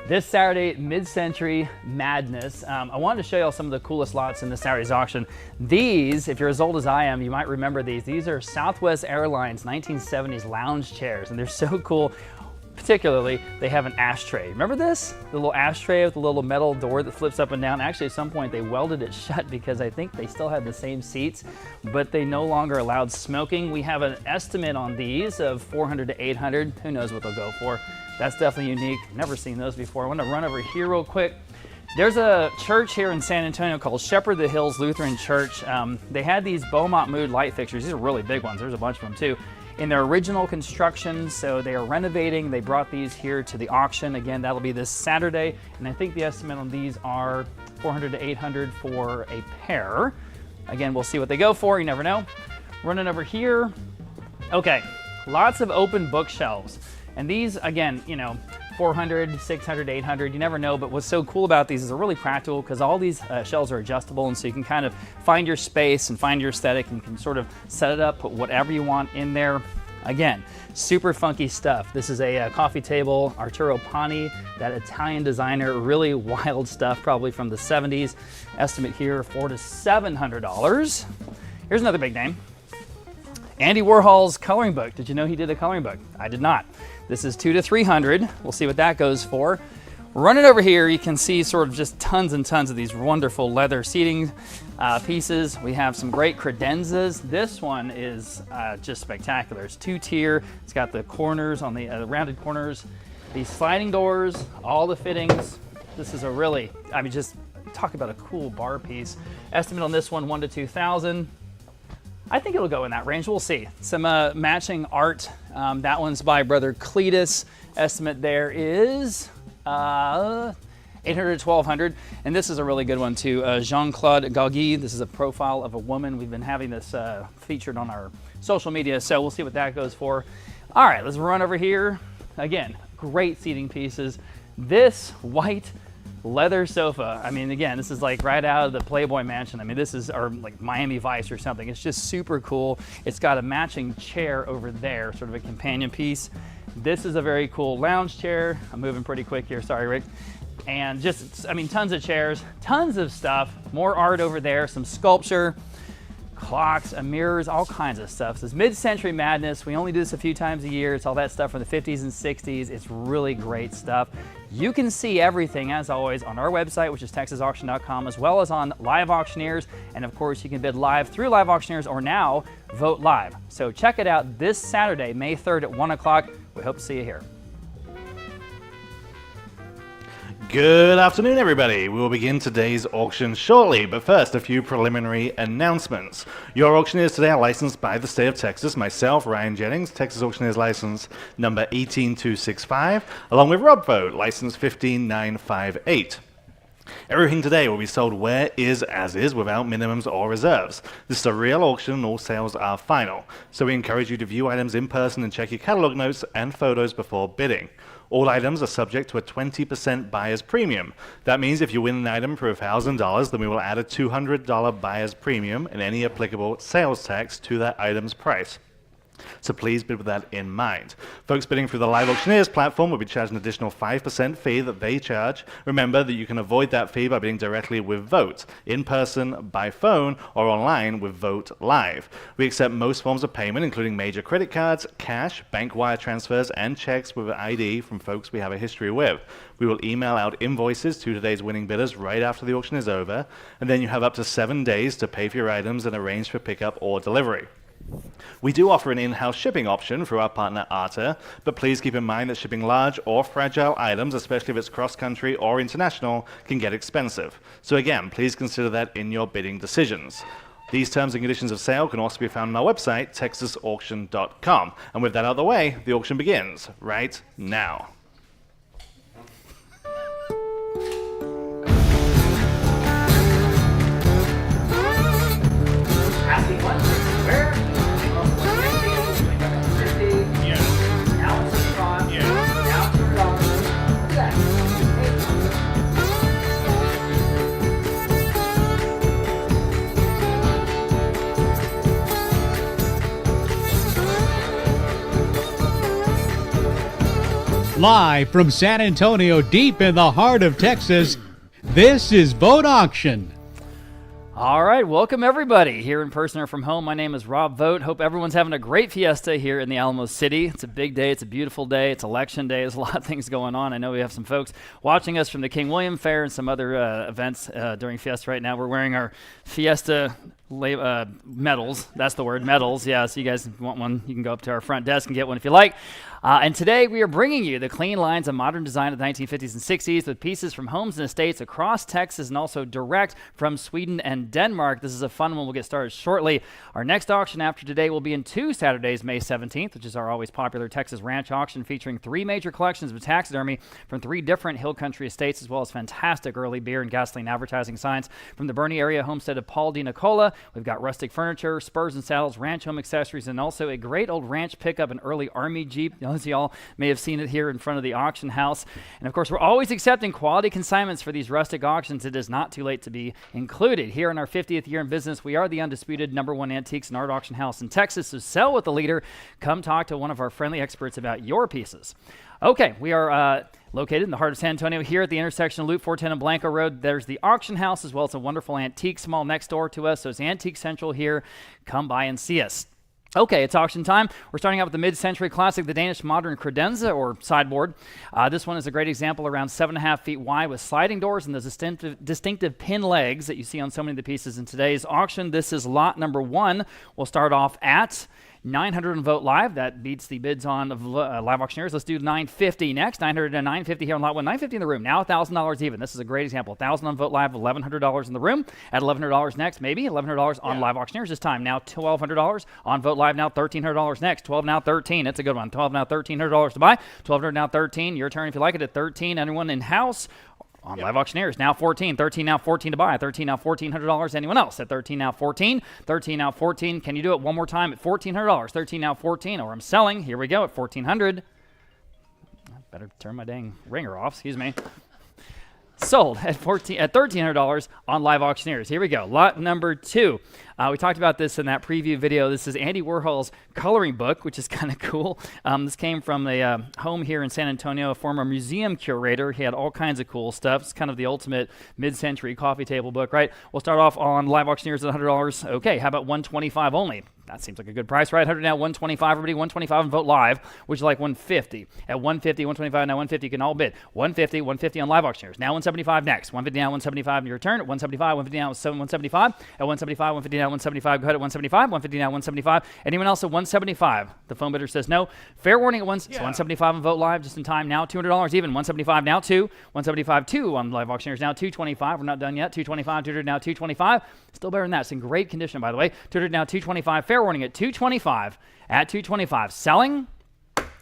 This Saturday, mid-century madness. I wanted to show you all some of the coolest lots in this Saturday's auction. These, if you're as old as I am, you might remember these. These are Southwest Airlines 1970s lounge chairs, and they're so cool. Particularly, they have an ashtray. Remember this? The little ashtray with the little metal door that flips up and down. Actually, at some point, they welded it shut because I think they still had the same seats, but they no longer allowed smoking. We have an estimate on these of $400 to $800. Who knows what they'll go for? That's definitely unique. Never seen those before. I want to run over here real quick. There's a church here in San Antonio called Shepherd the Hills Lutheran Church. They had these Beaumont Mood light fixtures. These are really big ones. There's a bunch of them too. In their original construction, so they are renovating. They brought these here to the auction. Again, that'll be this Saturday, and I think the estimate on these are $400 to $800 for a pair. Again, we'll see what they go for. You never know. Running over here. Okay, lots of open bookshelves. And these, again, you know, $400, $600, $800, you never know, but what's so cool about these is they're really practical because all these shelves are adjustable, and so you can kind of find your space and find your aesthetic, and you can sort of set it up, put whatever you want in there. Again, super funky stuff. This is a coffee table, Arturo Pani, that Italian designer, really wild stuff, probably from the 70s. Estimate here, $400 to $700. Here's another big name. Andy Warhol's coloring book. Did you know he did a coloring book? I did not. This is $200 to $300. We'll see what that goes for. Running over here, you can see sort of just tons and tons of these wonderful leather seating pieces. We have some great credenzas. This one is just spectacular. It's two-tier. It's got the corners on the rounded corners, these sliding doors, all the fittings. This is a really, I mean, just talk about a cool bar piece. Estimate on this one, $1,000 to $2,000. I think it'll go in that range. We'll see. Some matching art. That one's by brother Cletus. Estimate there is $800 to $1,200. And this is a really good one too. Jean-Claude Gaugui. This is a profile of a woman. We've been having this featured on our social media, so we'll see what that goes for. All right, let's run over here. Again, great seating pieces. This white leather sofa, I mean, again, this is like right out of the Playboy Mansion. I mean, this is, or like Miami Vice or something. It's just super cool. It's got a matching chair over there, sort of a companion piece. This is a very cool lounge chair. I'm moving pretty quick here, sorry, Rick. And just, I mean, tons of chairs, tons of stuff, more art over there, some sculpture, clocks, mirrors, all kinds of stuff. So it's mid-century madness. We only do this a few times a year. It's all that stuff from the 50s and 60s. It's really great stuff. You can see everything, as always, on our website, which is texasauction.com, as well as on Live Auctioneers. And of course, you can bid live through Live Auctioneers or now vote live. So check it out this Saturday, May 3rd at 1 o'clock. We hope to see you here. Good afternoon, everybody. We will begin today's auction shortly, but first, a few preliminary announcements. Your auctioneers today are licensed by the state of Texas. Myself, Ryan Jennings, Texas Auctioneers License number 18265, along with Rob Vogt, License 15958. Everything today will be sold where is as is without minimums or reserves. This is a real auction and all sales are final. So we encourage you to view items in person and check your catalog notes and photos before bidding. All items are subject to a 20% buyer's premium. That means if you win an item for $1,000, then we will add a $200 buyer's premium and any applicable sales tax to that item's price. So please bid with that in mind. Folks bidding through the Live Auctioneers platform will be charged an additional 5% fee that they charge. Remember that you can avoid that fee by bidding directly with Vogt, in person, by phone, or online with Vogt Live. We accept most forms of payment, including major credit cards, cash, bank wire transfers, and checks with ID from folks we have a history with. We will email out invoices to today's winning bidders right after the auction is over, and then you have up to 7 days to pay for your items and arrange for pickup or delivery. We do offer an in-house shipping option through our partner Arta, but please keep in mind that shipping large or fragile items, especially if it's cross-country or international, can get expensive. So again, please consider that in your bidding decisions. These terms and conditions of sale can also be found on our website, texasauction.com. And with that out of the way, the auction begins right now. Asking one, where? Live from San Antonio, deep in the heart of Texas, this is Vogt Auction. All right, welcome everybody here in person or from home. My name is Rob Vogt. Hope everyone's having a great fiesta here in the Alamo City. It's a big day. It's a beautiful day. It's election day. There's a lot of things going on. I know we have some folks watching us from the King William Fair and some other events during Fiesta right now. We're wearing our Fiesta medals. That's the word, medals. Yeah, so you guys want one, you can go up to our front desk and get one if you like. And today we are bringing you the clean lines of modern design of the 1950s and 60s with pieces from homes and estates across Texas and also direct from Sweden and Denmark. This is a fun one. We'll get started shortly. Our next auction after today will be in 2 Saturdays, May 17th, which is our always popular Texas Ranch auction featuring 3 major collections of taxidermy from 3 different hill country estates, as well as fantastic early beer and gasoline advertising signs from the Bernie area homestead of Paul D. Nicola. We've got rustic furniture, spurs and saddles, ranch home accessories, and also a great old ranch pickup, an early Army Jeep. As you all may have seen it here in front of the auction house. And of course, we're always accepting quality consignments for these rustic auctions. It is not too late to be included. Here in our 50th year in business, we are the undisputed #1 antiques and art auction house in Texas. So sell with the leader. Come talk to one of our friendly experts about your pieces. Okay, we are located in the heart of San Antonio here at the intersection of Loop 410 and Blanco Road. There's the auction house as well as a wonderful antiques mall next door to us. So it's Antique Central here. Come by and see us. Okay, it's auction time. We're starting out with the mid-century classic, the Danish modern credenza, or sideboard. This one is a great example, around 7.5 feet wide with sliding doors and the distinctive pin legs that you see on so many of the pieces in today's auction. This is lot number 1. We'll start off at $900 on Vogt Live. That beats the bids on live auctioneers. Let's do $950 next. $900 and $950 here on lot 1. $950 in the room. Now $1,000 even. This is a great example. $1,000 on Vogt Live, $1,100 in the room. At $1,100 next, maybe $1,100 on live auctioneers this time. Now $1,200 on Vogt Live. Now $1,300 next. 12 now 13. It's a good one. 12 now $1,300 to buy. 1200 now 13. Your turn if you like it at 13. Anyone in house? On live auctioneers, now 14, 13 now 14 to buy, 13 now $1,400. Anyone else at 13 now 14, 13 now 14. Can you do it one more time at $1,400? 13 now 14, or I'm selling. Here we go at $1,400. I better turn my dang ringer off. Excuse me. Sold at $1,300 on live auctioneers. Here we go. Lot number 2. We talked about this in that preview video. This is Andy Warhol's coloring book, which is kind of cool. This came from a home here in San Antonio, a former museum curator. He had all kinds of cool stuff. It's kind of the ultimate mid-century coffee table book, right? We'll start off on live auctioneers at $100. Okay, how about $125 only? That seems like a good price, right? 100 now, 125. Everybody, 125 and Vogt Live, which is like 150. At 150, 125, now 150, you can all bid. 150, 150 on live auctioneers. Now 175 next. 150 now, 175 in your turn. At 175, 150 now, 175. At 175, 150 now, 175. Go ahead at 175. 150 now, 175. Anyone else at 175? The phone bidder says no. Fair warning at 175 on Vogt Live, just in time. Now $200 even. 175 now 2. 175 2 on live auctioneers. Now 225. We're not done yet. 225. 200 now 225. Still better than that. It's in great condition, by the way. 200 now 225. Fair warning at 225. At 225. Selling.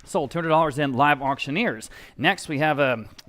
Sold $200 in live auctioneers. Next, we have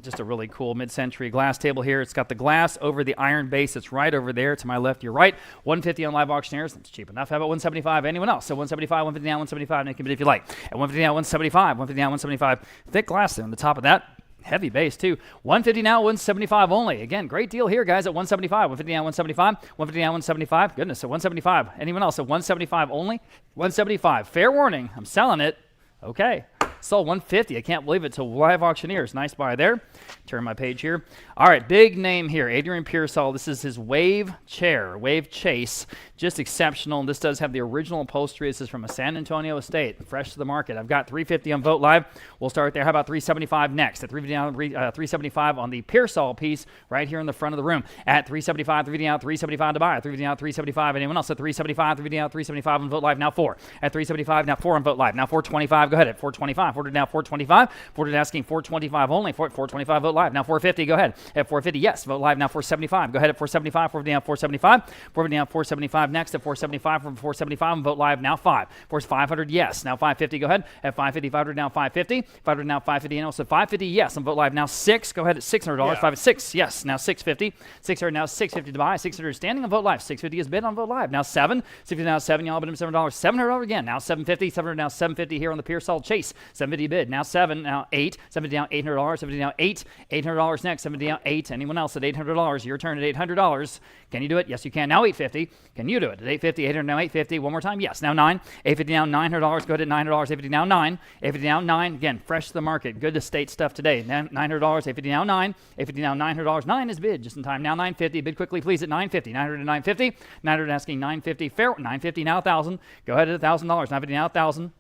just a really cool mid-century glass table here. It's got the glass over the iron base. It's right over there to my left, your right. 150 on live auctioneers. That's cheap enough. How about 175? Anyone else? So 175, 150 now, 175. And you can bid if you like. At 150 now, 175. 150 now, 175. Thick glass there on the top of that. Heavy base, too. 150 now, 175 only. Again, great deal here, guys, at 175. 150 now, 175. 150 now, 175. Goodness, at 175. Anyone else at 175 only? 175. Fair warning. I'm selling it. Okay. Sold 150. I can't believe it. To live auctioneers. Nice buy there. Turn my page here. All right, big name here. Adrian Pearsall. This is his Wave chair, Wave Chase. Just exceptional. This does have the original upholstery. This is from a San Antonio estate, fresh to the market. I've got $350 on Vogt Live. We'll start there. How about $375 next? At $375 on the Pearsall piece right here in the front of the room. At $375, $375 to buy. $375. Anyone else at $375? $375 on Vogt Live. Now 4. At $375, now 4 on Vogt Live. Now $425. Go ahead at $425. $400 now $425. $400 asking $425 only. $425 Vogt Live. Now $450. Go ahead at $450. Yes, Vogt Live now $475. Go ahead at $475. $450 now $475. $450 now $475 next at $475 from $475 on Vogt Live. Now 5. For $500. Yes. Now $550. Go ahead at $550. $500 now $550. $500 now $550. And also $550. Yes on Vogt Live. Now 6. Go ahead at $600. Yeah. 5 at 6. Yes. Now $650. $600 now $650 to buy. $600 standing on Vogt Live. $650 is bid on Vogt Live. Now 7. $650 now 7. Y'all bid him $7. $700 again. Now $750. $700 now $750 here on the Pearsall Chase. 750 bid. Now 7, now 8, 750 now $800, 750 now 8, $800 next, 750 now 8. Anyone else at $800? Your turn at $800. Can you do it? Yes, you can. Now 850. Can you do it? At 850, 800 now 850. One more time. Yes. Now 9, 850 now $900. Go ahead at $900. 850 now 9, 850 now 9. Again, fresh to the market. Good estate stuff today. $900, 850 now 9, 850 now $900. 9 is bid just in time. Now 950. Bid quickly, please, at 950. 900 to 950. 900 asking 950. Fair. 950 now 1,000. Go ahead at $1,000. 950 now 1,000.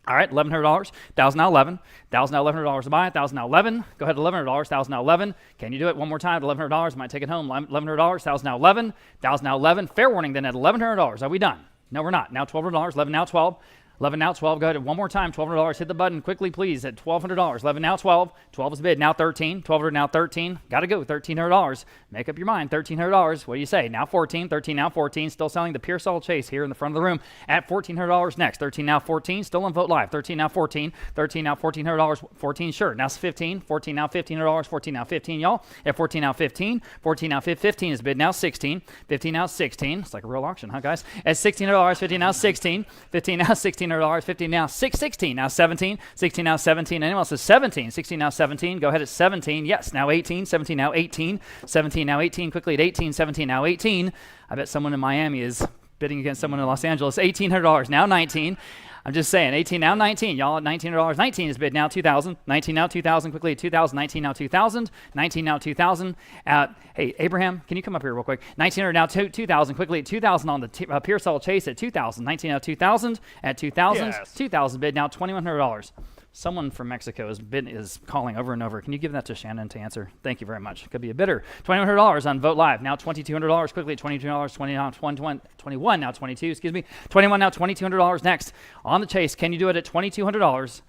All right, $1,100, 1,000 now 11, 1,000 now $1,100 to buy, 1,000 now 11. Go ahead, $1,100, 1,000 now 11. Can you do it one more time? $1,100. Might take it home. $1,100, 1,000 now 11, 1,000 now 11. Fair warning then at $1,100. Are we done? No, we're not. Now $1,200, 11 now 12. 11 now 12. Go ahead one more time. $1,200. Hit the button quickly, please. At $1,200. 11 now 12. 12 is bid. Now 13. 1,200 now 13. Got to go. $1,300. Make up your mind. $1,300. What do you say? Now 14. 13 now 14. Still selling the Pearsall Chase here in the front of the room at $1,400 next. 13 now 14. Still on Vote Live. 13 now 14. 13 now $1,400. 14 sure. Now 15. 14 now $1,500. 14 now 15, y'all. At 14 now 15. 14 now 15 is bid. Now 16. 15 now 16. It's like a real auction, huh, guys? At $1,600. 15 now 16. 15 now $1,600. 15 now 16 now 17. 16 now 17. Anyone else is 17. 16 now 17. Go ahead at 17. Yes. Now 18. 17 now 18. 17 now 18. Quickly at 18. 17 now 18. I bet someone in Miami is bidding against someone in Los Angeles. $1,800. Now 19. I'm just saying, 18 now 19. Y'all at $1,900. 19 is bid now 2,000. 19 now 2,000. Quickly at 2,000. 19 now 2,000. 19 now 2,000. Hey, Abraham, can you come up here real quick? 1,900 now 2,000. Quickly at 2,000 on the Pearsall Chase at 2,000. 19 now 2,000 at 2,000. Yes. 2,000 bid now $2,100. Someone from Mexico is calling over and over. Can you give that to Shannon to answer? Thank you very much. Could be a bidder. $2,100 on Vote Live. Now $2,200. Quickly at $22. 21 now 22. Excuse me. 21 now $2,200 next on the Chase. Can you do it at $2,200?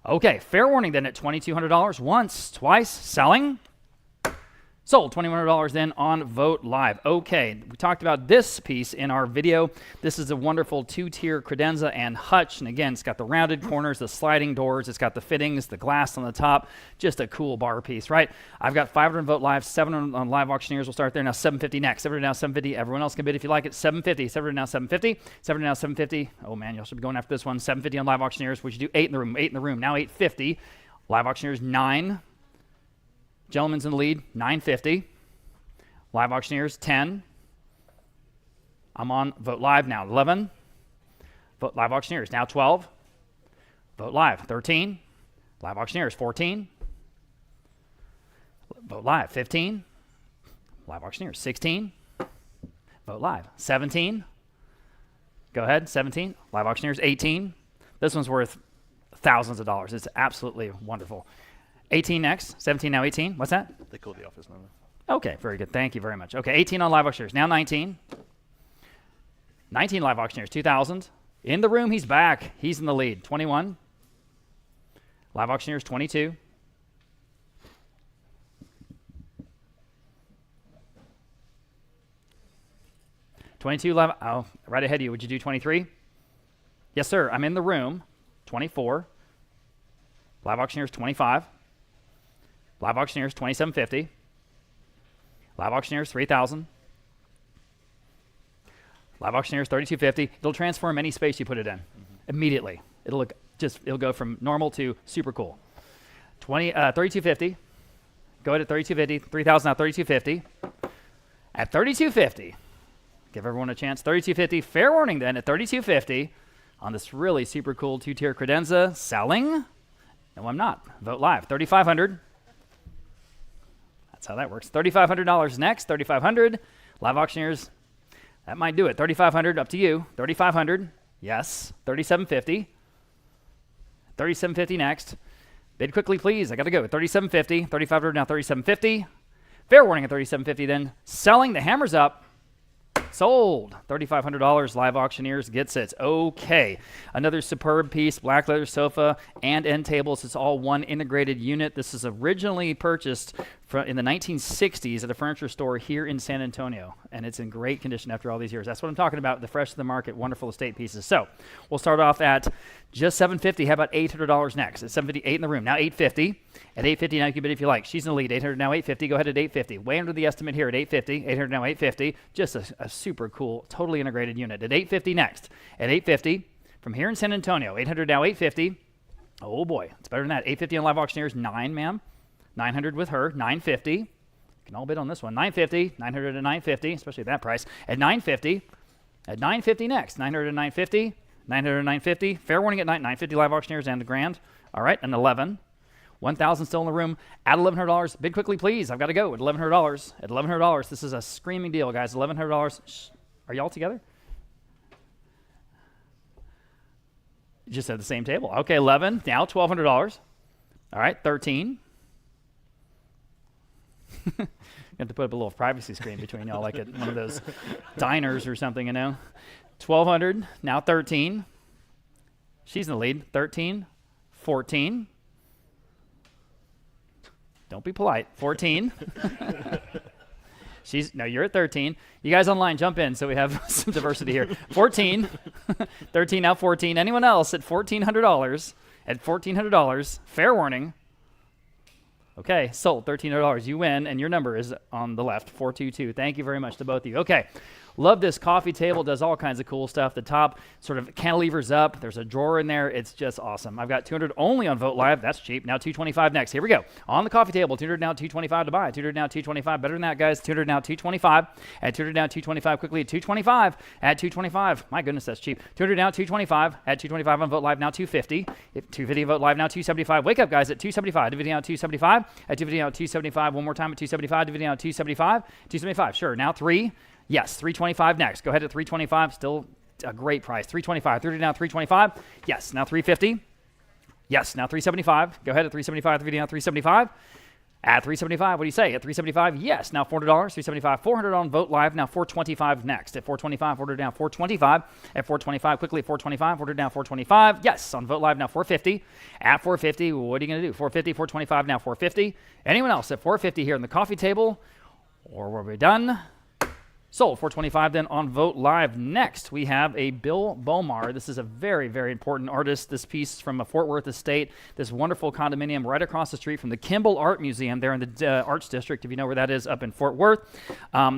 Okay. Fair warning then at $2,200. Once, twice. Selling. Sold. $2,100 then on Vote Live. Okay, we talked about this piece in our video. This is a wonderful two-tier credenza and hutch. And again, it's got the rounded corners, the sliding doors. It's got the fittings, the glass on the top. Just a cool bar piece, right? I've got 500 on Vote Live, 700 on Live Auctioneers. We'll start there. Now 750 next. 700 now 750. Everyone else can bid if you like it. 750. 700 now 750. 700 now 750. Oh man, y'all should be going after this one. 750 on Live Auctioneers. We should do 8 in the room. 8 in the room. Now 850. Live Auctioneers 9. Gentleman's in the lead, 950. Live Auctioneers, 10. I'm on Vote Live now, 11. Vote Live Auctioneers, now 12. Vote Live, 13. Live Auctioneers, 14. Vote Live, 15. Live Auctioneers, 16. Vote Live, 17. Go ahead, 17. Live Auctioneers, 18. This one's worth thousands of dollars. It's absolutely wonderful. 18 next. 17 now 18. What's that? They call the office number. Okay, very good. Thank you very much. Okay, 18 on Live Auctioneers. Now 19. 19 Live Auctioneers. 2,000. In the room, he's back. He's in the lead. 21. Live Auctioneers, 22. Live. Oh, right ahead of you. Would you do 23? Yes, sir. I'm in the room. 24. Live Auctioneers, 25. Live Auctioneers, 2,750. Live Auctioneers, 3,000. Live Auctioneers, 3,250. It'll transform any space you put it in immediately. It'll go from normal to super cool. 3,250. Go ahead at 3,250. 3,000 now, 3,250. At 3,250, give everyone a chance. 3,250. Fair warning then at 3,250 on this really super cool two-tier credenza. Selling. No, I'm not. Vote Live. 3,500. That's how that works. $3,500 next. 3,500. Live Auctioneers. That might do it. 3,500. Up to you. 3,500. Yes. 3,750. 3,750 next. Bid quickly, please. I got to go. 3,750. 3,500 now. 3,750. Fair warning at 3,750. Then selling. The hammer's up. Sold. $3,500. Live Auctioneers gets it. Okay. Another superb piece. Black leather sofa and end tables. It's all one integrated unit. This is originally purchased in the 1960s at a furniture store here in San Antonio. And it's in great condition after all these years. That's what I'm talking about. The fresh to the market, wonderful estate pieces. So we'll start off at just $750. How about $800 next? At $750, 8 in the room. Now $850. At $850, now you can bid if you like. She's in the lead. $800 now, $850. Go ahead at $850. Way under the estimate here at $850. $800 now, $850. Just a super cool, totally integrated unit. At $850 next. At $850, from here in San Antonio, $800 now, $850. Oh boy, it's better than that. 850 on live auctioneers, 9, ma'am. 900 with her, 950. You can all bid on this one. 950, 900 at 950, especially at that price. At 950, at 950 next. 900 at 950, 900 at 950. Fair warning at 950 live auctioneers and the grand. All right, and 11. 1,000 still in the room. At $1,100, bid quickly, please. I've got to go at $1,100. At $1,100, this is a screaming deal, guys. $1,100. Shh. Are y'all together? Just at the same table. Okay, 11. Now $1,200. All right, 13. You have to put up a little privacy screen between y'all, like at one of those diners or something, you know. 1,200. Now 13. She's in the lead. 13. 14. Don't be polite. 14. No, you're at 13. You guys online, jump in so we have some diversity here. 14. 13, now 14. Anyone else at $1,400? At $1,400, fair warning. Okay, sold, $1,300. You win, and your number is on the left, 422. Thank you very much to both of you. Okay, love this coffee table. Does all kinds of cool stuff. The top sort of cantilevers up. There's a drawer in there. It's just awesome. I've got 200 only on Vogt Live. That's cheap. Now 225 next. Here we go. On the coffee table, 200 now, 225 to buy. 200 now, 225. Better than that, guys. 200 now, 225. At 200 now, 225 quickly. At 225. At 225. My goodness, that's cheap. 200 now, 225. At 225 on Vogt Live now, 250. If 250 Vogt Live now, 275. Wake up, guys, at 275. Dividing out 275. At dividing out 275. One more time at 275. Dividing out 275. 275. Sure. Now 3. Yes, 325 next. Go ahead at 325. Still a great price. 325. 30 now, 325. Yes, now 350. Yes, now 375. Go ahead at 375. 30 now, 375. At 375, what do you say? At 375, yes. Now $400, 375, 400 on Vogt Live. Now 425 next. At 425, order down 425. At 425, quickly at 425, order down 425. Yes, on Vogt Live now 450. At 450, what are you going to do? 450, 425, now 450. Anyone else at 450 here in the coffee table? Or were we done? Sold. 425 then on Vogt Live. Next, we have a Bill Bomar. This is a very, very important artist. This piece from a Fort Worth estate, this wonderful condominium right across the street from the Kimball Art Museum there in the Arts District, if you know where that is, up in Fort Worth.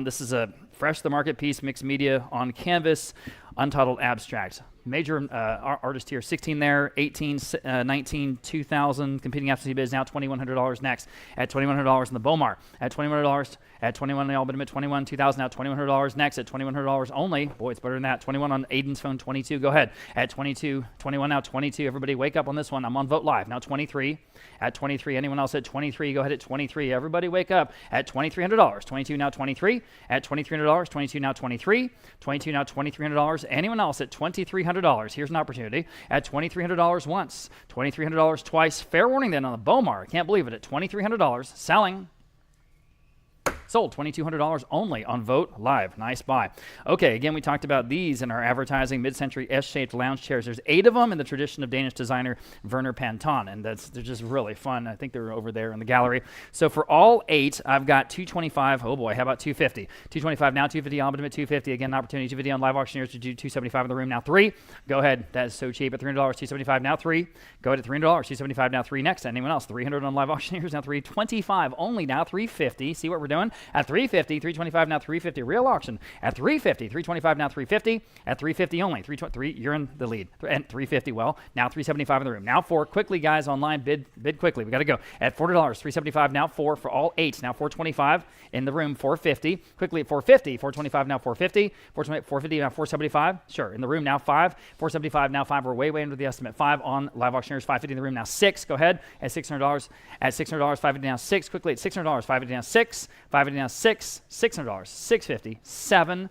This is a fresh to market piece, mixed media on canvas, untitled abstract. Major artist here, 16 there, 18, 19, 2,000. Competing absentee bids now $2,100 next. At $2,100 in the Bomar. At $2,100, at $21, they all bid at 21, 2,000 now $2,100 next. At $2,100 only. Boy, it's better than that. 21 on Aiden's phone, 22. Go ahead. At 22, 21 now 22. Everybody wake up on this one. I'm on Vogt Live. Now 23. At 23, anyone else at 23? Go ahead at 23. Everybody wake up. At $2,300. 22 now 23. At $2,300. 22 now 23. 22 now $2,300. Anyone else at $2,300? Here's an opportunity at $2,300 once, $2,300 twice. Fair warning then on the Bomar. I can't believe it. At $2,300, selling. Sold. $2,200 only on Vogt Live. Nice buy. Okay, again, we talked about these in our advertising, mid-century S-shaped lounge chairs. There's 8 of them in the tradition of Danish designer Werner Panton, and they're just really fun. I think they're over there in the gallery. So for all 8, I've got $225. Oh boy, how about $250? $225 now, $250 on bid at $250. Again, an opportunity $250 on live auctioneers to do $275 in the room. Now 3. Go ahead. That is so cheap at $300. $275 now 3. Go ahead at $300. $275 now 3 next. Anyone else? $300 on live auctioneers now 325 only now $350. See what we're doing? At $350, $325 now $350. Real auction at $350, $325 now $350. At $350 only. $323. You're in the lead. And $350. Well, now $375 in the room. Now 4. Quickly, guys, online bid quickly. We got to go at $400. $375 now 4 for all 8. Now $425 in the room. $450. Quickly at $450. $425 now $450. $450 now $475. Sure. In the room now 5. $475 now 5. We're way under the estimate. 5 on live auctioneers. $550 in the room now 6. Go ahead at $600. At $600. $550 now 6. Quickly at $600. $550 now 6. $550 now 6. $600. $650. 7.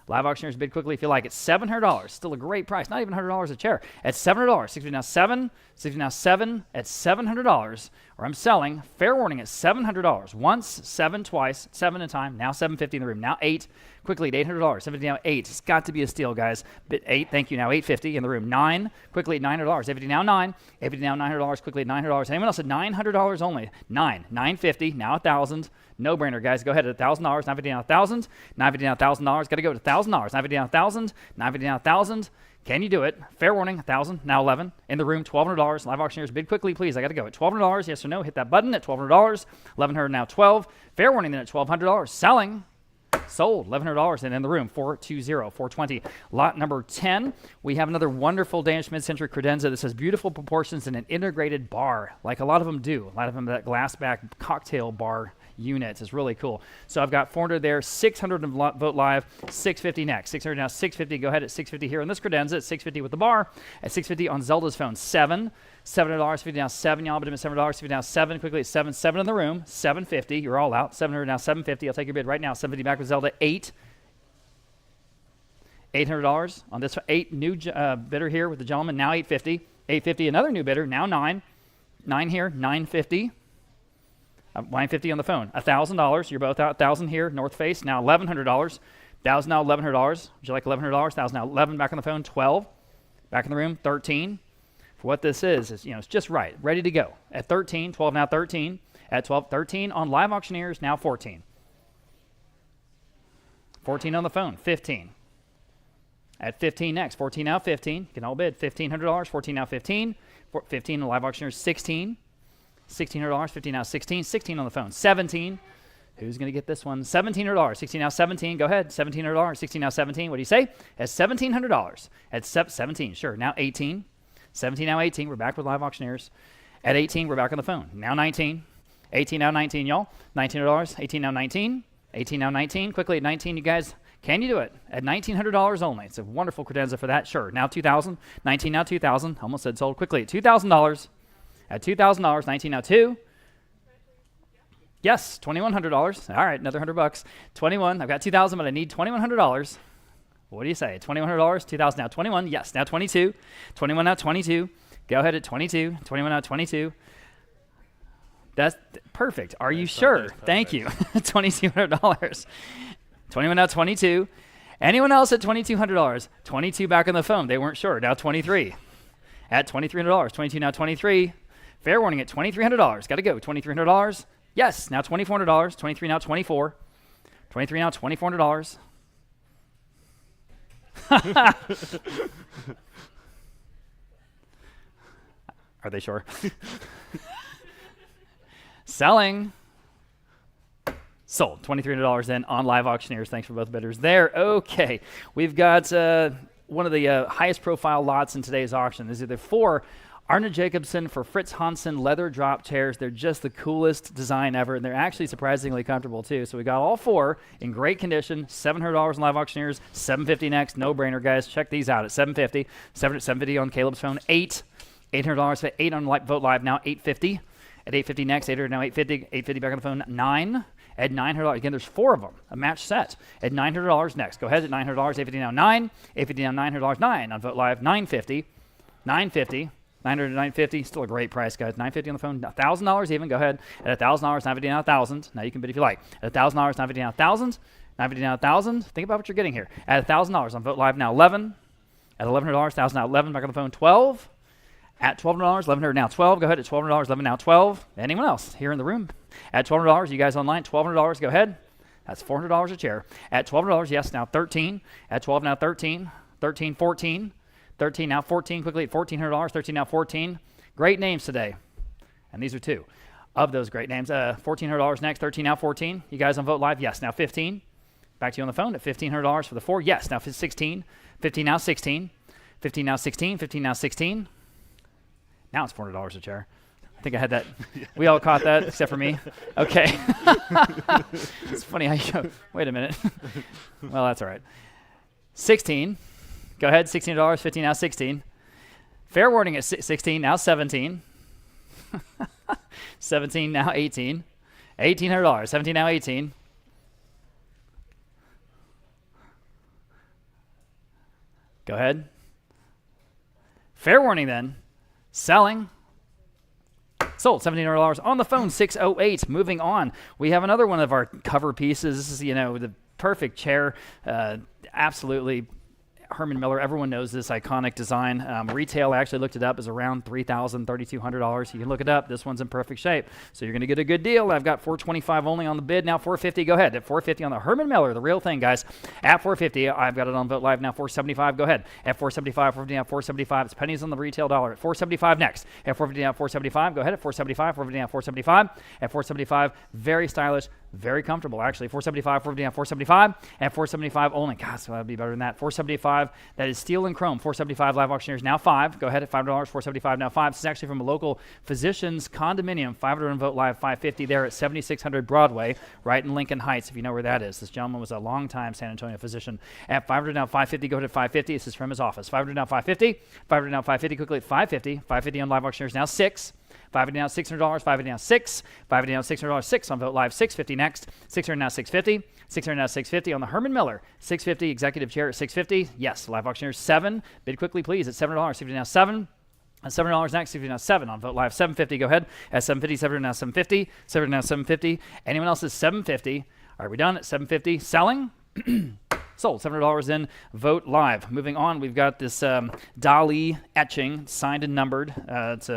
Live auctioneers bid quickly if you like it. $700. Still a great price. Not even $100 a chair. At $700. $650 now 7. $650 now 7. At $700. Or I'm selling. Fair warning at $700. Once, 7 twice, 7 in time. Now $750 in the room. Now 8. Quickly at $800. $750 now 8. It's got to be a steal, guys. Bid 8. Thank you. Now $850 in the room. 9. Quickly at $900. $850 now 9. $850 now $900. Quickly at $900. Anyone else at $900 only? 9. $950. Now $1,000. No brainer, guys. Go ahead at $1,000. $950 now $1,000. $950 now $1,000. Got to go to $1,000. $950 now $1,000. $950 now $1,000. Can you do it? Fair warning, 1,000, now 11. In the room, $1,200. Live auctioneers, bid quickly, please. I got to go at $1,200. Yes or no? Hit that button at $1,200. $1,100 now 12. Fair warning then at $1,200. Selling. Sold, $1,100 and in the room, 420, 420. Lot number 10, we have another wonderful Danish mid-century credenza. This has beautiful proportions and an integrated bar, like a lot of them do. A lot of them, that glass back cocktail bar units is really cool. So I've got 400 there, 600 in Vote Live, 650 next. 600 now, 650, go ahead at 650 here on this credenza, at 650 with the bar, at 650 on Zelda's phone, $700, 50 now, 7, y'all, but it's $7, 50 now, 7, quickly, 7 in the room, 750, you're all out, 700 now, 750, I'll take your bid right now, 750 back with Zelda, $800 on this, 8 new bidder here with the gentleman, now 850, 850, another new bidder, now 9 here, 950, 950 on the phone, $1,000, you're both out, 1,000 here, North Face, now $1,100, 1,000 now, $1,100, would you like $1,100, 1,000 now, 11 back on the phone, 12, back in the room, 13, for what this is, it's just right, ready to go, at 13, 12 now, 13, at 12, 13 on Live Auctioneers, now 14, 14 on the phone, 15, at 15 next, 14 now, 15, you can all bid, $1,500, 14 now, 15, 15 on Live Auctioneers, 16, $1,600, 15 now, 16, 16 on the phone, 17, who's going to get this one, $1,700, 16 now, 17, go ahead, $1,700, 16 now, 17, what do you say, at $1,700, at 17, sure, now 18, 17 now, 18, we're back with Live Auctioneers, at 18, we're back on the phone, now 19, 18 now, 19, y'all, $1,900, 18 now, 19, 18 now, 19, quickly at 19, you guys, can you do it? At $1,900 only, it's a wonderful credenza for that, sure, now 2,000, 19 now, 2,000, almost said sold quickly, at $2,000, at $2,000, 19 now 2. Yes, $2,100. All right, another $100. 21. I've got 2,000, but I need $2,100. What do you say? $2,100. 2,000 now 21. Yes, now 22. 21 now 22. Go ahead at 22. 21 now 22. That's perfect. Are you sure? Thank you. $2,200. 21 now 22. Anyone else at $2,200? 22 back on the phone. They weren't sure. Now 23. At $2,300. 22 now 23. Fair warning at $2,300. Got to go. $2,300. Yes. Now $2,400. 23 now 24. 23 now $2,400. Are they sure? Selling. Sold. $2,300 then on Live Auctioneers. Thanks for both bidders there. Okay. We've got one of the highest profile lots in today's auction. These are the 4 Arne Jacobsen for Fritz Hansen leather drop chairs. They're just the coolest design ever, and they're actually surprisingly comfortable too. So we got all 4 in great condition. $700 on Live Auctioneers. $750 next. No brainer, guys. Check these out at $750. $750 on Caleb's phone. $800. 8 on Vote Live now. $850. At $850 next. $800 now. $850. $850 back on the phone. 9. At $900. Again, there's 4 of them. A match set. At $900 next. Go ahead at $900. $850 now 9. $850 now $900. 9 on Vote Live. $950. $950. $900 to $950, still a great price, guys. $950 on the phone, $1,000 even. Go ahead at $1,000, $950 now $1,000. Now you can bid if you like. At $1,000, $950 now $1,000. $950 now $1,000. Think about what you're getting here. At $1,000 on Vote Live now 11. At $1,100, $1,000 now 11. Back on the phone 12. At $1,200, $1,100 now 12. Go ahead at $1,200, 11 now 12. Anyone else here in the room? At $1,200, you guys online, $1,200. Go ahead. That's $400 a chair. At $1,200, yes, now 13. At 12 now 13. 13, 14. 13 now 14 quickly at $1,400. 13 now 14. Great names today. And these are 2 of those great names. $1,400 next. 13 now 14. You guys on Vote Live? Yes. Now 15. Back to you on the phone at $1,500 for the 4. Yes. Now 16. 15 now 16. 15 now 16. 15 now 16. Now it's $400 a chair. I think I had that. We all caught that except for me. Okay. It's funny how you go, wait a minute. Well, that's all right. 16. Go ahead, $16, 15 now 16. Fair warning at 16, now 17. 17 now 18. $1,800, 17 now 18. Go ahead. Fair warning then. Selling. Sold, $1,700 on the phone, 608. Moving on, we have another one of our cover pieces. This is, the perfect chair. Absolutely. Herman Miller, everyone knows this iconic design. Retail, I actually looked it up, is around $3,000, $3,200. You can look it up. This one's in perfect shape. So you're going to get a good deal. I've got $425 only on the bid. Now $450. Go ahead. At $450 on the Herman Miller, the real thing, guys. At $450, I've got it on Vote Live now. $475. Go ahead. At $475, $450 now $475. It's pennies on the retail dollar. At $475 next. At $450 now $475. Go ahead at $475. $450 now $475. At $475, very stylish, Very comfortable, actually. 475, 475, and 475 only. God, so that'd be better than that. 475, that is steel and chrome. 475 live auctioneers, now 5. Go ahead at $5, 475, now 5. This is actually from a local physician's condominium, 500 on Vote Live, 550 there at 7600 Broadway, right in Lincoln Heights, if you know where that is. This gentleman was a long-time San Antonio physician. At 500 now 550, go ahead at 550. This is from his office. 500 now 550, 500 now 550, quickly at 550. 550 on live auctioneers, now 6. 550 now $600, 550 now 6, 550 now $600, 6 on Vote Live, 650 next, 600 now 650, 600 now 650 on the Herman Miller, 650 executive chair at 650, yes, live auctioneers 7, bid quickly please at $7, 650 now 7, and $7 next, 650 now 7 on Vote Live, 750, go ahead, at 750, 700 now 750, 700 now 750, anyone else is 750, are we done at 750, selling? Sold, $700 in Vote Live. Moving on, we've got this Dali etching, signed and numbered, it's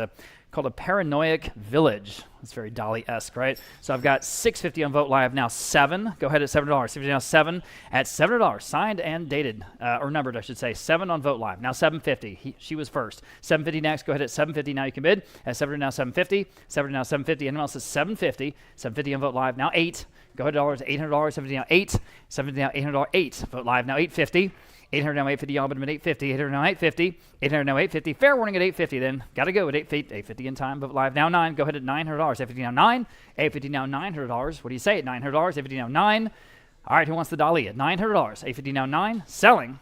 called a Paranoiac Village. It's very Dali-esque, right? So I've got 650 on Vote Live, now 7. Go ahead at $7. 650 now 7 at $7, signed and dated, or numbered, I should say. 7 on Vote Live, now 750. She was first. 750 next. Go ahead at 750. Now you can bid. At 700 now 750. 700 now 750. Anyone else is 750. 750 on Vote Live, now 8. Go ahead, $800. 750 now 8. 750 now $800. 8. Vote Live, now 850. 800 now 850, y'all, but I'm at 850. 800 now 850. 800 now 850. Fair warning at 850 then. Got to go at 850 in time. Vote Live now 9. Go ahead at $900. 850 now 9. 850 now $900. What do you say at $900? 850 now 9. All right, who wants the Dali at $900? 850 now 9. Selling.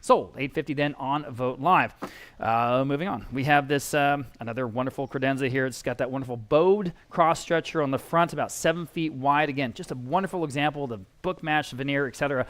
Sold. 850 then on Vote Live. Moving on. We have this another wonderful credenza here. It's got that wonderful bowed cross stretcher on the front, about 7 feet wide. Again, just a wonderful example of the book match, veneer, etc.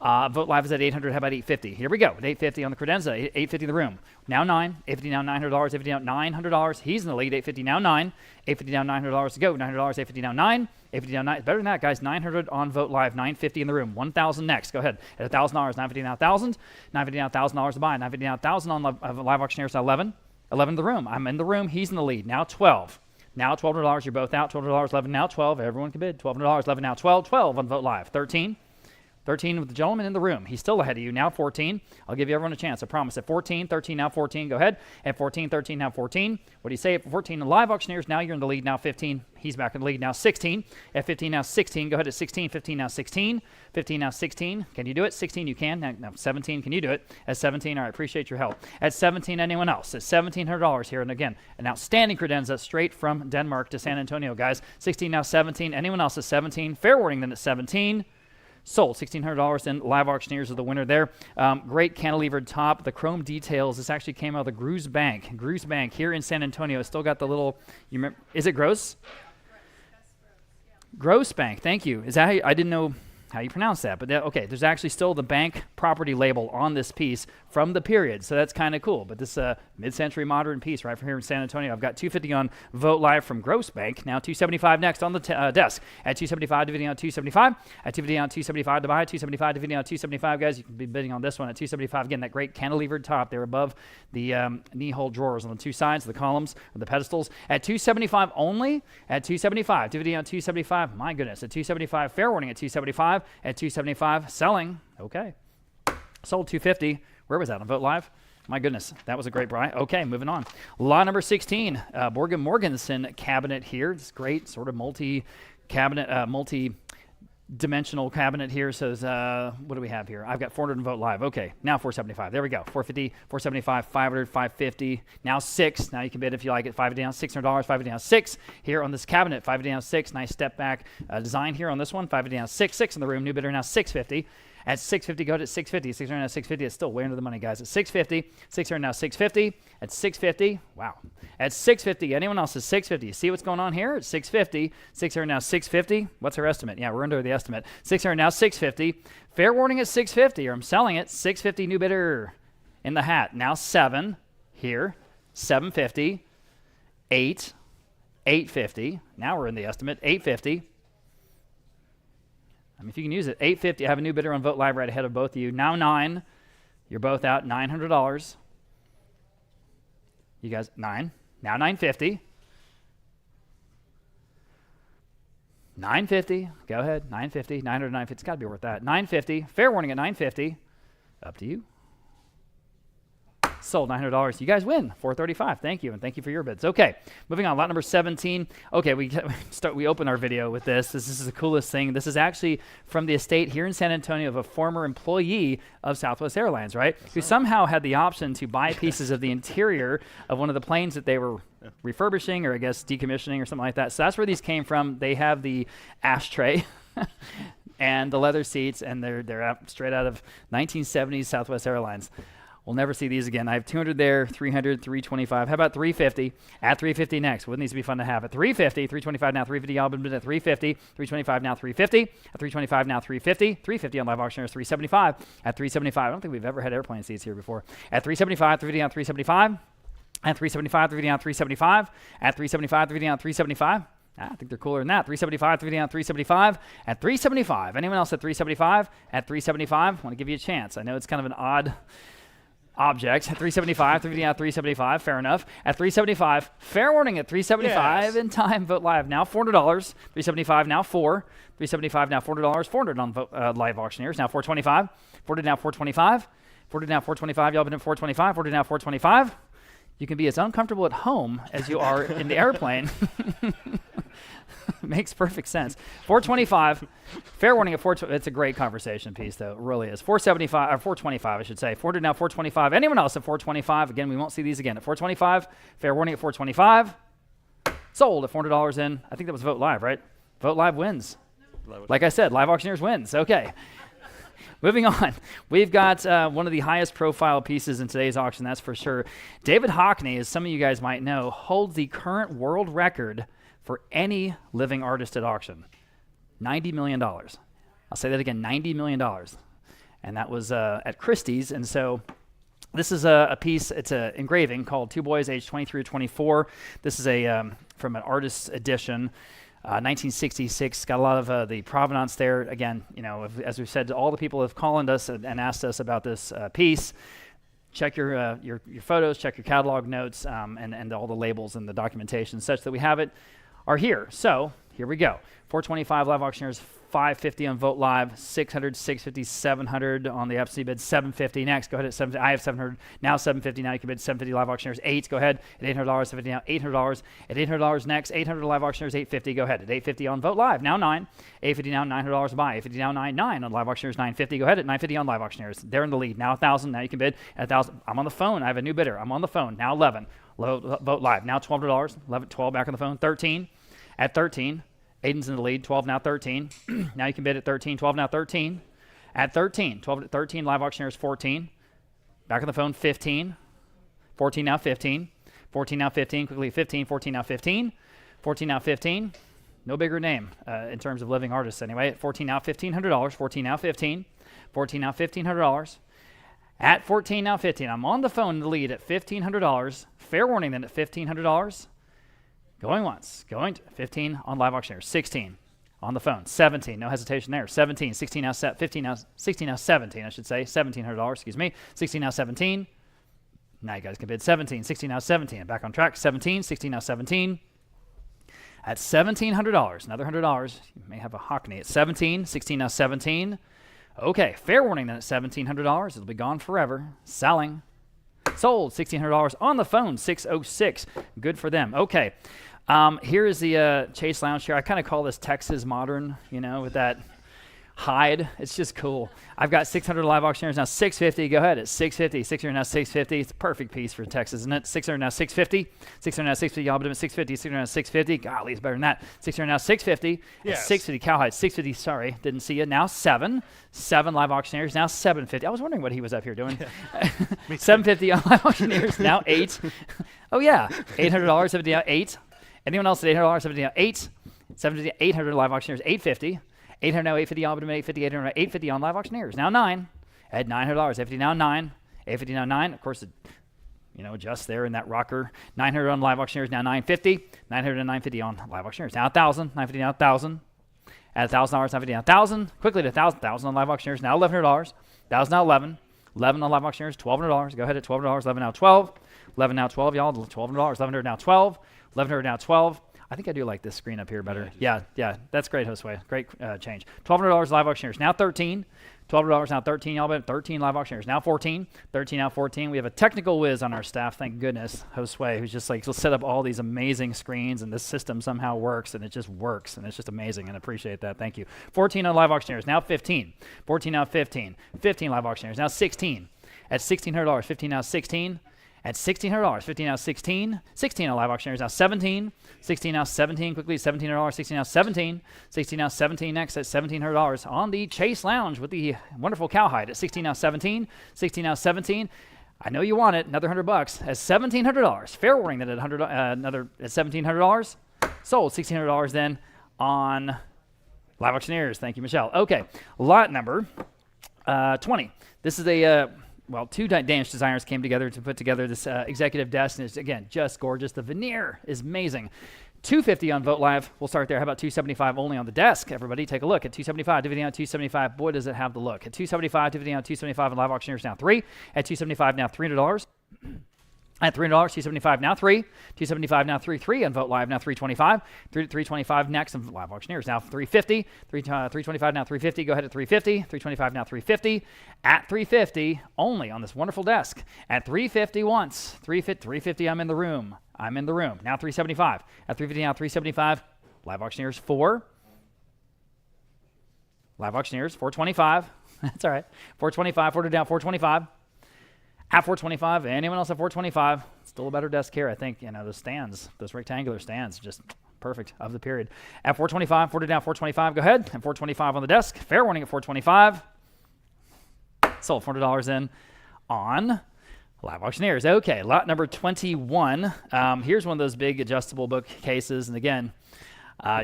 Vote Live is at 800. How about 850? Here we go. At 850 on the credenza. 850 in the room. Now 9. 850 now $900. 850 now $900. He's in the lead. 850 now 9. 850 now $900 to go. $900. 850 now 9. 850 now 9. Better than that, guys. 900 on Vote Live. 950 in the room. 1,000 next. Go ahead. At $1,000. 950 now 1,000. 950 now $1,000 to buy. 950 now 1,000 on live auctioneers. 11. 11 in the room. I'm in the room. He's in the lead. Now 12. Now $1,200. You're both out. $1,200. 11 now 12. Everyone can bid. $1,200. 11 now 12. 12 on Vote Live. 13. 13 with the gentleman in the room. He's still ahead of you. Now 14. I'll give you everyone a chance. I promise. At 14, 13, now 14. Go ahead. At 14, 13, now 14. What do you say at 14? The live auctioneers, now you're in the lead. Now 15. He's back in the lead. Now 16. At 15, now 16. Go ahead at 16. 15, now 16. 15, now 16. Can you do it? 16, you can. Now 17, can you do it? At 17, all right, appreciate your help. At 17, anyone else? At $1,700 here. And again, an outstanding credenza straight from Denmark to San Antonio, guys. 16, now 17. Anyone else at 17? Fair warning then at 17. Sold. $1,600 in live auctioneers are the winner there. Great cantilevered top. The chrome details. This actually came out of the Gruz Bank. Gruz Bank here in San Antonio. It's still got the little, you remember, is it Gross? Gross Bank. Thank you. Is that how I didn't know how you pronounce that, but okay, there's actually still the bank property label on this piece from the period, so that's kind of cool. But this mid-century modern piece right from here in San Antonio. I've got 250 on Vote Live from Gross Bank. Now 275 next on the desk. At 275 to bidding on 275. At 250 on 275 to buy. 275 to bidding on 275, guys. You can be bidding on this one at 275. Again, that great cantilevered top there above the knee-hole drawers on the two sides of the columns or the pedestals. At 275 only. At 275. 250 on 275. My goodness. At 275. Fair warning at 275. At 275, selling. Okay. Sold 250. Where was that on Vote Live? My goodness, that was a great buy. Okay, moving on. Lot number 16, Borgen Morgensen cabinet here. It's great, sort of multi-cabinet, multi-dimensional cabinet here. So what do we have here? I've got 400 on Vote Live. Okay, now 475. There we go. 450, 475, 500, 550. Now 6. Now you can bid if you like it. 5 down, $600. 5 down, 6 here on this cabinet. 5 down, 6. Nice step back design here on this one. 5 down, 6. 6 in the room. New bidder now 650. At 650, go to 650. 600 now 650. It's still way under the money, guys. At 650, 600 now 650. At 650, wow. At 650, anyone else at 650? You see what's going on here? At 650, 600 now 650. What's our estimate? Yeah, we're under the estimate. 600 now 650. Fair warning at 650, or I'm selling it. 650, new bidder in the hat. Now 7 here. 750. 8. 850. Now we're in the estimate. 850. I mean, if you can use it, 850. I have a new bidder on Vote Live right ahead of both of you. Now 9. You're both out. $900. You guys, 9. Now 950. 950. Go ahead. 950. 900, 950. It's got to be worth that. 950. Fair warning at 950. Up to you. Sold, $900. You guys win, $435. Thank you, and thank you for your bids. Okay, moving on, lot number 17. Okay, we open our video with this. This is the coolest thing. This is actually from the estate here in San Antonio of a former employee of Southwest Airlines, right? Who somehow had the option to buy pieces of the interior of one of the planes that they were refurbishing or I guess decommissioning or something like that. So that's where these came from. They have the ashtray and the leather seats, and they're straight out of 1970s Southwest Airlines. We'll never see these again. I have 200 there, 300, 325. How about 350? At 350 next. Wouldn't these be fun to have? At 350, 325 now, 350 all been at 350, 325 now, 350. At 325 now, 350. 350 on live auctioneers, 375. At 375, I don't think we've ever had airplane seats here before. At 375, 350 on 375. At 375, 350 on 375. At 375, 350 on 375. I think they're cooler than that. 375, 350 on 375. At 375. Anyone else at 375? At 375, want to give you a chance. I know it's kind of an odd object. At 375, 350 out 375, fair enough. At 375, fair warning at 375 in time, vote live. Now $400, 375 now 4, 375 now $400, 400 on live auctioneers, now 425, 40 now 425, 40 now 425, y'all been at 425, 40 now 425. You can be as uncomfortable at home as you are in the airplane. Makes perfect sense. 425, fair warning at 420. It's a great conversation piece, though. It really is. 475, or 425, I should say. 400 now, 425. Anyone else at 425? Again, we won't see these again. At 425, fair warning at 425. Sold at $400 in. I think that was Vote Live, right? Vote Live wins. Like I said, live auctioneers wins. Okay. Moving on, we've got one of the highest profile pieces in today's auction, that's for sure. David Hockney, as some of you guys might know, holds the current world record for any living artist at auction. $90 million. I'll say that again, $90 million. And that was at Christie's. And so this is a piece, it's an engraving called Two Boys Aged 23 to 24. This is from an artist's edition. 1966, got a lot of the provenance there. Again, you know, as we've said, all the people have called us and asked us about this piece. Check your photos, check your catalog notes, and all the labels and the documentation such that we have it are here. So here we go. 425 live auctioneers, 550 on Vote Live, 600, 650, 700 on the FC bid, 750 next. Go ahead at 750. I have 700 now, 750 now. You can bid 750 live auctioneers, 8. Go ahead at $800, 750 now, $800 at $800 next. 800 live auctioneers, 850. Go ahead at 850 on Vote Live now, 9. 850 now, $900 to buy. 850 now, 9 on live auctioneers, 950. Go ahead at 950 on live auctioneers. They're in the lead now, 1,000. Now you can bid at 1,000. I'm on the phone. I have a new bidder. I'm on the phone now, 11. Vote Live now, $12. 11, 12 back on the phone, 13 at 13. Aiden's in the lead, 12 now, 13. Now you can bid at 13, 12 now, 13. At 13, 12 at 13, live auctioneers, 14. Back on the phone, 15. 14 now, 15. 14 now, 15, quickly 15, 14 now, 15. 14 now, 15. No bigger name in terms of living artists anyway. At 14 now, $1,500. 14 now, 15. 14 now, $1,500. At 14 now, 15. I'm on the phone in the lead at $1,500. Fair warning then at $1,500. Going once, going to 15 on live auctioneers, 16 on the phone, 17, no hesitation there, 17, 16 now, 15 now, 16 now, 17, I should say, $1,700, excuse me, 16 now, 17. Now you guys can bid 17, 16 now, 17. Back on track, 17, 16 now, 17. At $1,700, another $100, you may have a Hockney at 17, 16 now, 17. Okay, fair warning then at $1,700, it'll be gone forever, selling. Sold, $1,600 on the phone, 606. Good for them. Okay, here is the Chase Lounge chair. I kind of call this Texas modern, you know, with that hide. It's just cool. I've got 600 live auctioneers now, 650. Go ahead at 650. 600 now, 650. It's a perfect piece for Texas, isn't it? 600 now, 650. 600 now, 650. Y'all been at 650. 600 now, 650. Golly, it's better than that. 600 now, 650. Yes. 650 cowhide. 650. Sorry, didn't see you. Now 7. 7 live auctioneers. Now 750. I was wondering what he was up here doing. 750 on live auctioneers. Now 8. Oh yeah, $800. 70 now 8. Anyone else at $800? 70 now 8. 70 800 live auctioneers. 850. 800 now, 850 on 850, 800 850 on live auctioneers. Now 9 at $900. 850 now 9. 850 now 9. Of course, just there in that rocker. 900 on live auctioneers. Now 950. 900 and 950 on live auctioneers. Now 1,000. 950 now 1,000. At $1,000. 950 now 1,000. Quickly to 1,000. 1,000 on live auctioneers. Now $1,100. 1,000 now 11. 11 on live auctioneers. $1,200. Go ahead at $1,200. 11 now 12. 11 now 12, y'all. $1,200. 1,100 now 12. 1,100 now 12. I think I do like this screen up here better. Yeah, that's great, Josue. Great change. $1,200 live auctioneers. Now 13. $12 now 13. Y'all bet 13 live auctioneers. Now 14. 13 now 14. We have a technical whiz on our staff, thank goodness, Josue, who's just like, he'll set up all these amazing screens, and this system somehow works, and it just works, and it's just amazing, and I appreciate that. Thank you. 14 on live auctioneers. Now 15. 14 now 15. 15 live auctioneers. Now 16. At $1,600. 15 now 16. At $1,600, 15 now 16, 16 on live auctioneers, now 17, 16 now 17, quickly $1,700, 16 now 17, 16 now 17 next at $1,700 on the Chase Lounge with the wonderful cowhide at 16 now 17, 16 now 17. I know you want it, another $100 at $1,700. Fair warning that at another at $1,700, sold $1,600 then on live auctioneers. Thank you, Michelle. Okay, lot number 20. This is a two Danish designers came together to put together this executive desk, and it's, again, just gorgeous. The veneer is amazing. $250 on Vogt Live. We'll start there. How about $275 only on the desk? Everybody take a look at $275. Dividend on $275. Boy, does it have the look. At $275, dividend on $275 on live auctioneers now 3. At $275 now $300. At $300, $275 now 3. $275 now 3 on Vogt Live now $325. $325 next on live auctioneers now $350. $325 now $350. Go ahead at $350. $325 now $350. At $350 only on this wonderful desk. At $350 once. $350. I'm in the room. Now $375. At $350 now $375. Live auctioneers 4. Live auctioneers $425. That's all right. $425. Order down $425. At $425, anyone else at $425? Still a better desk here, I think. Those stands, those rectangular stands, just perfect of the period. At $425, order down $425. Go ahead. At $425 on the desk. Fair warning at $425. Sold $400 in on live auctioneers. Okay, lot number 21. Here's one of those big adjustable bookcases, and again,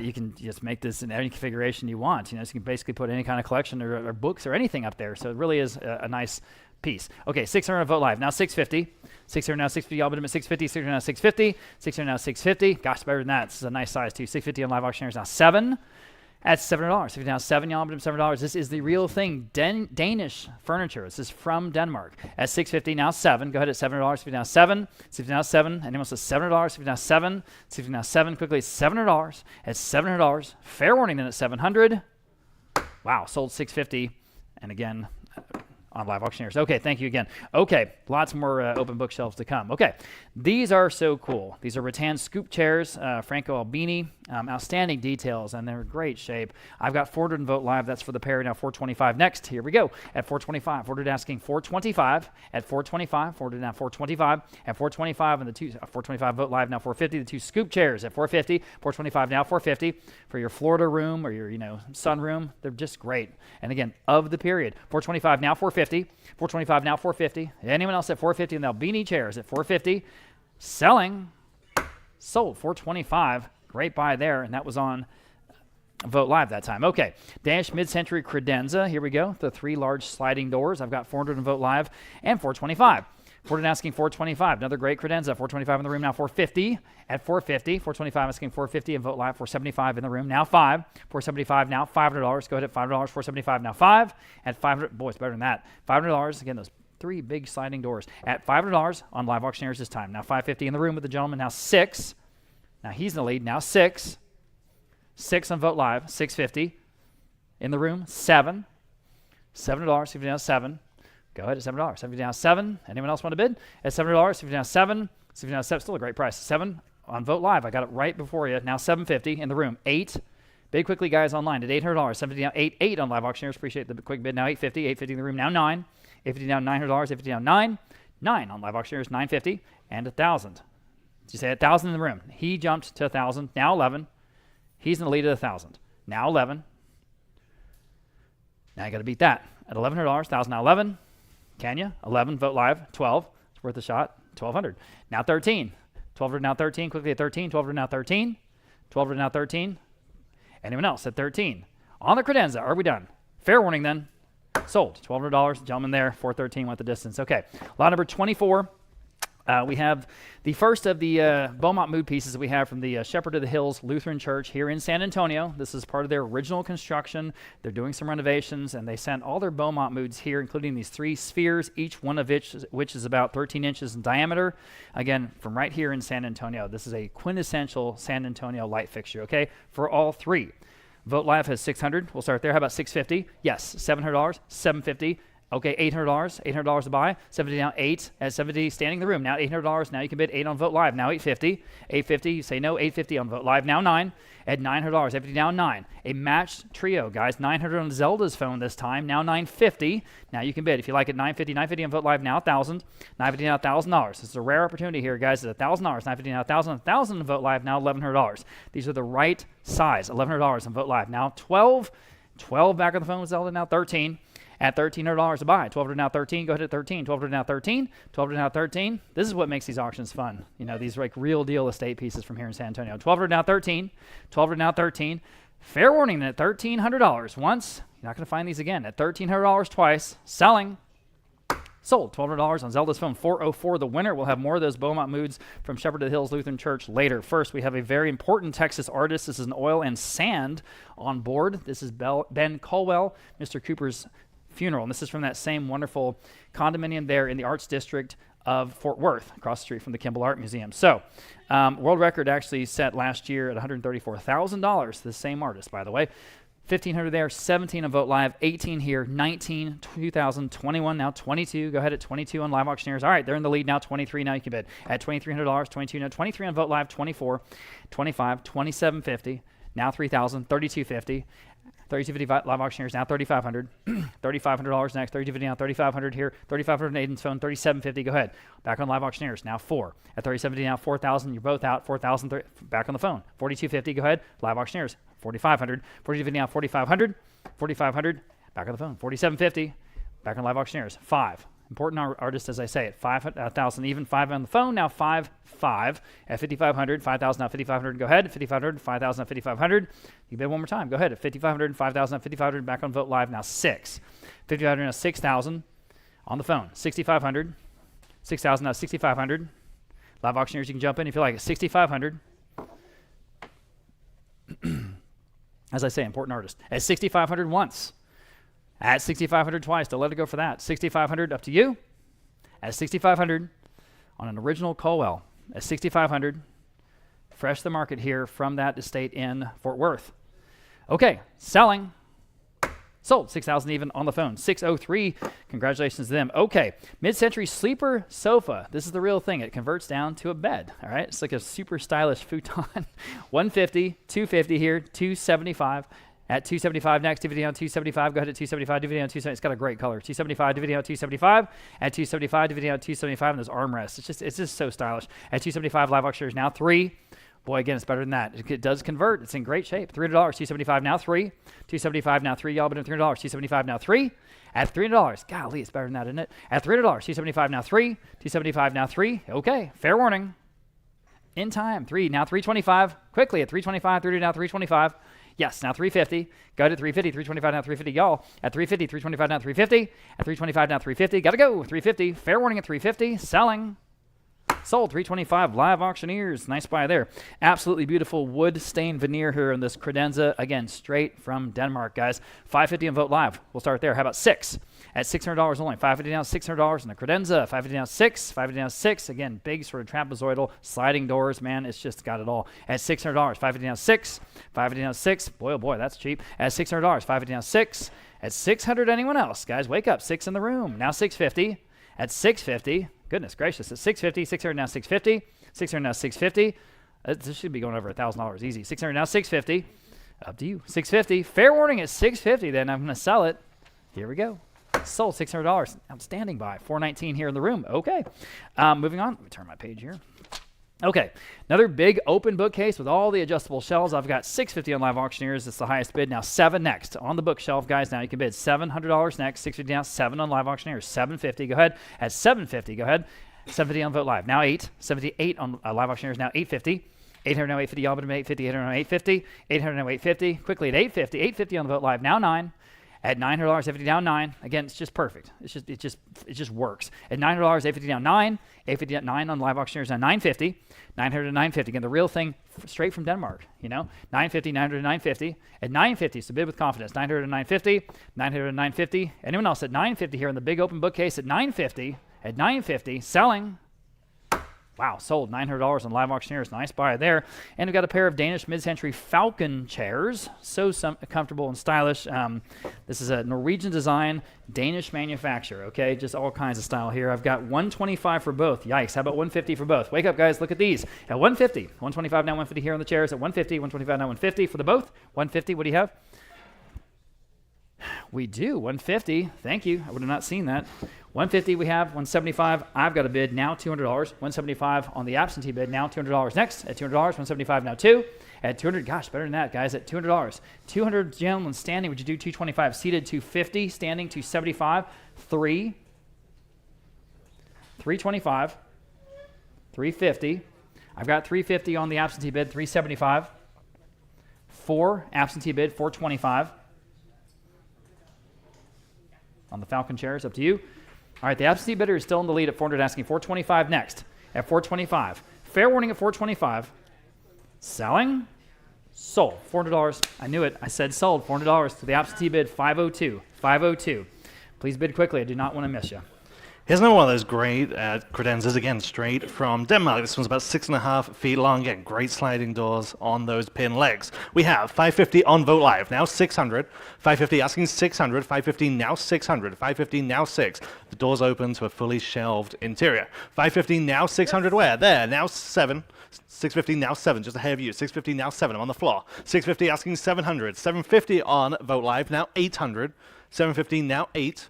you can just make this in any configuration you want. So you can basically put any kind of collection or books or anything up there. So it really is a nice piece. Okay, 600 on Vogt Live. Now 650. 600 now 650. Y'all bid him at 650. 600 now 650. 600 now 650. Gosh, better than that. This is a nice size too. 650 on live auctioneers now 7. At $700. 50 now 7. Y'all bid him $7. This is the real thing. Danish furniture. This is from Denmark. At 650 now 7. Go ahead at $700. 50 now 7. 50 now 7. Anyone says $700? 50 now 7. 50 now 7. Quickly $700. At $700. Fair warning then at $700. Wow, sold $650. And again, on live auctioneers. Okay, thank you again. Okay, lots more open bookshelves to come. Okay, these are so cool. These are rattan scoop chairs, Franco Albini. Outstanding details, and they're in great shape. I've got 400 in Vogt Live. That's for the pair. Now 425 next. Here we go. At 425, ordered asking 425. At 425, ordered now 425. At 425 and the 425 Vogt Live now 450. The 2 scoop chairs at 450. 425 now 450 for your Florida room or your sunroom. They're just great. And again, of the period. 425 now 450. 425 now 450. Anyone else at 450? And the Albini chairs at 450. Selling. Sold 425. Great buy there, and that was on Vogt Live that time. Okay, Danish mid-century credenza. Here we go. The 3 large sliding doors. I've got 400 in Vogt Live and 425. 400 asking 425. Another great credenza. 425 in the room now 450. At 450. 425 asking 450 in Vogt Live. 475 in the room now 5. 475 now $500. Go ahead at $500. 475 now 5. At 500. Boy, it's better than that. $500. Again, those 3 big sliding doors. At $500 on live auctioneers this time. Now 550 in the room with the gentleman. Now 6. Now he's in the lead. Now 6. 6 on Vogt Live. 650. In the room. 7. $7. 50 now 7. Go ahead at $7. 50 now 7. Anyone else want to bid? At $7. 50 now 7. 50 now 7. Still a great price. 7 on Vogt Live. I got it right before you. Now 750 in the room. 8. Bid quickly, guys, online at $800. 750 now 8. 8 on live auctioneers. Appreciate the quick bid. Now 850. 850 in the room. Now 9. 850 now $900. 850 now 9. 9 on live auctioneers. 950 and 1,000. Did you say 1,000 in the room? He jumped to 1,000. Now 11. He's in the lead at 1,000. Now 11. Now you got to beat that. At $1,100, 1,000 now 11. Can you? 11, Vogt Live. 12. It's worth a shot. 1,200. Now 13. 1,200 now 13. Quickly at 13. 1,200 now 13. 1,200 now 13. Anyone else at 13? On the credenza. Are we done? Fair warning then. Sold. $1,200. Gentleman there. 413 went the distance. Okay. Lot number 24. We have the first of the Beaumont Mood pieces that we have from the Shepherd of the Hills Lutheran Church here in San Antonio. This is part of their original construction. They're doing some renovations, and they sent all their Beaumont Moods here, including these 3 spheres, each one of which is about 13 inches in diameter. Again, from right here in San Antonio. This is a quintessential San Antonio light fixture, okay, for all 3. Vogt Live has $600. We'll start there. How about $650? Yes. $700, $750. Okay, $800, $800 to buy, $70 now, 8 at $70, standing in the room. Now $800, now you can bid 8 on Vogt Live, now $850, $850, you say no, $850 on Vogt Live, now 9 at $900, $850 now 9. A matched trio, guys, $900 on Zelda's phone this time, now $950. Now you can bid if you like it, $950, $950 on Vogt Live, now $1,000, $950 now $1,000. This is a rare opportunity here, guys. It's $1,000, $950 now $1,000, $1,000 on Vogt Live, now $1,100. These are the right size, $1,100 on Vogt Live, now 12 back on the phone with Zelda, now 13. At $1,300 to buy. $1,200 now 13. Go ahead at 13. $1,200 now 13. $1,200 now 13. This is what makes these auctions fun. You know, these like real deal estate pieces from here in San Antonio. $1,200 now 13. $1,200 now 13. Fair warning at $1,300 once. You're not going to find these again. At $1,300 twice. Selling. Sold. $1,200 on Zelda's phone. 404. The winner. We'll have more of those Beaumont Moods from Shepherd of the Hills Lutheran Church later. First, we have a very important Texas artist. This is an oil and sand on board. This is Ben Colwell, Mr. Cooper's funeral, and this is from that same wonderful condominium there in the Arts District of Fort Worth, across the street from the Kimball Art Museum. So, world record actually set last year at $134,000. The same artist, by the way. 1,500 there, 17 on Vogt Live, 18 here, 19, 2,000, 21, now 22. Go ahead at 22 on Live Auctioneers. All right, they're in the lead now, 23. Now you can bid at $2,300, 22, now 23 on Vogt Live, 24, 25, 27.50, now 3,000, 32.50. $3,250 Live Auctioneers now $3,500. $3,500 next. $3,250 now $3,500 here. $3,500 on Aiden's phone. $3,750. Go ahead. Back on Live Auctioneers now 4. At $3,750 now $4,000. You're both out. $4,000 back on the phone. $4,250. Go ahead. Live Auctioneers $4,500. $4,250 now $4,500. $4,500 back on the phone. $4,750 back on Live Auctioneers 5. Important artist, as I say, at 5,000 even. 5 on the phone, now 5 at 5,500. 5,000 now 5,500. Go ahead. 5,500. 5,000 now 5,500. You bid one more time. Go ahead at 5,500. 5,000 now 5,500. Back on Vogt Live now 6. 5,500 now 6,000 on the phone. 6,500. 6,000 now 6,500. Live Auctioneers, you can jump in if you like it. 6,500. As I say, important artist. At 6,500 once. At 6,500 twice. Don't let it go for that. 6,500 up to you. At 6,500 on an original Colwell. At 6,500. Fresh the market here from that estate in Fort Worth. Okay, selling. Sold. 6,000 even on the phone. 603. Congratulations to them. Okay, mid-century sleeper sofa. This is the real thing. It converts down to a bed. All right, it's like a super stylish futon. 150, 250 here, 275. At 275 next, DVD on 275. Go ahead at 275, DVD on 275. It's got a great color. 275, DVD on 275. At 275, DVD on 275, and those armrests. It's just so stylish. At 275, Live Auctioneers now 3. Boy, again, it's better than that. It does convert. It's in great shape. $300, 275 now 3. 275 now 3. Y'all been at $300, 275 now 3. At $300, golly, it's better than that, isn't it? At $300, 275 now 3. 275 now 3. Okay, fair warning. In time, 3. Now 325. Quickly at 325, 30 now 325. Yes, now 350. Go to 350, 325 now 350. Y'all at 350, 325 now 350. At 325 now 350. Got to go. 350. Fair warning at 350. Selling. Sold. 325 Live Auctioneers. Nice buy there. Absolutely beautiful wood stained veneer here in this credenza. Again, straight from Denmark, guys. $550 on Vogt Live. We'll start there. How about 6? At $600 only. $550 down, $600 in the credenza. $550 down 6. $550 down 6. Again, big sort of trapezoidal sliding doors. Man, it's just got it all. At $600. $550 down 6. $550 down 6. Boy, oh boy, that's cheap. At $600. $550 down 6. At $600, anyone else? Guys, wake up. 6 in the room. Now $650. At $650. Goodness gracious. At $650. $600 now $650. $600 now $650. This should be going over $1,000 easy. $600 now $650. Up to you. $650. Fair warning at $650. Then I'm going to sell it. Here we go. Sold. $600. Outstanding buy. $419 here in the room. Okay. Moving on. Let me turn my page here. Okay. Another big open bookcase with all the adjustable shelves. I've got $650 on Live Auctioneers. It's the highest bid. Now 7 next on the bookshelf, guys. Now you can bid $700 next. $650 now 7 on Live Auctioneers. $750. Go ahead. At $750. Go ahead. $750 on Vogt Live. Now 8. $78 on Live Auctioneers. Now $850. $800 now $850. Y'all bid $850. $800 now $850. $800 now $850. Quickly at $850. $850 on the Vogt Live. Now 9. At $900, 850 down 9. Again, it's just perfect. It just works. At $900, 850 down 9. 850 down 9 on live auctioneers now 950. 900 to 950. Again, the real thing straight from Denmark. 950, 900 to 950. At 950, so bid with confidence. 900 to 950. 900 to 950. Anyone else at 950 here in the big open bookcase at 950. At 950, selling. Wow, sold $900 on live auctioneers. Nice buy there. And we've got a pair of Danish mid-century Falcon chairs. So comfortable and stylish. This is a Norwegian design, Danish manufacturer, okay? Just all kinds of style here. I've got 125 for both. Yikes, how about 150 for both? Wake up, guys, look at these. At 150, 125 now 150 here on the chairs. At 150, 125 now 150 for the both. 150, what do you have? We do, 150. Thank you. I would have not seen that. 150 we have, 175. I've got a bid now, $200. 175 on the absentee bid now, $200 next. At $200, 175 now 2. At 200, gosh, better than that, guys. At $200. 200 gentlemen standing, would you do 225? Seated 250, standing 275. 3. 325. 350. I've got 350 on the absentee bid, 375. 4, absentee bid, 425. On the Falcon chairs, up to you. All right, the absentee bidder is still in the lead at 400, asking 425 next. At 425. Fair warning at 425. Selling. Sold. $400. I knew it. I said sold. $400 to the absentee bid, 502. 502. Please bid quickly. I do not want to miss you. Here's another one of those great credenzas, again, straight from Denmark. This one's about 6.5 feet long. Again, great sliding doors on those pin legs. We have 550 on Vogt Live, now 600. 550 asking 600. 550 now 600. 550 now 6. The doors open to a fully shelved interior. 550 now 600 where? There, now 7. 650 now 7, just ahead of you. 650 now 7, I'm on the floor. 650 asking 700. 750 on Vogt Live, now 800. 750 now 8.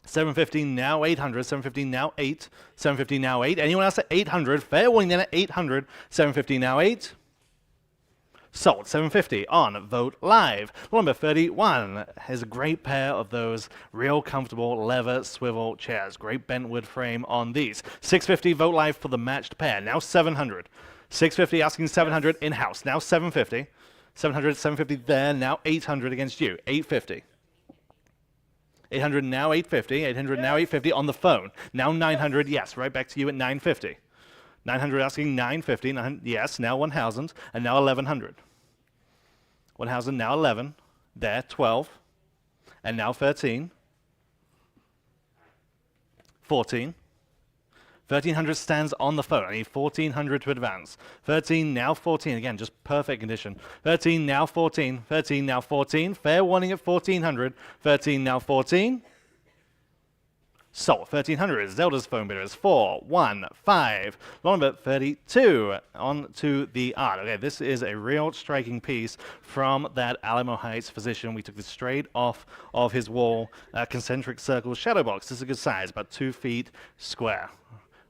750 now 800, 750 now 8, 750 now 8. Anyone else at 800? Fair warning then at 800, 750 now 8. Sold, 750 on Vogt Live. Number 31 has a great pair of those real comfortable leather swivel chairs. Great bentwood frame on these. 650 Vogt Live for the matched pair, now 700. 650 asking 700 in-house, now 750. 700, 750 there, now 800 against you, 850. 800 now 850, 800 now 850 on the phone. Now 900, yes, right back to you at 950. 900 asking 950, yes, now 1,000, and now 1,100. 1,000 now 11, there 12, and now 13. 14. 1,300 stands on the phone. I need 1,400 to advance. 13 now 14. Again, just perfect condition. 13 now 14. 13 now 14. Fair warning at 1,400. 13 now 14. Sold. 1,300 is Zelda's phone bidder is 415. Long number 32 on to the art. Okay, this is a real striking piece from that Alamo Heights physician. We took this straight off of his wall. Concentric circle shadow box. This is a good size, about 2 feet square.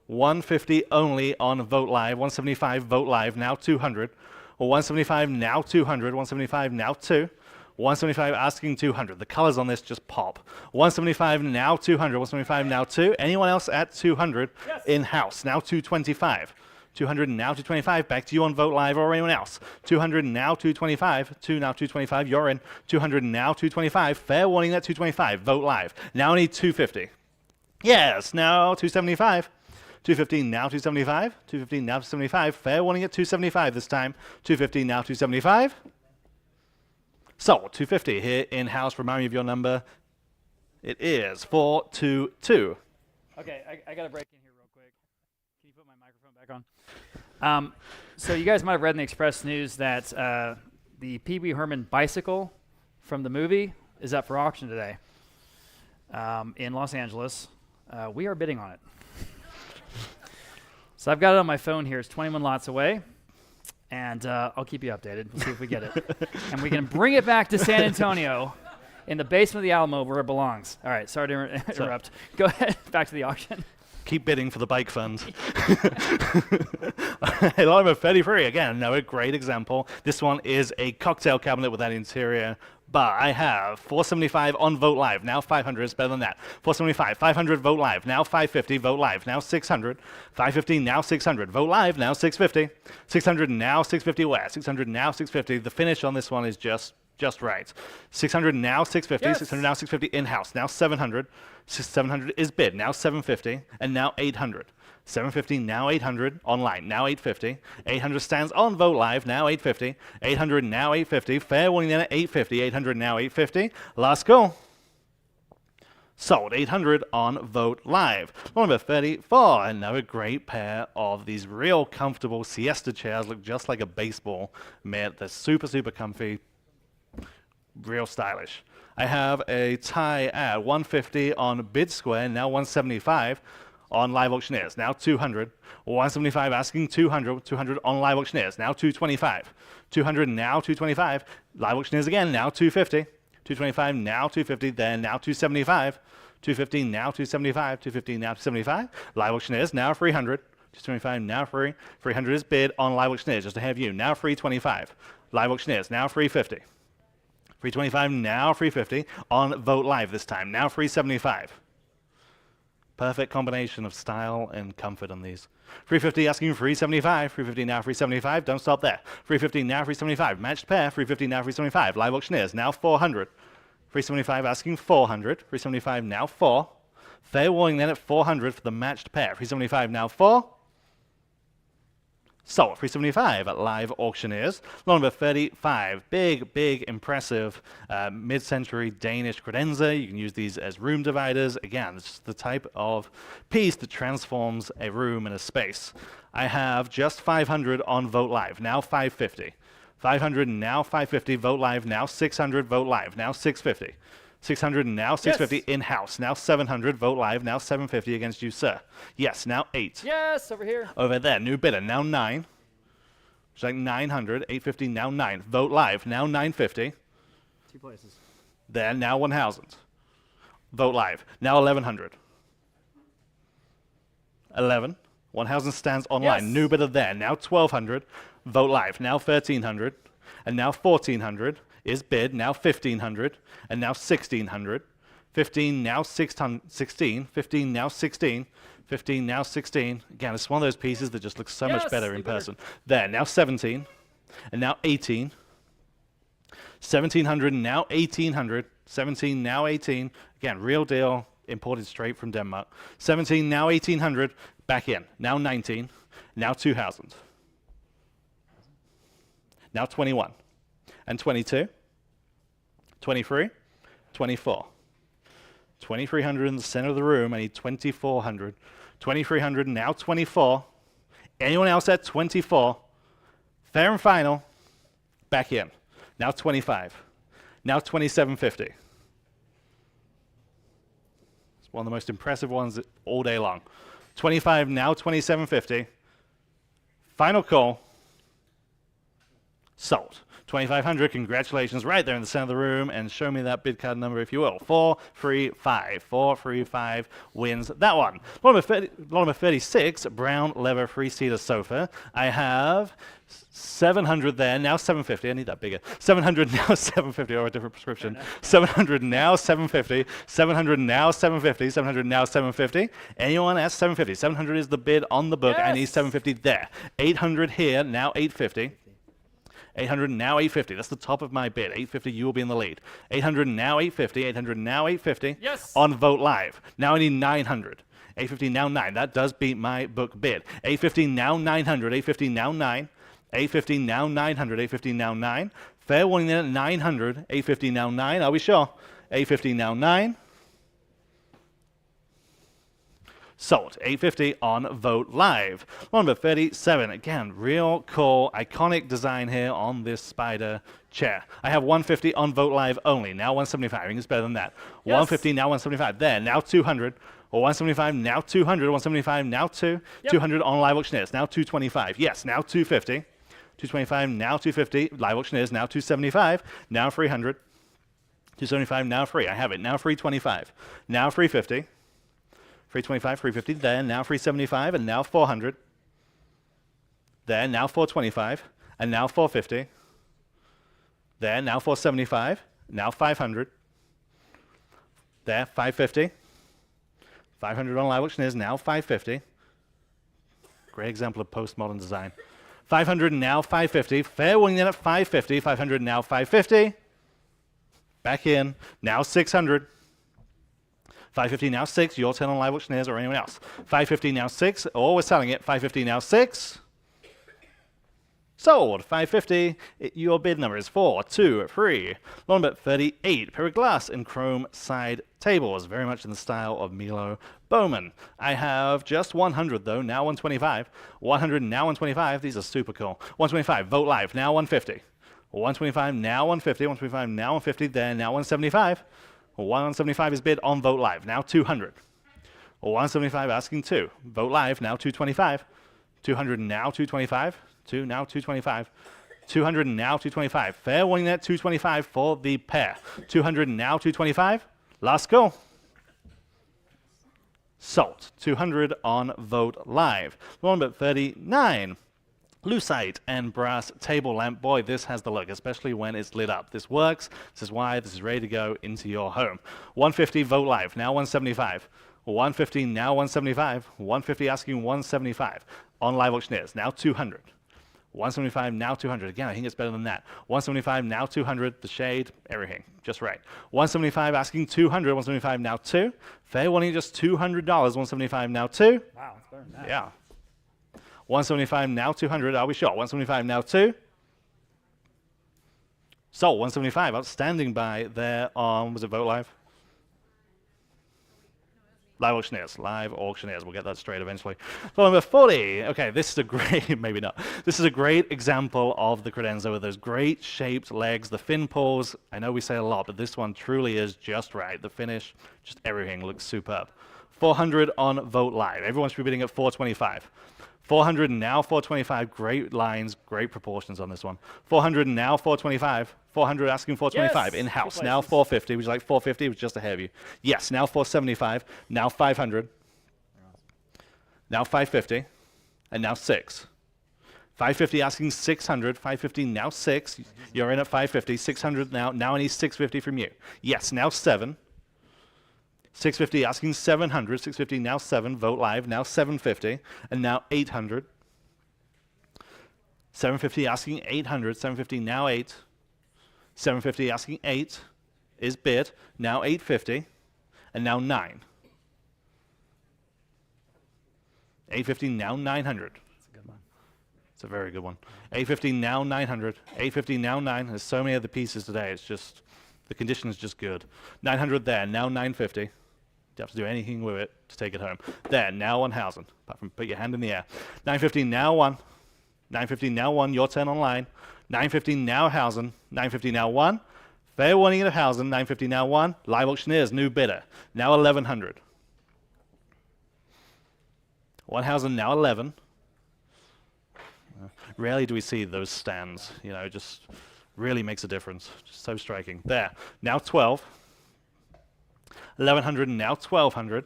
150 only on Vogt Live, 175 Vogt Live, now 200, or 175 now 200, 175 now 2, 175 asking 200. The colors on this just pop. 175 now 200, 175 now 2. Anyone else at 200? Yes. In-house, now 225. 200 now 225, back to you on Vogt Live or anyone else. 200 now 225, 2 now 225, you're in. 200 now 225, fair warning at 225, Vogt Live. Now I need 250. Yes, now 275. 250 now 275, 250 now 275, fair warning at 275 this time, 250 now 275. Sold, 250 here in-house, remind me of your number. It is 422. Okay, I got to break in here real quick. Can you put my microphone back on? So you guys might have read in the Express News that the Pee Wee Herman bicycle from the movie is up for auction today in Los Angeles. We are bidding on it. So I've got it on my phone here. It's 21 lots away, and I'll keep you updated. We'll see if we get it. And we can bring it back to San Antonio in the basement of the Alamo where it belongs. All right, sorry to interrupt. Go ahead, back to the auction. Keep bidding for the bike fund. Lot number 33, again, another great example. This one is a cocktail cabinet with that interior bar. I have 475 on Vogt Live, now 500, it's better than that. 475, 500 Vogt Live, now 550, Vogt Live, now 600, 550, now 600, Vogt Live, now 650, 600, now 650 where? 600, now 650. The finish on this one is just Just right. 600 now 650. Yes. 600 now 650 in-house. Now 700. 700 is bid. Now 750. And now 800. 750 now 800 online. Now 850. 800 stands on Vote Live. Now 850. 800 now 850. Fair warning then at 850. 800 now 850. Last call. Sold 800 on Vote Live. Number 34, another great pair of these real comfortable siesta chairs. Look just like a baseball mitt. They're super, super comfy. Real stylish. I have a tie at 150 on Bid Square, now 175 on Live Auctioneers, now 200. 175 asking 200. 200 on Live Auctioneers, now 225. 200 now 225. Live Auctioneers again, now 250. 225 now 250, then now 275. 250 now 275. 250 now 275. Live Auctioneers now 300. 225 now free. 300 is bid on Live Auctioneers, just to have you. Now 325. Live Auctioneers now 350. 325 now 350 on Vote Live this time. Now 375. Perfect combination of style and comfort on these. 350 asking 375. 350 now 375. Don't stop there. 350 now 375. Matched pair. 350 now 375. Live Auctioneers now 400. 375 asking 400. 375 now 4. Fair warning then at 400 for the matched pair. 375 now 4. Sold 375 at Live Auctioneers. Lot number 35. Big, impressive mid-century Danish credenza. You can use these as room dividers. Again, it's just the type of piece that transforms a room and a space. I have just 500 on Vote Live. Now 550. 500 now 550. Vote Live now 600. Vote Live now 650. 600 now 650 in-house. Now 700. Vote Live now 750 against you, sir. Yes, now 8. Yes, over here. Over there, new bidder, now 9. It's like 900. 850 now 9. Vote Live now 950. 2 places. There, now 1,000. Vote Live now 1,100. 11. 1,000 stands online. Yes. New bidder there, now 1,200. Vote Live now 1,300. And now 1,400 is bid, now 1,500. And now 1,600. 15 now 16. 15 now 16. 15 now 16. Again, it's one of those pieces that just looks so much better in person. There, now 17. And now 18. 1,700, now 1,800. 17 now 18. Again, real deal, imported straight from Denmark. 17 now 1,800. Back in. Now 19. Now 2,000. Now 21. And 22. 23. 24. 2,300 in the center of the room. I need 2,400. 2,300, now 24. Anyone else at 24? Fair and final. Back in. Now 25. Now 2,750. It's one of the most impressive ones all day long. 25, now 2,750. Final call. Sold. 2,500, congratulations, right there in the center of the room, and show me that bid card number if you will. 435. 435 wins that one. Lot number 36, brown leather 3-seater sofa. I have 700 there, now 750. I need that bigger. 700 now 750, or a different prescription. 700 now 750. 700 now 750. 700 now 750. Anyone at 750? 700 is the bid on the book. Yes. I need 750 there. 800 here, now 850. 800 now 850. That's the top of my bid. 850, you will be in the lead. 800 now 850. 800 now 850. Yes. On Vote Live. Now I need 900. 850 now 9. That does beat my book bid. 850 now 900. 850 now 9. 850 now 900. 850 now 9. Fair warning then at 900. 850 now 9. Are we sure? 850 now 9. Sold. 850 on Vote Live. Number 37. Again, real cool, iconic design here on this spider chair. I have 150 on Vote Live only. Now 175. I think it's better than that. Yes. 150, now 175. There, now 200. Or 175, now 200. 175, now 2. Yep. 200 on Live Auctioneers. Now 225. Yes, now 250. 225, now 250. Live Auctioneers, now 275. Now 300. 275, now 3. I have it. Now 325. Now 350. 325, 350, there, now 375, and now 400. There, now 425, and now 450. There, now 475, now 500. There, 550. 500 on Live Auctioneers, now 550. Great example of postmodern design. 500, now 550. Fair warning then at 550. 500, now 550. Back in. Now 600. 550 now 6. Your turn on live auctioneers or anyone else. 550 now 6. Oh, we're selling it. 550 now 6. Sold. 550. Your bid number is 423. Long bet 38. Pair of glass and chrome side tables. Very much in the style of Milo Bowman. I have just 100 though. Now 125. 100 now 125. These are super cool. 125. Vote live. Now 150. 125 now 150. 125 now 150. Then now 175. 175 is bid on Vote Live. Now 200. 175 asking 2. Vote Live. Now 225. 200 now 225. 2 now 225. 200 now 225. Fair winning at 225 for the pair. 200 now 225. Last go. Sold. 200 on Vote Live. Long bet 39. Lucite and brass table lamp. Boy, this has the look, especially when it's lit up. This works. This is why this is ready to go into your home. 150 Vote Live. Now 175. 150 now 175. 150 asking 175 on live auctioneers. Now 200. 175 now 200. Again, I think it's better than that. 175 now 200. The shade, everything, just right. 175 asking 200. 175 now 2. Fair wanting just $200. 175 now 2. Wow, it's better than that. Yeah. 175 now 200. Are we sure? 175 now 2. So 175 outstanding buy there on, was it Vote Live? Live auctioneers. Live auctioneers. We'll get that straight eventually. Phone number 40. Okay, this is a great, maybe not. This is a great example of the credenza with those great shaped legs, the fin pulls. I know we say a lot, but this one truly is just right. The finish, just everything looks superb. 400 on Vote Live. Everyone should be bidding at 425. 400 now 425. Great lines, great proportions on this one. 400 now 425. 400 asking 425 Yes. in-house. Good Now places. 450. Would you like 450? It was just ahead of you. Yes, now 475. Now 500. Now 550. And now 6. 550 asking 600. 550 now 6. You're in at 550. 600 now. Now I need 650 from you. Yes, now 7. 650 asking 700. 650 now 7. Vote Live. Now 750. And now 800. 750 asking 800. 750 now 8. 750 asking 8 is bid. Now 850. And now 9. 850 now 900. That's a good one. It's a very good one. 850 now 900. 850 now 9. There's so many of the pieces today. It's just, the condition is just good. 900 there. Now 950. You have to do anything with it to take it home. There, now 1,000. Apart from put your hand in the air. 950 now 1. 950 now 1. Your turn online. 950 now 1,000. 950 now 1. Fair warning at 1,000. 950 now 1. Live auctioneers, new bidder. Now 1,100. 1,000 now 11. Rarely do we see those stands. You know, just really makes a difference. Just so striking. There. Now 12. 1,100 now 1,200.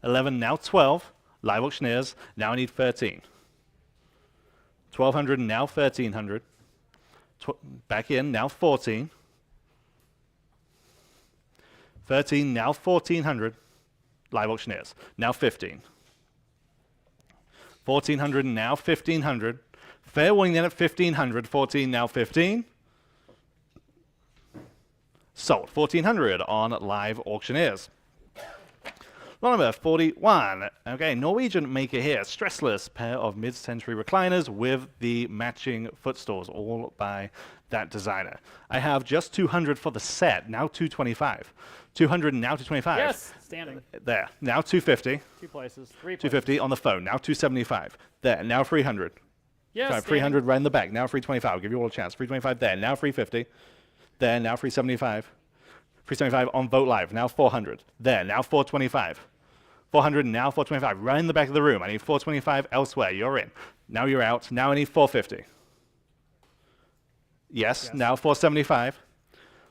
11 now 12. Live auctioneers. Now I need 13. 1,200 now 1,300. Back in. Now 14. 13 now 1,400. Live auctioneers. Now 15. 1,400 now 1,500. Fair warning then at 1,500. 14 now 15. Sold. 1,400 on live auctioneers. Lot number 41. Okay, Norwegian maker here. Stressless pair of mid-century recliners with the matching footstools, all by that designer. I have just 200 for the set. Now 225. 200 now 225. Yes, standing. There. Now 250. 2 places, 3 places. 250 on the phone. Now 275. There. Now 300. Yes, Sorry, 300 right in the back. Now 325. I'll give you all a chance. 325 there. Now 350. There. Now 375. 375 on Vote Live. Now 400. There. Now 425. 400 now 425. Right in the back of the room. I need 425 elsewhere. You're in. Now you're out. Now I need 450. Yes. Now 475.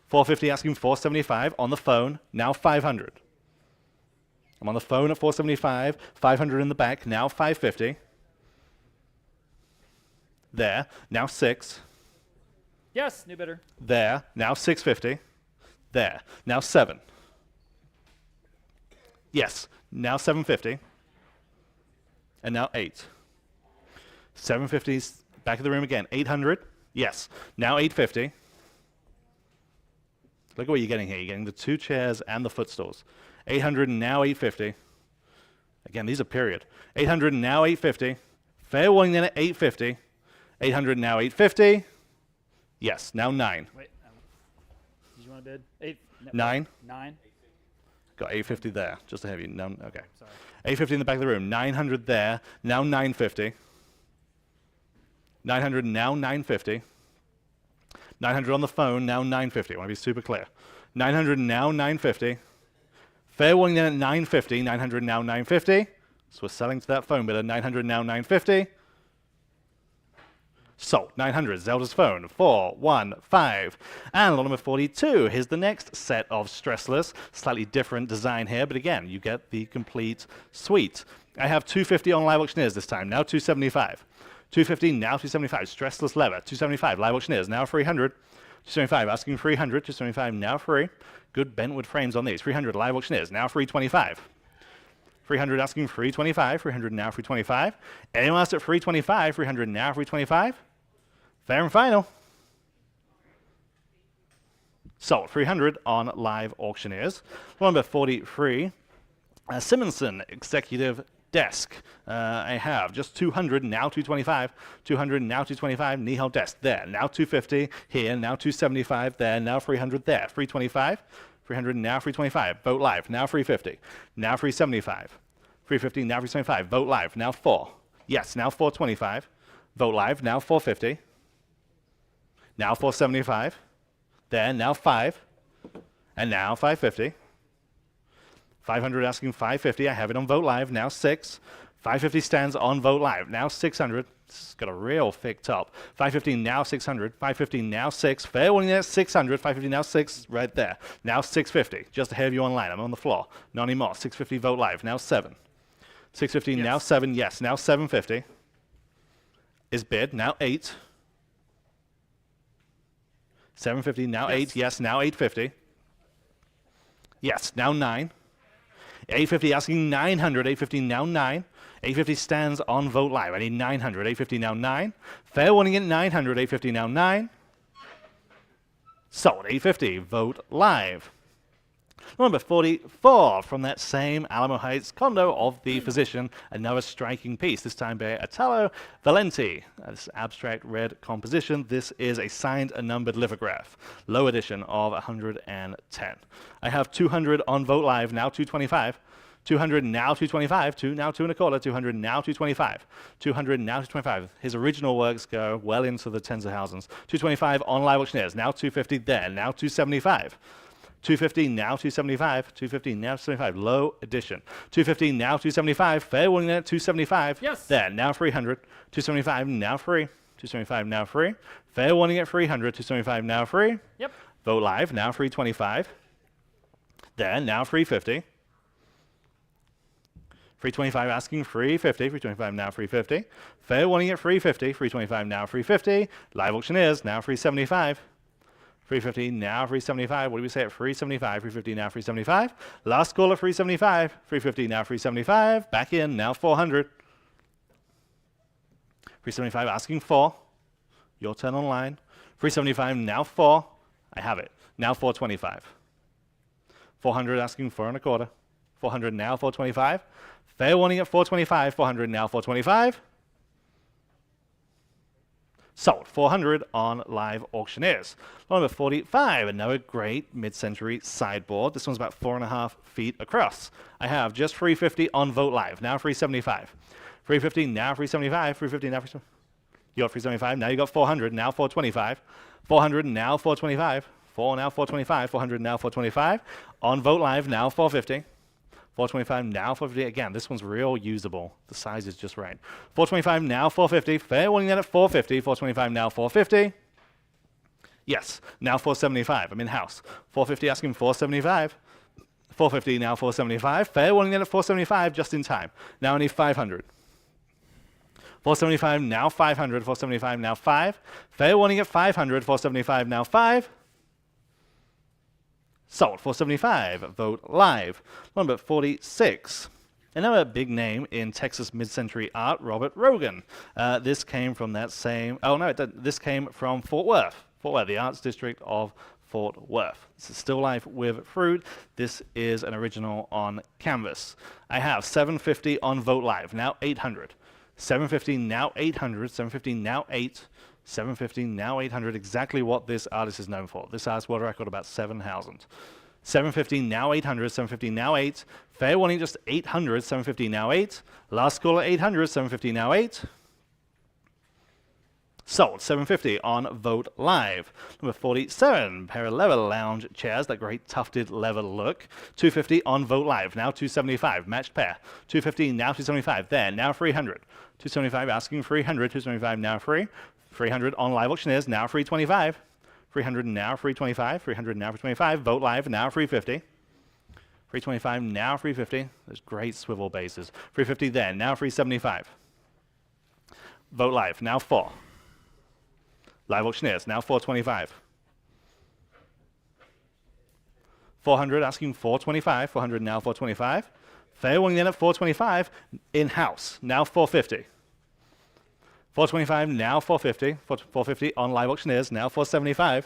450 asking 475 on the phone. Now 500. I'm on the phone at 475. 500 in the back. Now 550. There. Now 6. Yes, new bidder. There. Now 650. There. Now 7. Yes. Now 750. And now 8. 750's back of the room again. 800. Yes. Now 850. Look at what you're getting here. You're getting the 2 chairs and the footstools. 800 and now 850. Again, these are period. 800 and now 850. Fair warning then at 850. 800 and now 850. Yes, now 9. Wait, did you want to bid? 8? No, 9. 9? Got 850 there, just to have you. No, okay. Sorry. 850 in the back of the room. 900 there. Now 950. 900 now 950. 900 on the phone. Now 950. I want to be super clear. 900 now 950. Fair warning then at 950. 900 now 950. So we're selling to that phone bidder. 900 now 950. Sold. 900, Zelda's phone, 415. And lot number 42, here's the next set of stressless, slightly different design here, but again, you get the complete suite. I have 250 on live auctioneers this time, now 275. 250, now 275, stressless leather, 275, live auctioneers, now 300. 275, asking 300, 275, now free. Good bentwood frames on these, 300, live auctioneers, now 325. 300 asking 325, 300 now 325. Anyone else at 325, 300 now 325. Fair and final. Sold. 300 on live auctioneers. Number 43, Simonson Executive Desk. I have just 200, now 225. 200, now 225. Nihal Desk there. Now 250 here. Now 275 there. Now 300 there. 325. 300 now 325. Vote live. Now 350. Now 375. 350 now 375. Vote live. Now 4. Yes. Now 425. Vote live. Now 450. Now 475, there, now 5, and now 550. 500 asking 550, I have it on Vote Live, now 6. 550 stands on Vote Live, now 600. It's got a real thick top. 550 now 600, 550 now 6. Fair warning there, 600, 550 now 6, right there. Now 650, just ahead of you online, I'm on the floor. Not anymore, 650 Vote Live, now 7. 650 Yes. now 7, yes, now 750. Is bid, now 8. 750, now Yes. 8, yes, now 850. Yes, now 9. 850 asking 900, 850 now 9. 850 stands on Vote Live. I need 900, 850 now 9. Fair warning at 900, 850 now 9. Sold, 850, Vote Live. Number 44 from that same Alamo Heights condo of the physician, another striking piece, this time by Italo Valenti. This abstract red composition. This is a signed and numbered lithograph, low edition of 110. I have 200 on Vote Live, now 225. 200 now 225, now 2 1/4, 200 now 225, 200 now 225. His original works go well into the tens of thousands. 225 on live auctioneers, now 250 there, now 275. 250 now 275, 250 now 275, low edition. 250 now 275, fair warning there, 275. Yes. There, now 300. 275 now free. 275 now free. Fair warning at 300, 275 now free. Yep. Vote Live, now 325. There, now 350. 325 asking 350, 325 now 350. Fair warning at 350, 325 now 350. Live auctioneers, now 375. 350 now 375. What do we say at 375? 350 now 375. Last call at 375. 350 now 375. Back in, now 400. 375 asking 4. Your turn online. 375 now 4. I have it. Now 425. 400 asking 4 1/4. 400 now 425. Fair warning at 425. 400 now 425. Sold. 400 on live auctioneers. Number 45, another great mid-century sideboard. This one's about 4.5 feet across. I have just 350 on Vote Live, now 375. 350 now 375. 350 now 375. You got 375, now you got 400, now 425. 400 now 425. 4 now 425. 400 now 425. On Vote Live, now 450. 425 now 450. Again, this one's real usable. The size is just right. 425 now 450. Fair warning that at 450. 425 now 450. Yes, now 475. I'm in house. 450 asking 475. 450 now 475. Fair warning that at 475 just in time. Now I need 500. 475 now 500. 475 now 5. Fair warning at 500. 475 now 5. Sold. 475. Vote Live. Number 46. Another big name in Texas mid-century art, Robert Rogan. This came from that same... Oh, no, this came from Fort Worth. Fort Worth, the arts district of Fort Worth. This is still life with fruit. This is an original on canvas. I have $750 on Vogt Live, now $800. $750, now $800. $750, now $8. $750, now $800. Exactly what this artist is known for. This artist world record about 7,000. $750, now $800. $750, now $8. Fair warning, just $800. $750, now $8. Last call at $800. $750, now $8. Sold, $750 on Vogt Live. Number 47, pair of leather lounge chairs, that great tufted leather look. $250 on Vogt Live, now $275, matched pair. $250, now $275, there, now $300. $275 asking $300, $275 now free. $300 on Live Auctioneers, now $325. $300 now $325, $300 now $325. Vogt Live, now $350. $325 now $350. Those great swivel bases. $350 there, now $375. Vogt Live, now $4. Live Auctioneers, now $425. $400 asking $425. $400 now $425. Fair warning then at $425. In-house, now $450. $425 now $450. $450 on Live Auctioneers, now $475.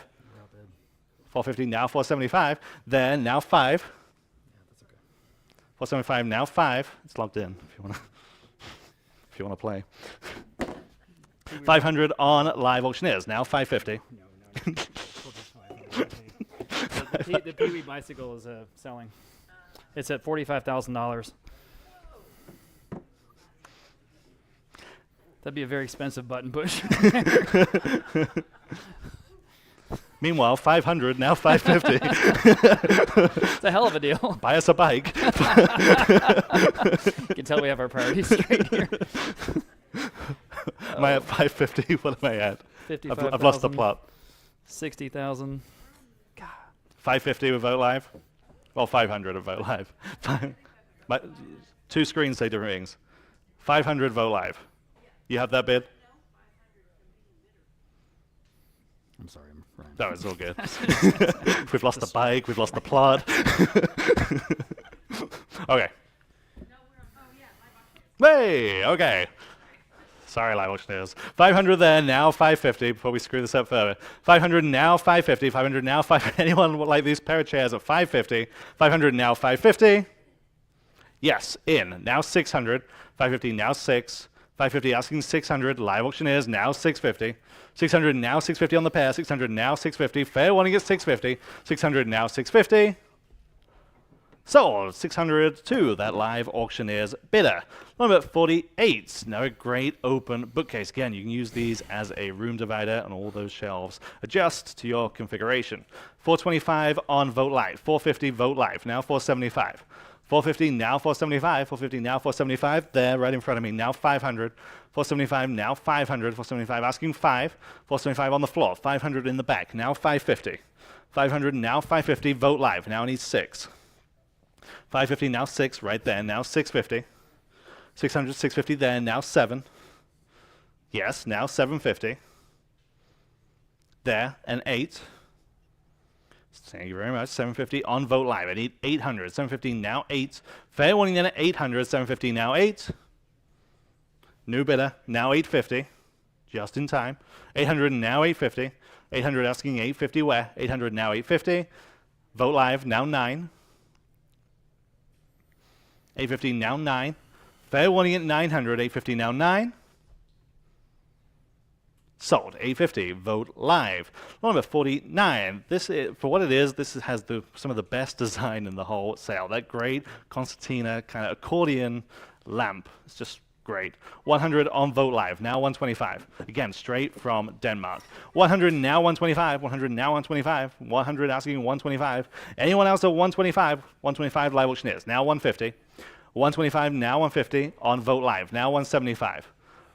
$450 now $475. Then now $5. Yeah, that's okay. $475 now $5. It's logged in if you want to play. $500 on Live Auctioneers, now $550. No. The Pee Wee bicycle is selling. It's at $45,000. That'd be a very expensive button push. Meanwhile, $500, now $550. It's a hell of a deal. Buy us a bike. You can tell we have our priorities straight here. Am I at $550? What am I at? I've lost the plot. 60,000. God. $550 with Vogt Live? Well, $500 with Vogt Live. Two screens say different things. $500 Vogt Live. You have that bid? I'm sorry, I'm wrong. No, it's all good. We've lost the bike, we've lost the plot. Okay. Hey, okay. Sorry, Live Auctioneers. $500 there, now $550, before we screw this up further. $500 now $550, $500 now $550. Anyone would like these pair of chairs at $550? $500 now $550. Yes, in. Now $600. $550 now $6. $550 asking $600. Live Auctioneers now $650. $600 now $650 on the pair. $600 now $650. Fair warning at $650. $600 now $650. Sold $600 to that Live Auctioneers bidder. Number 48. Now a great open bookcase. Again, you can use these as a room divider and all those shelves adjust to your configuration. $425 on Vogt Live. $450 Vogt Live. Now $475. $450 now $475. $450 now $475. There, right in front of me. Now $500. $475 now $500. $475 asking $5. $475 on the floor. $500 in the back. Now $550. $500 now $550. Vogt Live. Now I need $6. $550 now $6 right there. Now $650. $600 $650 there. Now $7. Yes. Now $750. There and $8. Thank you very much. $750 on Vogt Live. I need $800. $750 now $8. Fair warning then at $800. $750 now $8. New bidder now $850. Just in time. $800 now $850. $800 asking $850 where? $800 now $850. Vogt Live now $9. $850 now $9. Fair warning at $900. $850 now $9. Sold. $850. Vogt Live. Number 49. This is, for what it is, this has some of the best design in the whole sale. That great concertina kind of accordion lamp. It's just great. $100 on Vogt Live. Now $125. Again, straight from Denmark. $100 now $125. $100 now $125. $100 asking $125. Anyone else at $125? $125 Live Auctioneers. Now $150. $125 now $150 on Vogt Live. Now $175.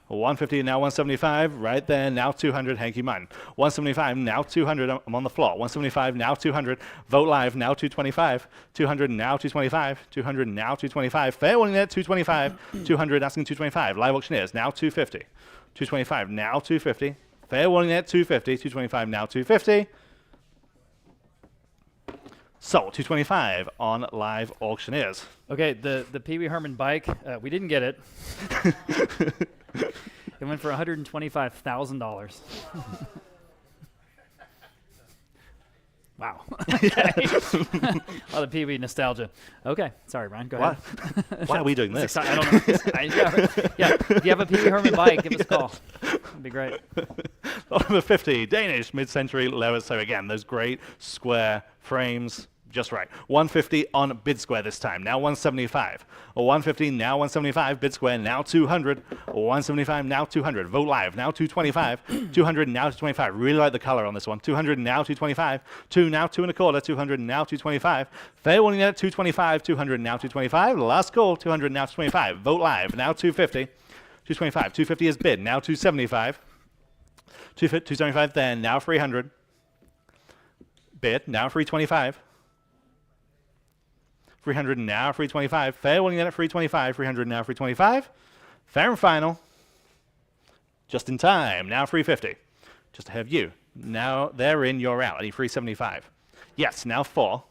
$150 now $175 right there. Now $200 Hanky Martin. $175 now $200. I'm on the floor. $175 now $200. Vogt Live now $225. $200 now $225. $200 now $225. Fair warning there $225. $200 asking $225. Live Auctioneers now $250. $225 now $250. Fair warning there $250. $225 now $250. Sold $225 on Live Auctioneers. Okay, the Pee Wee Herman bike, we didn't get it. It went for $125,000. Wow. Okay. A lot of PB nostalgia. Okay. Sorry, Ryan. Go ahead. Why are we doing this? I don't know. Yeah. If you have a PB Herman bike, give us a call. That'd be great. Number 50, Danish mid-century leather. So again, those great square frames. Just right. 150 on bid square this time. Now 175. Or 150, now 175. Bid square, now 200. Or 175, now 200. Vote live, now 225. 200, now 225. Really like the color on this one. 200, now 225. 2, now 2 1/4. 200, now 225. Fair warning at 225. 200, now 225. Last call, 200, now 225. Vote live, now 250. 225. 250 is bid, now 275. 275 then, now 300. Bid, now 325. 300 now, 325. Fair winning then at 325. 300 now, 325. Fair and final. Just in time. Now 350. Just to have you. Now they're in, you're out. I need 375. Yes, now 4.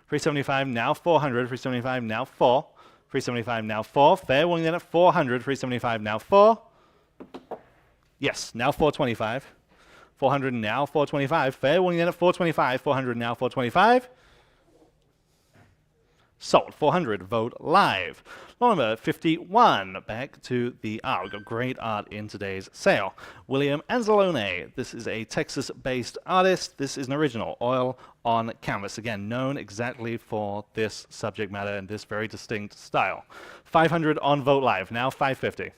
375 now 400. 375 now 4. 375 now 4. Fair winning then at 400. 375 now 4. Yes, now 425. 400 now 425. Fair winning then at 425. 400 now 425. Sold. 400. Vote live. Number 51. Back to the art. We've got great art in today's sale. William Anzalone. This is a Texas-based artist. This is an original. Oil on canvas. Again, known exactly for this subject matter and this very distinct style. 500 on Vote Live. Now 550.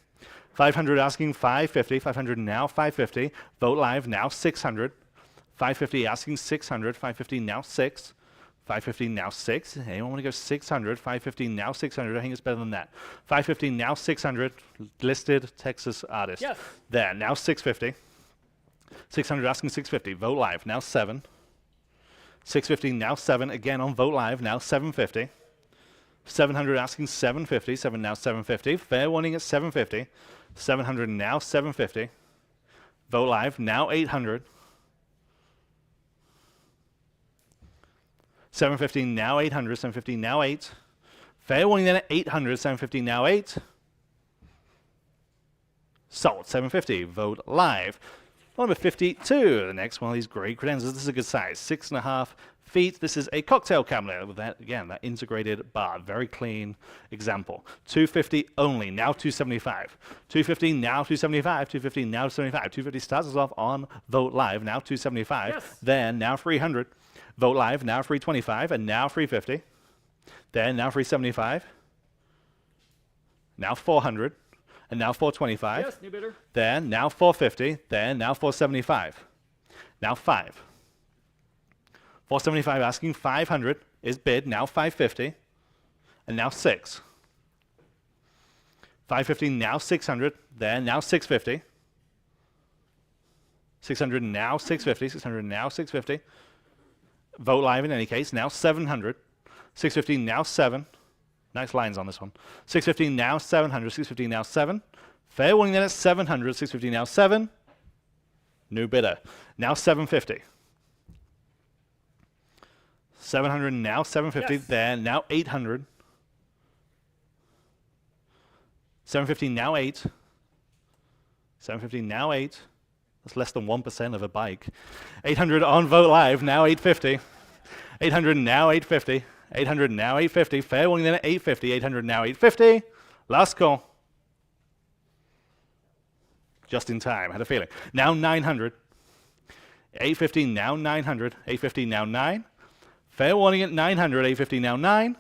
500 asking 550. 500 now 550. Vote Live. Now 600. 550 asking 600. 550 now 6. 550 now 6. Anyone want to go 600? 550 now 600. I think it's better than that. 550 now 600. Listed Texas artist. Yes. There. Now 650. 600 asking 650. Vote Live. Now 7. 650 now 7. Again on Vote Live. Now 750. 700 asking 750. 7 now 750. Fair warning at 750. 700 now 750. Vote Live. Now 800. 750 now 800, 750 now 8. Fair warning then at 800, 750 now 8. Sold, 750. Vote live. Number 52, the next one of these great credenzas. This is a good size, 6.5 feet. This is a cocktail cabinet with that, again, that integrated bar. Very clean example. 250 only, now 275. 250 now 275, 250 now 275. 250 starts us off on Vote Live, now 275. Yes. Then now 300. Vote Live, now 325, and now 350. Then now 375. Now 400, and now 425. Yes, new bidder. Then now 450. Then now 475. Now 5. 475 asking 500 is bid. Now 550, and now 6. 550 now 600. Then now 650. 600 now 650. 600 now 650. Vote Live in any case, now 700. 650 now 7. Nice lines on this one. 650 now 700. 650 now 7. Fair warning then at 700. 650 now 7. New bidder. Now 750. 700 now 750. Yes. There, now 800. 750 now 8. 750 now 8. That's less than 1% of a bike. 800 on Vote Live, now 850. 800 now 850. 800 now 850. Fair warning then at 850. 800 now 850. Last call. Just in time, I had a feeling. Now 900. 850 now 900. 850 now 9. Fair warning at 900. 850 now 9.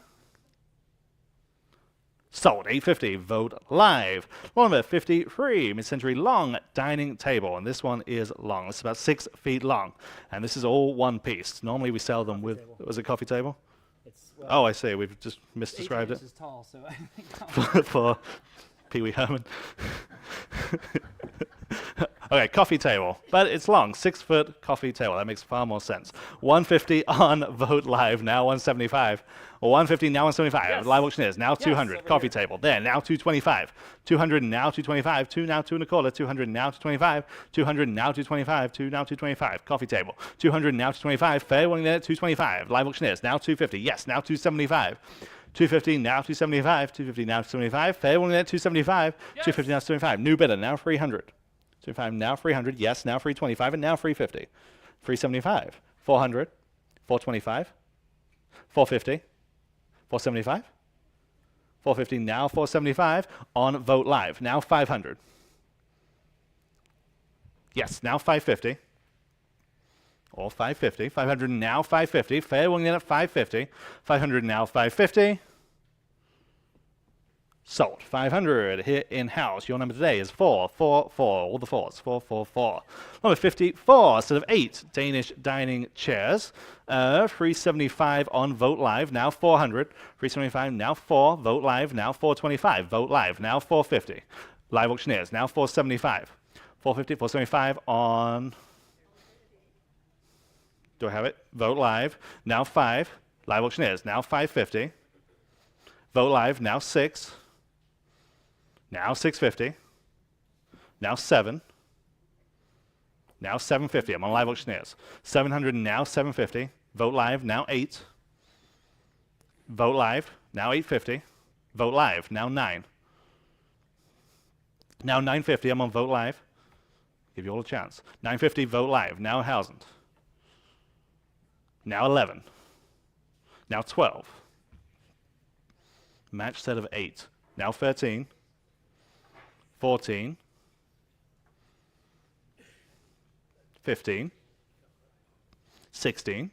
Sold, 850. Vote Live. Number 53, mid-century long dining table. And this one is long. It's about 6 feet long. And this is all one piece. Normally we sell them with, was it coffee table? It's, Oh, I see. We've just misdescribed it. Is tall, so I think for Pee Wee Herman. Okay, coffee table, but it's long, 6 foot coffee table. That makes far more sense. 150 on Vote Live, now 175. Or 150 now 175. Yes. Live auctioneers now 200. over Coffee here. table there now 225. 200 now 225. 2 now 2 1/4. 200 now 225. 200 now 225. 2 now 225. Coffee table 200 now 225. Fair warning there at 225. Live auctioneers now 250. Yes, now 275. 250 now 275. 250 now 275. Fair warning there at 275. Yes. 250 now 275. New bidder now 300. 225 now 300. Yes, now 325 and now 350. 375, 400, 425, 450, 475, 450, now 475 on Vote Live. Now 500. Yes, now 550. Or 550. 500 now 550. Fair winning at 550. 500 now 550. Sold. 500 here in-house. Your number today is 444. All the fours. 444. Number 54, set of 8 Danish dining chairs. 375 on Vote Live. Now 400. 375 now 4. Vote Live. Now 425. Vote Live. Now 450. Live auctioneers. Now 475. 450, 475 on... Do I have it? Vote Live. Now 5. Live auctioneers. Now 550. Vote Live. Now 6. Now 650. Now 7. Now 750. I'm on Live auctioneers. 700 now 750. Vote Live. Now 8. Vote Live. Now 850. Vote Live. Now 9. Now 950. I'm on Vote Live. Give you all a chance. 950. Vote Live. Now 1000. Now 11. Now 12. Match set of 8. Now 13. 14. 15. 16.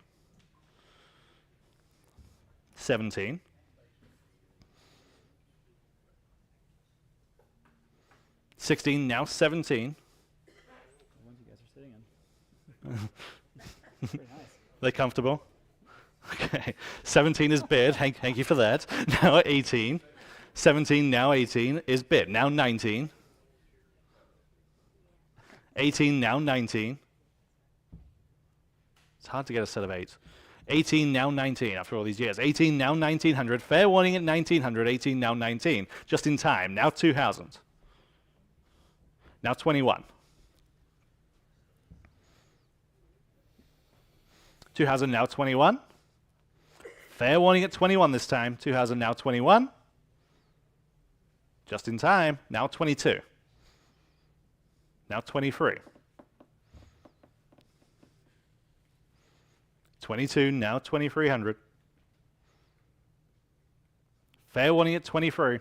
17. 16, now 17. The ones you guys are sitting in. Pretty nice. They comfortable? Okay. 17 is bid. Thank you for that. Now 18. 17, now 18 is bid. Now 19. 18, now 19. It's hard to get a set of 8. 18, now 19 after all these years. 18, now 1900. Fair warning at 1900. 18, now 19. Just in time. Now 2000. Now 21. 2000, now 21. Fair warning at 21 this time. 2000, now 21. Just in time. Now 22. Now 23. 22, now 2300. Fair warning at 23.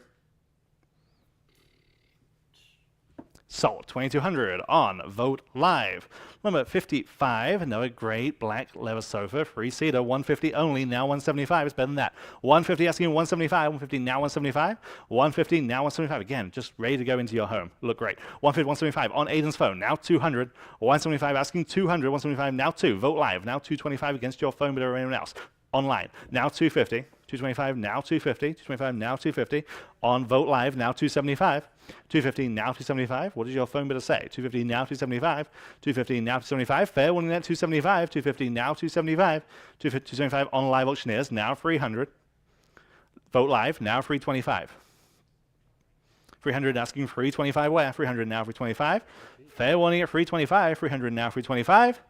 Sold. 2200 on Vote Live. Number 55, another great black leather sofa, 3-seater, 150 only, now 175. It's better than that. 150 asking 175, 150 now 175, 150 now 175. Again, just ready to go into your home. Look great. 150, 175 on Aiden's phone, now 200. 175 asking 200, 175 now 2. Vote Live, now 225 against your phone, but or anyone else. Online, now 250. 225, now 250. 225, now 250. On Vote Live, now 275. 250, now 275. What does your phone bidder say? 250, now 275. 250, now 275. Fair warning at 275. 250, now 275. 275 on Live Auctioneers, now 300. Vote Live, now 325. 300 asking 325 where? 300 now 325. Fair warning at 325. 300 now 325.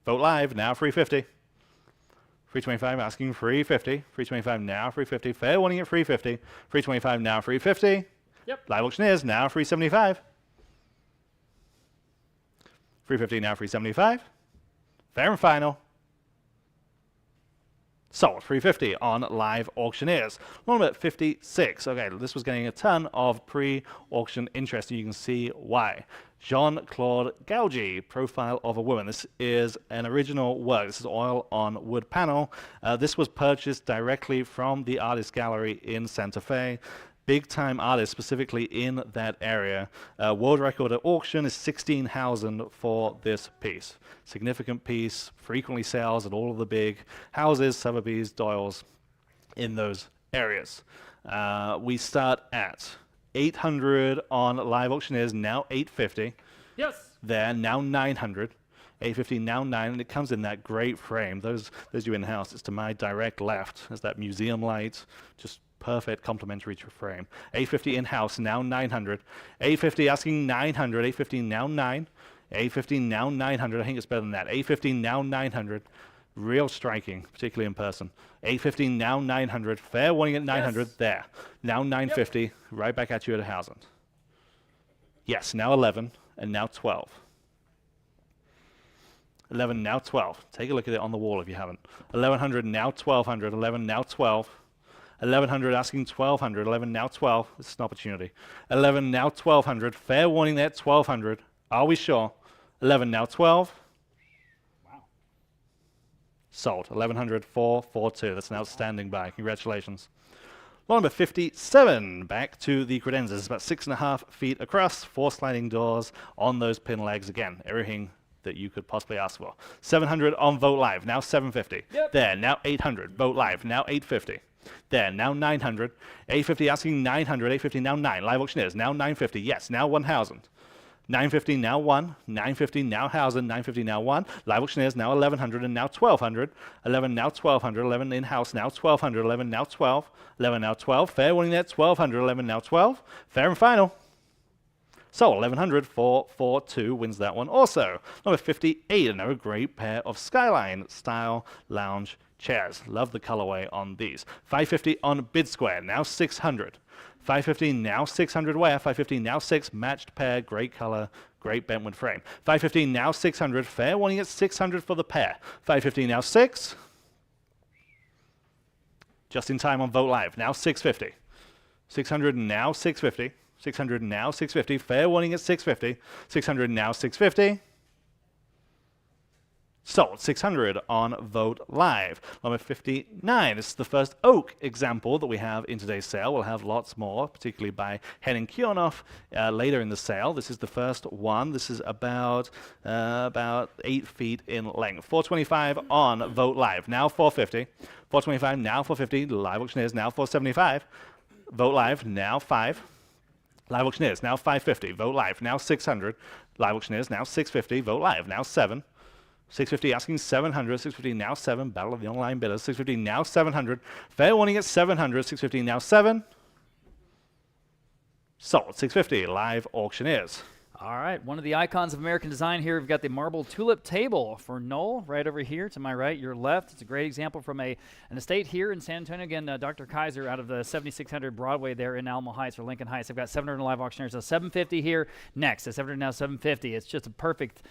Vote Live, now 350. 325 asking 350. 325 now 350. Fair warning at 350. 325 now 350. Yep. Live auctioneers now 375. 350 now 375. Fair and final. Sold. 350 on Live Auctioneers. Number 56. Okay, this was getting a ton of pre-auction interest. You can see why. Jean-Claude Gaugy, Profile of a Woman. This is an original work. This is oil on wood panel. This was purchased directly from the Artist Gallery in Santa Fe. Big-time artist, specifically in that area. World record at auction is 16,000 for this piece. Significant piece, frequently sells at all of the big houses, Sotheby's, Doyle's, in those areas. We start at 800 on Live Auctioneers, now 850. Yes. There, now 900. 850, now 9, and it comes in that great frame. Those you in-house, it's to my direct left. There's that museum light, just perfect complementary to frame. 850 in-house, now 900. 850 asking 900. 850 now 9. 850 now 900. I think it's better than that. 850 now 900. Real striking, particularly in person. 850 now 900. Fair warning at 900. Yes. There. Now 950. Yep. Right back at you at 1,000. Yes, now 11 and now 12. 11, now 12. Take a look at it on the wall if you haven't. 1100, now 1200. 11, now 12. 1100 asking 1200. 11, now 12. This is an opportunity. 11, now 1200. Fair warning there, 1200. Are we sure? 11, now 12. Wow. Sold. 1100, 442. That's an outstanding buy. Congratulations. Lot number 57. Back to the credenzas. It's about 6.5 feet across. 4 sliding doors on those pin legs. Again, everything that you could possibly ask for. 700 on Vogt Live. Now 750. Yep. There. Now 800. Vogt Live. Now 850. There. Now 900. 850 asking 900. 850 now 9. Live auctioneers. Now 950. Yes. Now 1,000. 950 now 1, 950 now 1,000, 950 now 1, live auctioneers now 1,100 and now 1,200, 11 now 1,200, 11 in-house now 1,200, 11 now 12, 11 now 12, fair warning there 1,200, 11 now 12, fair and final. So 1,100, 442 wins that one. Also, number 58, another great pair of Skyline style lounge chairs. Love the colorway on these. 550 on Bid Square, now 600. 550 now 600 wear, 550 now 6, matched pair, great color, great bentwood frame. 550 now 600, fair warning at 600 for the pair. 550 now 6. Just in time on Vogt Live, now 650. 600 now 650. 600 now 650, fair warning at 650. 600 now 650. Sold. 600 on Vogt Live. Number 59. This is the first oak example that we have in today's sale. We'll have lots more, particularly by Henning Kjaernulf later in the sale. This is the first one. This is about 8 feet in length. 425 on Vogt Live. Now 450. 425 now 450. Live auctioneers now 475. Vogt Live now 5. Live auctioneers now 550. Vogt Live now 600. Live auctioneers now 650. Vogt Live now 7. 650 asking 700, 650 now 7, battle of the online bidders, 650 now 700, fair warning at 700, 650 now 7, sold. 650, live auctioneers. All right, one of the icons of American design here. We've got the marble tulip table for Noel right over here to my right, your left. It's a great example from an estate here in San Antonio. Again, Dr. Kaiser out of the 7600 Broadway there in Alamo Heights or Lincoln Heights. I've got 700 live auctioneers. So 750 here next. At 700 now 750. It's just a perfect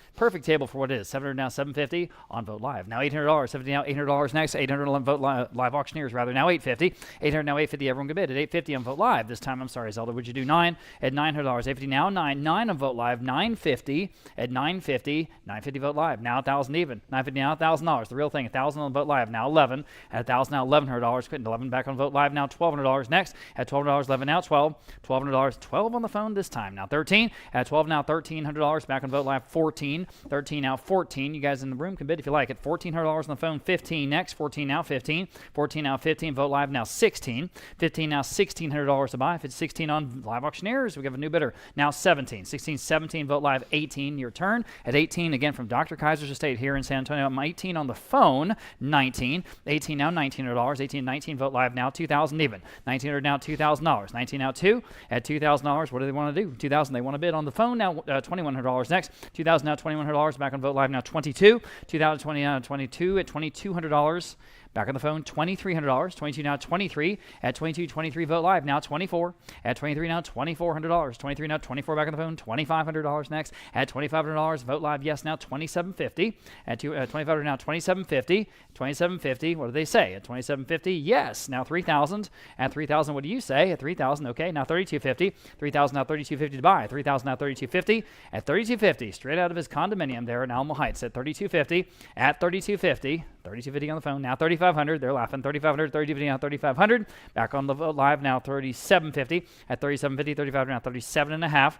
table for what it is. 700 now 750 on Vogt Live. Now $800. 70 now $800 next. 800 on Vogt Live auctioneers rather. Now 850. 800 now 850. Everyone can bid at 850 on Vogt Live. This time, I'm sorry, Zelda. Would you do 9 at $900? 850 now 9. 9 on Vogt Live. 950 at 950. 950 Vogt Live. Now 1,000 even. 950 now $1,000. The real thing. 1,000 on Vogt Live. Now 11 at 1,000 now $1,100. Quitting 11 back on Vogt Live. Now $1,200 next at $1,200. 11 now 12. $1,200. 12 on the phone this time. Now 13 at 12 now $1,300 back on Vogt Live. 14. 13 now 14. You guys in the room can bid if you like it. $1,400 on the phone. 15 next. 14 now 15. 14 now 15. Vogt Live now 16. 15 now $1,600 to buy. If it's 16 on live auctioneers, we have a new bidder. Now 17. 16, 17. Vogt Live 18. Your turn at 18 again from Dr. Kaiser's estate here in San Antonio. I'm 18 on the phone. 19. 18 now $1,900. 18, 19. Vogt Live now 2,000 even. 1,900 now $2,000. 19 now 2 at $2,000. What do they want to do? 2,000. They want to bid on the phone now. $2,100 next. 2,000 now $2,100 back on Vogt Live now 22. 2,020 now 22 at $2,200. Back on the phone, $2,300. 22 now 23 at 22. 23 Vogt Live now 24 at 23 now $2,400. 23 now 24 back on the phone. $2,500 next at $2,500. Vogt Live yes now $2,750 at $2,500 now $2,750. $2,750. What do they say at $2,750? Yes. Now $3,000 at $3,000. What do you say at $3,000? Okay. Now $3,250. $3,000 now $3,250 to buy. $3,000 now $3,250 at $3,250. Straight out of his condominium there in Alamo Heights at $3,250 at $3,250. $3,250 on the phone. Now $3,500. They're laughing. $3,500. $3,250 now $3,500. Back on the Vogt Live now $3,750 at $3,750. $3,500 now $37.5.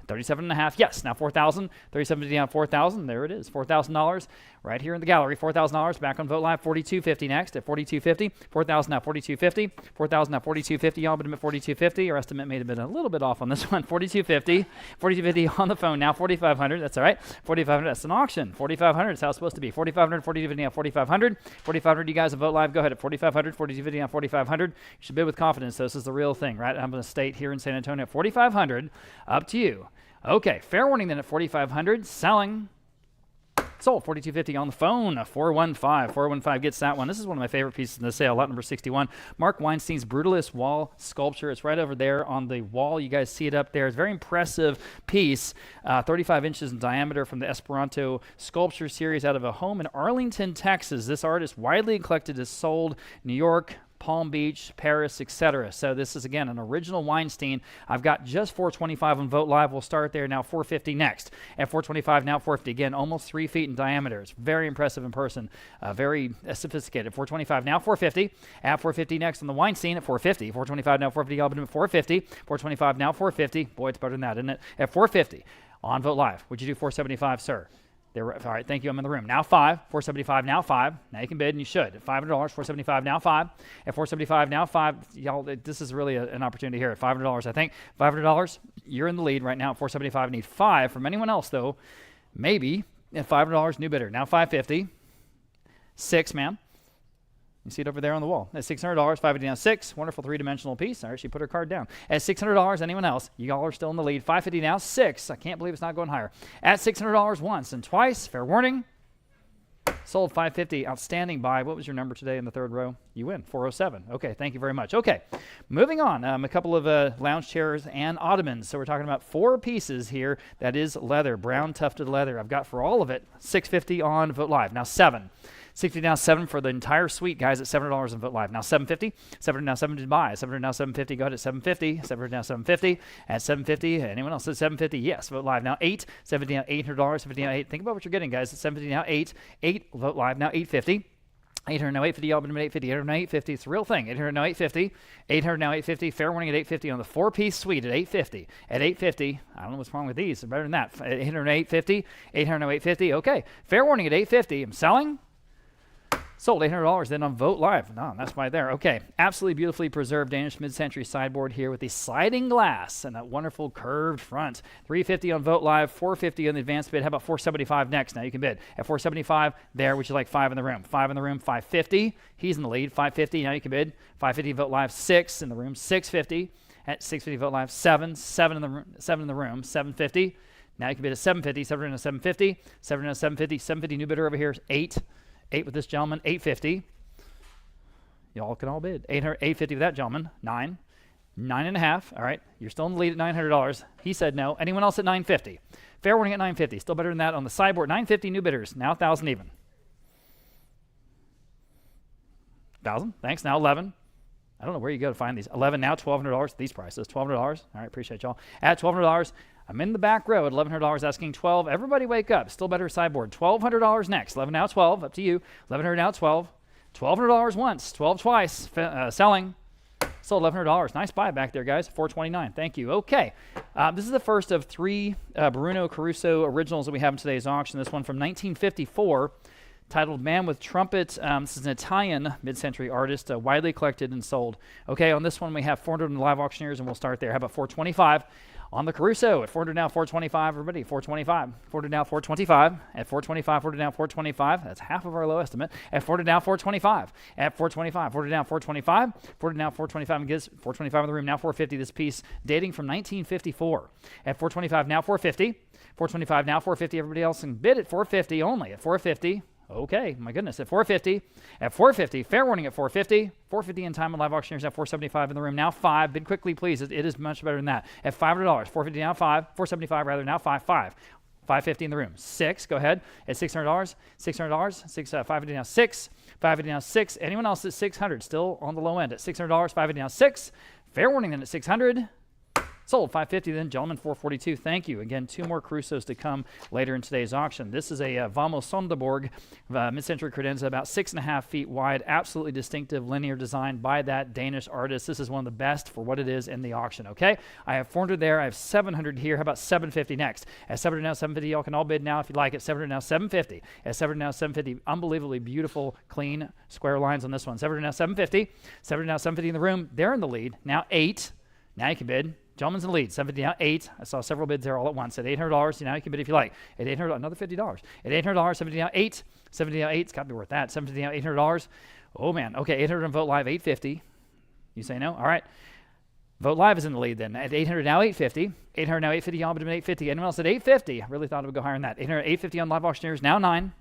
37.5. Yes. Now 4,000. 37.50 down 4,000. There it is. $4,000 right here in the gallery. $4,000 back on Vogt Live. 42.50 next at 42.50. 4,000 now 42.50. 4,000 now 42.50. Y'all bid him at 42.50. Our estimate may have been a little bit off on this one. 42.50. 42.50 on the phone. Now 4,500. That's all right. 4,500. That's an auction. 4,500. That's how it's supposed to be. 4,500. 42.50 now 4,500. 4,500. You guys at Vogt Live. Go ahead at 4,500. 42.50 now 4,500. You should bid with confidence. So this is the real thing, right? I'm going to state here in San Antonio at 4,500. Up to you. Okay, fair warning then at 4,500, selling. Sold. $42.50 on the phone. 415 gets that one. This is one of my favorite pieces in the sale. Lot number 61. Mark Weinstein's Brutalist wall sculpture. It's right over there on the wall. You guys see it up there. It's a very impressive piece. 35 inches in diameter from the Esperanto sculpture series out of a home in Arlington, Texas. This art is widely collected, is sold New York, Palm Beach, Paris, etc. So this is, again, an original Weinstein. I've got just $425 on Vogt Live. We'll start there now. $450 next. At $425 now, $450. Again, almost 3 feet in diameter. It's very impressive in person. Very sophisticated. $425 now, $450. At $450 next on the Weinstein at $450. $425 now, $450. Albini at $450. $425 now, $450. Boy, it's better than that, isn't it? At $450 on Vogt Live. Would you do $475, sir? All right, thank you. I'm in the room. Now $475 now $5. Now you can bid, and you should. At $500, $475 now $5. At $475 now $5. Y'all, this is really an opportunity here. At $500, I think. $500, you're in the lead right now. At $475, I need $5. From anyone else, though, maybe at $500, new bidder. Now $550. $6, ma'am. You see it over there on the wall. At $600, $550 down, $6. Wonderful three-dimensional piece. All right, she put her card down. At $600, anyone else? Y'all are still in the lead. $550 now, $6. I can't believe it's not going higher. At $600 once and twice. Fair warning. Sold $550. Outstanding buy. What was your number today in the third row? You win. 407. Okay, thank you very much. Okay, moving on. A couple of lounge chairs and ottomans. So we're talking about 4 pieces here. That is leather, brown tufted leather. I've got for all of it $650 on Vogt Live. Now 7. $60 now, $7 for the entire suite, guys, at $700 on Vogt Live. Now $750. $700 now, $7 to buy. $700 now, $750. Go ahead at $750. $700 now, $750. At $750. Anyone else at $750? Yes. Vogt Live now $8. $750 now, $800. $750 now, $8. Think about what you're getting, guys. At $750 now, $8. $8. Vogt Live now, $850. $800 now, $850. Albini at $850. $800 now, $850. It's the real thing. $800 now, $850. $800 now, $850. Fair warning at $850 on the 4-piece suite at $850. At $850. I don't know what's wrong with these. They're better than that. $800 now, $850. $800 now, $850. Okay. Fair warning at $850. I'm selling. Sold $800 then on Vogt Live. No, that's why there. Okay, absolutely beautifully preserved Danish mid-century sideboard here with the sliding glass and that wonderful curved front. $350 on Vogt Live, $450 on the advanced bid. How about $475 next? Now you can bid. At $475 there, would you like 5 in the room? 5 in the room, $550. He's in the lead, $550. Now you can bid. $550 Vogt Live, 6 in the room, $650. At $650 Vogt Live, 7 in the room, $750. Now you can bid at $750. $700 now, $750. $700 now, $750. $750 new bidder over here, 8. 8 with this gentleman, $850. Y'all can all bid. $850 with that gentleman, 9. 9.5. All right, you're still in the lead at $900. He said no. Anyone else at $950? Fair warning at $950. Still better than that on the sideboard. $950 new bidders. Now 1,000 even. 1,000. Thanks. Now 11. I don't know where you go to find these. 11 now, $1,200. These prices. $1,200. All right, appreciate y'all. At $1,200. I'm in the back row at $1,100 asking 12. Everybody wake up. Still better sideboard. $1,200 next. 11 now, 12. Up to you. 1,100 now, 12. $1,200 once. 12 twice. Selling. Sold $1,100. Nice buy back there, guys. $429. Thank you. Okay. This is the first of 3 Bruno Caruso originals that we have in today's auction. This one from 1954. Titled Man with Trumpet. This is an Italian mid-century artist, widely collected and sold. Okay, on this one we have 400 on the live auctioneers, and we'll start there. How about 425 on the Caruso? At 400 now, 425. Everybody, 425. 400 now, 425. At 425, 400 now, 425. That's half of our low estimate. At 400 now, 425. At 425, 400 now, 425. 400 now, 425. And gives 425 in the room. Now 450. This piece dating from 1954. At 425 now, 450. 425 now, 450. Everybody else can bid at 450 only. At 450. Okay, my goodness, at 450. At 450, fair warning at 450. 450 in time on live auctioneers at 475 in the room. Now 5. Bid quickly, please. It is much better than that. At $500. 450 now 5. 475 rather, now 5. 5. 550 in the room. 6. Go ahead. At $600. $600. 6. 550 now 6. 550 now 6. Anyone else at 600? Still on the low end. At $600. 550 now 6. Fair warning then at 600. Sold $550 then, gentlemen, $442. Thank you. Again, 2 more Carusos to come later in today's auction. This is a Vamos Sonderborg mid-century credenza, about 6.5 feet wide, absolutely distinctive linear design by that Danish artist. This is one of the best for what it is in the auction, okay? I have 400 there. I have 700 here. How about 750 next? At 700 now, 750. Y'all can all bid now if you like it. 700 now, 750. At 700 now, 750. Unbelievably beautiful, clean, square lines on this one. 700 now, 750. 700 now, 750 in the room. They're in the lead. Now 8. Now you can bid. Gentleman's in the lead. 750 now, 8. I saw several bids there all at once. At $800, now you can bid if you like. At $800, another $50. At $800, 750 now, 8. 750 now, 8. It's got to be worth that. 750 now, $800. Oh, man. Okay, 800 on Vogt Live, $850. You say no? All right. Vote Live is in the lead then. At 800, now 850. 800, now 850. Y'all been 850. Anyone else at 850? I really thought it would go higher than that. 800, 850 on Live Auctioneers, now 9.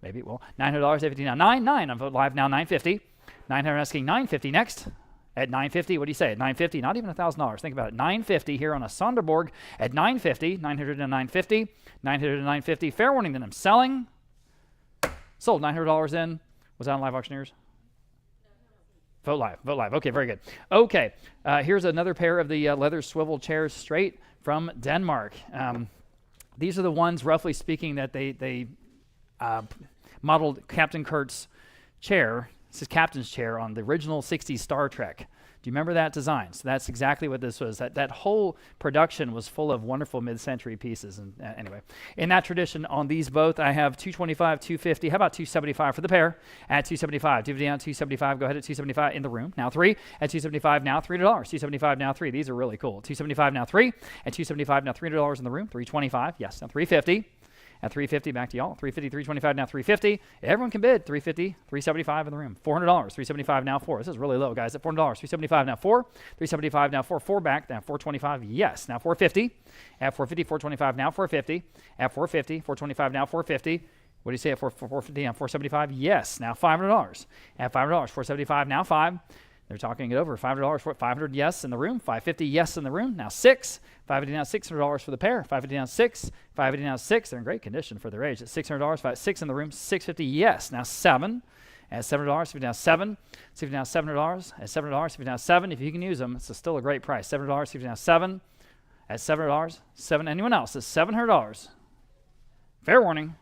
Maybe it will. $900, 850 now 9. 9 on Vote Live, now 950. 900 asking 950 next. At 950, what do you say? At 950, not even $1,000. Think about it. 950 here on a Sonderborg at 950. 900 to 950. 900 to 950. Fair warning that I'm selling. Sold $900 in. Was that on Live Auctioneers? Vote Live. Vote Live. Okay, very good. Okay, here's another pair of the leather swivel chairs straight from Denmark. These are the ones, roughly speaking, that they modeled Captain Kirk's chair. This is Captain's chair on the original 60s Star Trek. Do you remember that design? So that's exactly what this was. That whole production was full of wonderful mid-century pieces. And anyway, in that tradition, on these both, I have 225, 250. How about 275 for the pair? At 275, 250 down, 275. Go ahead at 275 in the room. Now 3 at 275. Now $3. 275 now 3. These are really cool. 275 now 3 at 275 now $300 in the room. 325. Yes. Now 350. At 350, back to y'all. 350, 325, now 350. Everyone can bid. 350, 375 in the room. $400, 375 now 4. This is really low, guys. At $400, 375 now 4. 375 now 4. 4 back. Now 425. Yes. Now 450. At 450, 425 now 450. At 450, 425 now 450. What do you say at 450? Now 475. Yes. Now $500. At $500, 475 now 5. They're talking it over. $500 for it. 500 yes in the room. 550 yes in the room. Now 6. 550 now $600 for the pair. 550 now 6. 550 now 6. They're in great condition for their age. At $600, 6 in the room. 650 yes. Now 7. At $7, 50 now 7. 50 now $700. At $7, 50 now 7. If you can use them, it's still a great price. $7, 50 now 7. At $7, 7. Anyone else? It's $700. Fair warning.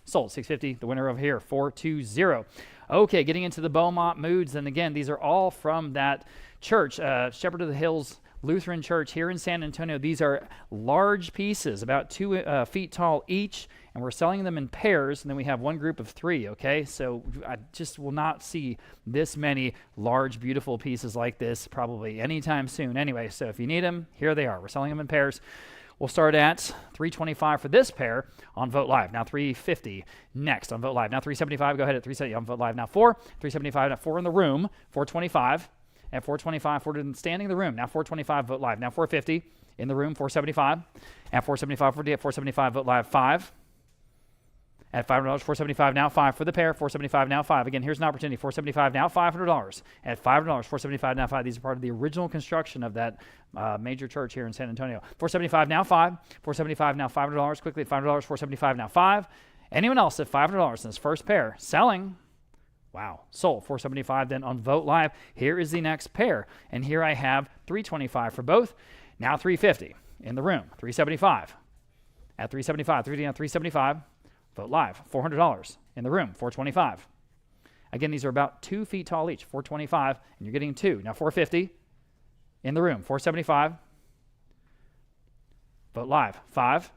Sold. 650. The winner over here. 420. Okay, getting into the Beaumont Moods, and again, these are all from that church, Shepherd of the Hills Lutheran Church here in San Antonio. These are large pieces, about 2 feet tall each, and we're selling them in pairs, and then we have one group of 3, okay? So I just will not see this many large, beautiful pieces like this probably anytime soon. Anyway, so if you need them, here they are. We're selling them in pairs. We'll start at $325 for this pair on Vote Live. Now $350 next on Vote Live. Now $375. Go ahead at $370 on Vote Live. Now $4. $375. Now 4 in the room. $425. At $425. 4 standing in the room. Now $425. Vote Live. Now $450 in the room. $475. At $475. 40 at $475. Vote Live. $5. At $500, $475 now 5 for the pair. $475 now 5. Again, here's an opportunity. $475 now $500. At $500, $475 now 5. These are part of the original construction of that major church here in San Antonio. $475 now 5. $475 now $500. Quickly at $500, $475 now 5. Anyone else at $500 in this first pair? Selling. Wow. Sold. $475 then on Vote Live. Here is the next pair. And here I have $325 for both. Now $350 in the room. $375. At $375. $375. Vote Live, $400 in the room, $425. Again, these are about 2 feet tall each, $425, and you're getting 2. Now $450 in the room, $475. Vote Live, 5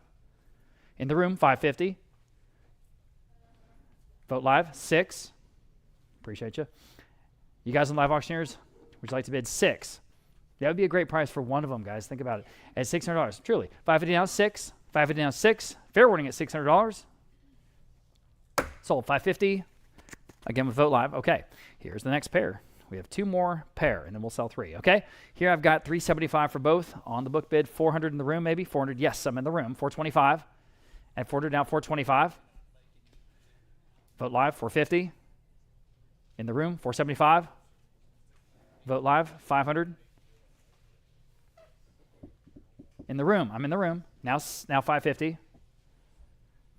in the room, $550. Vote Live, 6. Appreciate you. You guys on Live Auctioneers, would you like to bid 6? That would be a great price for one of them, guys. Think about it. At $600, truly. $550 now, 6. $550 now, 6. Fair warning at $600. Sold. $550. Again with Vote Live. Okay, here's the next pair. We have 2 more pair, and then we'll sell 3. Okay, here I've got $375 for both on the book bid. $400 in the room, maybe $400. Yes, I'm in the room. $425. At $400 now, $425. Vote Live. $450 in the room. $475. Vote Live. $500 in the room. I'm in the room now. $550.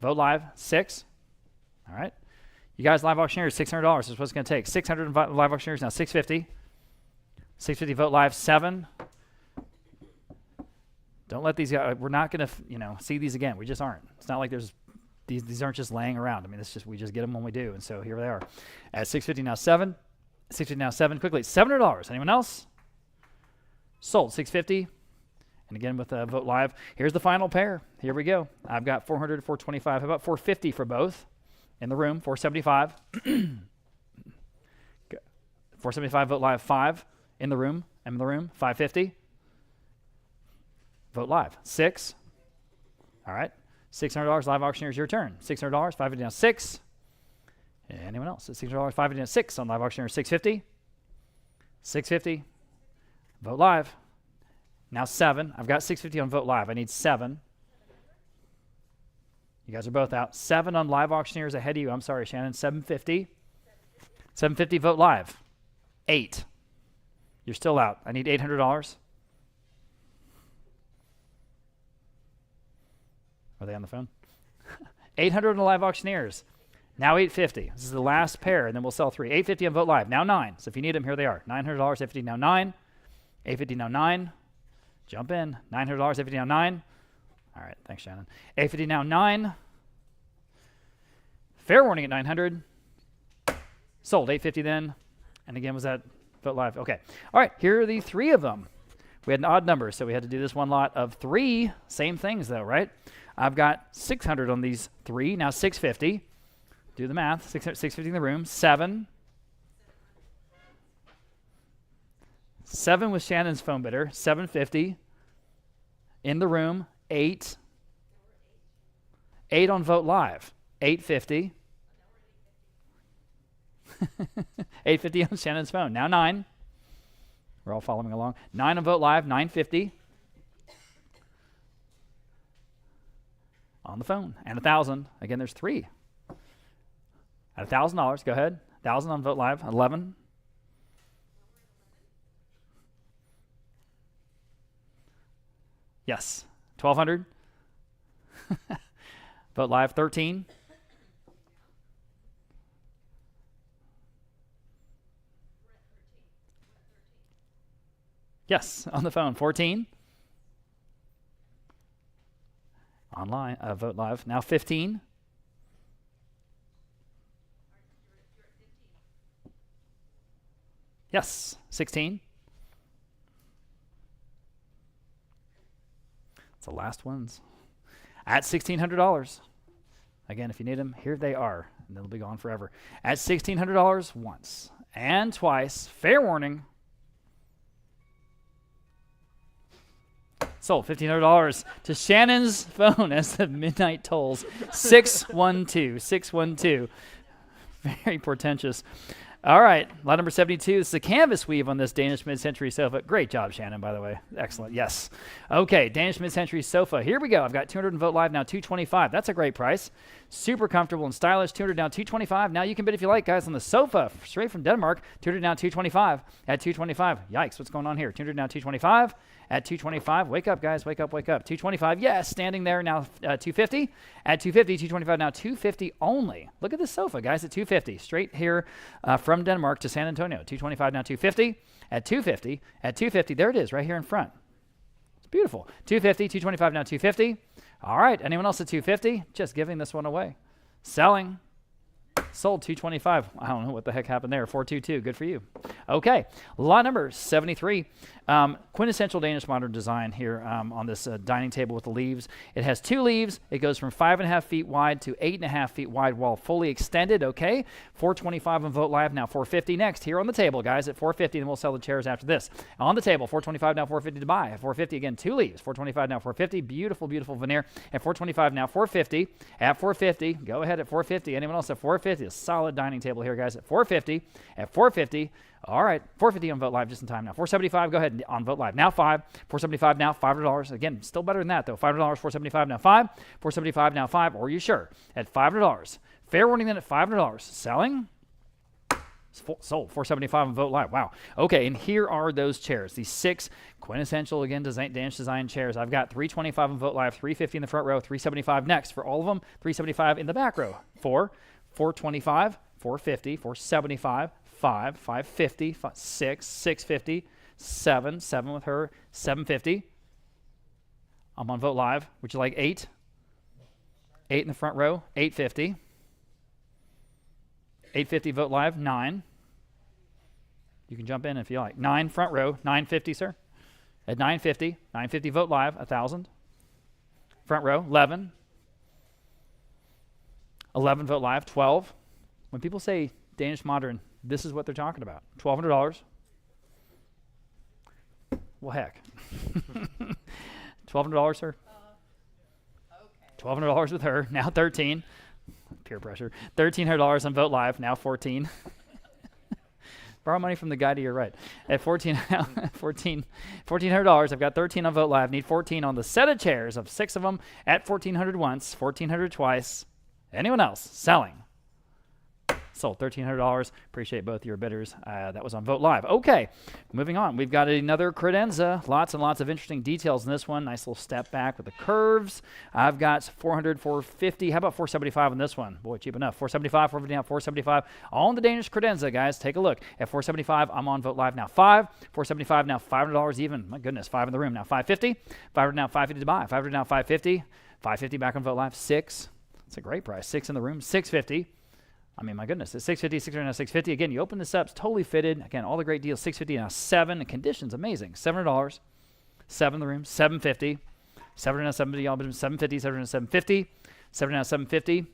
Vote Live. $6. All right. You guys, Live Auctioneers, $600 is what it's going to take. $600 Live Auctioneers, now $650. $650 Vote Live, $7. Don't let these guys, we're not going to, see these again. We just aren't. It's not like there's, these aren't just laying around. I mean, it's just, we just get them when we do. And so here they are. At $650 now 7. $650 now 7. Quickly, $700. Anyone else? Sold, $650. And again with Vote Live. Here's the final pair. Here we go. I've got $400, $425. How about $450 for both? In the room, $475. $475 Vote Live, 5 in the room. I'm in the room, $550. Vote Live, 6. All right, $600 Live Auctioneers, your turn. $600, $550 now 6. Anyone else? $600, $550 now 6 on Live Auctioneers, $650. $650. Vote Live, Now 7. I've got 650 on Vote Live. I need 7. You guys are both out. 7 on Live Auctioneers ahead of you. I'm sorry, Shannon. 750. 750 Vote Live. 8. You're still out. I need $800. Are they on the phone? 800 on the Live Auctioneers. Now 850. This is the last pair, and then we'll sell 3. 850 on Vote Live. Now 9. So if you need them, here they are. $900, 850 now 9. 850 now 9. Jump in. $900, 850 now 9. All right, thanks, Shannon. 850 now 9. Fair warning at 900. Sold 850 then. And again, was that Vote Live? Okay. All right, here are the 3 of them. We had an odd number, so we had to do this one lot of 3. Same things though, right? I've got 600 on these 3. Now 650. Do the math. 650 in the room. 7. 7 with Shannon's phone bidder. 750 in the room. 8. 8 on Vote Live. 850. 850 on Shannon's phone. Now 9. We're all following along. 9 on Vote Live. 950 on the phone. And 1,000. Again, there's 3. At $1,000, go ahead. 1,000 on Vote Live. 11. Yes. 1,200. Vote Live. 13. Yes, on the phone. 14. Online. Vote Live. Now 15. Yes. 16. It's the last ones. At $1,600. Again, if you need them, here they are. And they'll be gone forever. At $1,600 once and twice. Fair warning. Sold $1,500 to Shannon's phone as the midnight tolls. 612. 612. Very portentous. All right, lot number 72. This is the canvas weave on this Danish mid-century sofa. Great job, Shannon, by the way. Excellent, yes. Okay, Danish mid-century sofa. Here we go. I've got 200 in Vote Live, now 225. That's a great price. Super comfortable and stylish. 200 now 225. Now you can bid if you like, guys, on the sofa, straight from Denmark. 200 now 225. At 225. Yikes, what's going on here? 200 now 225. At 225. Wake up, guys. Wake up, wake up. 225. Yes, standing there now 250. At 250, 225 now 250 only. Look at this sofa, guys, at 250. Straight here from Denmark to San Antonio. 225 now 250. At 250. At 250. There it is, right here in front. It's beautiful. 250, 225 now 250. All right, anyone else at 250? Just giving this one away. Selling. Sold 225. I don't know what the heck happened there. 422. Good for you. Okay. Lot number 73. Quintessential Danish modern design here on this dining table with the leaves. It has 2 leaves. It goes from 5.5 feet wide to 8.5 feet wide while fully extended. Okay. 425 on Vote Live. Now 450 next here on the table, guys, at 450. Then we'll sell the chairs after this. On the table, 425 now 450 to buy. At 450 again, 2 leaves. 425 now 450. Beautiful, beautiful veneer. At 425 now 450. At 450. Go ahead at 450. Anyone else at 450? A solid dining table here, guys, at 450. At 450. All right, 450 on Vote Live just in time now. 475, go ahead on Vote Live. Now 5. 475 now $500. Again, still better than that though. $500, 475 now 5. 475 now 5. Or are you sure? At $500. Fair warning then at $500. Selling. Sold 475 on Vote Live. Wow. Okay, and here are those chairs. These 6 quintessential, again, Danish design chairs. I've got 325 on Vote Live, 350 in the front row, 375 next for all of them, 375 in the back row. 425, 450, 475, 550, 650, 7 with her, 750. I'm on Vote Live. Would you like 8? 8 in the front row, 850. 850 Vote Live, 9. You can jump in if you like. 9 front row, 950, sir. At 950, 950 Vote Live, 1,000. Front row, 11. 11 Vote Live, 12. When people say Danish modern, this is what they're talking about. $1,200. Well, heck. $1,200, sir. Okay. $1,200 with her. Now 13. Peer pressure. $1,300 on Vote Live. Now 14. Borrow money from the guy to your right. At $1,400, I've got 13 on Vote Live. Need 14 on the set of chairs of 6 of them at $1,400 once, $1,400 twice. Anyone else? Selling. Sold $1,300. Appreciate both your bidders. That was on Vote Live. Okay, moving on. We've got another credenza. Lots and lots of interesting details in this one. Nice little step back with the curves. I've got 400, 450. How about 475 on this one? Boy, cheap enough. 475, 450, 475. All in the Danish credenza, guys. Take a look. At 475, I'm on Vote Live now. 5. 475 now. $500 even. My goodness, 5 in the room now. 550. 500 now. 550 to buy. 500 now. 550. 550 back on Vote Live. 6. That's a great price. 6 in the room. 650. I mean, my goodness, it's 650, 600 now, 650. Again, you open this up, it's totally fitted. Again, all the great deals, 650 now, 7. The condition's amazing. $700, 7 in the room, 750. 700 now, 750, all but 750, 700 now, 750. 700 now, 750.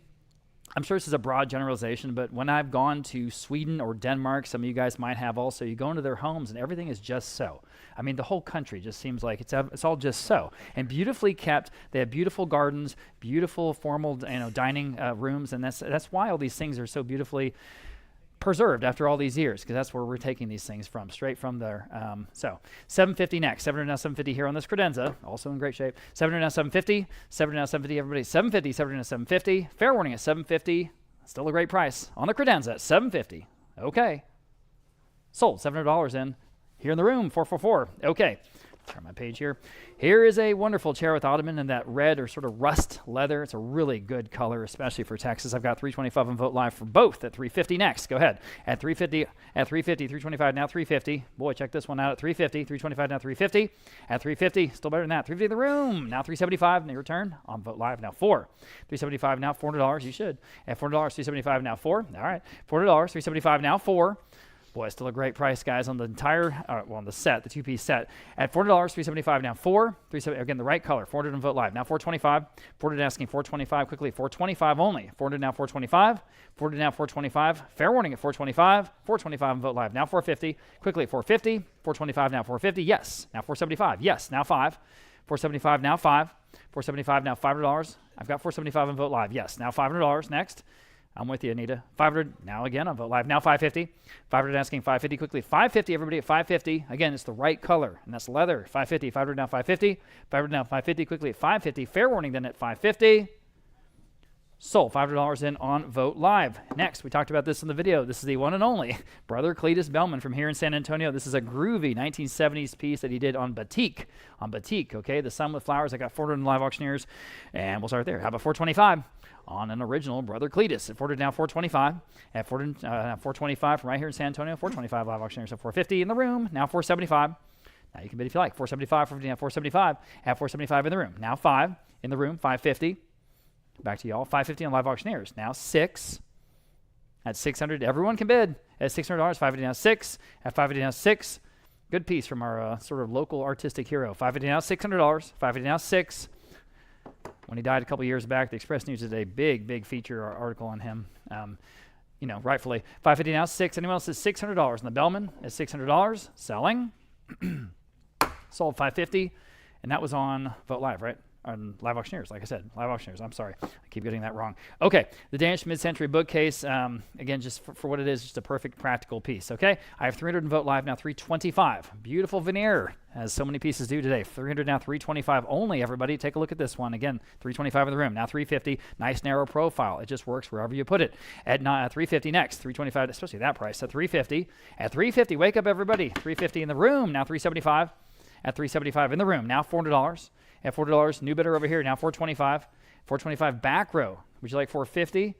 I'm sure this is a broad generalization, but when I've gone to Sweden or Denmark, some of you guys might have also, you go into their homes and everything is just so. I mean, the whole country just seems like it's all just so. And beautifully kept. They have beautiful gardens, beautiful formal dining rooms, and that's why all these things are so beautifully preserved after all these years, because that's where we're taking these things from, straight from there. So 750 next. 700 now, 750 here on this credenza, also in great shape. 700 now, 750. 700 now, 750. Everybody, 750. 700 now, 750. Fair warning at 750. Still a great price on the credenza at 750. Okay. Sold. $700 in. Here in the room, 444. Okay. Turn my page here. Here is a wonderful chair with ottoman in that red or sort of rust leather. It's a really good color, especially for Texas. I've got 325 on Vote Live for both at 350 next. Go ahead. At 350, 325 now 350. Boy, check this one out at 350, 325 now 350. At 350, still better than that. 350 in the room. Now 375 in your return on Vote Live now 4. 375 now $400. You should. At $400, 375 now 4. All right. $400, 375 now 4. Boy, still a great price, guys, on the entire, on the set, the two-piece set. At $400, 375 now 4. 370, again, the right color, 400 on Vote Live. Now 425. 400 asking 425 quickly. 425 only. 400 now 425. 400 now 425. Fair warning at 425. 425 on Vote Live. Now 450. Quickly at 450. 425 now 450. Yes. Now 475. Yes. Now 5. 475 now 5. 475 now $500. I've got 475 on Vote Live. Yes. Now $500 next. I'm with you, Anita. 500 now again on Vote Live. Now 550. 500 asking 550 quickly. 550, everybody at 550. Again, it's the right color, and that's leather. 550. 500 now 550. 500 now 550 quickly at 550. Fair warning then at 550. Sold. $500 in on Vote Live. Next, we talked about this in the video. This is the one and only Brother Cletus Behlmann from here in San Antonio. This is a groovy 1970s piece that he did on batik. On batik, okay? The Sun with Flowers. I got 400 in Live Auctioneers, and we'll start there. How about 425? On an original Brother Cletus. At 400 now 425. At 425 from right here in San Antonio. 425 Live Auctioneers at 450 in the room. Now 475. Now you can bid if you like. 475, 450, now 475. At 475 in the room. Now 5 in the room. 550. Back to y'all. 550 on Live Auctioneers. Now 6. At 600, everyone can bid. At $600, 550 now 6. At 550 now 6. Good piece from our sort of local artistic hero. 550 now $600. 550 now 6. When he died a couple years back, the Express News did a big feature or article on him. Rightfully. 550 now 6. Anyone else is $600? And the Behlmann is $600. Selling. Sold 550. And that was on Vote Live, right? On Live Auctioneers, like I said. Live Auctioneers. I'm sorry. I keep getting that wrong. Okay. The Danish mid-century bookcase. Again, just for what it is, just a perfect practical piece. Okay. I have 300 in Vote Live now 325. Beautiful veneer, as so many pieces do today. 300 now 325 only, everybody. Take a look at this one. Again, 325 in the room. Now 350. Nice narrow profile. It just works wherever you put it. At 350 next. 325, especially that price. At 350. At 350, wake up, everybody. 350 in the room. Now 375. At 375 in the room. Now $400. At $400, new bidder over here. Now 425. 425 back row. Would you like 450?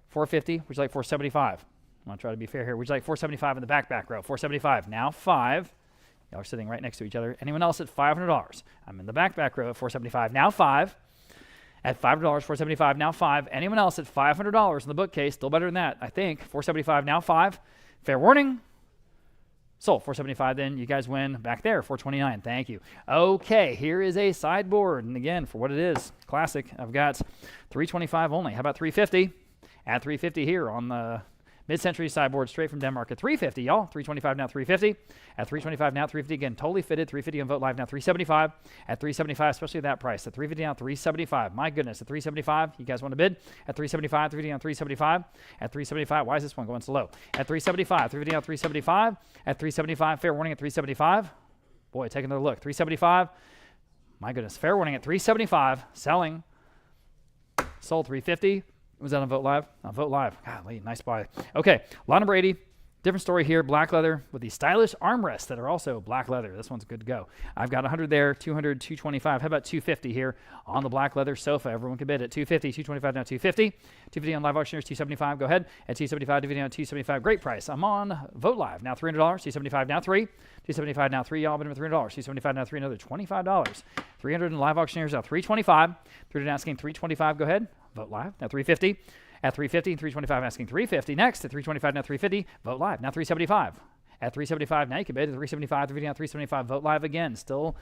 450. Would you like 475? I'm going to try to be fair here. Would you like 475 in the back row? 475. Now 5. Y'all are sitting right next to each other. Anyone else at $500? I'm in the back row at 475. Now 5. At $500, 475. Now 5. Anyone else at $500 in the bookcase? Still better than that, I think. 475. Now 5. Fair warning. Sold. 475 then. You guys win back there. 429. Thank you. Okay, here is a sideboard. And again, for what it is, classic. I've got 325 only. How about 350? At 350 here on the Mid-century sideboard straight from Denmark at $350, y'all. $325 now, $350. At $325 now, $350 again. Totally fitted. $350 on Vogt Live now, $375. At $375, especially at that price. At $350 now, $375. My goodness, at $375, you guys want to bid? At $375, $350 on $375. At $375, why is this one going so low? At $375, $350 now, $375. At $375, fair warning at $375. Boy, take another look. $375. My goodness, fair warning at $375. Selling. Sold $350. Was that on Vogt Live? On Vogt Live. Golly, nice buy. Okay, Lana Brady. Different story here. Black leather with these stylish armrests that are also black leather. This one's good to go. I've got 100 there, 200, 225. How about 250 here on the black leather sofa? Everyone can bid at 250, 225 now, 250. 250 on Live Auctioneers, 275. Go ahead. At 275, 250 on 275. Great price. I'm on Vogt Live. Now $300. 275 now 3. 275 now 3. Y'all bid at $300. 275 now 3. Another $25. 300 in Live Auctioneers now 325. 300 asking 325. Go ahead. Vogt Live. Now 350. At 350, 325 asking 350. Next at 325 now 350. Vogt Live. Now 375. At 375 now you can bid at 375. 350 now 375. Vogt Live again. Still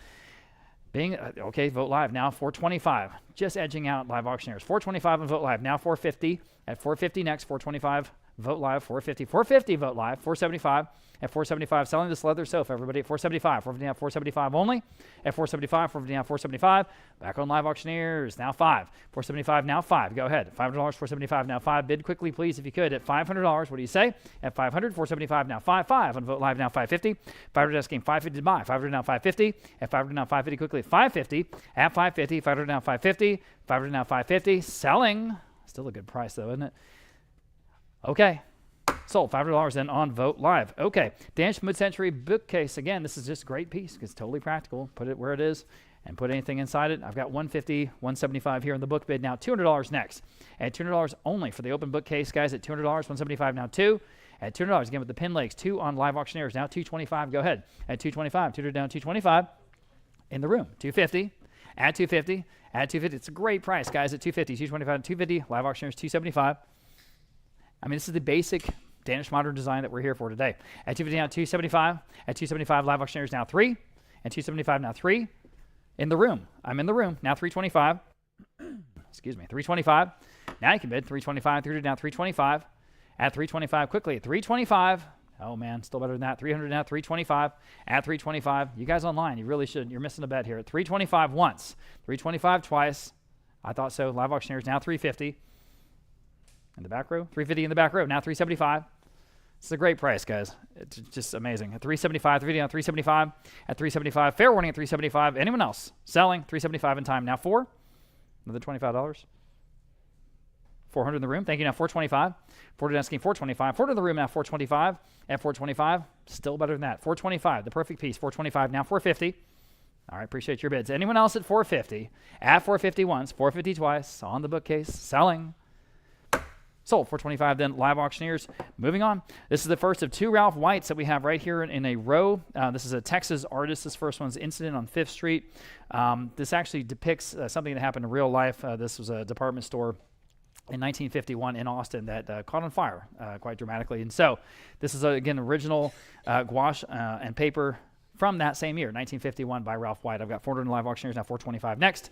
being okay. Vogt Live now 425. Just edging out Live Auctioneers. 425 on Vogt Live. Now 450. At 450 next 425. Vogt Live 450. 450 Vogt Live. 475. At 475, selling this leather sofa, everybody, at 475. 450 now, 475 only. At 475, 450 now, 475. Back on Live Auctioneers, now 5. 475 now 5. Go ahead. $500, 475 now 5. Bid quickly, please, if you could. At $500, what do you say? At 500, 475 now 5. 5 on Vogt Live now 550. 500 asking 550 to buy. 500 now 550. At 500 now 550 quickly. At 550. At 550. 500 now 550. 500 now 550. Selling. Still a good price though, isn't it? Okay. Sold $500 then on Vogt Live. Okay, Danish mid-century bookcase. Again, this is just a great piece because it's totally practical. Put it where it is and put anything inside it. I've got $150, $175 here in the book bid. Now $200 next. At $200 only for the open bookcase, guys. At $200, $175 now 2. At $200 again with the pin legs. 2 on Live Auctioneers. Now $225. Go ahead. At $225, 200 down $225 in the room. $250. At $250. At $250. It's a great price, guys. At $250, $225, $250. Live Auctioneers $275. I mean, this is the basic Danish modern design that we're here for today. At $250 now $275. At $275, Live Auctioneers now 3. At $275 now 3. In the room. I'm in the room. Now $325. Excuse me. $325. Now you can bid. $325. 300 now $325. At $325 quickly. At $325. Oh man, still better than that. $300 now $325. At $325. You guys online, you really should. You're missing a bet here. At $325 once. $325 twice. I thought so. Live Auctioneers now $350. In the back row. $350 in the back row. Now $375. It's a great price, guys. It's just amazing. At $375, $350 on $375. At $375, fair warning at $375. Anyone else? Selling $375 in time. Now 4. Another $25. 400 in the room. Thank you. Now $425. 400 asking $425. 400 in the room now $425. At $425, still better than that. $425, the perfect piece. $425 now $450. All right, appreciate your bids. Anyone else at $450? At $450 once, $450 twice on the bookcase. Selling. Sold $425 then Live Auctioneers. Moving on. This is the first of 2 Ralph Whites that we have right here in a row. This is a Texas artist. This first one's Incident on 5th Street. This actually depicts something that happened in real life. This was a department store in 1951 in Austin that caught on fire quite dramatically. And so this is, again, original gouache and paper from that same year, 1951 by Ralph White. I've got 400 in Live Auctioneers, now $425 next.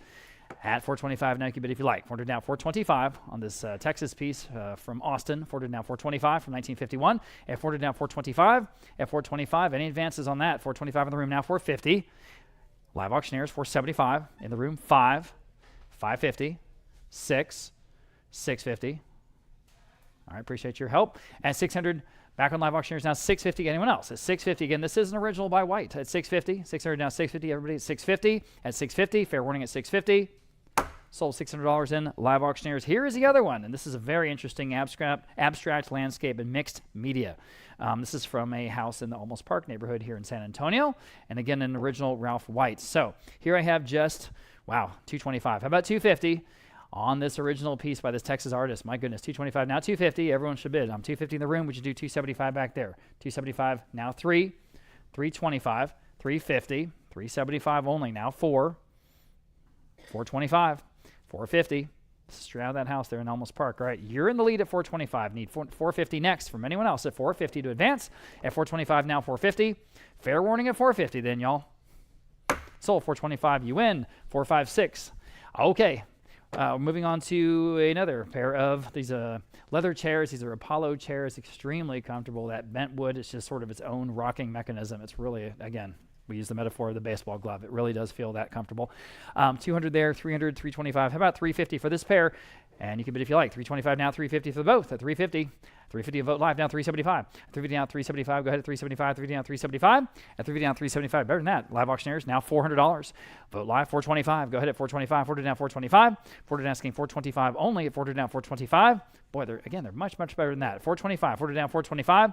At $425 now you can bid if you like. $400 now $425 on this Texas piece from Austin. $400 now $425 from 1951. At $400 now $425. At $425, any advances on that? $425 in the room now $450. Live Auctioneers $475 in the room. 5, $550, 6, $650. All right, appreciate your help. At $600. Back on Live Auctioneers now $650. Anyone else? At $650. Again, this is an original by White. At $650. $600 now $650. Everybody at $650. At $650. Fair warning at $650. Sold $600 in Live Auctioneers. Here is the other one, and this is a very interesting abstract landscape and mixed media. This is from a house in the Almost Park neighborhood here in San Antonio, and again, an original Ralph White. So here I have just, wow, $225. How about $250? On this original piece by this Texas artist. My goodness, $225 now $250. Everyone should bid. I'm $250 in the room. Would you do $275 back there? $275 now 3, $325, $350, $375 only now 4, $425, $450. Straight out of that house there in Almost Park. All right, you're in the lead at $425. Need $450 next from anyone else at $450 to advance. At $425 now $450. Fair warning at $450 then, y'all. Sold $425. You win $456. Okay. Moving on to another pair of these leather chairs. These are Apollo chairs, extremely comfortable. That bent wood is just sort of its own rocking mechanism. It's really, again, we use the metaphor of the baseball glove. It really does feel that comfortable. 200 there, 300, 325. How about 350 for this pair? And you can bid if you like. 325 now, 350 for both at 350. 350 Vote Live now, 375. 350 down, 375. Go ahead at 375. 350 down, 375. At 350 down, 375. Better than that. Live auctioneers now $400. Vote Live 425. Go ahead at 425. 400 down, 425. 400 asking 425 only at 400 down, 425. Boy, they're much better than that. 425. 400 down, 425.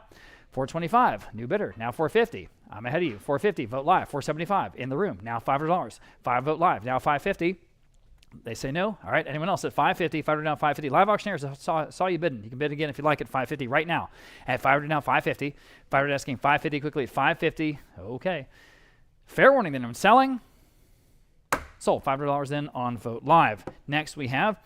425. New bidder now 450. I'm ahead of you. 450. Vote Live 475 in the room now $500. 5 Vote Live now 550. They say no. All right. Anyone else at 550? 500 down, 550. Live auctioneers, saw you bidding. You can bid again if you like at 550 right now. At 500 down, 550. 500 asking 550 quickly at 550. Okay. Fair warning then. I'm selling. Sold. $500 in on Vote Live. Next we have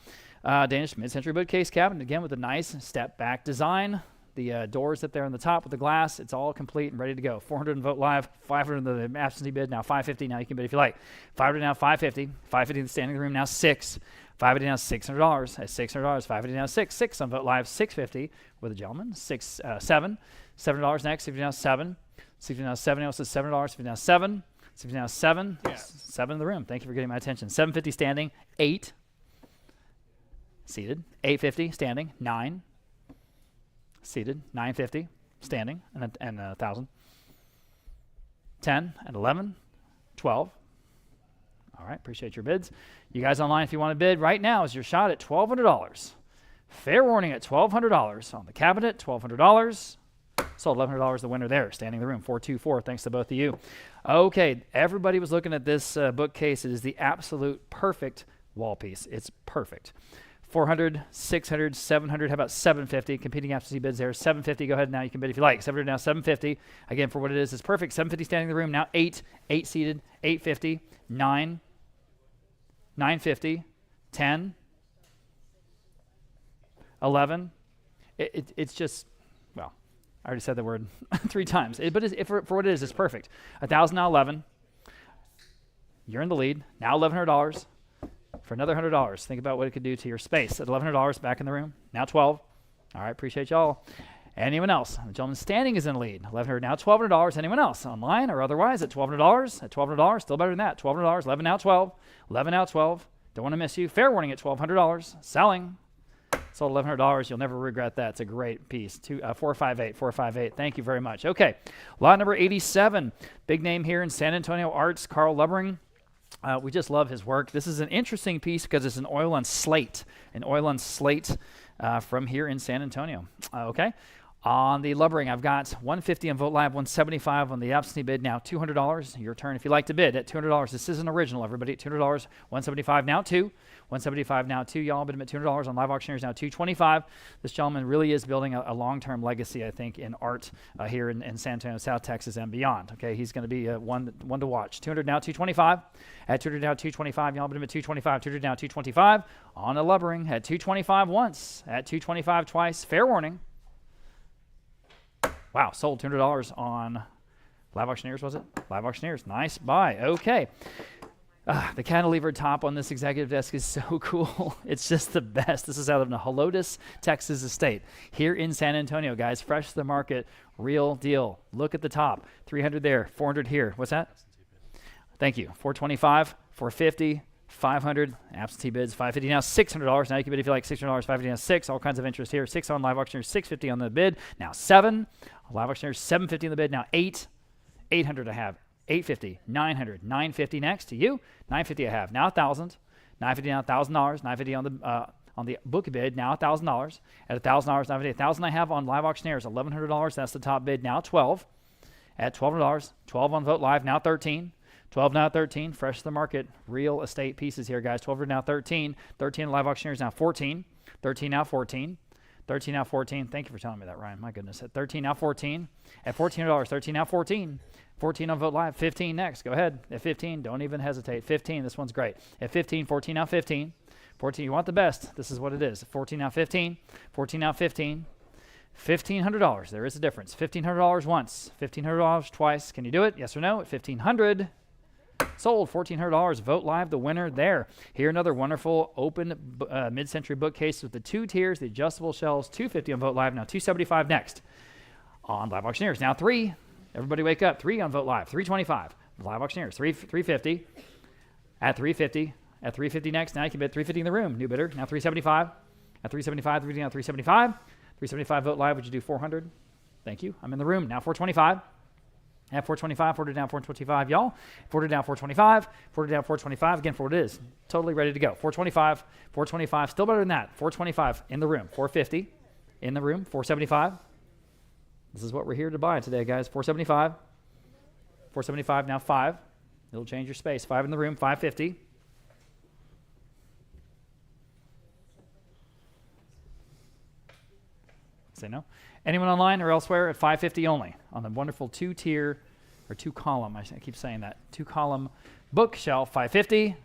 Danish mid-century bookcase cabinet again with a nice step-back design. The doors up there on the top with the glass, it's all complete and ready to go. 400 in Vote Live, 500 in the absentee bid, now 550. Now you can bid if you like. 500 now 550. 550 in the standing room, now 6. 550 now $600. At $600, 550 now 6. 6 on Vote Live, 650 with a gentleman. 6, 7. $7 next, 50 now 7. 60 now 7, also $7. 50 now 7. 60 now 7. Yes. 7 in the room. Thank you for getting my attention. 750 standing, 8. Seated. 850 standing, 9. Seated, 950, standing, and 1,000. 10 and 11, 12. All right, appreciate your bids. You guys online, if you want to bid, right now is your shot at $1,200. Fair warning at $1,200 on the cabinet, $1,200. Sold $1,100, the winner there, standing in the room, 424. Thanks to both of you. Okay, everybody was looking at this bookcase. It is the absolute perfect wall piece. It's perfect. 400, 600, 700, how about 750? Competing absentee bids there. 750, go ahead now. You can bid if you like. 700 now, 750. Again, for what it is, it's perfect. 750 standing in the room. Now 8 seated, 850, 9, 950, 10, 11. It's just, well, I already said the word 3 times. But for what it is, it's perfect. 1,000 now, 11. You're in the lead. Now $1,100. For another $100, think about what it could do to your space. At $1,100, back in the room. Now 12. All right, appreciate y'all. Anyone else? The gentleman standing is in the lead. $1,100 now, $1,200. Anyone else online or otherwise at $1,200? At $1,200, still better than that. $1,200. 11 now, 12. 11 now, 12. Don't want to miss you. Fair warning at $1,200. Selling. Sold $1,100. You'll never regret that. It's a great piece. 458. Thank you very much. Okay, lot number 87. Big name here in San Antonio Arts, Karl Lubbering. We just love his work. This is an interesting piece because it's an oil on slate. From here in San Antonio. Okay. On the Lubbering, I've got 150 on Vote Live, 175 on the absentee bid. Now $200. Your turn if you like to bid at $200. This is an original, everybody. At $200, 175 now 2. 175 now 2. Y'all bid him at $200 on Live Auctioneers now $225. This gentleman really is building a long-term legacy, I think, in art here in San Antonio, South Texas, and beyond. Okay, he's going to be one to watch. 200 now 225. At 200 now 225. Y'all bid him at 225. 200 now 225 on a Lubbering at 225 once. At 225 twice. Fair warning. Wow, sold $200 on Live Auctioneers, was it? Live Auctioneers, nice buy. Okay. The cantilever top on this executive desk is so cool. It's just the best. This is out of the Helotes, Texas estate. Here in San Antonio, guys, fresh to the market, real deal. Look at the top. 300 there, 400 here. What's that? Thank you. 425, 450. 500 absentee bids, 550 now, $600. Now you can bid if you like. $600, 550 now 6. All kinds of interest here. 6 on Live Auctioneers, 650 on the bid. Now 7. Live Auctioneers, 750 on the bid. Now 8. 800 I have. 850, 900, 950 next to you. 950 I have. Now 1,000. 950 now $1,000. 950 on the book bid. Now $1,000. At $1,000, 950. 1,000 I have on Live Auctioneers. $1,100. That's the top bid. Now 12. At $1,200. 12 on Vote Live. Now 13. 12 now 13, fresh to the market, real estate pieces here, guys. 12 now 13, 13 Live Auctioneers now 14, 13 now 14, 13 now 14. Thank you for telling me that, Ryan. My goodness. At 13 now 14, at $1,400, 13 now 14, 14 on Vote Live, 15 next. Go ahead. At 15, don't even hesitate. 15, this one's great. At 15, 14 now 15, 14. You want the best. This is what it is. 14 now 15, 14 now 15. $1,500. There is a difference. $1,500 once, $1,500 twice. Can you do it? Yes or no? At $1,500. Sold, $1,400. Vote live, the winner there. Here, another wonderful open mid-century bookcase with the 2 tiers, the adjustable shelves, $250 on Vote Live. Now $275 next on Live Auctioneers. Now 3. Everybody wake up. 3 on Vote Live. $325. Live Auctioneers. $350. At $350. At $350 next. Now you can bid $350 in the room. New bidder. Now $375. At $375. $350 now $375. $375 Vote Live. Would you do $400? Thank you. I'm in the room. Now $425. At $425. Forward down $425. Y'all. Forward down $425. Forward down $425. Again, for what it is. Totally ready to go. $425. $425. Still better than that. $425 in the room. $450 in the room. $475. This is what we're here to buy today, guys. $475. $475 now $5. It'll change your space. $5 in the room. $550. Say no. Anyone online or elsewhere at $550 only on the wonderful 2-tier or 2-column. I keep saying that 2-column bookshelf. $550.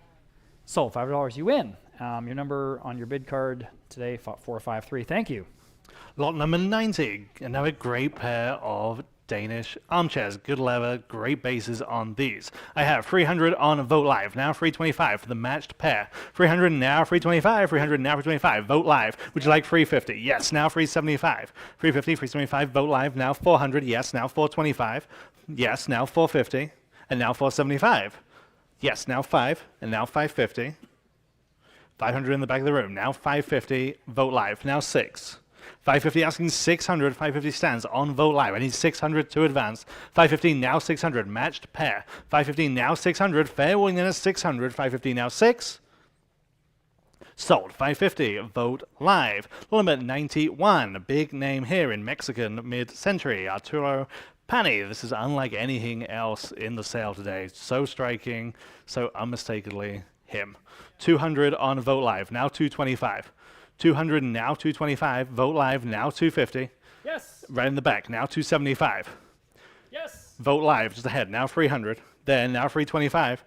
Sold. $5. You win. Your number on your bid card today, 453. Thank you. Lot number 90. Another great pair of Danish armchairs. Good leather, great bases on these. I have 300 on Vote Live, now 325 for the matched pair. 300 now 325, 300 now 325. Vote Live. Would you like 350? Yes, now 375. 350, 375. Vote Live, now 400. Yes, now 425. Yes, now 450. And now 475. Yes, now 5. And now 550. 500 in the back of the room. Now 550. Vote Live. Now 6. 550 asking 600. 550 stands on Vote Live. I need 600 to advance. 550 now 600. Matched pair. 550 now 600. Fair warning then at 600. 550 now 6. Sold. 550. Vote Live. Limit 91. Big name here in Mexican mid-century. Arturo Pani. This is unlike anything else in the sale today. So striking. So unmistakably him. 200 on Vote Live. Now 225. 200 now 225. Vote Live now 250. Yes. Right in the back. Now 275. Yes. Vote Live just ahead. Now 300. There. Now 325.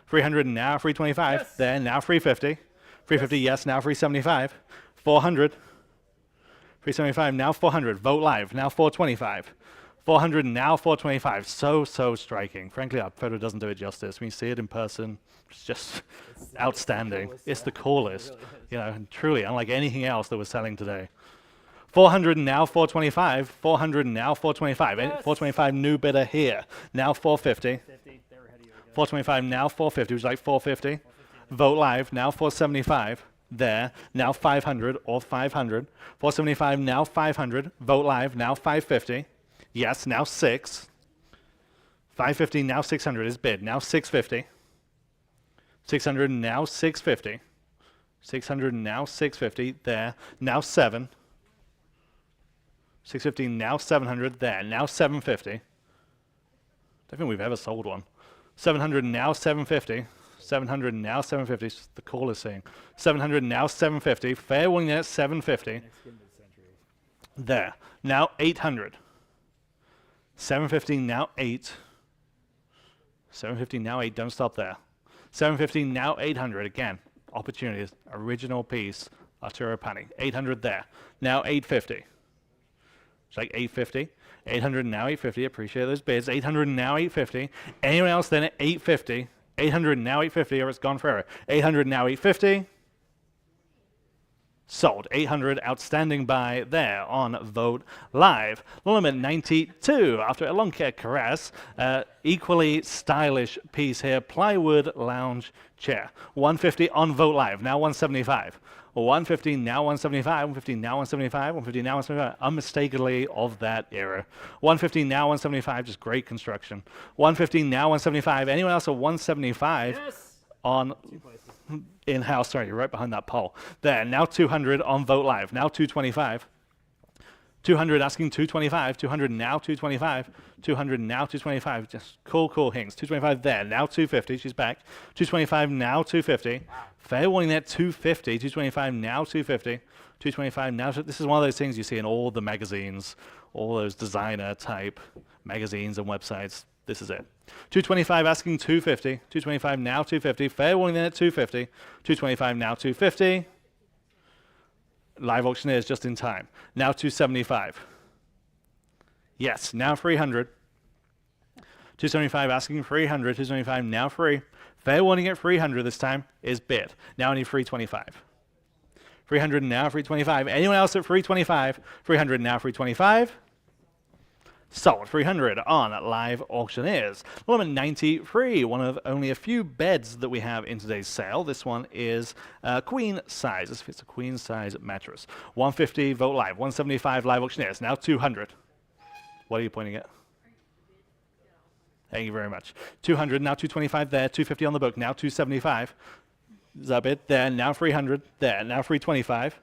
300 now 325. Yes. There. Now 350. 350. Yes. Now 375. 400. 375. Now 400. Vote Live. Now 425. 400 now 425. So striking. Frankly, our photo doesn't do it justice. When you see it in person, it's just outstanding. It's the coolest. You know, and truly unlike anything else that we're selling today. 400 now 425. 400 now 425. Yes. 425 new bidder here. Now 450. 425 now 450. Would you like 450? Vote Live now 475. There. Now 500 or 500. 475 now 500. Vote Live now 550. Yes, now 6. 550 now 600 is bid. Now 650. 600 now 650. 600 now 650. There. Now 7. 650 now 700. There. Now 750. Don't think we've ever sold one. 700 now 750. 700 now 750. It's the coolest thing. 700 now 750. Fair warning there 750. There. Now 800. 750 now 8. 750 now 8. Don't stop there. 750 now 800. Again, opportunities. Original piece. Arturo Pani. 800 there. Now 850. It's like 850. 800 now 850. Appreciate those bids. 800 now 850. Anyone else then at 850? 800 now 850 or it's gone forever. 800 now 850. Sold. 800 outstanding buy there on Vote Live. Limit 92 after a long caress. Equally stylish piece here. Plywood lounge chair. 150 on Vote Live. Now 175. 150 now 175. 150 now 175. 150 now 175. Unmistakably of that era. 150 now 175. Just great construction. 150 now 175. Anyone else at 175? Yes. On in-house, sorry, you're right behind that pole. There, now 200 on Vote Live. Now 225. 200 asking 225. 200 now 225. 200 now 225. Just cool things. 225 there. Now 250. She's back. 225 now 250. Wow. Fair warning there 250. 225 now 250. 225 now. This is one of those things you see in all the magazines, all those designer type magazines and websites. This is it. 225 asking 250. 225 now 250. Fair warning then at 250. 225 now 250. Live Auctioneers just in time. Now 275. Yes, now 300. 275 asking 300. 275 now free. Fair warning at 300 this time is bid. Now I need 325. 300 now, 325. Anyone else at 325? 300 now, 325. Sold. 300 on Live Auctioneers. Limit 93, one of only a few beds that we have in today's sale. This one is queen size. This fits a queen size mattress. 150 Vogt Live, 175 Live Auctioneers. Now 200. What are you pointing at? Thank you very much. 200, now 225 there, 250 on the book, now 275. Is that a bit? There, now 300, there, now 325.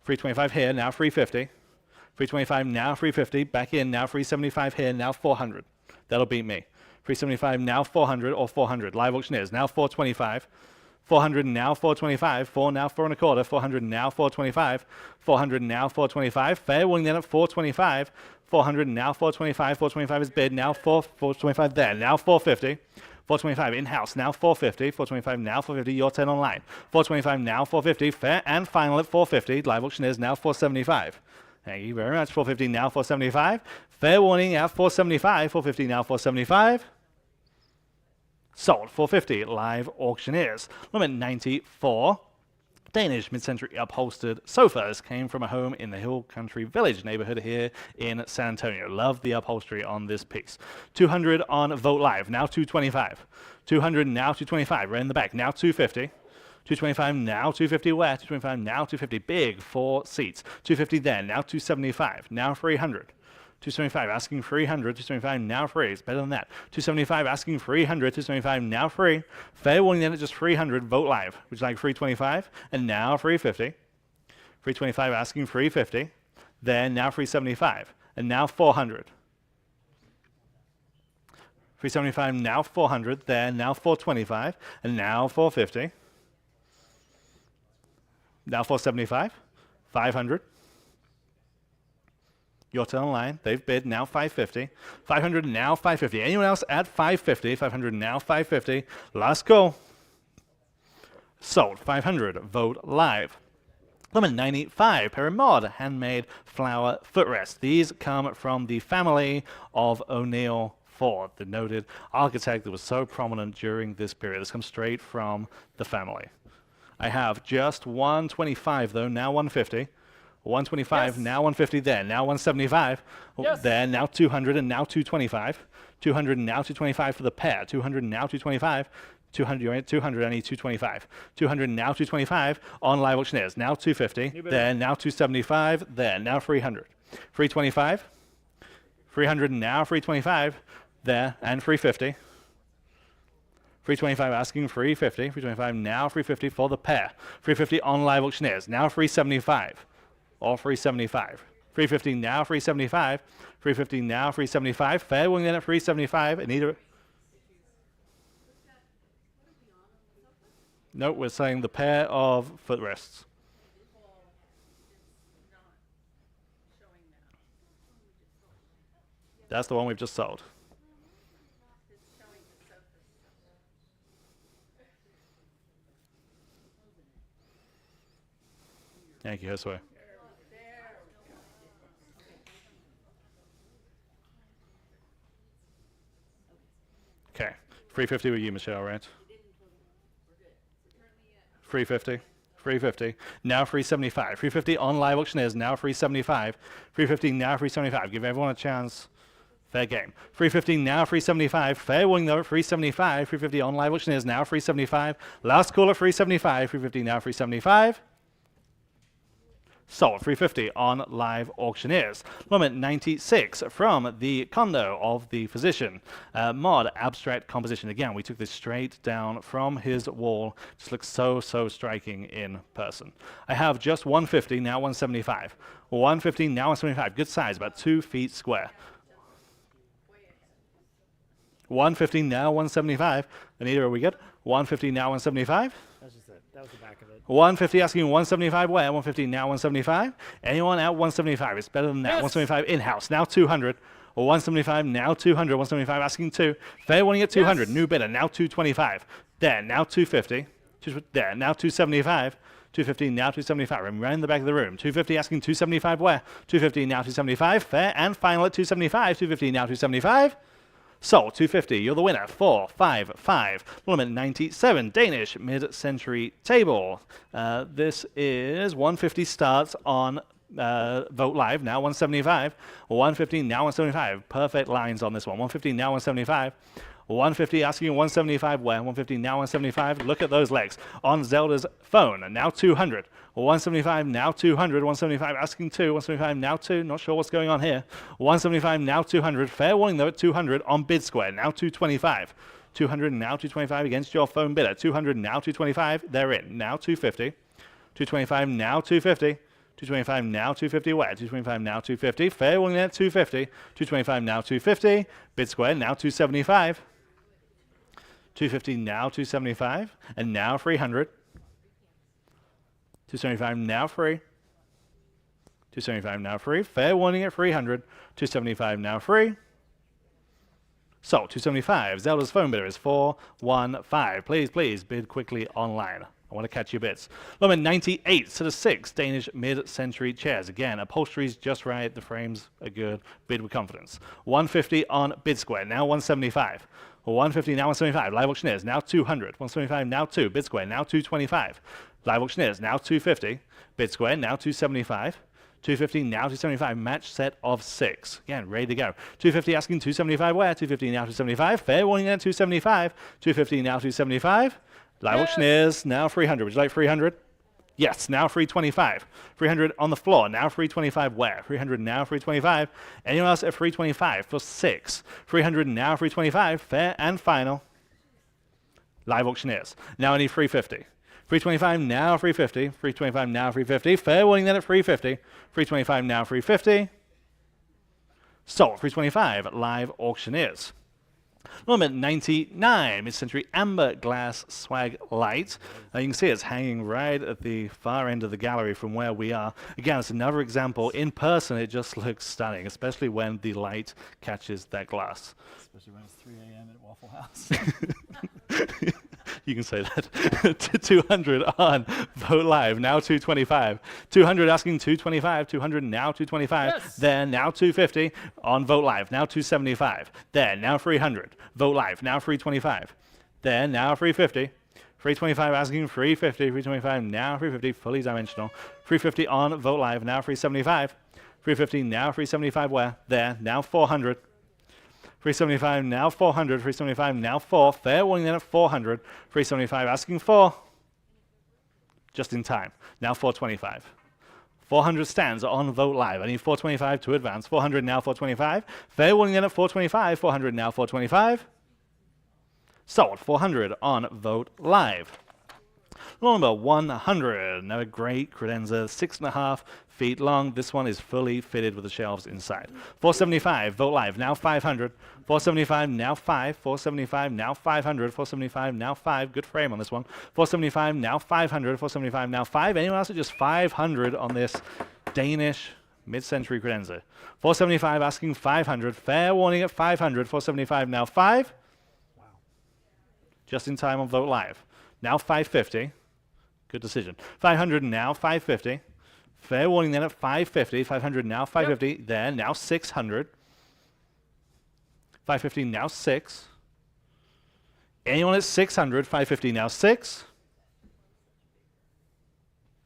325 here, now 350. 325, now 350, back in, now 375 here, now 400. That'll beat me. 375, now 400 or 400. Live Auctioneers, now 425. 400 now 425, 4 now 4 and a quarter, 400 now 425, 400 now 425, fair warning then at 425, 400 now 425, 425 is bid, now 425 there, now 450, 425 in-house, now 450, 425 now 450, your turn online, 425 now 450, fair and final at 450, Live Auctioneers now 475. Thank you very much, 450 now 475, fair warning at 475, 450 now 475. Sold. 450 Live Auctioneers. Limit 94. Danish mid-century upholstered sofas came from a home in the Hill Country Village neighborhood here in San Antonio. Love the upholstery on this piece. 200 on Vote Live. Now 225. 200 now 225. Right in the back. Now 250. 225 now 250 where? 225 now 250. Big 4 seats. 250 there. Now 275. Now 300. 275 asking 300, 275 now free. It's better than that. 275 asking 300, 275 now free. Fair warning then at just 300, Vote Live, which is like 325, and now 350. 325 asking 350, then now 375, and now 400. 375 now 400, then now 425, and now 450. Now 475, 500. Your turn online. They've bid. Now 550. 500 now 550. Anyone else at 550? 500 now 550. Last call. Sold. 500. Vote Live. Limit 95. Perimod handmade flower footrest. These come from the family of O'Neill Ford, the noted architect that was so prominent during this period. This comes straight from the family. I have just 125 though. Now 150. 125, yes. Now 150 there, now 175, yes. There, now 200 and now 225, 200 and now 225 for the pair, 200 and now 225, 200, 200 I need 225, 200 and now 225 on Live Auctioneers, now 250, there, now 275, there, now 300, 325, 300 and now 325, there, and 350. 325 asking 350, 325 now 350 for the pair, 350 on Live Auctioneers, now 375. Or 375. 350 now, 375. 350 now, 375. Fair wing then at 375. And either. Nope, we're saying the pair of footrests. That's the one we've just sold. Thank you, Josue. Okay, 350 with you, Michelle, right? 350, 350. Now 375. 350 on Live Auctioneers, now 375. 350 now 375. Give everyone a chance. Fair game. 350 now 375. Fair wing though at 375. 350 on Live Auctioneers, now 375. Last call at 375. 350 now 375. Sold. 350 on Live Auctioneers. Limit 96 from the condo of the physician. Mod abstract composition. Again, we took this straight down from his wall. Just looks so striking in person. I have just 150, now 175. 150, now 175. Good size, about 2 feet square. 150, now 175. Anita, are we good? 150, now 175. That's just it. That was the back of it. 150 asking 175 where? 150 now 175. Anyone at 175? It's better than that. Yes. 175 in-house. Now 200. 175 now 200. 175 asking 2. Fair warning at 200. Yes. New bidder. Now 225. There. Now 250. There. Now 275. 250 now 275. I'm right in the back of the room. 250 asking 275 where? 250 now 275. Fair and final at 275. 250 now 275. Sold, 250. You're the winner. 455. Limit 97. Danish mid-century table. This is 150 starts on Vote Live. Now 175. 150. Now 175. Perfect lines on this one. 150. Now 175. 150 asking 175 where? 150 now 175. Look at those legs. On Zelda's phone. Now 200. 175 now 200. 175 asking 2. 175 now 2. Not sure what's going on here. 175 now 200. Fair warning though at 200 on Bid Square. Now 225. 200 now 225 against your phone bidder. 200 now 225. They're in. Now 250. 225 now 250. 225 now 250 where? 225 now 250. Fair warning at 250. 225 now 250. Bid Square now 275. 250 now 275. And now 300. 275 now free. 275 now free. Fair warning at 300. 275 now free. So 275. Zelda's phone bidder is 415. Please, please bid quickly online. I want to catch your bids. Limit 98 to the 6 Danish mid-century chairs. Again, upholstery's just right. The frames are good. Bid with confidence. 150 on Bid Square. Now 175. 150 now 175. Live auctioneers now 200. 175 now 2. Bid Square now 225. Live auctioneers now 250. Bid Square now 275. 250 now 275. Match set of 6. Again, ready to go. 250 asking 275 where? 250 now 275. Fair warning at 275. 250 now 275. Live auctioneers now 300. Would you like 300? Yes, now 325. 300 on the floor. Now 325 where? 300 now 325. Anyone else at 325 for 6? 300 now 325. Fair and final. Live auctioneers. Now I need 350. 325 now 350. 325 now 350. Fair warning then at 350. 325 now 350. Sold 325 live auctioneers. Limit 99 mid-century amber glass swag light. You can see it's hanging right at the far end of the gallery from where we are. Again, it's another example. In person, it just looks stunning, especially when the light catches that glass. Especially when it's 3 a.m. at Waffle House. You can say that. 200 on Vote Live, now 225. 200 asking 225. 200 now 225. Yes. There, now 250 on Vote Live, now 275. There, now 300. Vote Live, now 325. There, now 350. 325 asking 350. 325 now 350, fully dimensional. 350 on Vote Live, now 375. 350 now 375 where? There, now 400. 375 now 400. 375 now 4. Fair warning then at 400. 375 asking 4. Just in time. Now 425. 400 stands on Vote Live. I need 425 to advance. 400 now 425. Fair warning then at 425. 400 now 425. Sold 400 on Vote Live. Number 100. Another great credenza, 6.5 feet long. This one is fully fitted with the shelves inside. 475, Vote Live, now 500. 475, now 5. 475, now 500. 475, now 5. Good frame on this one. 475, now 500. 475, now 5. Anyone else at just 500 on this Danish mid-century credenza? 475 asking 500. Fair warning at 500. 475, now 5. Wow. Just in time on Vote Live. Now 550. Good decision. 500 now, 550. Fair warning then at 550. 500 now, 550. Yep. There, now 600. 550 now 6. Anyone at 600. 550 now 6.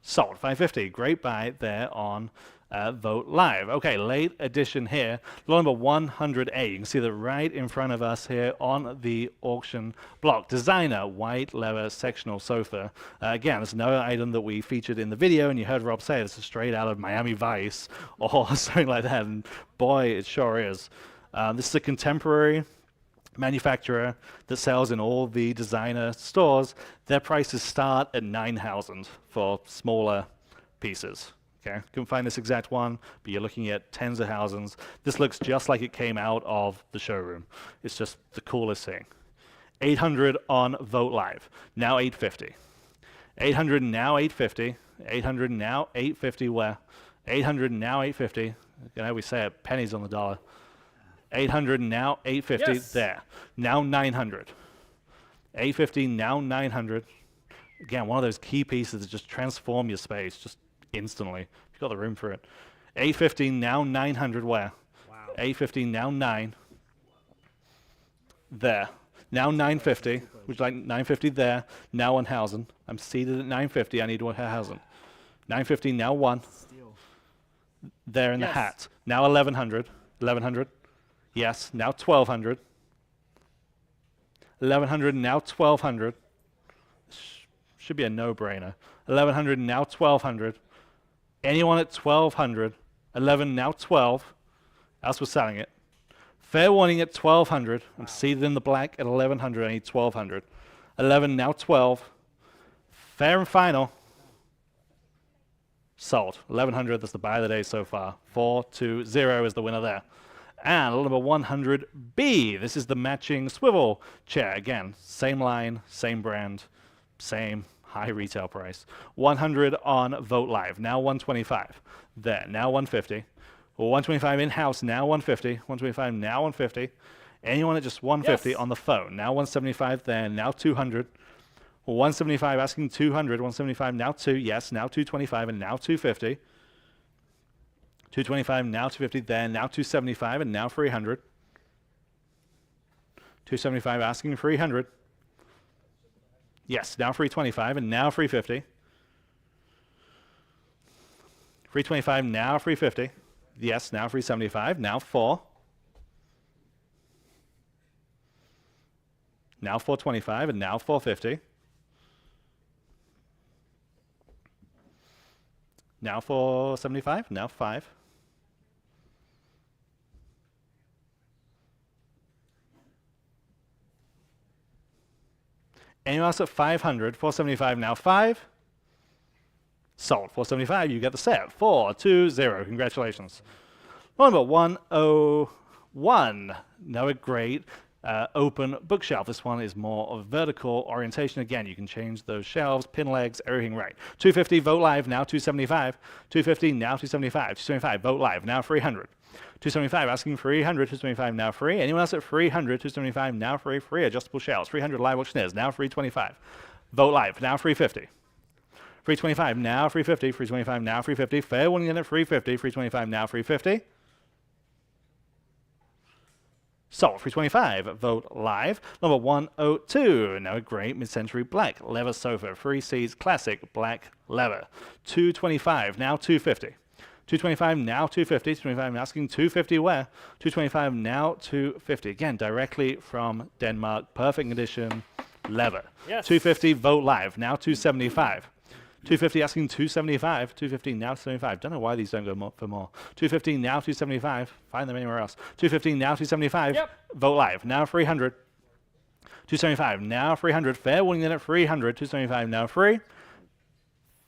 Sold. 550. Great buy there on Vote Live. Okay, late edition here. Lot number 100A. You can see that right in front of us here on the auction block. Designer white leather sectional sofa. Again, it's another item that we featured in the video, and you heard Rob say this is straight out of Miami Vice or something like that. And boy, it sure is. This is a contemporary manufacturer that sells in all the designer stores. Their prices start at $9,000 for smaller pieces. Okay, couldn't find this exact one, but you're looking at tens of thousands. This looks just like it came out of the showroom. It's just the coolest thing. 800 on Vote Live, now 850. 800 now 850. 800 now 850 where? 800 now 850. You know how we say it, pennies on the dollar. 800 now 850 yes. There. Now 900. 850 now 900. Again, one of those key pieces that just transform your space just instantly. You've got the room for it. 850 now 900 where? Wow. 850 now 9. there. Now 950. Would you like 950 there? Now 1,000. I'm seated at 950. I need 1,000. 950. Now 1. There in the hat. Now 1,100. 1,100. Yes. Now 1,200. 1,100. Now 1,200. Should be a no-brainer. 1,100. Now 1,200. Anyone at 1,200. 11. Now 12. Else we're selling it. Fair warning at 1,200. I'm seated in the black at 1,100. I need 1,200. 11, now 12. Fair and final. Sold. 1,100. That's the buy of the day so far. 420 is the winner there. And number 100B. This is the matching swivel chair. Again, same line, same brand, same high retail price. 100 on Vogt Live. Now 125. There. Now 150. 125 in-house, now 150. 125, now 150. Anyone at just 150 on the phone. Now 175 there, now 200. 175 asking 200. 175 now 2, yes, now 225 and now 250. 225 now 250 there, now 275 and now 300. 275 asking 300. Yes, now 325 and now 350. 325 now 350. Yes, now 375, now 4. Now 425 and now 450. Now 475, now 5. Anyone else at 500, 475, now 5. Sold. 475, you get the set. 420. Congratulations. Number 101. Another great open bookshelf. This one is more of vertical orientation. Again, you can change those shelves, pin legs, everything right. 250, Vogt Live, now 275. 250, now 275. 275, Vogt Live, now 300. 275, asking 300. 275, now free. Anyone else at 300? 275, now free. Free adjustable shelves. 300 live auctioneers, now 325. Vogt Live, now 350. 325, now 350, 325, now 350. Fair warning in at 350, 325, now 350. Sold, 325, Vogt Live. Number 102, now a great mid-century black leather sofa, 3 seats, classic black leather. 225, now 250. 225, now 250, 225, asking 250 where? 225, now 250. Again, directly from Denmark, perfect condition, leather. Yes. 250, Vogt Live, now 275. 250 asking 275. 250 now 75. Don't know why these don't go for more. 250 now 275. Find them anywhere else. 250 now 275. Yep. Vogt Live now 300. 275 now 300. Fair warning then at 300. 275 now free.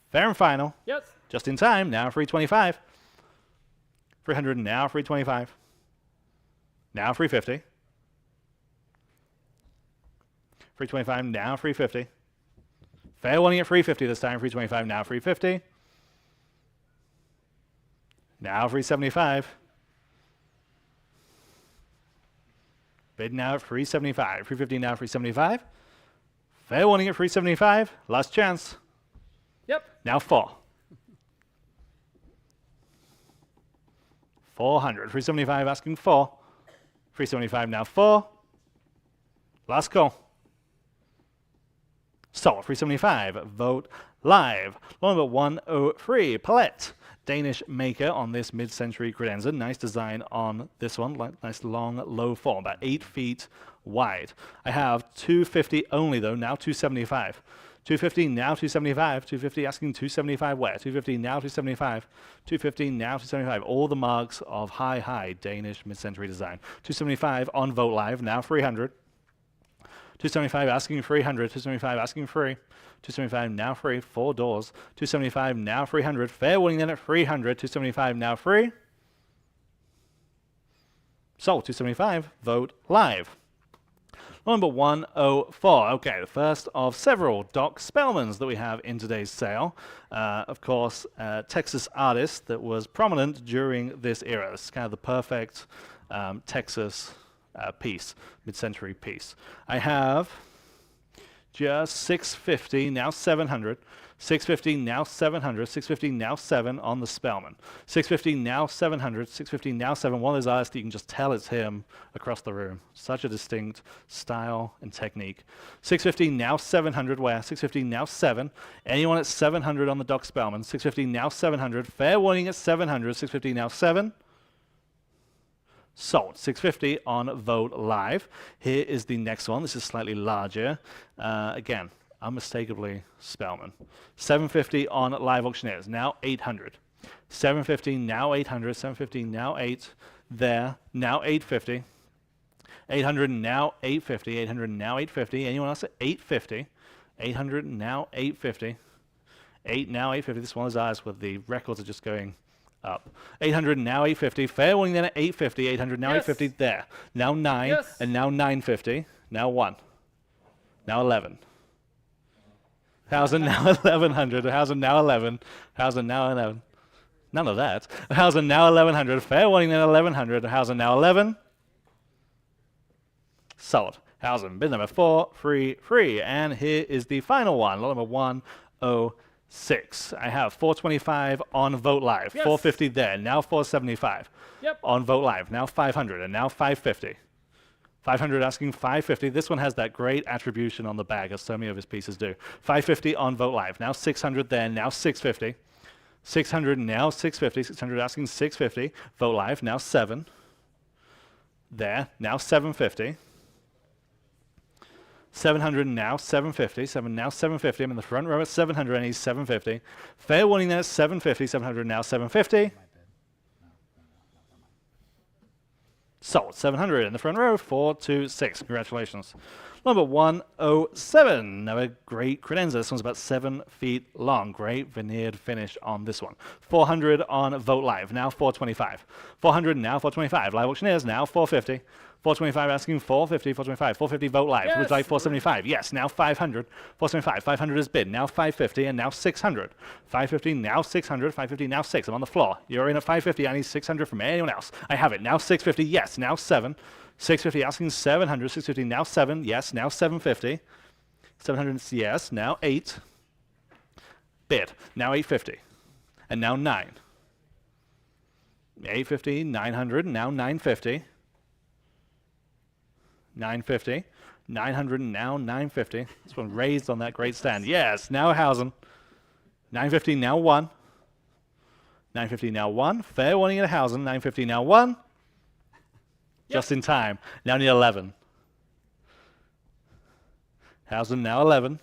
Fair and final. Yes. Just in time. Now 325. 300 now 325. Now 350. 325 now 350. Fair warning at 350 this time. 325 now 350. Now 375. Bid now at 375. 350 now 375. Fair warning at 375. Last chance. Yep. Now 4. 400. 375 asking 4. 375 now 4. Last call. Sold. 375. Vogt Live. Number 103. Palette. Danish maker on this mid-century credenza. Nice design on this one. Nice long, low fall. About 8 feet wide. I have 250 only though. Now 275. 250 now 275. 250 asking 275 where? 250 now 275. 250 now 275. All the marks of high Danish mid-century design. 275 on Vogt Live. Now 300. 275 asking 300. 275 asking free. 275 now free. 4 doors. 275 now 300. Fair warning then at 300. 275 now free. Sold. 275. Vogt Live. Number 104. Okay, the first of several Doc Spellmans that we have in today's sale. Of course, Texas artist that was prominent during this era. It's kind of the perfect Texas piece, mid-century piece. I have just 650, now 700. 650, now 700. 650, now 7 on the Spellmon. 650, now 700. 650, now 7. One of those artists that you can just tell it's him across the room. Such a distinct style and technique. 650, now 700. Where? 650, now 7. Anyone at 700 on the Doc Spellmon. 650, now 700. Fair warning at 700. 650, now 7. Sold. 650 on Vogt Live. Here is the next one. This is slightly larger. Again, unmistakably Spellmon. 750 on Live Auctioneers. Now 800. 750, now 800. 750, now 8. There. Now 850. 800, now 850. 800, now 850. Anyone else at 850? 800, now 850. 8, now 850. This one is ours with the records are just going up. 800, now 850. Fair warning then at 850. 800, now 850. There. Now 9. And now 950. Now 1. Now 11. 1,000, now 1,100. 1,000, now 11. 1,000, now 11. None of that. 1,000, now 1,100. Fair warning then 1,100. 1,000, now 11. Sold. 1,000. Bid number 4, free. And here is the final one. Lot number 106. I have 425 on Vogt Live. 450 there. Now 475. On Vogt Live. Now 500. And now 550. 500 asking 550. This one has that great attribution on the back, as so many of his pieces do. 550 on Vogt Live. Now 600 there. Now 650. 600 now 650. 600 asking 650. Vogt Live. Now 7. There. Now 750. 700 now 750. 7 now 750. I'm in the front row at 700 and he's 750. Fair warning there at 750. 700 now 750. Sold. 700 in the front row. 426. Congratulations. Number 107. Another great credenza. This one's about 7 feet long. Great veneered finish on this one. 400 on Vogt Live. Now 425. 400 now 425. Live Auctioneers now 450. 425 asking 450. 425. 450 Vogt Live. Would you like 475? Yes. Now 500. 475. 500 is bid. Now 550 and now 600. 550 now 600. 550 now 6. I'm on the floor. You're in at 550. I need 600 from anyone else. I have it. Now 650. Yes. Now 7. 650 asking 700. 650 now 7. Yes. Now 750. 700. Yes. Now 8. Bid. Now 850. And now 9. 850. 900. Now 950. 950. 900. Now 950. This one raised on that great stand. Yes. Now 1,000. 950. Now 1. 950. Now 1. Fair warning at 1,000. 950. Now 1. Just in time. Now need 11. 1,000 now 11.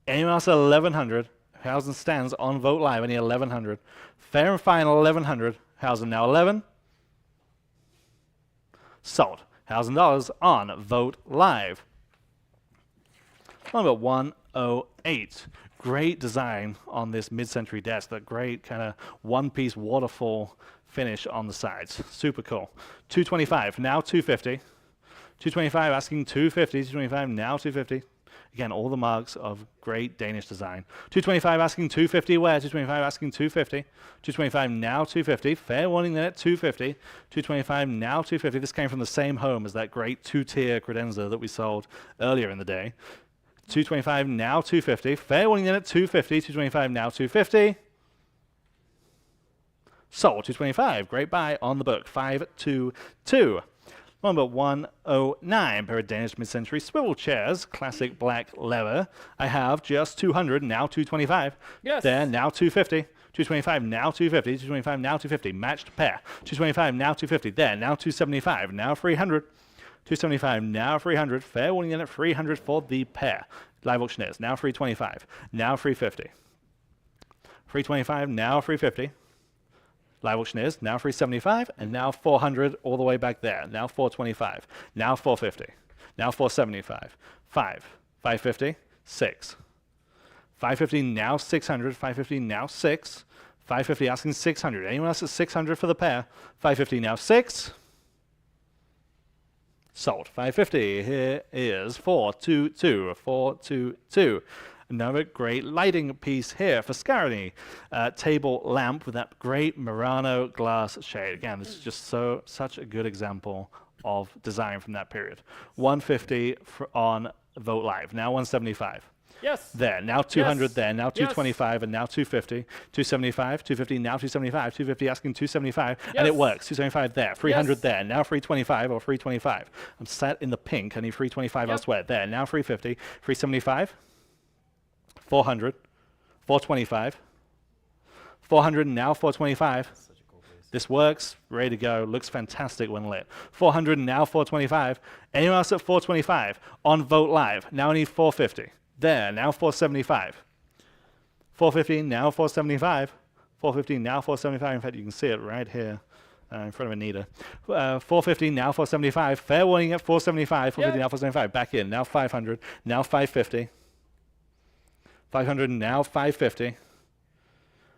Anyone else at 1,100? 1,000 stands on Vogt Live. I need 1,100. Fair and final 1,100. 1,000 now 11. Sold. $1,000 on Vogt Live. Number 108. Great design on this mid-century desk. That great kind of one-piece waterfall finish on the sides. Super cool. 225, now 250. 225 asking 250. 225 now 250. Again, all the marks of great Danish design. 225 asking 250 where? 225 asking 250. 225 now 250. Fair warning then at 250. 225 now 250. This came from the same home as that great two-tier credenza that we sold earlier in the day. 225 now 250. Fair warning then at 250. 225 now 250. Sold. 225. Great buy on the book. 522. Number 109. Pair of Danish mid-century swivel chairs. Classic black leather. I have just 200. Now 225. Yes. There. Now 250. 225. Now 250. 225. Now 250. Matched pair. 225. Now 250. There. Now 275. Now 300. 275. Now 300. Fair warning then at 300 for the pair. Live Auctioneers. Now 325. Now 350. 325. Now 350. Live Auctioneers, now 375, and now 400 all the way back there. Now 425, now 450, now 475, 5, 550, 6. 550 now 600, 550 now 6, 550 asking 600. Anyone else at 600 for the pair? 550 now 6. Sold. 550. Here is 422, 422. Another great lighting piece here for Scarani. Table lamp with that great Murano glass shade. Again, this is just such a good example of design from that period. 150 on Vogt Live. Now 175. Yes. There, now 200 Yes. there, now Yes. 225, and now 250, 275, 250, now 275, 250 asking 275, and it Yes. works. 275 there, 300 Yes. there, now 325 or 325. I'm sat in the pink, I need 325 Yep. elsewhere. There, now 350, 375, 400, 425, 400, and now 425. This works, ready to go, looks fantastic when lit. 400 and now 425. Anyone else at 425 on Vogt Live? Now I need 450. There, now 475. 450, now 475. 450, now 475. In fact, you can see it right here in front of Anita. 450, now 475. Fair warning at 475. 450, now 475. Back in, now 500, now 550. 500, now 550.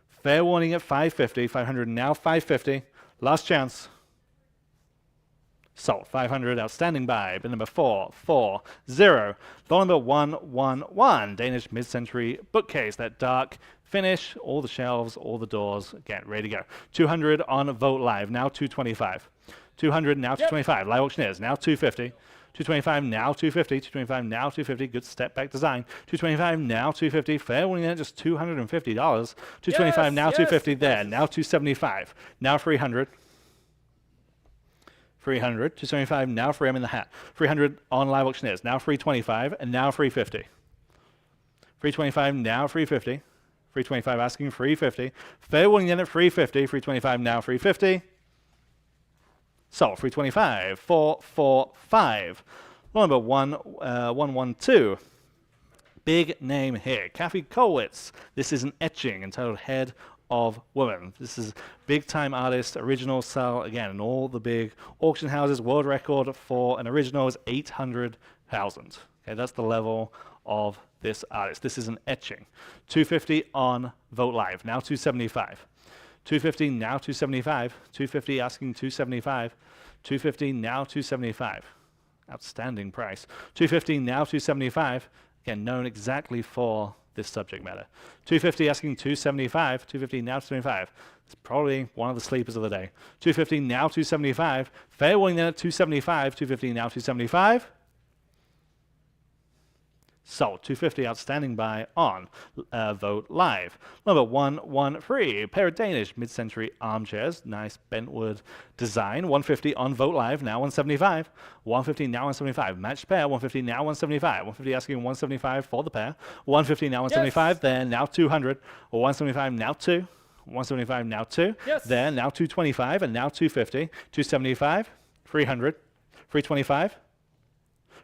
Fair warning at 550. 500, now 550. Last chance. Sold. 500, outstanding buy. Bid number 440. Door number 111. Danish mid-century bookcase. That dark finish. All the shelves, all the doors. Again, ready to go. 200 on Vogt Live. Now 225. 200, now 225. Live auctioneers. Now 250. 225, now 250. 225, now 250. Good step back design. 225, now 250. Fair warning at just $250. 225, now 250 there. Now 275. Now 300. 300, 275, now free, I'm in the hat. 300 on live auctioneers, now 325, and now 350. 325, now 350. 325 asking 350. Fair warning then at 350. 325, now 350. Sold. 325, 445. Law number 112. Big name here. Kathy Kollwitz. This is an etching entitled Head of Woman. This is big time artist, original sell again in all the big auction houses. World record for an original is 800,000. Okay, that's the level of this artist. This is an etching. 250 on Vogt Live. Now 275. 250 now 275. 250 asking 275. 250 now 275. Outstanding price. 250 now 275. Again, known exactly for this subject matter. 250 asking 275. 250 now 275. It's probably one of the sleepers of the day. 250 now 275. Fair warning then at 275. 250 now 275. Sold. 250 outstanding buy on Vogt Live. Number 113. Pair of Danish mid-century armchairs. Nice bentwood design. 150 on Vogt Live. Now 175. 150 now 175. Matched pair. 150 now 175. 150 asking 175 for the pair. 150 now 175. There now 200. 175 now 2. 175 now 2. Yes. There now 225 and now 250. 275. 300. 325.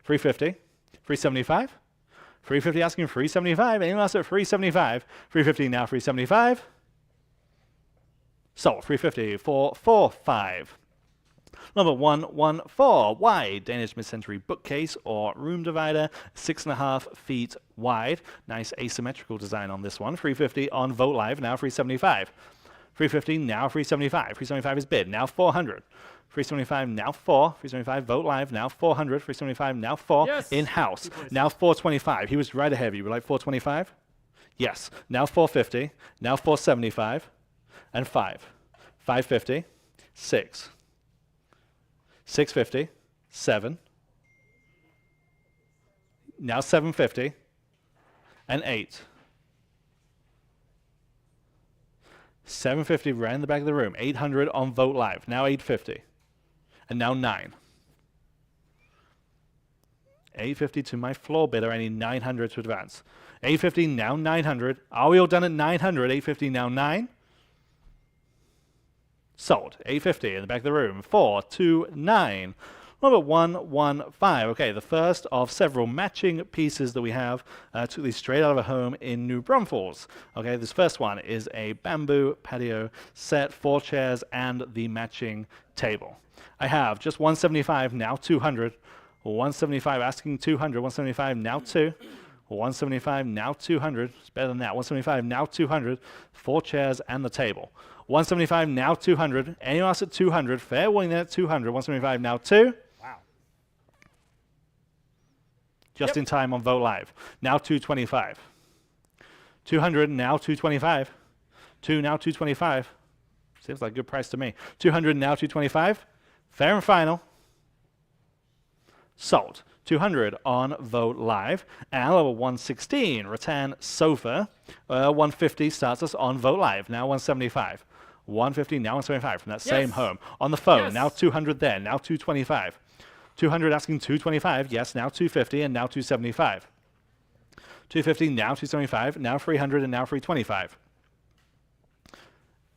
350. 375. 350 asking 375. Anyone else at 375? 350 now 375. Sold. 350 445. Number 114. Wide Danish mid-century bookcase or room divider, 6.5 feet wide. Nice asymmetrical design on this one. 350 on Vogt Live. Now 375. 350 now 375. 375 is bid. Now 400. 375 now 4. 375 Vogt Live. Now 400. 375 now 4. Yes. In-house. Now 425. He was right ahead of you. Would you like 425? Yes. Now 450. Now 475. And 5. 550. 6. 650. 7. Now 750. And 8. 750 right in the back of the room. 800 on Vogt Live. Now 850. And now 9. 850 to my floor bidder. I need 900 to advance. 850 now 900. Are we all done at 900? 850 now 9. Sold. 850 in the back of the room. 429. Number 115. Okay, the first of several matching pieces that we have. Took these straight out of a home in New Braunfels. Okay, this first one is a bamboo patio set, 4 chairs, and the matching table. I have just 175, now 200. 175 asking 200. 175 now 2. 175 now 200. It's better than that. 175 now 200. 4 chairs and the table. 175 now 200. Anyone else at 200? Fair warning there at 200. 175 now 2. Wow. Just in time on Vogt Live. Now 225. 200 now 225. 2 now 225. Seems like a good price to me. 200 now 225. Fair and final. Sold. 200 on Vogt Live. And level 116, rattan sofa. 150 starts us on Vogt Live. Now 175. 150, now 175 from that same home. On the phone, now 200 there, now 225. 200 asking 225, yes, now 250 and now 275. 250, now 275, now 300 and now 325.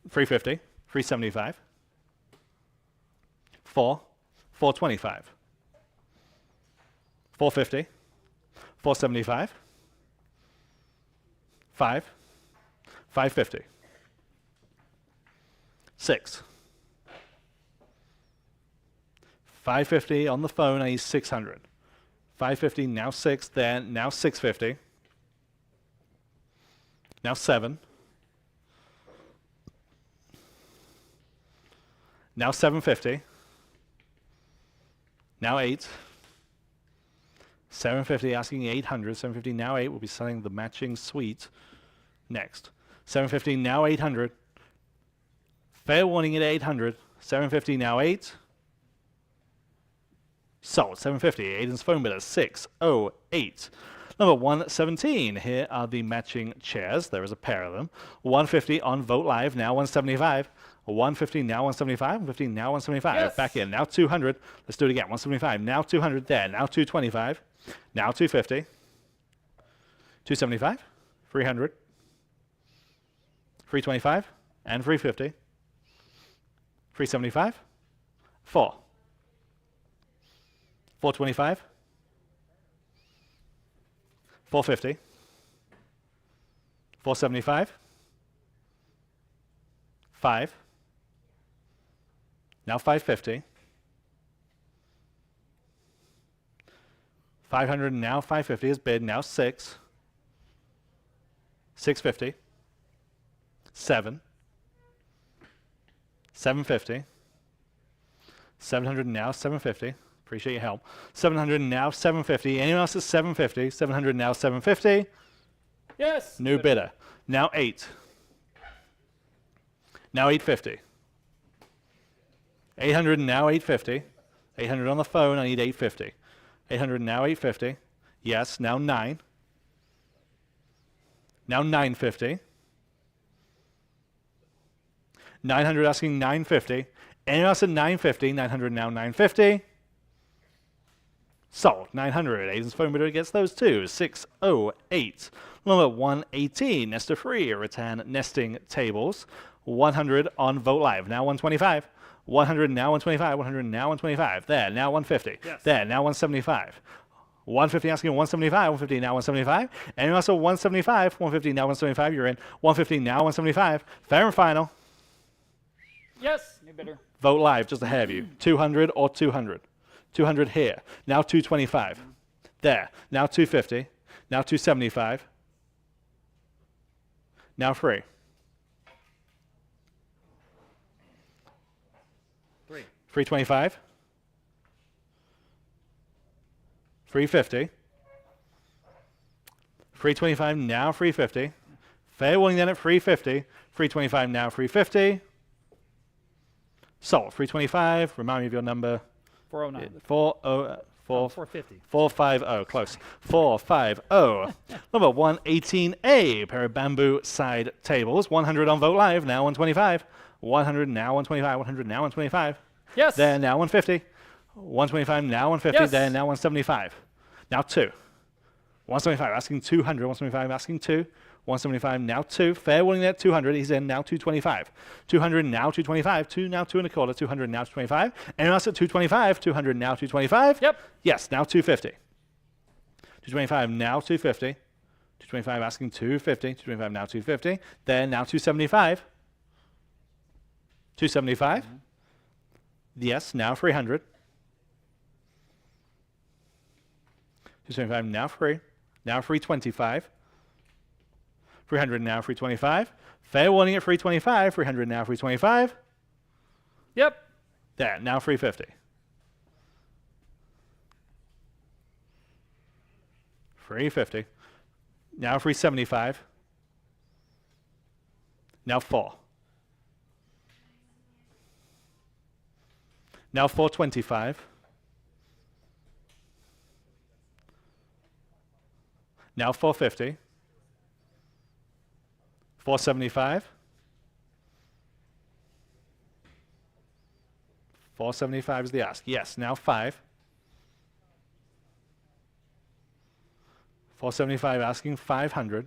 350, 375. 425. 450, 475. 550. 6. 550 on the phone, I need 600. 550, now 6, then now 650. Now 7. Now 750. Now 8. 750 asking 800. 750 now 8. We'll be selling the matching suite next. 750 now 800. Fair warning at 800. 750 now 8. Sold. 750. Aiden's phone bid at 608. Number 117. Here are the matching chairs. There is a pair of them. 150 on Vogt Live. Now 175. 150 now 175. 150 now 175. Yes. Back in. Now 200. Let's do it again. 175. Now 200 there. Now 225. Now 250. 275. 300. 325. And 350. 375. 4. 425. 450. 475. 5. Now 550. 500 now 550 is bid. Now 6. 650. 7. 750. 700 now 750. Appreciate your help. 700 now 750. Anyone else is 750? 700 now 750. Yes. New bidder. Now 8. Now 850. 800 now 850. 800 on the phone. I need 850. 800 now 850. Yes. Now 9. Now 950. 900 asking 950. Anyone else at 950? 900 now 950. Sold. 900. Aiden's phone bidder gets those two. 608. Number 118. Nester free. Rattan nesting tables. 100 on Vogt Live. Now 125. 100 now 125. 100 now 125. There. Now 150. Yes. There. Now 175. 150 asking 175. 150 now 175. And also 175. 150 now 175. You're in. 150 now 175. Fair and final. Yes. New bidder. Vogt Live just ahead of you. 200 or 200. 200 here. Now 225. There. Now 250. Now 275. Now 3. 325. 350. 325 now 350. Fair warning then at 350. 325 now 350. Sold. 325. Remind me of your number. 409. 450. 450. Close. 450. Number 118A. Pair of bamboo side tables. 100 on Vogt Live. Now 125. 100 now 125. 100 now 125. Yes. There. Now 150. 125 now 150. Yes. There. Now 175. Now 2. 175 asking 200. 175 asking 2. 175 now 2. Fair warning there at 200. He's in now 225. 200 now 225. 2 now 2 1/4. 200 now 225. Anyone else at 225? 200 now 225. Yep. Yes. Now 250. 225 now 250. 225 asking 250. 225 now 250. Then now 275. 275. Yes. Now 300. 275 now free. Now 325. 300 now 325. Fair warning at 325. 300 now 325. Yep. There. Now 350. 350. Now 375. Now 4. Now 425. Now 450. 475. 475 is the ask. Yes, now 5. 475 asking 500.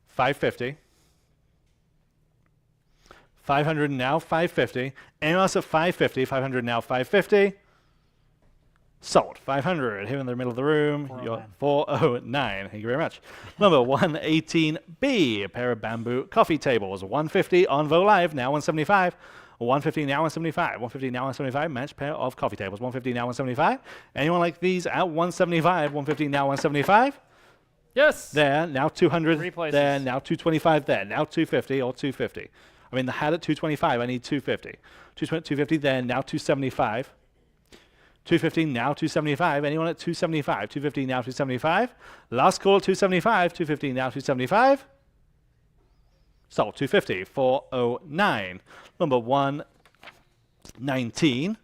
550. 500 now 550. Anyone else at 550? 500 now 550. Sold. 500 here in the middle of the room. 409. 409. Thank you very much. Number 118B, a pair of bamboo coffee tables. 150 on Vogt Live, now 175. 150 now 175. 150 now 175. Match pair of coffee tables. 150 now 175. Anyone like these at 175? 150 now 175. Yes. There, now 200. 3 places. There, now 225 there. Now 250 or 250. I mean, the hat at 225, I need 250. 250 there, now 275. 250 now 275. Anyone at 275? 250 now 275. Last call 275. 250 now 275. Sold. 250. 409. Number 119.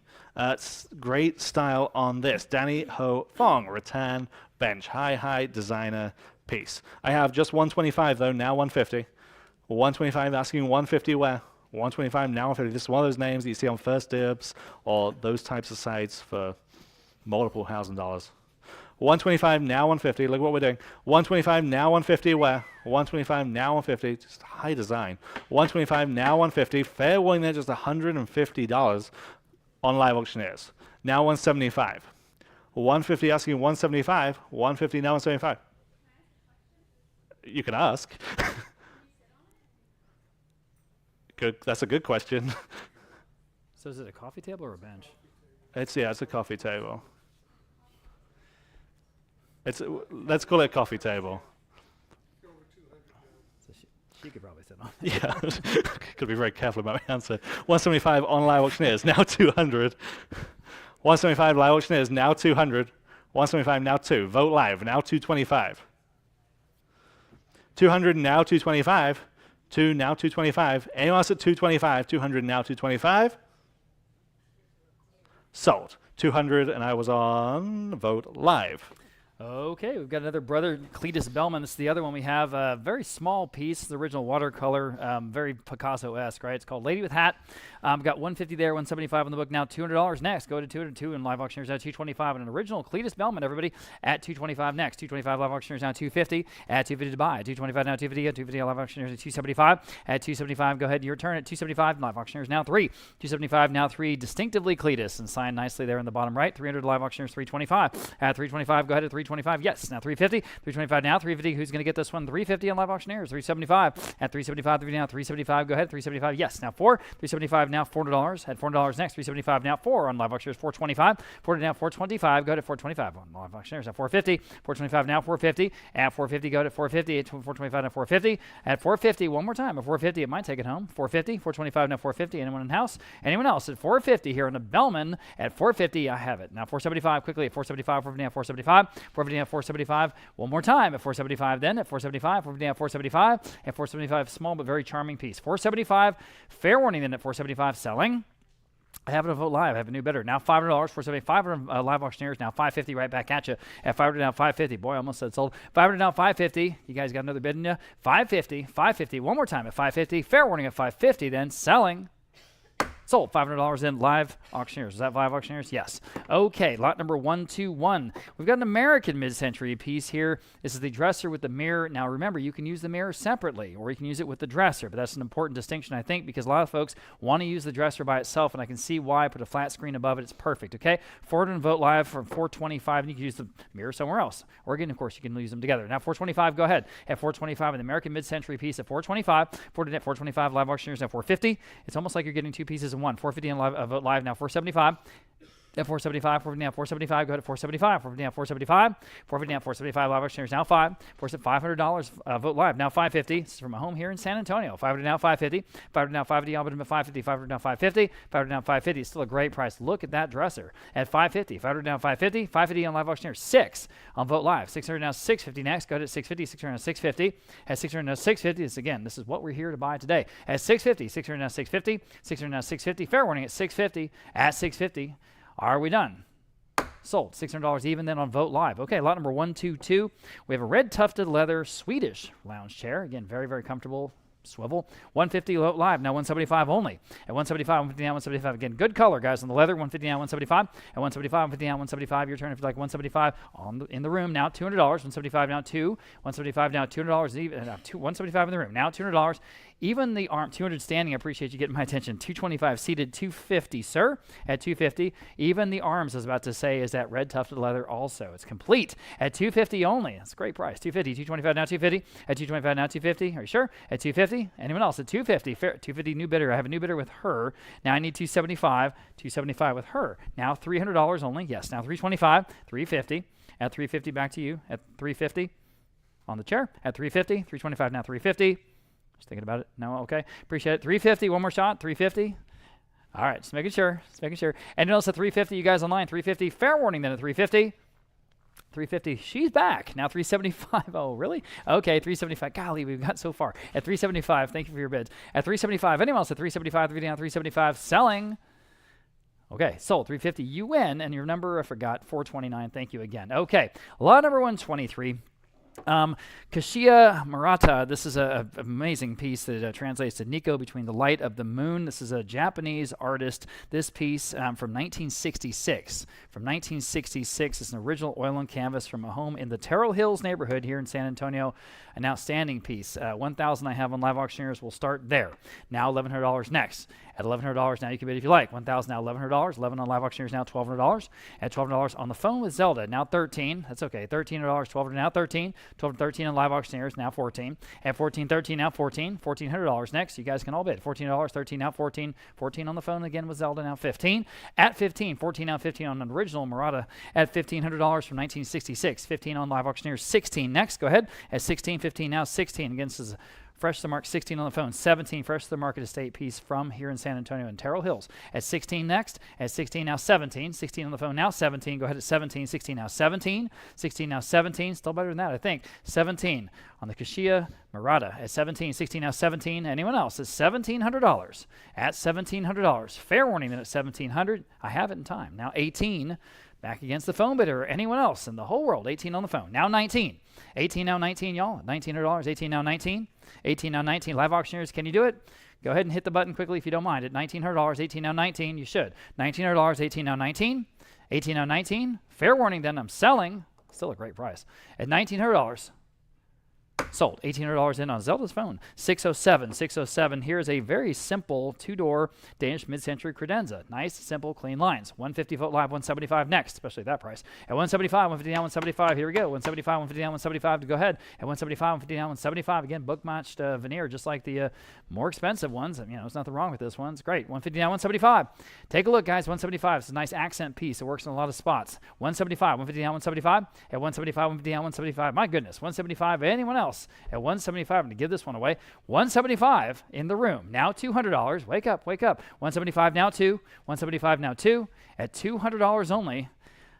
Great style on this. Danny Ho Fong. Rattan bench. High designer piece. I have just 125 though. Now 150. 125 asking 150 where? 125 now 150. This is one of those names that you see on First Dibs or those types of sites for multiple $1,000s. 125 now 150. Look what we're doing. 125 now 150 where? 125 now 150. Just high design. 125 now 150. Fair warning there, just $150 on Live Auctioneers. Now 175. 150 asking 175. 150 now 175. You can ask. Good. That's a good question. So is it a coffee table or a bench? It's a coffee table. Let's call it a coffee table. So she could probably sit on it. Yeah, could be very careful about my answer. 175 on Live Auctioneers, now 200. 175 Live Auctioneers, now 200. 175 now 2. Vogt Live, now 225. 200 now 225. 2 now 225. Anyone else at 225? 200 now 225. Sold. 200, and I was on Vogt Live. Okay, we've got another brother, Cletus Behlmann. This is the other one we have. A very small piece, the original watercolor, very Picasso-esque, right? It's called Lady with Hat. Got 150 there, 175 on the book. Now $200 next. Go to 202 and Live Auctioneers at 225. And an original Cletus Behlmann, everybody, at 225 next. 225 Live Auctioneers now 250. At 250 to buy. 225 now 250. At 250 Live Auctioneers at 275. At 275, go ahead, your turn. At 275, Live Auctioneers now 3. 275 now 3, distinctively Cletus, and signed nicely there in the bottom right. 300 Live Auctioneers 325. At 325, go ahead at 325. Yes, now 350. 325 now 350. Who's going to get this one? 350 on Live Auctioneers. 375. At 375, 3 now 375. Go ahead. 375. Yes, now 4. 375 now $400. At $400 next. 375 now 4 on Live Auctioneers. 425. 40 now 425. Go ahead at 425 on Live Auctioneers. At 450. 425 now 450. At 450, go to 450. At 425 now 450. At 450, one more time. At 450, it might take it home. 450. 425 now 450. Anyone in house? Anyone else at 450 here on the Behlmann? At 450, I have it. Now 475 quickly. At 475. 450 now 475. 450 now 475. One more time at 475 then. At 475. 450 now 475. At 475, small but very charming piece. 475, fair warning then at 475, selling. I have it on Vogt Live. I have a new bidder. Now $500, 475 on Live Auctioneers. Now 550 right back at you. At 500 now 550. Boy, I almost said sold. 500 now 550. You guys got another bid in you? 550. 550. One more time at 550. Fair warning at 550 then. Selling. Sold. $500 in Live Auctioneers. Is that Live Auctioneers? Yes. Okay, lot number 121. We've got an American mid-century piece here. This is the dresser with the mirror. Now remember, you can use the mirror separately, or you can use it with the dresser, but that's an important distinction, I think, because a lot of folks want to use the dresser by itself, and I can see why. Put a flat screen above it. It's perfect, okay? Forward and Vogt Live for $425, and you can use the mirror somewhere else. Or again, of course, you can use them together. Now $425, go ahead. At $425, an American mid-century piece at $425. $425 Live Auctioneers at $450. It's almost like you're getting two pieces in one. $450 on Vogt Live now $475. At $475, $450 now $475. Go ahead at $475. $450 now $475. $450 now $475. Live Auctioneers now $500. Vogt Live now $550. This is from a home here in San Antonio. $500 now $550. $500 now $550. I'll put them at $550. $500 now $550. $500 now $550. It's still a great price. Look at that dresser at $550. $500 now $550. $550 on Live Auctioneers. 6 on Vogt Live. $600 now $650 next. Go ahead at $650. $600 now $650. At $600 now $650. This is what we're here to buy today. At $650. $600 now $650. $600 now $650. Fair warning at $650. At $650. Are we done? Sold. $600 even then on Vogt Live. Okay, lot number 122. We have a red tufted leather Swedish lounge chair. Again, very, very comfortable. Swivel. 150 Vogt Live. Now 175 only. At 175, 159, 175. Again, good color, guys, on the leather. 159, 175. At 175, 159, 175. Your turn if you like 175 in the room. Now $200. 175 now 2. 175 now $200 even. 175 in the room. Now $200. Even the arm, 200 standing, I appreciate you getting my attention. 225 seated, 250, sir, at 250. Even the arms, I was about to say, is that red tufted leather also. It's complete at 250 only. That's a great price. 250, 225 now 250. At 225 now 250. Are you sure? At 250. Anyone else at 250? Fair, 250 new bidder. I have a new bidder with her. Now I need 275. 275 with her. Now $300 only. Yes. Now 325. 350. At 350 back to you. At 350 on the chair. At 350. 325 now 350. Just thinking about it. No, okay. Appreciate it. 350. One more shot. 350. All right. Just making sure. Just making sure. And notice at 350, you guys online. 350. Fair warning then at 350. 350. She's back. Now 375. Oh, really? Okay. 375. Golly, we've got so far. At 375. Thank you for your bids. At 375. Anyone else at 375? 375. Selling. Okay. Sold. 350. You win. And your number, I forgot. 429. Thank you again. Okay. Lot number 123. Kashia Murata, this is an amazing piece that translates to Nico between the light of the moon. This is a Japanese artist. This piece from 1966. From 1966, it's an original oil and canvas from a home in the Terrell Hills neighborhood here in San Antonio. An outstanding piece. $1,000 I have on Live Auctioneers. We'll start there. Now $1,100 next. At $1,100 now you can bid if you like. $1,000 now $1,100. 11 on Live Auctioneers now $1,200. At $1,200 on the phone with Zelda now 13. That's okay. $1,300. 12 now 13. 12 13 on Live Auctioneers now 14. At 14 13 now 14. $1,400 next. You guys can all bid. $14. 13 now 14. 14 on the phone again with Zelda now 15. At 15. 14 now 15 on an original Murata at $1,500 from 1966. 15 on Live Auctioneers. 16 next. Go ahead. At 16 15 now 16. Again, this is Fresh to the Mark, 16 on the phone. 17, Fresh to the Market Estate piece from here in San Antonio and Terrell Hills. At 16 next. At 16 now 17. 16 on the phone now 17. Go ahead at 17. 16 now 17. 16 now 17. Still better than that, I think. 17 on the Kashia Murata. At 17. 16 now 17. Anyone else? It's $1,700. At $1,700. Fair warning that at $1,700. I have it in time. Now 18. Back against the phone bidder. Anyone else in the whole world? 18 on the phone. Now 19. 18 now 19, y'all. $1,900. 18 now 19. 18 now 19. Live Auctioneers, can you do it? Go ahead and hit the button quickly if you don't mind. At $1,900. 18 now 19. You should. $1,900. 18 now 19. 18 now 19. Fair warning then. I'm selling. Still a great price. At $1,900. Sold. $1,800 in on Zelda's phone. 607. 607. Here's a very simple two-door Danish mid-century credenza. Nice, simple, clean lines. 150 Vogt Live, 175 next, especially at that price. At 175, 150 down, 175. Here we go. 175, 150 down, 175 to go ahead. At 175, 150 down, 175. Again, book-matched veneer, just like the more expensive ones. You know, there's nothing wrong with this one. It's great. 150 down, 175. Take a look, guys. 175. It's a nice accent piece. It works in a lot of spots. 175, 150 down, 175. At 175, 150 down, 175. My goodness. 175. Anyone else? At 175, I'm going to give this one away. 175 in the room. Now $200. Wake up, wake up. 175 now 2. 175 now 2. At $200 only.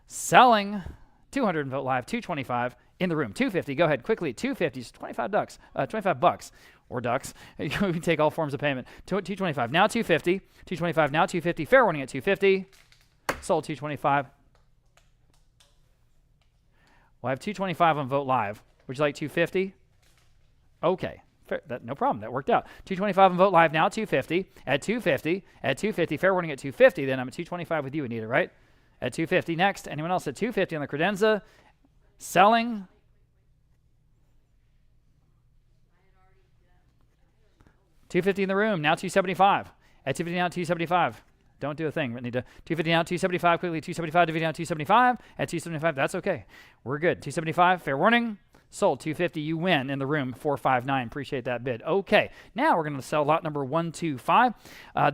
Selling 200 in Vogt Live. 225 in the room. 250. Go ahead quickly. 250. Just 25 bucks. 25 bucks. Or ducks. You can take all forms of payment. 225 now 250. 225 now 250. Fair warning at 250. Sold 225. Well, I have 225 on Vogt Live. Would you like 250? Okay, fair, no problem. That worked out. 225 on Vogt Live now. 250 at 250 at 250. Fair warning at 250. Then I'm at 225 with you, Anita. Right? At 250 next. Anyone else at 250 on the credenza? Selling. $250 in the room. Now 275. At 250 now 275. Don't do a thing. We need to 250 now 275 quickly. 275 to down 275. At 275. That's okay. We're good. 275. Fair warning. Sold. 250. You win in the room. 459. Appreciate that bid. Okay. Now we're going to sell lot number 125.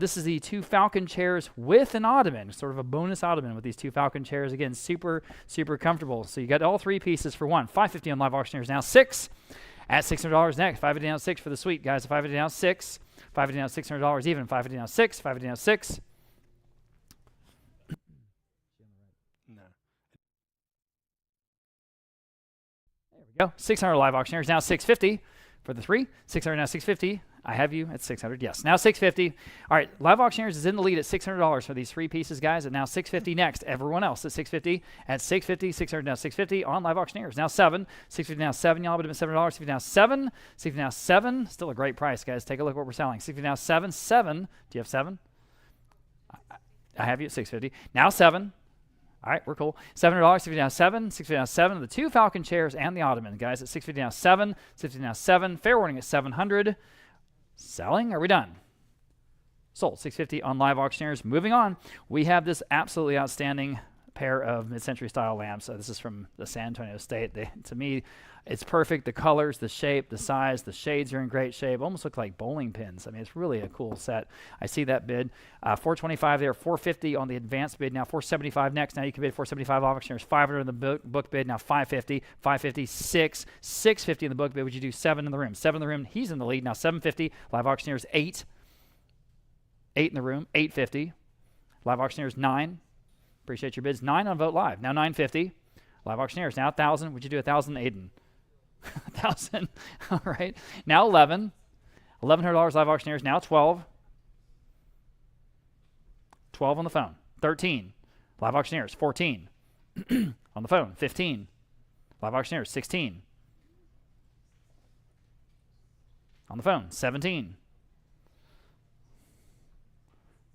This is the two Falcon chairs with an ottoman. Sort of a bonus ottoman with these two Falcon chairs. Again, super, super comfortable. So you got all three pieces for one. $550 on Live Auctioneers now. 6 at $600 next. $550 down 6 for the suite, guys. $550 down 6. $550 down $600 even. $550 down 6. $550 down 6. Go. 600 Live Auctioneers now 650 for the three. 600 now 650. I have you at $600. Yes. Now $650. All right. Live Auctioneers is in the lead at $600 for these 3 pieces, guys. And now $650 next. Everyone else at $650. At $650. $600 now $650 on Live Auctioneers. Now $7. $650 now $7. Y'all would have been $7. $650 now $7. $650 now $7. Still a great price, guys. Take a look at what we're selling. $650 now $7. $7. Do you have 7? I have you at $650. Now $7. All right, we're cool. $700, $650 now $7, $650 now $7. The 2 Falcon chairs and the ottoman, guys, at $650 now $7, $650 now $7. Fair warning at $700. Selling? Are we done? Sold. $650 on Live Auctioneers. Moving on, we have this absolutely outstanding pair of mid-century style lamps. This is from the San Antonio State. To me, it's perfect. The colors, the shape, the size, the shades are in great shape. Almost look like bowling pins. I mean, it's really a cool set. I see that bid. $425 there, $450 on the advanced bid. Now $475 next. Now you can bid $475 Live Auctioneers. $500 in the book bid. Now $550, $550, $650 in the book bid. Would you do 7 in the room? 7 in the room. He's in the lead. Now $750. Live Auctioneers 8. 8 in the room. $850. Live Auctioneers 9. Appreciate your bids. 9 on Vote Live. Now $950. Live Auctioneers now $1,000. Would you do $1,000, Aiden? $1,000. All right. Now $11. $1,100 Live Auctioneers. Now 12. 12 on the phone. 13. Live Auctioneers. 14. On the phone. 15. Live Auctioneers. 16. On the phone. 17.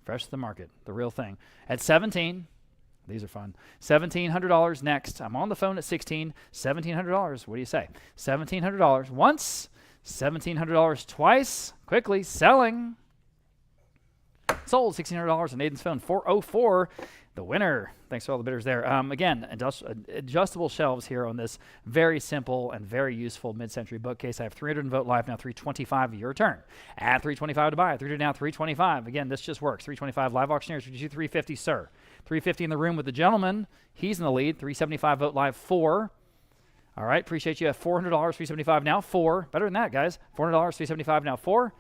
Fresh to the market. The real thing. At 17. These are fun. $1,700 next. I'm on the phone at 16. $1,700. What do you say? $1,700 once. $1,700 twice. Quickly selling. Sold. $1,600 on Aiden's phone. $404. The winner. Thanks to all the bidders there. Again, adjustable shelves here on this very simple and very useful mid-century bookcase. I have 300 in Vote Live, now $325. Your turn. At $325 to buy. 300 now $325. Again, this just works. $325 Live Auctioneers. Would you do $350, sir? $350 in the room with the gentleman. He's in the lead. $375 Vote Live 4. All right. Appreciate you at $400. $375 now 4. Better than that, guys. $400. $375 now 4.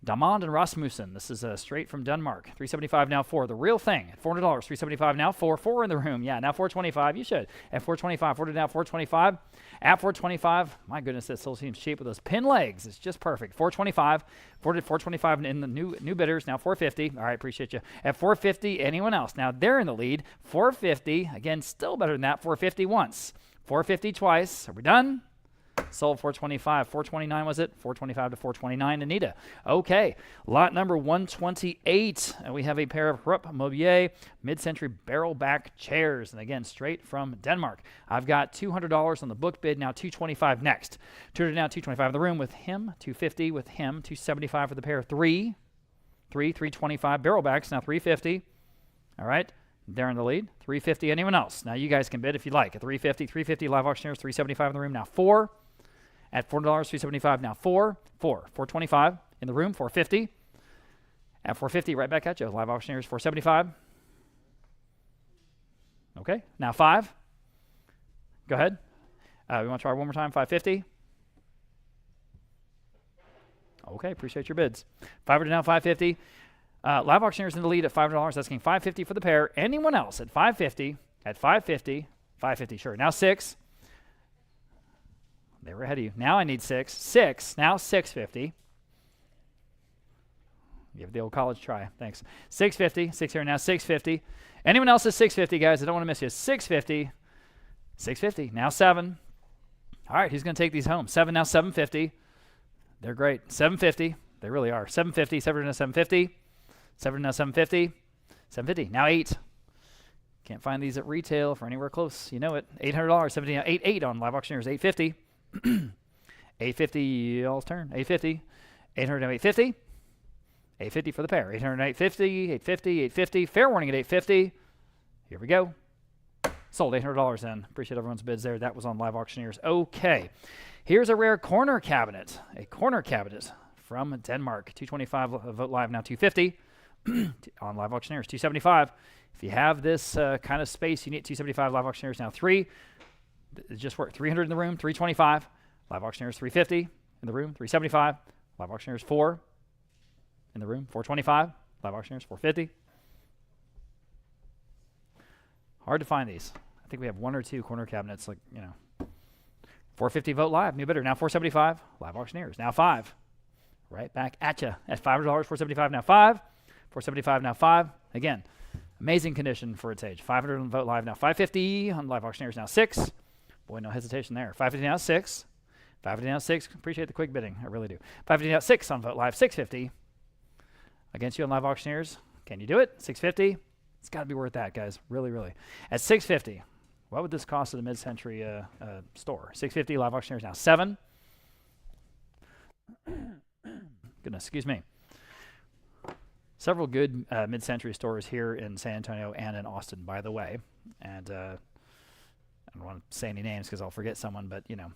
Damond and Rasmussen. This is straight from Denmark. $375 now 4. The real thing. At $400. $375 now 4. 4 in the room. Yeah, now $425. You should. At $425. 4 now $425. At $425. My goodness, that still seems cheap with those pin legs. It's just perfect. $425. $425 in the new bidders. Now $450. All right, appreciate you. At $450, anyone else? Now they're in the lead. $450. Again, still better than that. $450 once. $450 twice. Are we done? Sold $425. $429 was it? $425 to $429. Anita. Okay. Lot number 128. And we have a pair of Rupp Mobilier mid-century barrel back chairs. And again, straight from Denmark. I've got $200 on the book bid. Now $225 next. $200 now $225 in the room with him. $250 with him. $275 for the pair of 3. $325 barrel backs. Now $350. All right. They're in the lead. $350. Anyone else? Now you guys can bid if you like. At $350. $350 Live Auctioneers. $375 in the room. Now 4. At $400, $375 now 4. $425 in the room. $450. At $450, right back at you. Live Auctioneers. $475. Okay. Now 5. Go ahead. We want to try one more time. $550. Okay. Appreciate your bids. $500 now. $550. Live Auctioneers in the lead at $500. Asking $550 for the pair. Anyone else at $550? At $550. $550. Sure. Now 6. They were ahead of you. Now I need 6. 6. Now $650. Give the old college try. Thanks. $650. 6 here now. $650. Anyone else at $650, guys? I don't want to miss you. $650. $650. Now 7. All right. Who's going to take these home? 7 now. $750. They're great. $750. They really are. $750. 7 now. $750. 7 now. $750. $750. Now 8. Can't find these at retail for anywhere close. You know it. $800. 70 now. 8 on Live Auctioneers. $850. $850, y'all's turn. $850. $800 now $850. $850 for the pair. $800 $850. $850. $850. Fair warning at $850. Here we go. Sold $800 then. Appreciate everyone's bids there. That was on Live Auctioneers. Okay. Here's a rare corner cabinet. A corner cabinet from Denmark. $225 Vote Live now $250. On Live Auctioneers. $275. If you have this kind of space, you need $275 Live Auctioneers now 3. It just worked. $300 in the room, $325. Live Auctioneers, $350 in the room, $375. Live Auctioneers, 4 in the room, $425. Live Auctioneers, $450. Hard to find these. I think we have 1 or 2 corner cabinets, like, you know. $450 Vote Live, new bidder. Now $475. Live Auctioneers, now 5. right back at you at $500, $475 now 5, $475 now 5. Again, amazing condition for its age. 500 on Vogt Live now 550 on Live Auctioneers now 6. Boy, no hesitation there. 550 now 6. 550 now 6. Appreciate the quick bidding. I really do. 550 now 6 on Vogt Live. 650 against you on Live Auctioneers. Can you do it? 650. It's got to be worth that, guys. Really, really. At 650, what would this cost at a mid-century store? 650 Live Auctioneers now 7. Goodness, excuse me. Several good mid-century stores here in San Antonio and in Austin, by the way. And I don't want to say any names because I'll forget someone, but you know,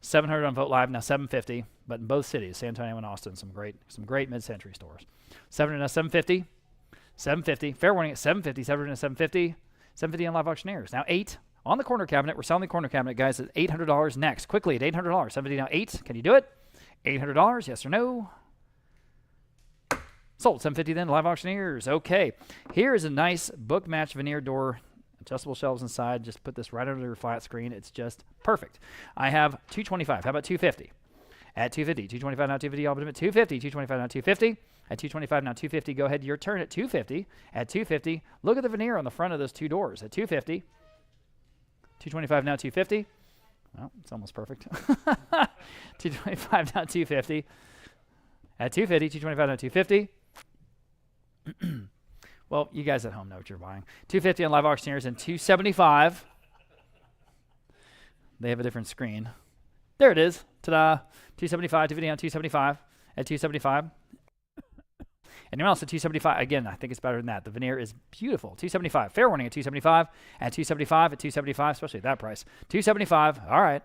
700 on Vogt Live now 750. But in both cities, San Antonio and Austin, some great mid-century stores. 700 now 750, 750. Fair warning at 750, 700 now 750, 750 on Live Auctioneers. Now 8 on the corner cabinet. We're selling the corner cabinet, guys, at $800 next. Quickly at $800. 750 now 8. Can you do it? $800, yes or no? Sold. 750 then, Live Auctioneers. Okay. Here is a nice book match veneer door. Adjustable shelves inside. Just put this right under your flat screen. It's just perfect. I have 225. How about 250? At 250. 225 now 250. I'll put them at 250. 225 now 250. At 225 now 250. Go ahead. Your turn at 250. At 250. Look at the veneer on the front of those two doors. At 250. 225 now 250. Well, it's almost perfect. 225 now 250. At 250. 225 now 250. Well, you guys at home know what you're buying. 250 on Live Auctioneers and 275. They have a different screen. There it is. Ta-da. 275, 250 on 275 at 275. Anyone else at 275? Again, I think it's better than that. The veneer is beautiful. 275. Fair warning at 275. At 275, at 275, especially at that price. 275. All right.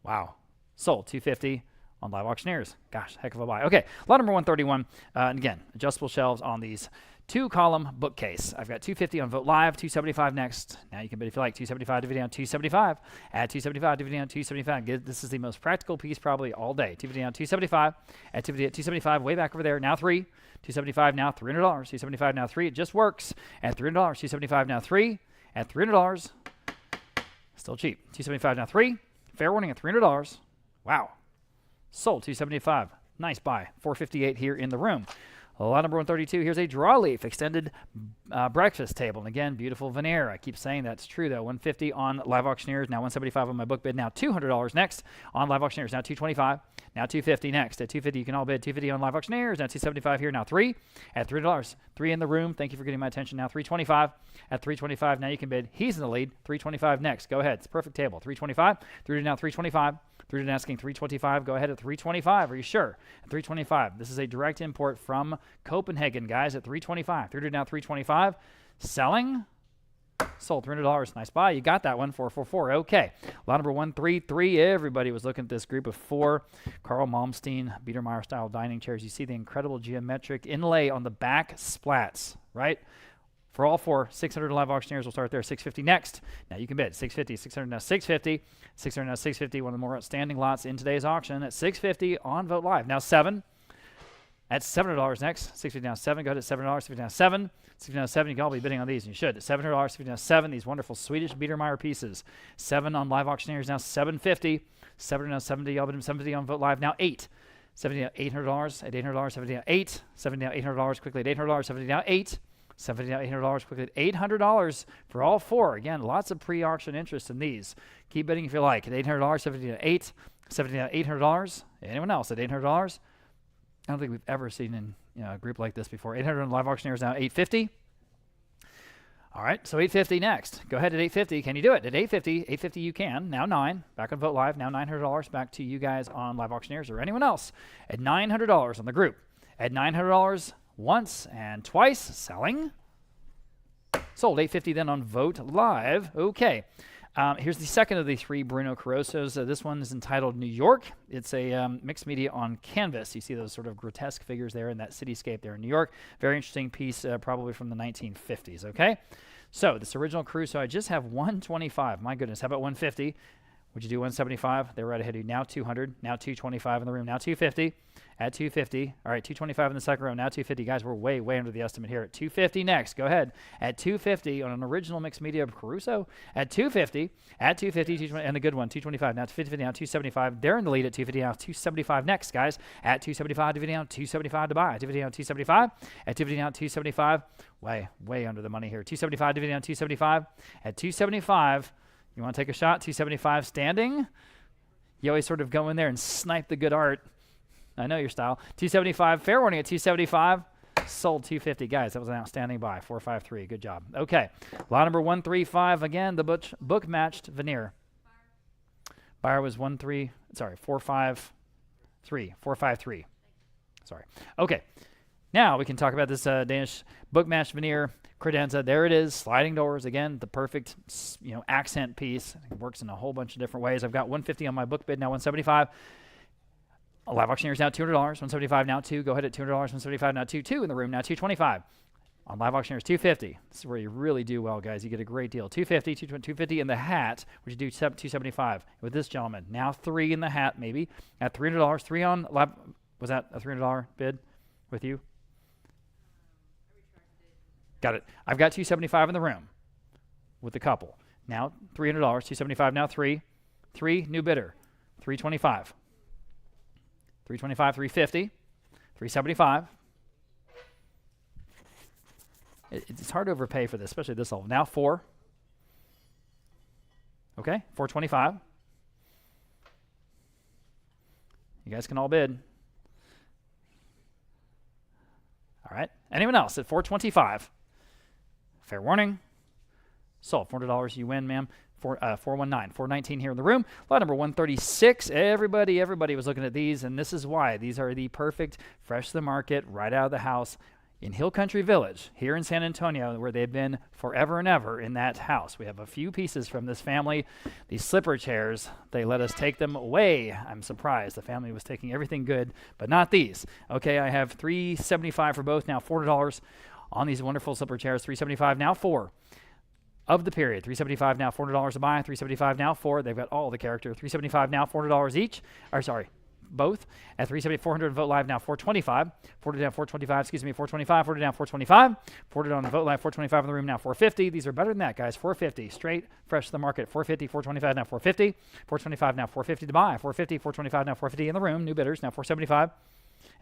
Wow. Sold. 250 on Live Auctioneers. Gosh, heck of a buy. Okay, lot number 131. And again, adjustable shelves on these 2-column bookcase. I've got 250 on Vogt Live, 275 next. Now you can bid if you like. 275 dividend on 275. At 275 dividend on 275. This is the most practical piece probably all day. 250 on 275. At 275, way back over there. Now 3. 275 now $300. 275 now 3. It just works. At $300. 275 now 3. At $300. Still cheap. 275 now 3. Fair warning at $300. Wow. Sold. 275. Nice buy. 458 here in the room. Lot number 132, here's a draw leaf extended breakfast table. And again, beautiful veneer. I keep saying that's true, though. 150 on Live Auctioneers, now 175 on my book bid, now $200 next on Live Auctioneers, now 225, now 250 next. At 250, you can all bid 250 on Live Auctioneers, now 275 here, now 3 at $3. 3 in the room. Thank you for getting my attention. Now 325 at 325. Now you can bid. He's in the lead. 325 next. Go ahead. It's a perfect table. 325 through to now 325. Through to asking 325. Go ahead at 325. Are you sure? At 325. This is a direct import from Copenhagen, guys, at 325. Through to now 325. Selling. Sold. $300. Nice buy. You got that one. 444. Okay. Lot number 133. Everybody was looking at this group of 4 Carl Malmsteen Biedermeier style dining chairs. You see the incredible geometric inlay on the back splats, right? For all 4, 600 Live Auctioneers. We'll start there. 650 next. Now you can bid 650, 600 now 650, 600 now 650. One of the more outstanding lots in today's auction at 650 on Vogt Live. Now 7 at $700 next. 650 now 7. Go ahead at $7. 650 now 7. 650 now 7. You can all be bidding on these, and you should. At $700. 650 now 7. These wonderful Swedish Biedermeier pieces. 7 on Live Auctioneers. Now 750. 7 now 70. I'll bid them 750 on Vogt Live. Now 8. 70 now $800 at $800. 70 now 8. 70 now $800 quickly at $800. 70 now 8. $70 now $800 quickly at $800 for all 4. Again, lots of pre-auction interest in these. Keep bidding if you like. At $800, 70 now 8, 70 now $800. Anyone else at $800? I don't think we've ever seen in a group like this before. 800 on Live Auctioneers now $850. All right, so $850 next. Go ahead at $850. Can you do it? At $850, $850 you can. Now 9. Back on Vogt Live. Now $900 back to you guys on Live Auctioneers or anyone else. At $900 on the group. At $900 once and twice. Selling. Sold. $850 then on Vogt Live. Okay. Here's the second of the 3 Bruno Carossos. This one is entitled New York. It's a mixed media on canvas. You see those sort of grotesque figures there in that cityscape there in New York. Very interesting piece, probably from the 1950s, okay? So this original Caruso, I just have 125. My goodness, how about 150? Would you do 175? They were right ahead of you. Now 200. Now 225 in the room. Now 250. At 250. All right, 225 in the second row. Now 250. Guys, we're way, way under the estimate here. At 250 next. Go ahead. At 250 on an original mixed media of Caruso. At 250. At 250. 220, and a good one. 225. Now 250. Now 275. They're in the lead at 250. Now 275 next, guys. At 275. 250 now 275 to buy. 250 now 275. At 250 now 275. Way, way under the money here. 275. 250 now 275. At 275. You want to take a shot? 275 standing. You always sort of go in there and snipe the good art. I know your style. 275, fair warning at 275. Sold 250. Guys, that was an outstanding buy. 453. Good job. Okay. Lot number 135. Again, the book matched veneer. Buyer was 453. 453. Sorry. Okay. Now we can talk about this Danish book matched veneer credenza. There it is. Sliding doors. Again, the perfect accent piece. It works in a whole bunch of different ways. I've got 150 on my book bid. Now 175. Live auctioneers now $200, 175 now 2. Go ahead at $200, 175 now 2. 2 in the room now 225. On live auctioneers 250. This is where you really do well, guys. You get a great deal. 250, 250 in the hat. Would you do 275 with this gentleman? Now 3 in the hat, maybe at $300. 3 on live. Was that a $300 bid with you? Got it. I've got 275 in the room with the couple. Now $300, 275 now 3. 3 new bidder. 325. 325, 350, 375. It's hard to overpay for this, especially this level. Now 4. Okay, 425. You guys can all bid. All right. Anyone else at 425? Fair warning. Sold. $400. You win, ma'am. 419. 419 here in the room. Lot number 136. Everybody was looking at these, and this is why. These are the perfect, fresh to the market, right out of the house in Hill Country Village here in San Antonio, where they've been forever and ever in that house. We have a few pieces from this family. These slipper chairs, they let us take them away. I'm surprised. The family was taking everything good, but not these. Okay, I have $375 for both. Now $400 on these wonderful slipper chairs. $375 now 4. Of the period, $375 now, $400 to buy, $375 now, 4. They've got all the character. $375 now, $400 each. Or sorry, both. At $370, $400 Vote Live now, $425. $400 down, $425. Excuse me, $425. $400 down, $425. $400 on Vote Live, $425 in the room now, $450. These are better than that, guys. $450 straight, fresh to the market. $450, $425 now, $450. $425 now, $450 to buy. $450, $425 now, $450 in the room. New bidders now, $475.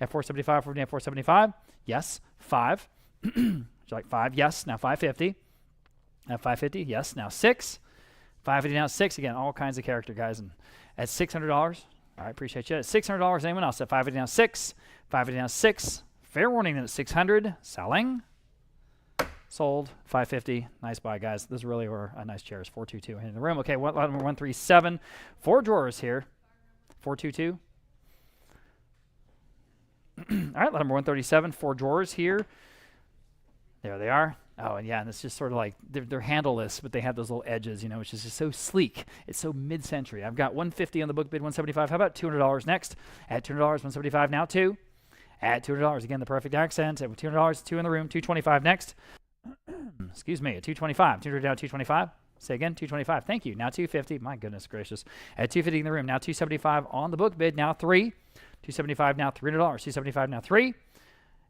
At $475, $450 now, $475. Yes, 5. Would you like 5? Yes, now $550. At $550, yes, now 6. $550 now 6. Again, all kinds of character, guys. And at $600, all right, appreciate you. At $600, anyone else? At $550 now 6. $550 now 6. Fair warning then at $600. Selling. Sold. $550. Nice buy, guys. Those really were nice chairs. 422 in the room. Okay, lot number 137. 4 drawers here. 422. All right, lot number 137. 4 drawers here. There they are. Oh, and yeah, and it's just sort of like, they're handleless, but they have those little edges, which is just so sleek. It's so mid-century. I've got 150 on the book bid, 175. How about $200 next? At $200, 175 now 2. At $200, again, the perfect accent. At $200, 2 in the room, 225 next. Excuse me, at 225. $200 down, 225. Say again, 225. Thank you. Now 250. My goodness gracious. At 250 in the room, now 275 on the book bid, now 3. 275 now, $300. 275 now 3.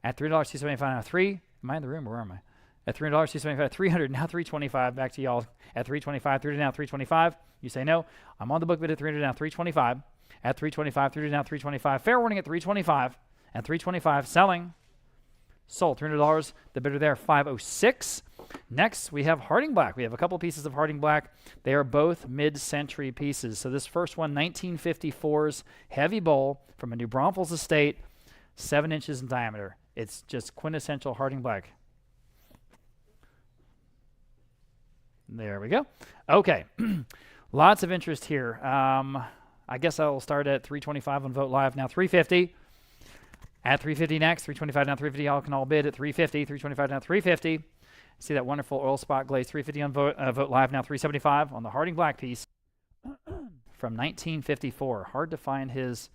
At $3, 275 now 3. Am I in the room or where am I? At $300, 275, 300, now 325. Back to y'all. At 325, 300 now 325. You say no. I'm on the book bid at 300 now 325. At 325, 300 now 325. Fair warning at 325. At 325, selling. Sold. $300. The bidder there, 506. Next, we have Harding Black. We have a couple pieces of Harding Black. They are both mid-century pieces. So this first one, 1954's heavy bowl from a New Braunfels estate, 7 inches in diameter. It's just quintessential Harding Black. There we go. Okay. Lots of interest here. I guess I'll start at 325 on Vote Live. Now 350. At 350 next. 325 now 350. Y'all can all bid at 350. 325 now 350. See that wonderful oil spot glaze. 350 on Vote Live. Now 375 on the Harding Black piece from 1954. Hard to find his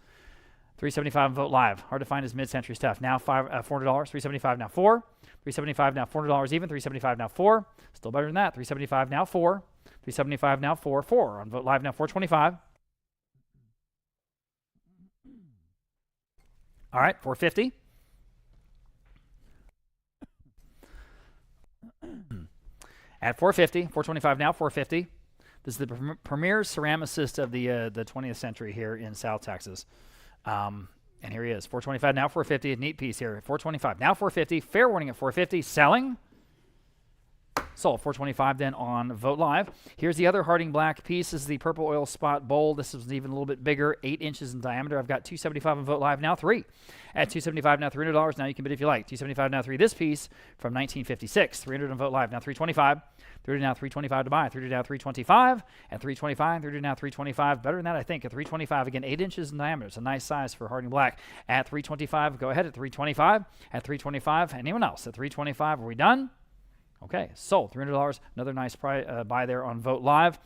375 on Vote Live. Hard to find his mid-century stuff. Now $400. 375 now 4. 375 now $400 even. 375 now 4. Still better than that. 375 now 4. 375 now 4 on Vote Live now 425. All right, 450. At 450, 425 now 450. This is the premier ceramicist of the 20th century here in South Texas. And here he is, 425 now 450. A neat piece here. 425 now 450. Fair warning at 450. Selling. Sold 425 then on Vote Live. Here's the other Harding Black piece. This is the purple oil spot bowl. This is even a little bit bigger, 8 inches in diameter. I've got 275 on Vote Live now 3. At 275 now $300. Now you can bid if you like. 275 now 3. This piece from 1956. 300 on Vote Live now 325. 300 now 325 to buy. 300 now 325. At 325. 300 now 325. Better than that, I think. At 325 again, 8 inches in diameter. It's a nice size for Harding Black. At 325, go ahead at 325. At 325, anyone else at 325? Are we done? Okay, sold. $300. Another nice buy there on Vote Live.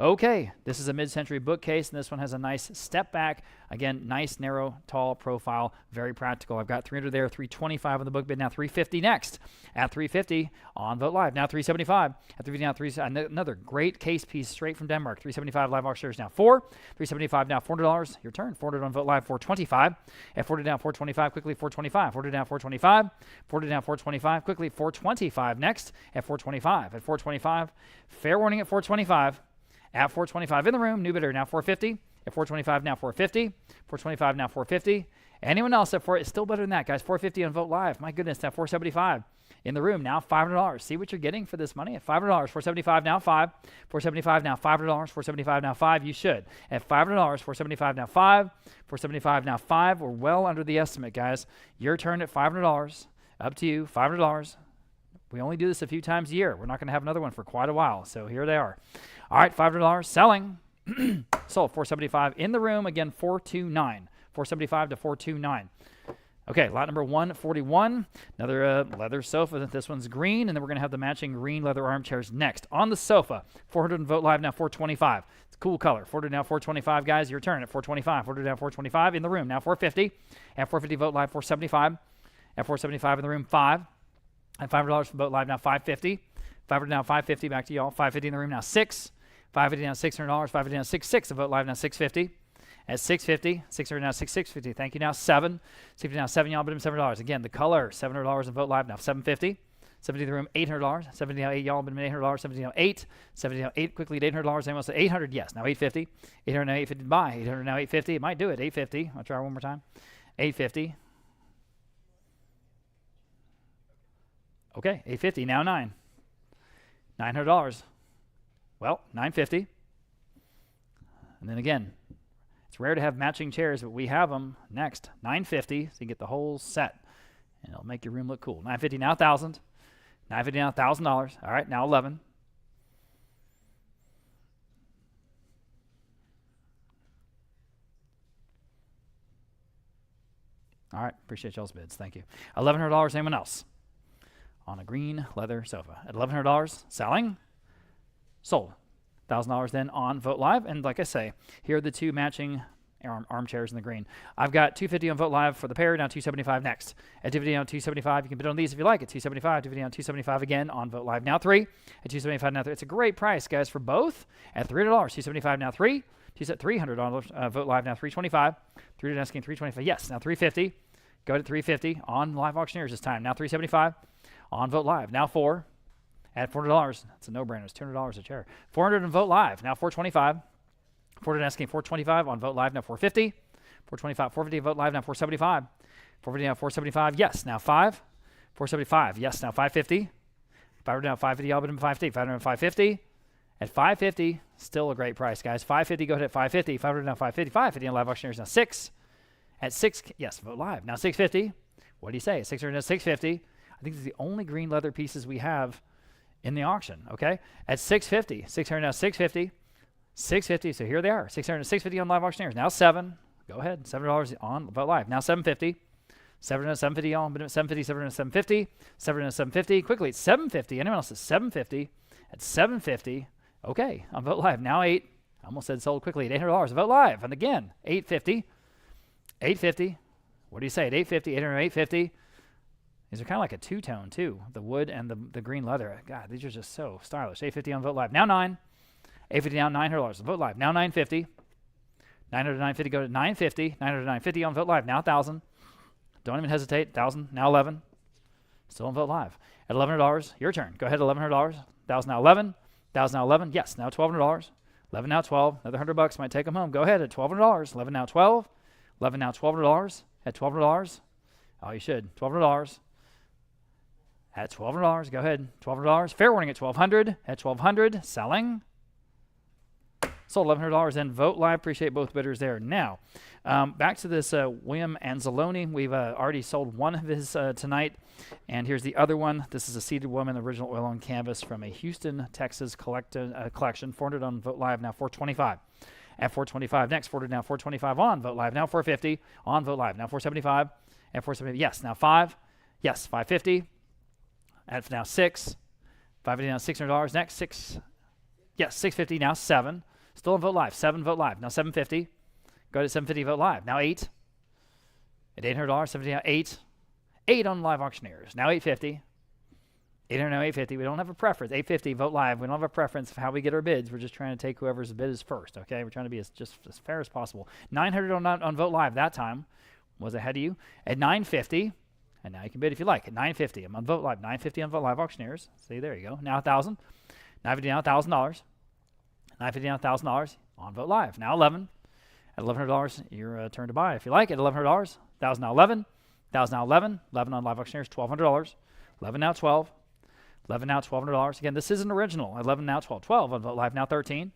Okay, this is a mid-century bookcase, and this one has a nice step back. Again, nice, narrow, tall profile, very practical. I've got 300 there, 325 on the book bid, now 350 next. At 350 on Vote Live, now 375. At 350 now another great case piece straight from Denmark. 375 live auctioneers now 4. 375 now $400. Your turn. 400 on Vote Live, 425. At 40 down 425, quickly 425. 40 down 425. 40 down 425, quickly 425 next. At 425. At 425, fair warning at 425. At 425 in the room, new bidder now 450. At 425 now 450. 425 now 450. Anyone else at 4? It's still better than that, guys. 450 on Vote Live. My goodness, now 475 in the room. Now $500. See what you're getting for this money at $500. 475 now 5. 475 now $500. 475 now 5. You should at $500. 475 now 5. 475 now 5. We're well under the estimate, guys. Your turn at $500. Up to you. $500. We only do this a few times a year. We're not going to have another one for quite a while. So here they are. All right, $500 selling. Sold 475 in the room. Again, 429. 475 to 429. Okay, lot number 141. Another leather sofa. This one's green, and then we're going to have the matching green leather armchairs next. On the sofa, 400 and Vote Live now 425. It's a cool color. 400 now 425, guys. Your turn at 425. 400 now 425 in the room. Now 450. At 450 Vote Live 475. At 475 in the room 5. At $500 for Vote Live now 550. 500 now 550. Back to y'all. 550 in the room now 6. 550 now $600. 550 now 6. The Vote Live now 650. At 650. 600 now 650. Thank you now 7. 650 now 7. Y'all bid him $7. Again, the color $700 in Vote Live now 750. 70 in the room $800. 70 now 8. Y'all bid him $800. 70 now 8. 70 now 8. Quickly at $800. Anyone said 800? Yes. Now 850. 800 now 850 to buy. 800 now 850. It might do it. 850. I'll try one more time. 850. Okay, 850, now 9. $900. Well, 950. And then again, it's rare to have matching chairs, but we have them next. 950, so you get the whole set. And it'll make your room look cool. 950, now 1,000. 950, now $1,000. All right, now 11. All right, appreciate y'all's bids. Thank you. $1,100, anyone else? On a green leather sofa at $1,100, selling, sold. $1,000 then on Vote Live. And like I say, here are the two matching armchairs in the green. I've got $250 on Vote Live for the pair, now $275 next. At $250 on $275, you can bid on these if you like. At $275, $250 on $275 again on Vote Live now 3. At $275 now 3. It's a great price, guys, for both. At $300, $275 now 3. $300 on Vote Live now $325. $300 asking $325. Yes, now $350. Go to $350 on Live Auctioneers this time. Now $375. On Vote Live, now 4. At $400, it's a no-brainer. It's $200 a chair. $400 on Vote Live, now $425. $400 asking $425 on Vote Live, now $450. $425, $450 Vote Live, now $475. $450 now $475, yes, now 5. $475, yes, now $550. $500 now $550, I'll bid him $550. $500 $550. At $550, still a great price, guys. $550, go ahead at $550. $500 now $550. $550 on Live Auctioneers, now 6. At 6, yes, Vote Live, now $650. What do you say? $600 now $650. I think it's the only green leather pieces we have in the auction, okay? At $650, $600 now $650, $650, so here they are, $600 $650 on Live Auctioneers, now 7, go ahead, $7 on Vote Live, now $750, $700 $750 on, $750, $700 $750, $700 $750, quickly, it's $750, anyone else is $750, at $750, okay, on Vote Live, now 8, I almost said sold quickly, at $800, Vote Live, and again, $850, $850, what do you say, at $850, $800, $850, these are kind of like a two-tone, too, the wood and the green leather. God, these are just so stylish. $850 on Vote Live. Now 9. $850 now, $900. Vote live. Now $950. $900 to $950, go to $950. $900 to $950 on Vote Live. Now $1,000. Don't even hesitate. $1,000, now $11. Still on Vote Live. At $1,100, your turn. Go ahead, $1,100. $1,000 now $11. $1,000 now $11. Yes, now $1,200. $11 now $12. Another $100 might take them home. Go ahead at $1,200. $11 now $12. $11 now $1,200. At $1,200. Oh, you should. $1,200. At $1,200. Go ahead. $1,200. Fair warning at $1,200. At $1,200. Selling. Sold $1,100 and Vote Live. Appreciate both bidders there. Now, back to this William Anzalone. We've already sold one of his tonight, and here's the other one. This is a Seated Woman, original oil on canvas from a Houston, Texas collection. $400 on Vote Live, now $425. At $425 next, $400 now $425 on Vote Live, now $450 on Vote Live, now $475. At $475, yes, now $5. Yes, $550. At now $6. $550 now $600 next, $6. Yes, $650 now $7. Still on Vote Live. $7 Vote Live. Now $750. Go to $750 Vote Live. Now $8. At $800, $750 now $8. $8 on Live Auctioneers. Now $850. $800 now $850. We don't have a preference. $850 Vote Live. We don't have a preference of how we get our bids. We're just trying to take whoever's bid is first. Okay, we're trying to be just as fair as possible. $900 on Vote Live that time was ahead of you. At $950. And now you can bid if you like. At $950. I'm on Vote Live. $950 on Vote Live Auctioneers. See, there you go. Now $1,000. $950 now $1,000. $950 now $1,000 on Vote Live. Now $11. At $1,100, your turn to buy if you like. At $1,100, $1,000 now $11. $1,000 now $11. $11 on Live Auctioneers, $1,200. $11 now $12. $11 now $1,200. Again, this is an original. $11 now $12. $12 on Vote Live now $13.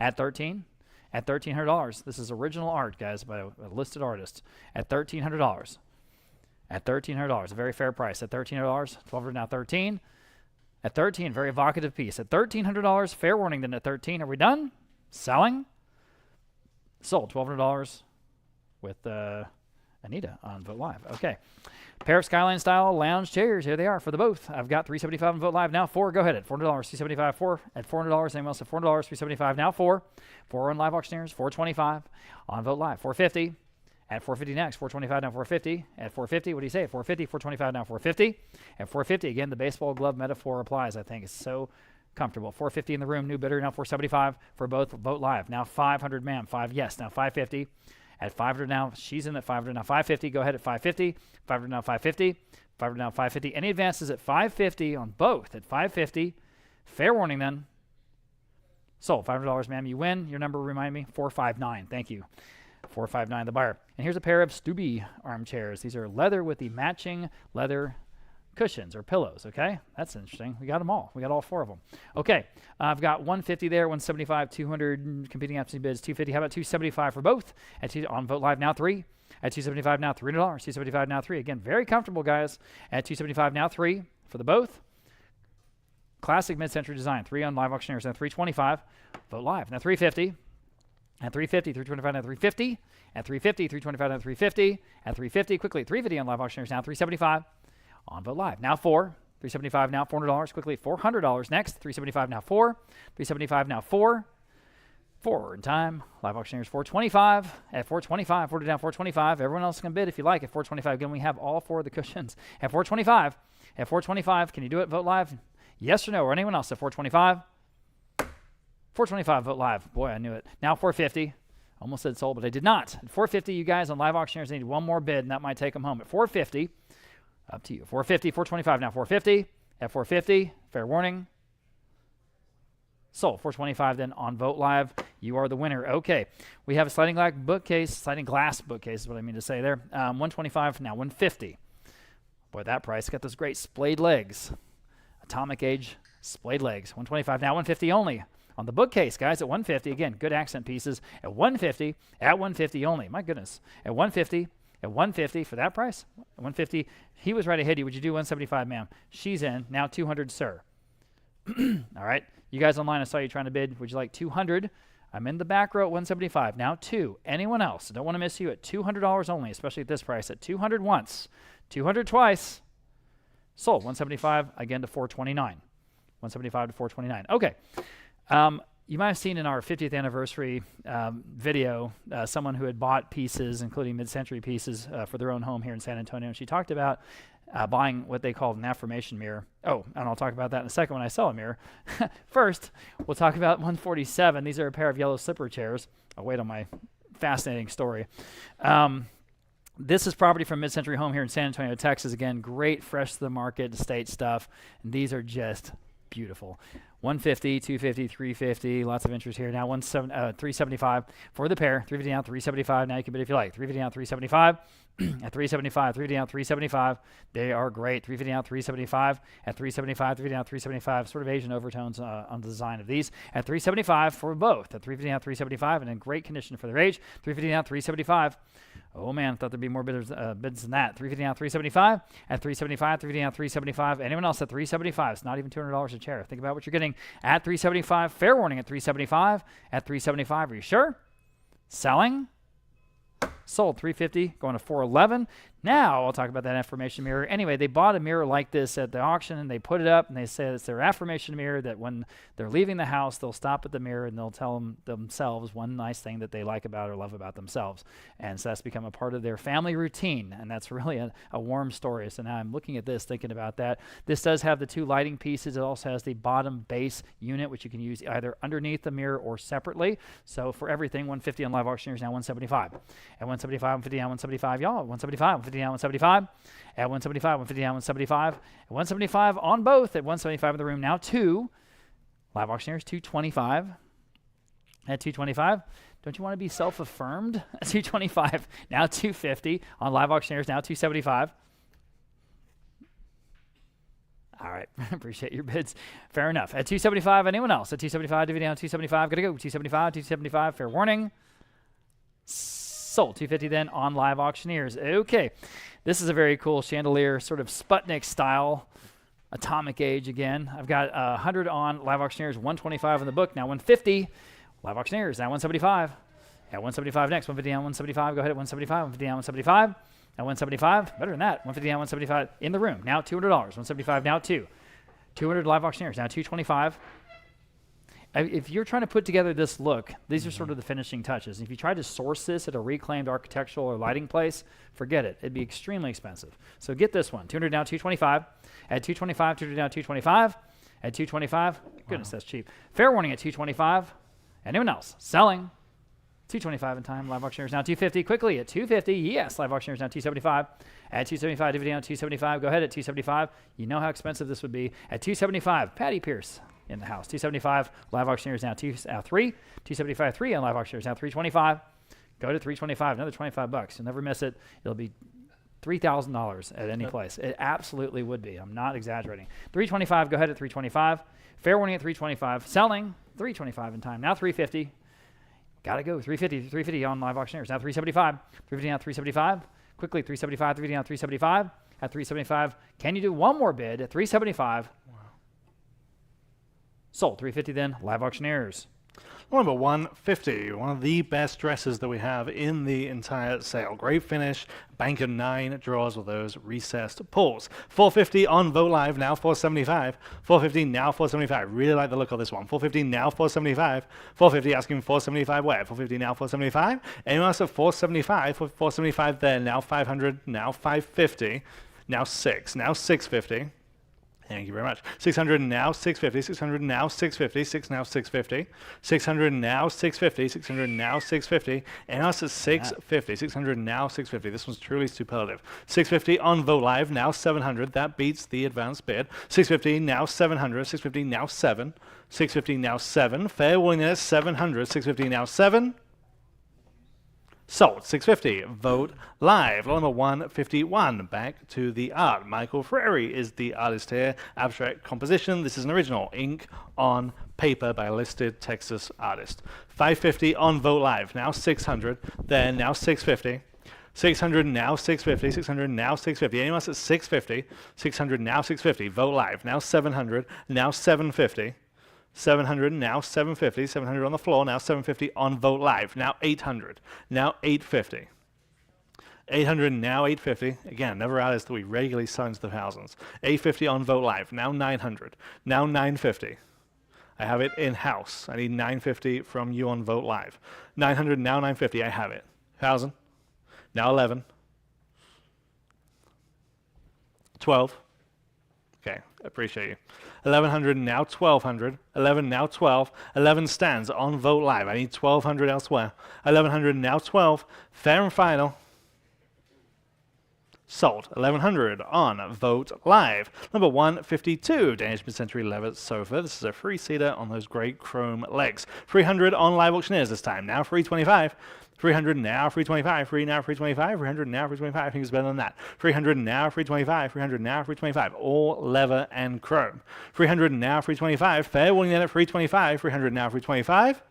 At $13. At $1,300. This is original art, guys, by a listed artist. At $1,300. At $1,300, a very fair price. At $1,300, $1,200 now $13. At $13, very evocative piece. At $1,300, fair warning then at $13. Are we done? Selling? Sold. $1,200 with Anita on Vote Live. Okay. Pair of Skyline style lounge chairs. Here they are for the both. I've got $375 on Vote Live now. 4. Go ahead at $400. $375. 4 at $400. Anyone else at $400? $375 now 4. 4 on Live Auctioneers. $425 on Vote Live. $450. At $450 next, $425 now $450. At $450, what do you say? At $450, $425 now $450. At $450, again, the baseball glove metaphor applies. I think it's so comfortable. $450 in the room, new bidder now $475 for both. Vote Live. Now $500, ma'am. 5, yes. Now $550. At $500 now, she's in at $500 now $550. Go ahead at $550. $500 now $550. $500 now $550. Any advances at $550 on both at $550. Fair warning then. Sold. $500, ma'am. You win. Your number, remind me, 459. Thank you. 459 the buyer. And here's a pair of Stubby armchairs. These are leather with the matching leather cushions or pillows. Okay, that's interesting. We got them all. We got all 4 of them. Okay, I've got 150 there, 175, 200 competing absentee bids, 250. How about 275 for both? On Vote Live now 3. At 275 now $300. 275 now 3. Again, very comfortable, guys. At 275 now 3 for the both. Classic mid-century design. 3 on Live Auctioneers. Now 325. Vote Live. Now 350. At 350, 325 now 350. At 350, 325 now 350. At 350, quickly 350 on Live Auctioneers now 375 on Vote Live. Now 4. 375 now $400. Quickly $400 next. 375 now 4. 375 now 4. 4 in time. Live Auctioneers 425. At 425, 40 down 425. Everyone else can bid if you like. At 425, again, we have all 4 of the cushions. At 425. At 425, can you do it? Vote Live? Yes or no? Or anyone else at 425? 425 Vote Live. Boy, I knew it. Now 450. Almost said sold, but I did not. At 450, you guys on Live Auctioneers need one more bid, and that might take them home. At 450, up to you. 450, 425 now 450. At 450, fair warning. Sold. 425 then on Vote Live. You are the winner. Okay. We have a sliding glass bookcase is what I mean to say there. 125, now 150. Boy, that price. Got those great splayed legs. Atomic Age splayed legs. 125, now 150 only. On the bookcase, guys, at 150, again, good accent pieces. At 150, at 150 only. My goodness. At 150 for that price. At 150, he was right ahead of you. Would you do 175, ma'am? She's in. Now 200, sir. All right. You guys online, I saw you trying to bid. Would you like 200? I'm in the back row at 175. Now 2. Anyone else? I don't want to miss you at $200 only, especially at this price. At 200 once, 200 twice. Sold. 175 again to 429. 175 to 429. Okay. You might have seen in our 50th anniversary video someone who had bought pieces, including mid-century pieces, for their own home here in San Antonio. And she talked about buying what they call an affirmation mirror. Oh, and I'll talk about that in a second when I sell a mirror. First, we'll talk about 147. These are a pair of yellow slipper chairs. I'll wait on my fascinating story. This is property from Mid-Century Home here in San Antonio, Texas. Again, great, fresh to the market, estate stuff. And these are just beautiful. 150, 250, 350, lots of interest here. Now 375 for the pair. 350 down, 375. Now you can bid if you like. 350 down, 375. At 375, 350 down, 375. They are great. 350 down, 375. At 375, 350 down, 375. Sort of Asian overtones on the design of these. At 375 for both. At 350 down, 375, and in great condition for their age. 350 down, 375. Oh man, thought there'd be more bids than that. 350 down, 375. At 375, 350 down, 375. Anyone else at 375? It's not even $200 a chair. Think about what you're getting at 375. Fair warning at 375. At 375, are you sure? Selling. Sold. 350, going to 411. Now I'll talk about that affirmation mirror. Anyway, they bought a mirror like this at the auction, and they put it up, and they said it's their affirmation mirror that when they're leaving the house, they'll stop at the mirror and they'll tell themselves one nice thing that they like about or love about themselves. And so that's become a part of their family routine, and that's really a warm story. So now I'm looking at this, thinking about that. This does have the two lighting pieces. It also has the bottom base unit, which you can use either underneath the mirror or separately. So for everything, 150 on live auctioneers, now 175. At 175, 150 down, 175, y'all. 175, 150 down, 175. At 175, 150 down, 175. At 175 on both. At 175 in the room, now 2. Live auctioneers, 225. At 225, don't you want to be self-affirmed? At 225, now 250. On live auctioneers, now 275. All right, appreciate your bids. Fair enough. At 275, anyone else? At 275, divvy down, 275. Gotta go. 275, 275. Fair warning. Sold. 250 then on live auctioneers. Okay, this is a very cool chandelier, sort of Sputnik style, atomic age again. I've got 100 on live auctioneers, 125 in the book, now 150. Live auctioneers, now 175. At 175 next, 150 down, 175. Go ahead at 175, 150 down, 175. At 175, better than that, 150 down, 175 in the room, now $200. 175 now 2. 200 live auctioneers, now 225. If you're trying to put together this look, these are sort of the finishing touches. If you try to source this at a reclaimed architectural or lighting place, forget it. It'd be extremely expensive. So get this one. 200 now, 225. At 225, 200 now, 225. At 225, goodness, that's cheap. Fair warning at 225. Anyone else? Selling. 225 in time. Live auctioneers now 250. Quickly at 250. Yes, live auctioneers now 275. At 275, divvy down 275. Go ahead at 275. You know how expensive this would be. At 275, Patty Pierce in the house. 275, live auctioneers now 3. 275, 3 on live auctioneers now 325. Go to 325, another $25. You'll never miss it. It'll be $3,000 at any place. It absolutely would be. I'm not exaggerating. 325, go ahead at 325. Fair warning at 325. Selling, 325 in time. Now 350. Got to go. 350, 350 on live auctioneers. Now 375. 350 now 375. Quickly, 375, 350 now 375. At 375, can you do one more bid at 375? Wow. Sold. 350 then, live auctioneers. Number 150, one of the best dresses that we have in the entire sale. Great finish, bank of 9 drawers with those recessed pulls. 450 on Vogt Live, now 475. 450 now 475. Really like the look of this one. 450 now 475. 450 asking 475 where? 450 now 475. Anyone else at 475? 475 there, now 500, now 550, now 6, now 650. Thank you very much. 600 now 650, 600 now 650, 6 now 650, 600 now 650, 600 now 650, and us at 650, 600 now 650. This one's truly superlative. 650 on Vogt Live, now 700. That beats the advanced bid. 650 now 700, 650 now 7, 650 now 7. Fair warning at 700, 650 now 7. Sold. 650. Vogt Live. Lot number 151. Back to the art. Michael Frary is the artist here. Abstract composition. This is an original. Ink on paper by a listed Texas artist. 550 on Vogt Live. Now 600. Then now 650. 600 now 650. 600 now 650. Anyone else at 650? 600 now 650. Vogt Live. Now 700. Now 750. 700, now 750, 700 on the floor, now 750 on Vogt Live, now 800, now 850. 800, now 850, again, never artists that we regularly sell into the thousands. 850 on Vogt Live, now 900, now 950. I have it in-house. I need 950 from you on Vogt Live. 900, now 950, I have it. 1,000, now 11. 12. Okay, appreciate you. 1100 now 1200. 11 now 12. 11 stands on Vogt Live. I need 1200 elsewhere. 1100 now 12. Fair and final. Sold. 1100 on Vogt Live. Number 152, Danish mid-century leather sofa. This is a three-seater on those great chrome legs. 300 on Live Auctioneers this time. Now 325. 300 now, 325, free now, 325, 300 now, 325. I think it's better than that. 300 now, 325, 300 now, 325. All leather and chrome. 300 now, 325. Fair warning then at 325. 300 now, 325.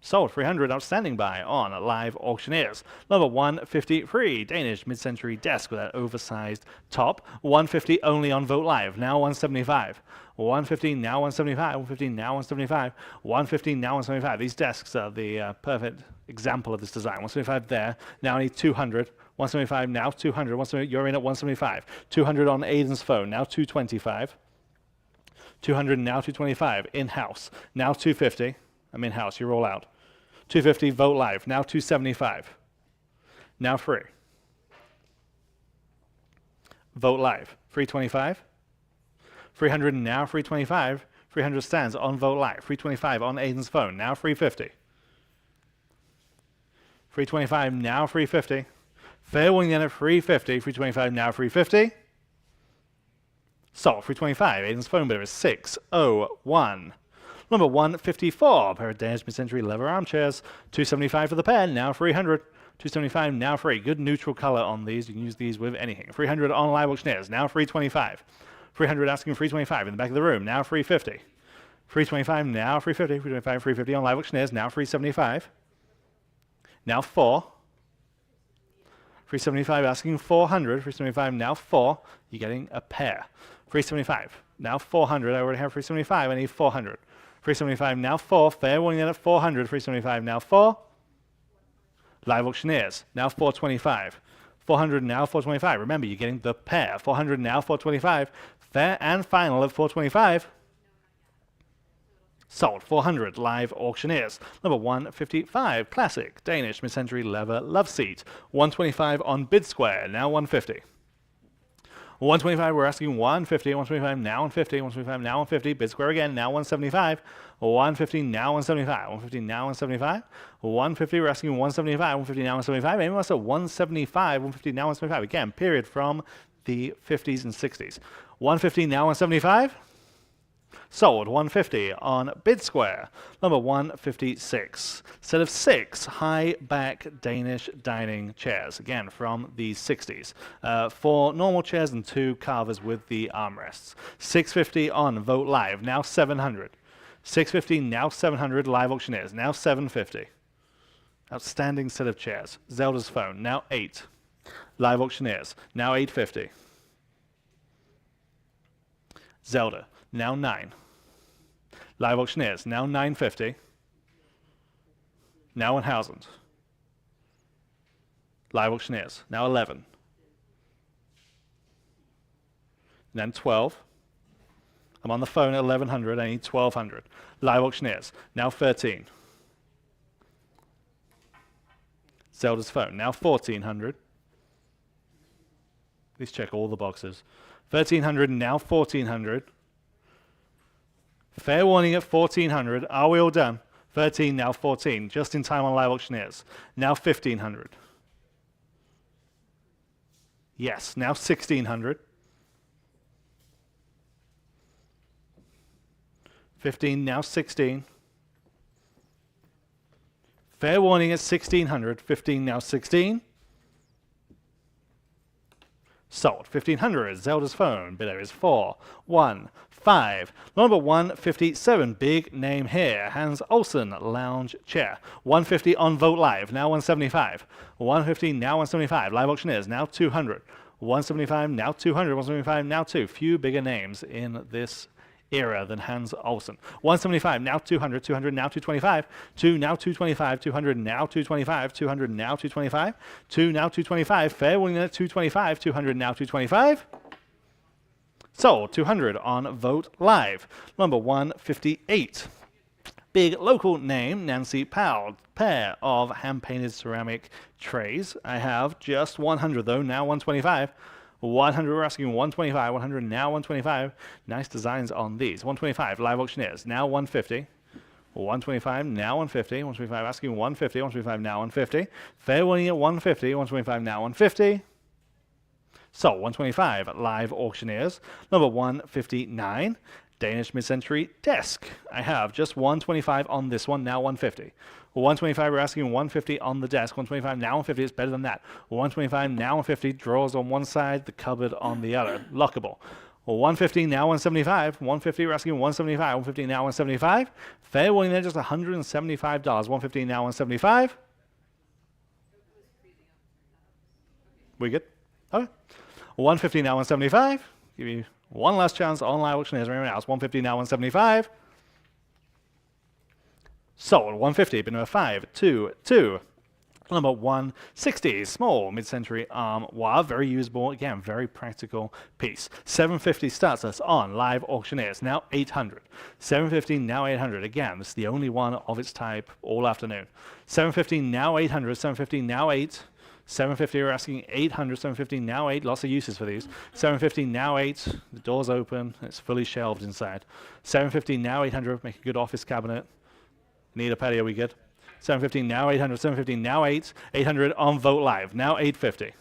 Sold. 300 outstanding buy on Live Auctioneers. Number 153, Danish mid-century desk with that oversized top. 150 only on Vogt Live. Now 175. 150 now 175. 150 now 175. 150 now 175. These desks are the perfect example of this design. 175 there. Now I need 200. 175 now 200. 175, you're in at 175. 200 on Aiden's phone. Now 225. 200 now 225. In-house. Now 250. I'm in-house. You're all out. 250 Vogt Live. Now 275. Now free. Vogt Live. 325. 300 now 325. 300 stands on Vogt Live. 325 on Aiden's phone. Now 350. 325 now 350. Fair warning then at 350. 325 now 350. Sold. 325. Aiden's phone bidder is 601. Number 154, pair of Danish mid-century leather armchairs. 275 for the pair, now 300. 275 now free. Good neutral color on these. You can use these with anything. 300 on Live Auctioneers, now 325. 300 asking 325 in the back of the room, now 350. 325 now 350. 325 350 on Live Auctioneers, now 375. Now 4. 375 asking 400. 375 now 4. You're getting a pair. 375 now 400. I already have 375. I need 400. 375 now 4. Fair warning then at 400. 375 now 4. Live Auctioneers now 425. 400 now 425. Remember, you're getting the pair. 400 now 425. Fair and final at 425. Sold. 400 Live Auctioneers. Number 155, classic Danish mid-century leather love seat. 125 on Bid Square. Now 150. 125, we're asking 150, 125 now 150, 125 now 150, Bid Square again, now 175, 150 now 175, 150 now 175, 150, we're asking 175, 150 now 175, maybe also 175, 150 now 175, again, period from the 50s and 60s. 150 now 175. Sold. 150 on Bid Square. Number 156. Set of 6 high-back Danish dining chairs. Again, from the 60s. 4 normal chairs and 2 carvers with the armrests. 650 on Vogt Live. Now 700. 650 now 700. Live Auctioneers. Now 750. Outstanding set of chairs. Zelda's phone. Now 8. Live Auctioneers. Now 850. Zelda. Now 9. Live Auctioneers, now 950. Now 1000. Live Auctioneers, now 11. Then 12. I'm on the phone at 1100, I need 1200. Live Auctioneers, now 13. Zelda's phone, now 1400. Please check all the boxes. 1300, now 1400. Fair warning at 1400. Are we all done? 13, now 14. Just in time on Live Auctioneers. Now 1500. Yes, now 1600. 15, now 16. Fair warning at 1600. 15, now 16. Sold. 1500. Zelda's phone. Bidder is 415. Number 157. Big name here. Hans Olsen lounge chair. 150 on Vogt Live. Now 175. 150 now 175. Live Auctioneers. Now 200. 175 now 200. 175 now 2. Few bigger names in this era than Hans Olsen. 175 now 200. 200 now 225. 2 now 225. 200 now 225. 200 now 225. 2 now 225. Fair warning at 225. 200 now 225. Sold. 200 on Vogt Live. Number 158. Big local name, Nancy Powell. Pair of hand-painted ceramic trays. I have just 100 though, now 125. 100, we're asking 125. 100 now 125. Nice designs on these. 125, live auctioneers, now 150. 125 now 150. 125 asking 150. 125 now 150. Fair warning at 150. 125 now 150. So 125 live auctioneers. Number 159, Danish mid-century desk. I have just 125 on this one, now 150. 125, we're asking 150 on the desk. 125 now 150, it's better than that. 125 now 150, drawers on one side, the cupboard on the other. Lockable. 150 now 175. 150, we're asking 175. 150 now 175. Fair warning there, just $175. 150 now 175. We good? Okay. 150 now 175. Give you one last chance on live auctioneers or anyone else. 150 now 175. Sold. 150, bid number 522. Number 160, small mid-century armoire, very usable, again, very practical piece. 750 starts us on live auctioneers, now 800. 750, now 800. Again, this is the only one of its type all afternoon. 750, now 800. 750, now 8. 750, we're asking 800. 750, now 8. Lots of uses for these. 750, now 8. The door's open. It's fully shelved inside. 750, now 800. Make a good office cabinet. Need a patio, we good? 750 now 800, 750 now 8, 800 on Vogt Live, now 850.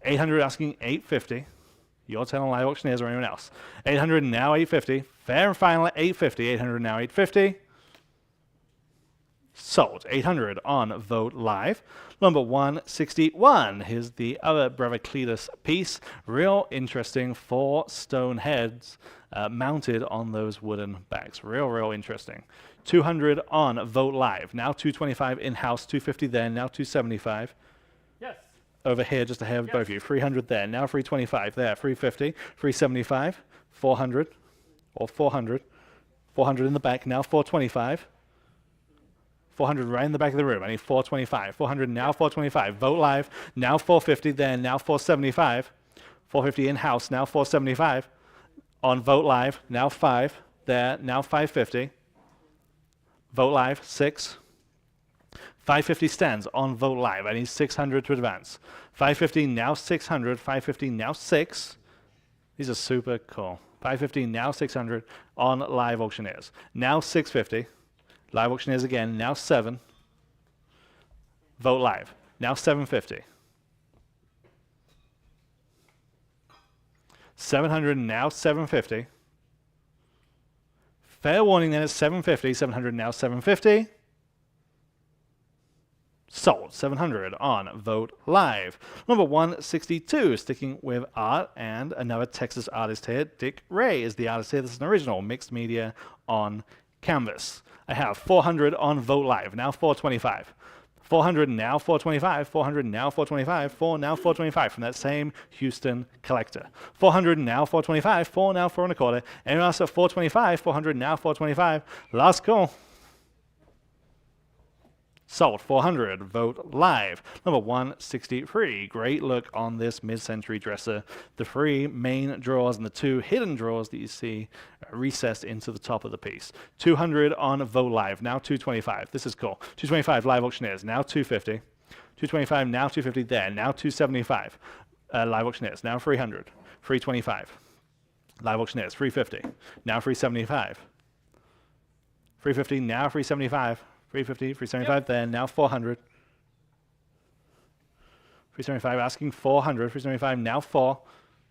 800 asking 850. Your turn on live auctioneers or anyone else. 800 now 850. Fair and final at 850. 800 now 850. Sold. 800 on Vogt Live. Number 161. Here's the other Brother Cletus piece. Real interesting 4 stone heads mounted on those wooden bags. Real interesting. 200 on Vogt Live. Now 225 in-house, 250 there, now 275. Yes. Over here, just ahead of both of you. 300 there, now 325 there, 350, 375, 400, or 400. 400 in the back, now 425. 400 right in the back of the room. I need 425. 400 now 425. Vogt Live, now 450 there, now 475. 450 in-house, now 475. On Vogt Live, now 5 there, now 550. Vogt Live, 6. 550 stands on Vogt Live. I need 600 to advance. 550 now 600. 550 now 6. These are super cool. 550 now 600 on live auctioneers. Now 650. Live auctioneers again. Now 7. Vogt Live. Now 750. 700 now 750. Fair warning then it's 750. 700 now 750. Sold. 700 on Vogt Live. Number 162, sticking with art, and another Texas artist here. Dick Ray is the artist here. This is an original mixed media on canvas. I have 400 on Vogt Live. Now 425. 400 now 425. 400 now 425. 4 now 425 from that same Houston collector. 400 now 425. 4 now 4 1/4. Anyone else at 425? 400 now 425. Last call. Sold. 400. Vogt Live. Number 163. Great look on this mid-century dresser. The 3 main drawers and the 2 hidden drawers that you see recessed into the top of the piece. 200 on Vogt Live. Now 225. This is cool. 225 live auctioneers. Now 250. 225 now 250 there. Now 275. Live auctioneers. Now 300. 325. Live auctioneers. 350. Now 375. 350 now 375. 350, 375 there, now 400. 375 asking 400, 375 now 4.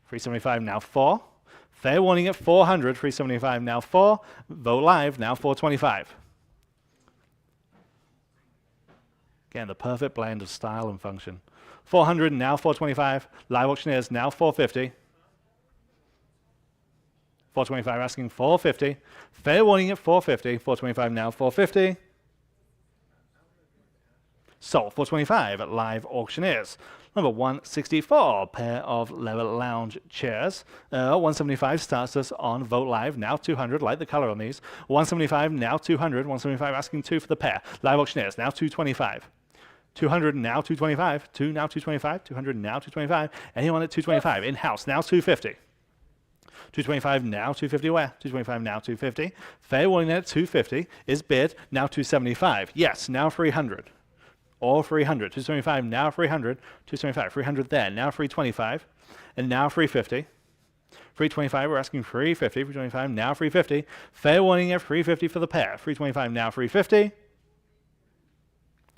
375 now 4. Fair warning at 400, 375 now 4. Vogt Live, now 425. Again, the perfect blend of style and function. 400 now 425. Live auctioneers now 450. 425 asking 450. Fair warning at 450. 425 now 450. Sold. 425 at live auctioneers. Number 164, pair of leather lounge chairs. 175 starts us on Vogt Live. Now 200. Like the color on these. 175 now 200. 175 asking 2 for the pair. Live auctioneers now 225. 200 now 225. 2 now 225. 200 now 225. Anyone at 225? In house now 250. 225 now 250 where? 225 now 250. Fair warning at 250 is bid. Now 275. Yes, now 300. or 300. 275, now 300, 275, 300 there, now 325, and now 350. 325, we're asking 350, 325, now 350. Fair warning at 350 for the pair. 325, now 350.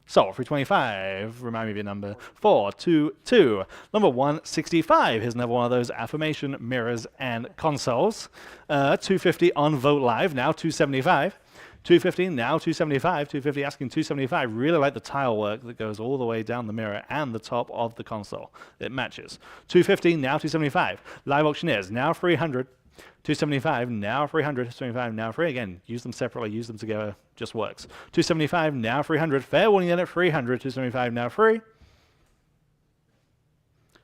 So, 325, remind me of your number, 422. Number 165, here's another one of those affirmation mirrors and consoles. 250 on Vote Live, now 275. 250, now 275. 250 asking 275. Really like the tile work that goes all the way down the mirror and the top of the console. It matches. 250, now 275. Live auctioneers, now 300. 275, now 300. 275, now 3. Again, use them separately, use them together, just works. 275, now 300. Fair warning then at 300. 275, now 3.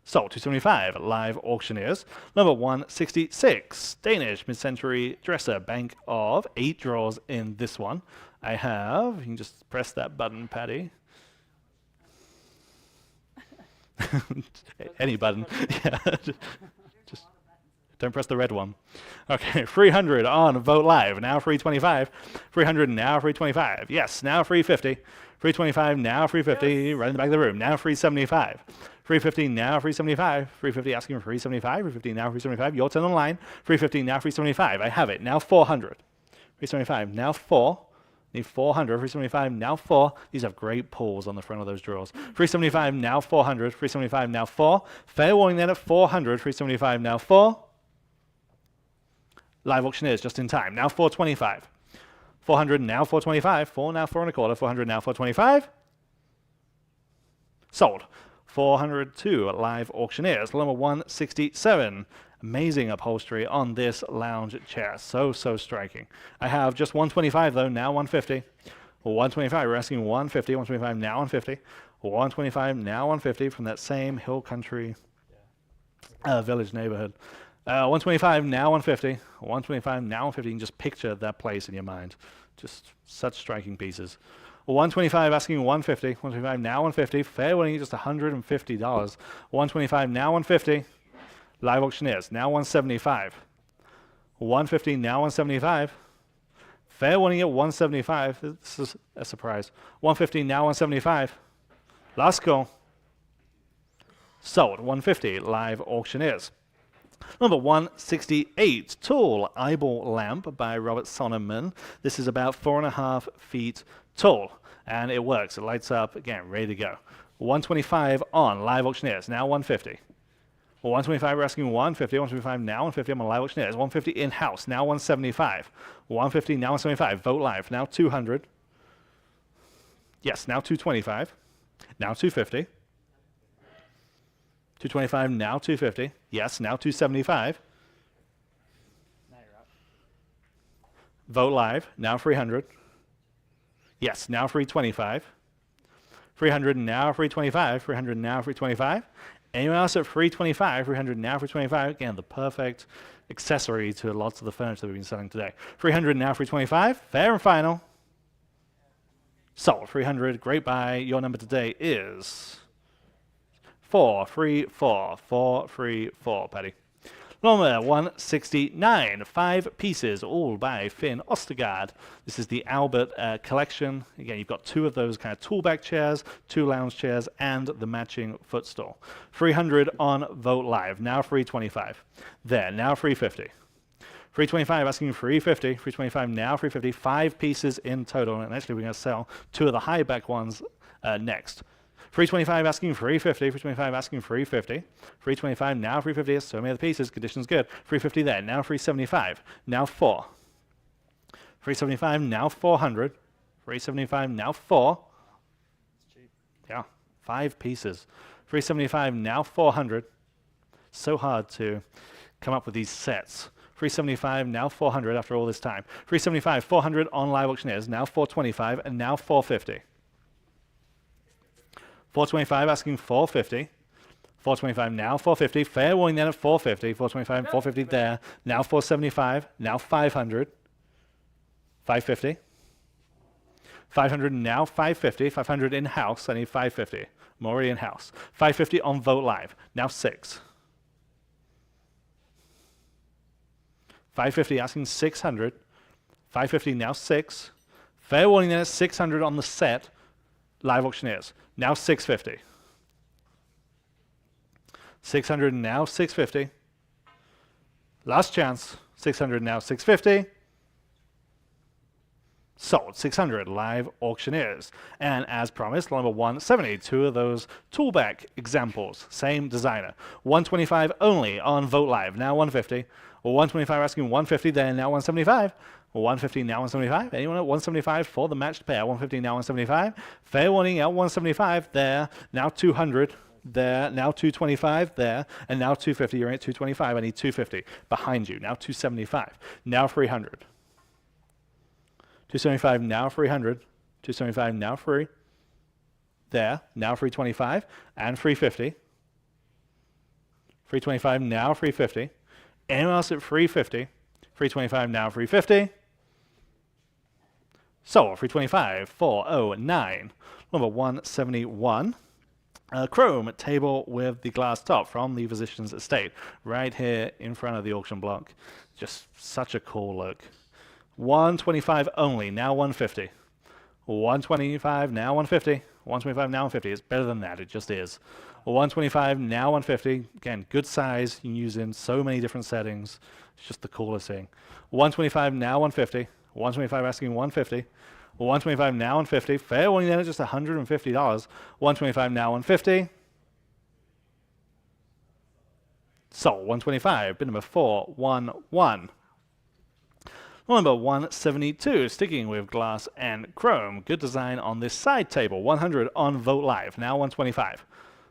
Sold. 275, live auctioneers. Number 166, Danish mid-century dresser, bank of 8 drawers in this one. I have, you can just press that button, Patty. Any button. Yeah. Just don't press the red one. Okay, 300 on Vote Live, now 325. 300, now 325. Yes, now 350. 325, now 350, yes. Right in the back of the room, now 375. 350, now 375. 350 asking for 375. 350, now 375. Your turn on line. 350, now 375. I have it. Now 400. 375, now 4. Need 400. 375, now 4. These have great pulls on the front of those drawers. 375, now 400. 375, now 4. Fair warning then at 400. 375, now 4. Live auctioneers just in time. Now 425. 400, now 425. 4, now 4 and a quarter. 400, now 425. Sold. 402 live auctioneers. Number 167. Amazing upholstery on this lounge chair. So striking. I have just 125 though, now 150. 125, we're asking 150. 125, now 150. 125, now 150 from that same hill country village neighborhood. 125, now 150. 125, now 150. You can just picture that place in your mind. Just such striking pieces. 125 asking 150. 125 now 150. Fair warning, just $150. 125 now 150. Live auctioneers now 175. 150 now 175. Fair warning at 175. This is a surprise. 150 now 175. Last call. Sold. 150 live auctioneers. Number 168, tall eyeball lamp by Robert Sonneman. This is about 4.5 feet tall, and it works. It lights up, again, ready to go. 125 on live auctioneers, now 150. 125, we're asking 150. 125 now 150. I'm on live auctioneers. 150 in-house, now 175. 150 now 175. Vote live, now 200. Yes, now 225. Now 250. 225, now 250. Yes, now 275. Now you're up. Vote live, now 300. Yes, now 325. 300, now 325. 300, now 325. Anyone else at 325? 300, now 325. Again, the perfect accessory to lots of the furniture that we've been selling today. 300, now 325. Fair and final. Sold. 300, great buy. Your number today is 434. 434, Patty. Number 169, 5 pieces, all by Finn Ostergaard. This is the Albert collection. Again, you've got 2 of those kind of toolback chairs, 2 lounge chairs, and the matching footstool. 300 on Vote Live, now 325. There, now 350. 325 asking 350. 325 now 350. 5 pieces in total, and actually we're going to sell 2 of the high back ones next. 325 asking 350. 325 asking 350. 325 now 350. So many other pieces. Conditions good. 350 there. Now 375. Now 4. 375 now 400. 375 now 4. It's cheap. Yeah, 5 pieces. 375 now 400. So hard to come up with these sets. 375 now 400 after all this time. 375 400 on live auctioneers. Now 425 and now 450. 425 asking 450. 425 now 450. Fair warning then at 450. 425 450 there. Now 475. Now 500. 550. 500 now 550. 500 in house. I need 550. I'm already in house. 550 on Vote Live. Now 6. 550 asking 600. 550 now 6. Fair warning then at 600 on the set. Live auctioneers, now 650. 600 now 650. Last chance, 600 now 650. Sold, 600 live auctioneers. And as promised, number 170, two of those toolback examples, same designer. 125 only on Vogt Live, now 150. 125 asking 150, then now 175. 150 now 175. Anyone at 175 for the matched pair? 150 now 175. Fair warning at 175 there. Now 200 there. Now 225 there. And now 250. You're at 225. I need 250 behind you. Now 275. Now 300. 275 now 300. 275 now free. There. Now 325 and 350. 325 now 350. Anyone else at 350? 325 now 350. Sold, 325, 409. Number 171. Chrome table with the glass top from the Physician's Estate. Right here in front of the auction block. Just such a cool look. 125 only, now 150. 125, now 150. 125, now 150. It's better than that, it just is. 125, now 150. Again, good size. You can use in so many different settings. It's just the coolest thing. 125, now 150. 125 asking 150. 125 now 150. Fair warning then, it's just $150. 125 now 150. Sold, 125. Bid number 411. Number 172, sticking with glass and chrome. Good design on this side table. 100 on Vogt Live, now 125.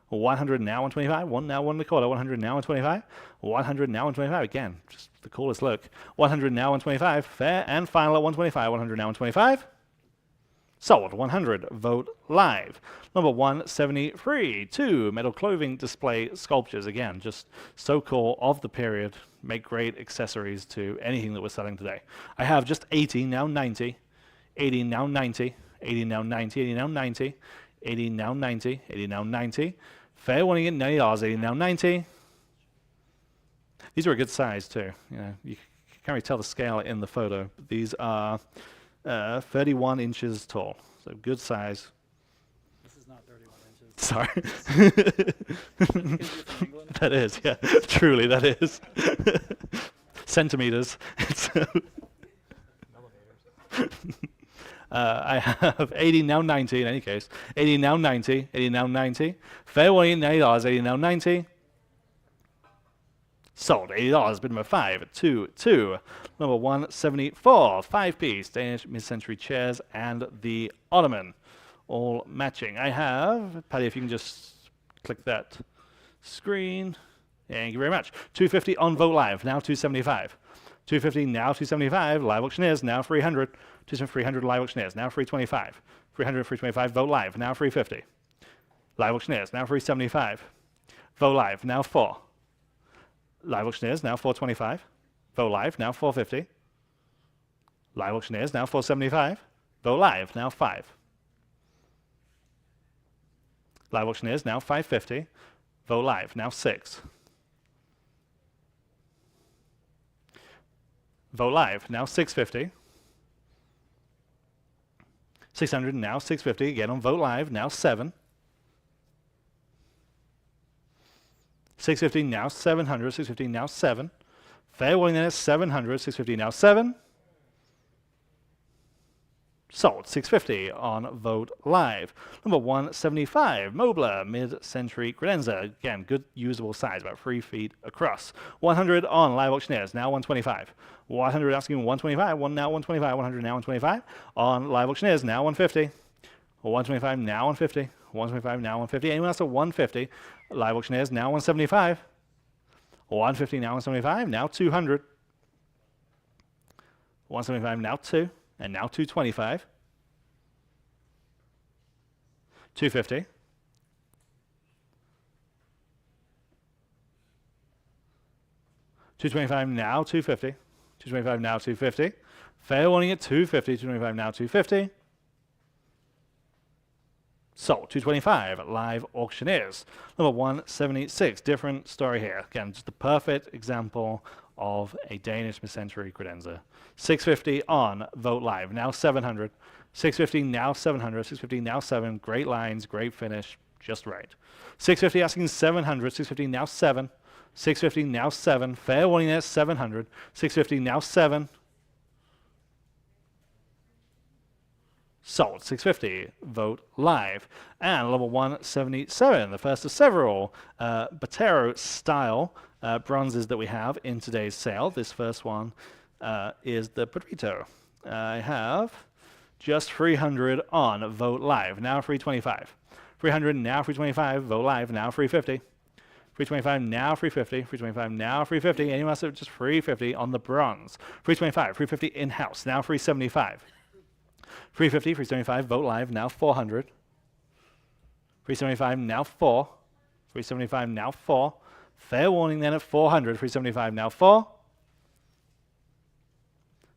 100 now 125. One now 1 1/4. 100 now 125. 100 now 125. Again, just the coolest look. 100 now 125. Fair and final at 125. 100 now 125. Sold, 100 Vogt Live. Number 173, two metal clothing display sculptures. Again, just so cool, of the period. Make great accessories to anything that we're selling today. I have just 80, now 90. 80, now 90. 80, now 90. 80, now 90. 80, now 90. 80, now 90. Fair warning at $90. 80, now 90. These are a good size too. You know, you can't really tell the scale in the photo. These are 31 inches tall, so good size. This is not 31 inches. Sorry. That is, yeah, truly that is. Centimeters. I have 80, now 90 in any case. 80, now 90. 80, now 90. Fair warning, $90. 80, now 90. Sold, $80, bid number 522. Number 174, 5-piece Danish mid-century chairs and the ottoman, all matching. I have, Paddy, if you can just click that screen. Thank you very much. 250 on Vogt Live, now 275. 250, now 275. Live auctioneers, now 300. 300 live auctioneers, now 325. 300, 325, Vogt Live, now 350. Live auctioneers, now 375. Vogt Live, now 4. Live auctioneers, now 425. Vogt Live, now 450. Live auctioneers, now 475. Vogt Live, now 5. Live auctioneers, now 550. Vogt Live, now 6. Vogt Live, now 650. 600, now 650. Again on Vogt Live, now 7. 650, now 700. 650, now 7. Fair warning then at 700. 650, now 7. Sold, 650 on Vogt Live. Number 175, Mobler mid-century credenza. Again, good usable size, about 3 feet across. 100 on live auctioneers, now 125. 100 asking 125, one now 125, 100 now 125. On live auctioneers, now 150. 125 now 150. 125 now 150. Anyone else at 150? Live auctioneers, now 175. 150 now 175, now 200. 175 now 2. And now 225. 250. 225 now 250. 225 now 250. Fair warning at 250. 225 now 250. Sold. 225. Live auctioneers. Number 176. Different story here. Again, just the perfect example of a Danish mid-century credenza. 650 on Vogt Live. Now 700. 650 now 700. 650 now 7. Great lines, great finish, just right. 650 asking 700. 650 now 7. 650 now 7. Fair warning there, 700. 650 now 7. Sold. 650. Vogt Live. And level 177, the first of several Botero style bronzes that we have in today's sale. This first one is the Pedrito. I have just 300 on Vogt Live. Now 325. 300 now 325. Vogt Live now 350. 325 now 350. 325 now 350. Anyone else just 350 on the bronze. 325. 350 in-house. Now 375. 350, 375, Vogt Live, now 400. 375, now 4. 375, now 4. Fair warning then at 400. 375, now 4.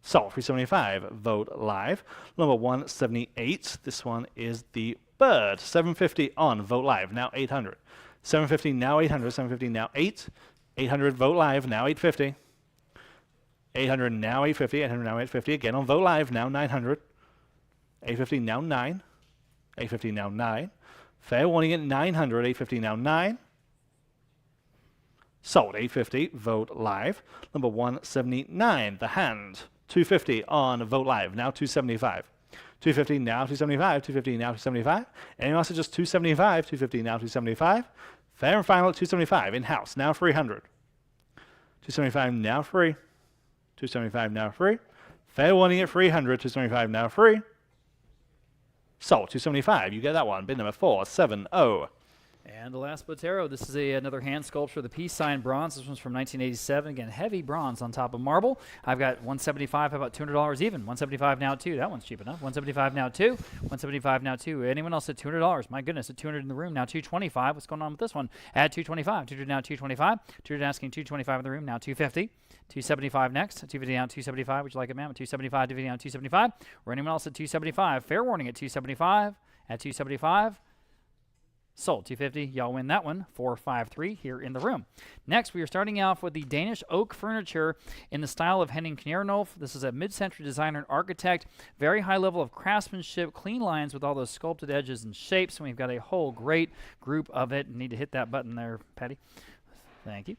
Sold. 375, Vogt Live. Number 178, this one is the Bird. 750 on Vogt Live, now 800. 750, now 800. 750, now 8. 800, Vogt Live, now 850. 800, now 850. 800, now 850. Again on Vogt Live, now 900. 850 now 9. 850 now 9. Fair warning at 900. 850 now 9. Sold. 850 Vogt Live. Number 179, The Hand. 250 on Vogt Live. Now 275. 250 now 275. 250 now 275. Anyone else at just 275. 250 now 275. Fair and final at 275. In-house now 300. 275 now free. 275 now free. Fair warning at 300. 275 now free. Sold. 275. You get that one. Bid number 470. And the last Botero, this is another hand sculpture, the peace sign bronze. This one's from 1987. Again, heavy bronze on top of marble. I've got 175, how about $200 even? 175 now 2. That one's cheap enough. 175 now 2. 175 now 2. Anyone else at $200? My goodness, at 200 in the room. Now 225. What's going on with this one? At 225. 200 now 225. 200 asking 225 in the room. Now 250. 275 next. 250 down 275. Would you like it, ma'am? 275. 250 down 275. Or anyone else at 275? Fair warning at 275. At 275. Sold. 250. Y'all win that one. 453 here in the room. Next, we are starting off with the Danish oak furniture in the style of Henning Kjaernulf. This is a mid-century designer and architect. Very high level of craftsmanship, clean lines with all those sculpted edges and shapes. And we've got a whole great group of it. Need to hit that button there, Patty. Thank you.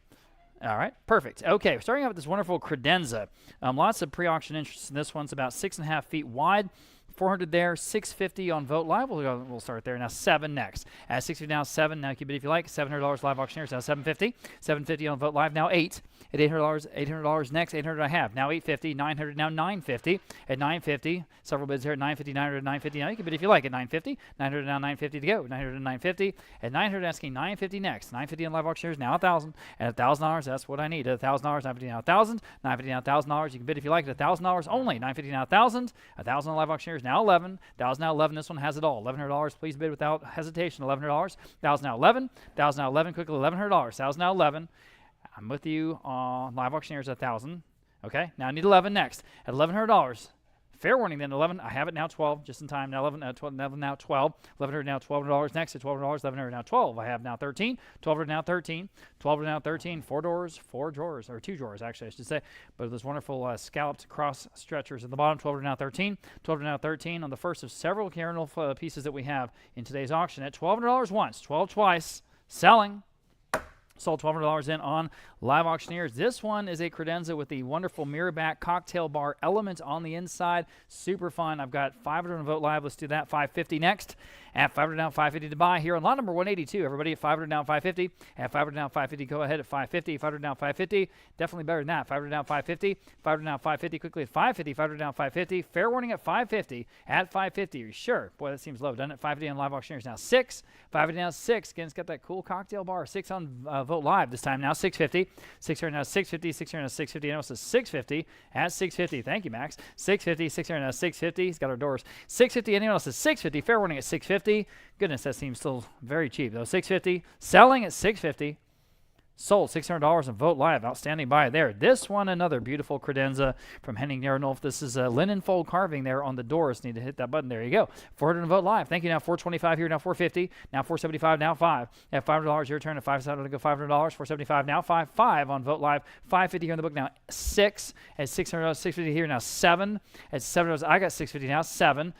All right, perfect. Okay, starting out with this wonderful credenza. Lots of pre-auction interest in this one. It's about 6.5 feet wide. 400 there, 650 on Vogt Live. We'll start there. Now 7 next. At 650 now 7. Now keep it if you like. $700 live auctioneers. Now 750. 750 on Vogt Live. Now 8. At $800. $800 next. 800 I have. Now 850. 900 now 950. At 950. Several bids here. At 950. 900. 950. Now you can bid if you like. At 950. 900 now 950 to go. 900 and 950. At 900 asking 950 next. 950 on live auctioneers. Now 1,000. At $1,000 that's what I need. At $1,000. 950 now 1,000. 950 now $1,000. You can bid if you like. At $1,000 only. 950 now 1,000. 1,000 on live auctioneers. Now 11. 1,000 now 11. This one has it all. $1,100. Please bid without hesitation. $1,100. 1,000 now 11. 1,000 now 11. Quickly. $1,100. 1,000 now 11. I'm with you on live auctioneers at 1,000. Okay. Now I need 11 next. At $1,100. Fair warning then 11. I have it now 12 just in time. Now 11. 12 now 12. 1,100 now $12 next. At $12. 1,100 now 12. I have now 13. 1,200 now 13. 1,200 now 13. 4 doors, 4 drawers, or 2 drawers actually I should say. But those wonderful scalloped cross stretchers at the bottom. 1,200 now 13. 1,200 now 13 on the first of several Kjaernulf pieces that we have in today's auction at $1,200 once, 12 twice, selling. Sold $1,200 in on live auctioneers. This one is a credenza with the wonderful mirror back cocktail bar element on the inside. Super fun. I've got 500 on Vogt Live. Let's do that. 550 next. At 500 down, 550 to buy here on lot number 182. Everybody at 500 down, 550. At 500 down, 550. Go ahead at 550. 500 down, 550. Definitely better than that. 500 down, 550. 500 down, 550. Quickly at 550. 500 down, 550. Fair warning at 550. At 550. Are you sure? Boy, that seems low, doesn't it? 550 on live auctioneers. Now 6. 550 down, 6. Again, it's got that cool cocktail bar. 6 on Vogt Live this time. Now 650. 600 now 650. 600 now 650. And also 650 at 650. Thank you, Max. 650. 600 now 650. He's got our doors. 650. Anyone else at 650. Fair warning at 650. Goodness, that seems still very cheap though. 650. Selling at 650. Sold $600 on Vogt Live. Outstanding buy there. This one, another beautiful credenza from Henning Kjaernulf. This is a linen fold carving there on the doors. Need to hit that button. There you go. 400 on Vogt Live. Thank you. Now 425 here. Now 450. Now 475. Now 5. At $500, your turn. At $500 to go $500. 475. Now 5. 5 on Vogt Live. 550 here in the book. Now 6 at $600. 650 here. Now 7 at $7. I got 650 now. 7.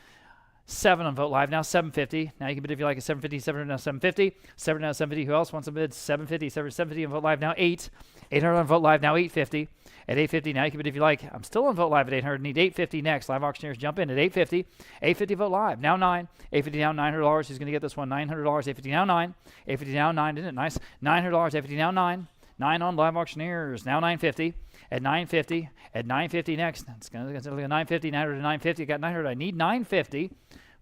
7 on Vogt Live, now 750. Now you can bid if you like at 750, 700 now 750. 7 now 750. Who else wants a bid? 750, 750 on Vogt Live, now 8. 800 on Vogt Live, now 850. At 850, now you can bid if you like. I'm still on Vogt Live at 800. Need 850 next. Live auctioneers jump in at 850. 850 Vogt Live, now 9. 850 now $900. Who's going to get this one? $900. 850 now 9. 850 now 9. Isn't it nice? $900. 850 now 9. 9 on Live Auctioneers, now 950. At 950, at 950 next. It's going to look at 950, 900 to 950. Got 900. I need 950.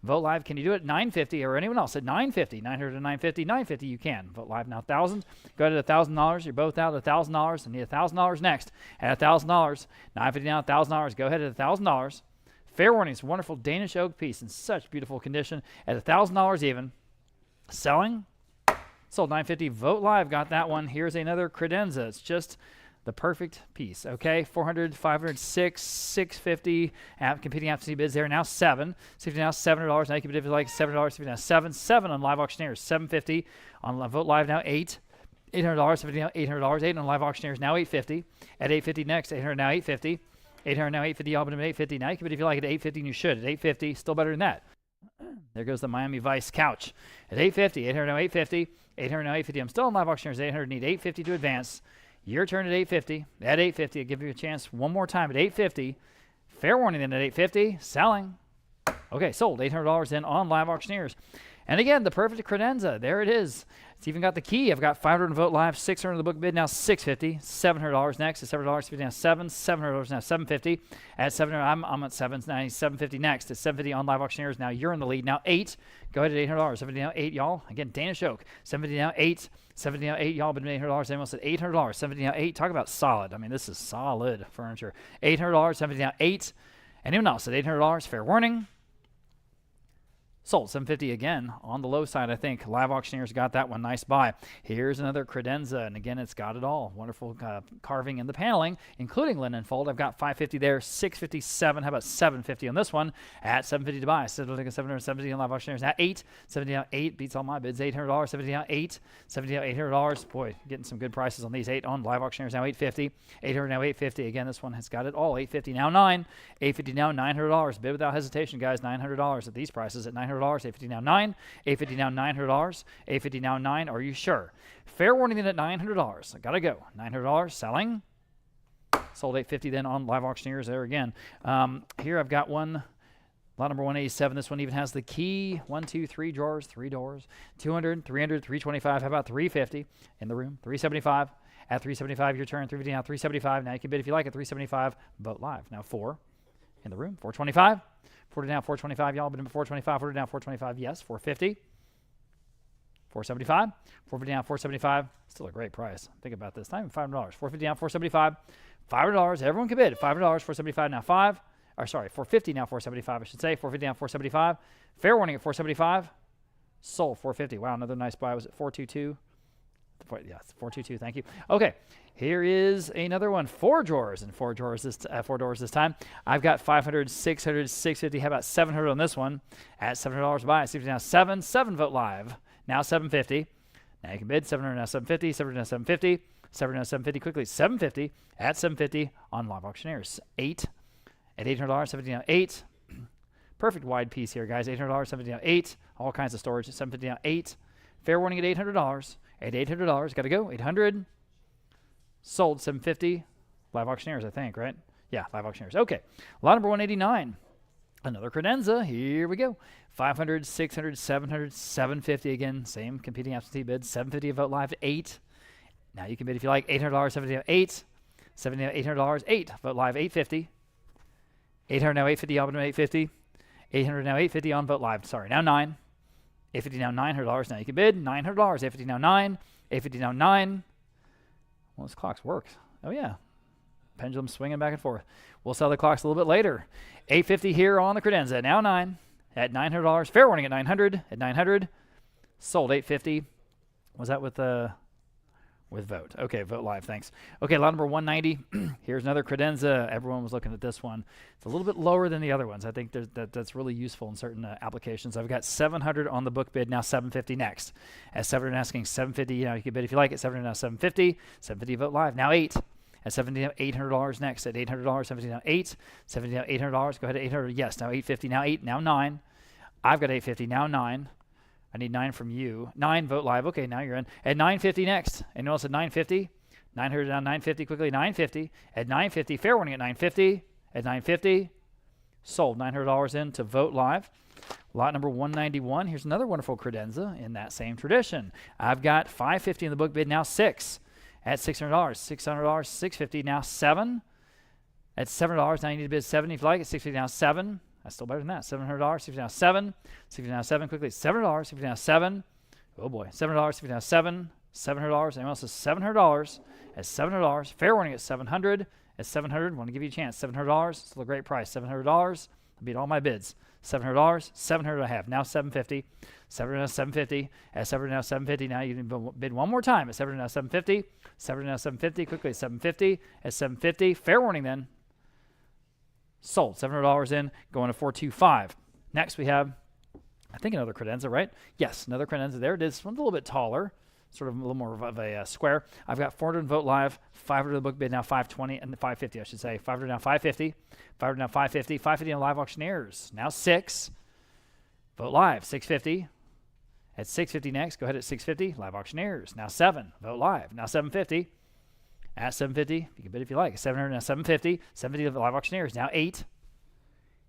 Vote Live, can you do it? 950 or anyone else at 950, 900 to 950, 950 you can. Vote Live now 1,000. Go to $1,000. You're both out at $1,000. I need $1,000 next. At $1,000, 950 now, $1,000. Go ahead at $1,000. Fair warning, it's a wonderful Danish oak piece in such beautiful condition at $1,000 even. Selling. Sold 950. Vote Live got that one. Here's another credenza. It's just the perfect piece. Okay, 400, 500, 6, 650. Competing absentee bids there. Now 7. 60 now $700. Now you can bid if you like $700. 50 now 7. 7 on Live Auctioneers. 750 on Vote Live now 8. $800. 50 now $800. 8 on Live Auctioneers now 850. At 850 next. 800 now 850. 800 now 850. Y'all bid at 850. Now you can bid if you like at 850 and you should. At 850, still better than that. There goes the Miami Vice couch. At 850. 800 now 850. 800 now 850. I'm still on Live Auctioneers. 800 need 850 to advance. Your turn at 850. At 850, I'll give you a chance one more time at 850. Fair warning then at 850. Selling. Okay, sold. $800 in on Live Auctioneers. And again, the perfect credenza. There it is. It's even got the key. I've got 500 Vote Live, 600 in the book bid, now 650. $700 next. At $700, 50 now 7. $700 now 750. At 700, I'm at 7. Now 750 next. At 750 on Live Auctioneers. Now you're in the lead. Now 8. Go ahead at $800. 750 now 8, y'all. Again, Danish oak. 750 now 8. 70 now 8, y'all, but $800. Anyone said $800. 70 now 8. Talk about solid. I mean, this is solid furniture. $800. 70 now 8. Anyone else at $800? Fair warning. Sold. 750 again on the low side, I think. Live Auctioneers got that one. Nice buy. Here's another credenza, and again, it's got it all. Wonderful carving in the paneling, including linen fold. I've got 550 there, 657. How about 750 on this one? At 750 to buy. 770 on Live Auctioneers. Now 8. 70 now 8 beats all my bids. $800. 70 now 8. 70 now $800. Boy, getting some good prices on these. 8 on Live Auctioneers. Now 850. 800 now 850. Again, this one has got it all. 850 now 9. 850 now $900. Bid without hesitation, guys. $900 at these prices at $900. $850 now 9. $850 now $900. $850 now 9. Are you sure? Fair warning then at $900. I gotta go. $900 selling. Sold $850 then on Live Auctioneers there again. Here I've got one. Lot number 187. This one even has the key. 1, 2, 3 drawers, 3 doors. 200, 300, 325. How about 350 in the room? 375. At 375, your turn. 350 now 375. Now you can bid if you like at 375. Vote Live. Now 4 in the room. 425. 40 now 425. Y'all bid at 425. 40 now 425. Yes. 450. 475. 450 now 475. Still a great price. Think about this. Not even $500. 450 now 475. $500. Everyone can bid. $500. 475 now 5. Or sorry, 450 now 475. I should say 450 now 475. Fair warning at 475. Sold 450. Wow, another nice buy. Was it 422? Yeah, 422. Thank you. Okay, here is another one. 4 drawers and 4 drawers this 4 doors this time. I've got 500, 600, 650. How about 700 on this one? At $700 buy. 60 now 7. 7 Vote Live. Now 750. Now you can bid 700 now 750. 700 now 750. 700 now 750 quickly. 750 at 750 on Live Auctioneers. 8 at $800. 70 now 8. Perfect wide piece here, guys. $800. 70 now 8. All kinds of storage. 750 now 8. Fair warning at $800. At $800, got to go. 800. Sold 750. Live Auctioneers, I think, right? Yeah, Live Auctioneers. Okay. Lot number 189. Another credenza. Here we go. 500, 600, 700, 750 again. Same competing absentee bids. 750 Vote Live to 8. Now you can bid if you like. $800, 70 8. 70 $800, 8. Vote Live 850. 800 now 850. I'll bid 850. 800 now 850 on Vote Live. Sorry, now 9. 850 now $900. Now you can bid $900. 850 now 9. 850 now 9. Well, this clock's worked. Oh yeah, pendulum swinging back and forth. We'll sell the clocks a little bit later. 850 here on the credenza. Now 9 at $900. Fair warning at 900. At 900. Sold 850. Was that with the With Vogt. Okay, Vogt Live, thanks. Okay, lot number 190. Here's another credenza. Everyone was looking at this one. It's a little bit lower than the other ones. I think that's really useful in certain applications. I've got 700 on the book bid, now 750 next. At 700 asking 750, you can bid if you like it. 700 now 750. 750 Vogt Live, now 8. At 70 $800 next. At $800, 70 now 8. 70 now $800. Go ahead at 800. Yes, now 850, now 8, now 9. I've got 850, now 9. I need 9 from you. 9 Vogt Live. Okay, now you're in. At 950 next. Anyone else at 950? 900 down 950 quickly. 950. At 950. Fair warning at 950. At 950. Sold. $900 in to Vogt Live. Lot number 191. Here's another wonderful credenza in that same tradition. I've got 550 in the book bid, now 6. At $600. $600, 650, now 7. At $700, now you need to bid 70 if you like it. 650 now 7. That's still better than that. $700, 60 now 7. 60 now 7 quickly. $7, 60 now 7. Oh boy. $7, 60 now 7. $700. Anyone else is $700. At $700. Fair warning at 700. At 700, want to give you a chance. $700. Still a great price. $700. I beat all my bids. $700. 700 I have. Now 750. 700 now 750. At 700 now 750. Now you can bid one more time. At 700 now 750. 700 now 750. Quickly 750. At 750. Fair warning then. Sold. $700 in, going to 425. Next we have, I think, another credenza, right? Yes, another credenza there. It is one a little bit taller, sort of a little more of a square. I've got 400 Vogt Live, 500 the book bid, now 520, and 550, I should say. 500 now 550, 500 now 550, 550 on live auctioneers. Now 6. Vogt Live, 650. At 650 next, go ahead at 650, live auctioneers. Now 7. Vogt Live, now 750. At 750, you can bid if you like. 700 now 750. 750 of the live auctioneers. Now 8.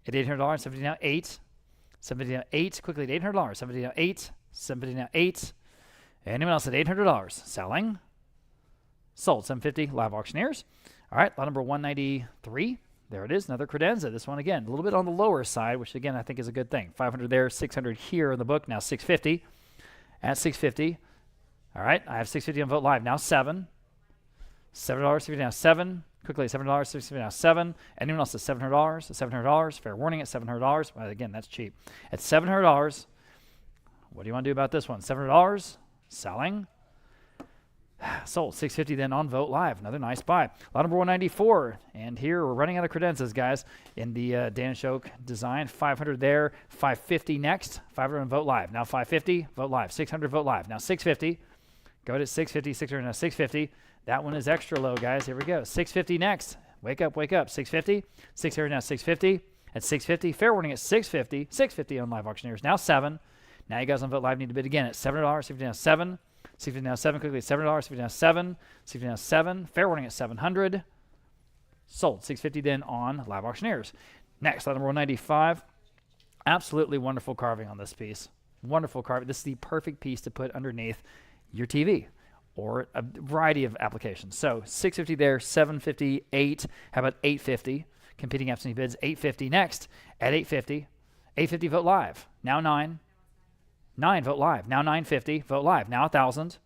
At $800, 750 now 8. 750 now 8. Quickly at $800. 750 now 8. 750 now 8. Anyone else at $800? Selling. Sold. 750 live auctioneers. All right, lot number 193. There it is, another credenza. This one again, a little bit on the lower side, which again I think is a good thing. 500 there, 600 here in the book. Now 650. At 650. All right, I have 650 on Vogt Live. Now 7. $7, 50 now 7. Quickly, $7, 60 now 7. Anyone else at $700? $700. Fair warning at $700. Well, again, that's cheap. At $700, what do you want to do about this one? $700. Selling. Sold. $650 then on Vogt Live. Another nice buy. Lot number 194. And here we're running out of credenzas, guys, in the Danish Oak design. 500 there. 550 next. 500 on Vogt Live. Now 550. Vogt Live. 600 Vogt Live. Now 650. Go to 650. 600 now 650. That one is extra low, guys. Here we go. 650 next. Wake up, wake up. 650. 600 now 650. At 650. Fair warning at 650. 650 on live auctioneers. Now 7. Now you guys on Vogt Live need to bid again at $7. 50 now 7. 650 now 7. Quickly $7. 50 now 7. 650 now 7. Fair warning at 700. Sold. 650 then on live auctioneers. Next, lot number 195. Absolutely wonderful carving on this piece. Wonderful carving. This is the perfect piece to put underneath your TV or a variety of applications. So 650 there, 750, 8. How about 850? Competing absentee bids, 850 next. At 850, 850 Vogt Live. Now 9. 9 Vogt Live. Now 950 Vogt Live. Now 1,000.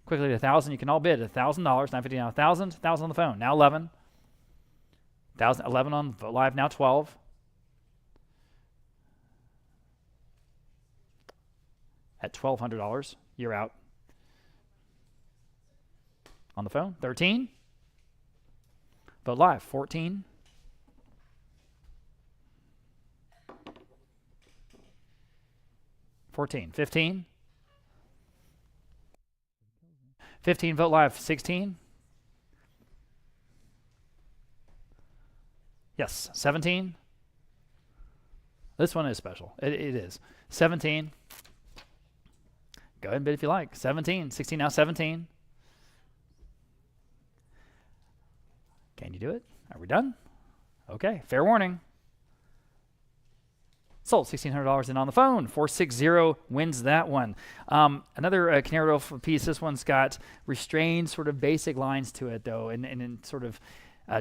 Quickly to 1,000. You can all bid $1,000. 950 now 1,000. 1,000 on the phone. Now 11. 1,000. 11 on Vogt Live. Now 12. At $1,200, you're out. On the phone, 13. Vogt Live, 14. 14, 15. 15 Vogt Live, 16. Yes, 17. This one is special. It is. 17. Go ahead and bid if you like. 17. 16 now 17. Can you do it? Are we done? Okay. Fair warning. Sold. $1,600 in on the phone. 460 wins that one. Another Canary Wolf piece. This one's got restrained sort of basic lines to it, though, and in sort of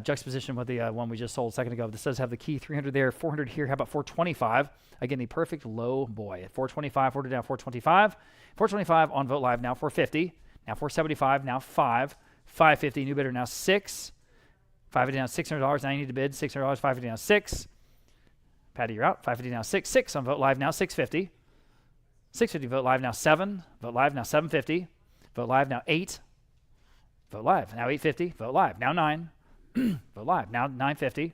juxtaposition with the one we just sold a second ago. This does have the key 300 there, 400 here. How about 425? Again, the perfect low boy. At 425, ordered down 425. 425 on Vogt Live, now 450. Now 475, now 5. 550, new bidder, now 6. 550 now $600. Now you need to bid $600. 550 now 6. Patty, you're out. 550 now 6. 6 on Vogt Live, now 650. 650 Vogt Live, now 7. Vogt Live, now 750. Vogt Live, now 8. Vote live. Now 850. Vote live. Now 9. Vote live. Now 950.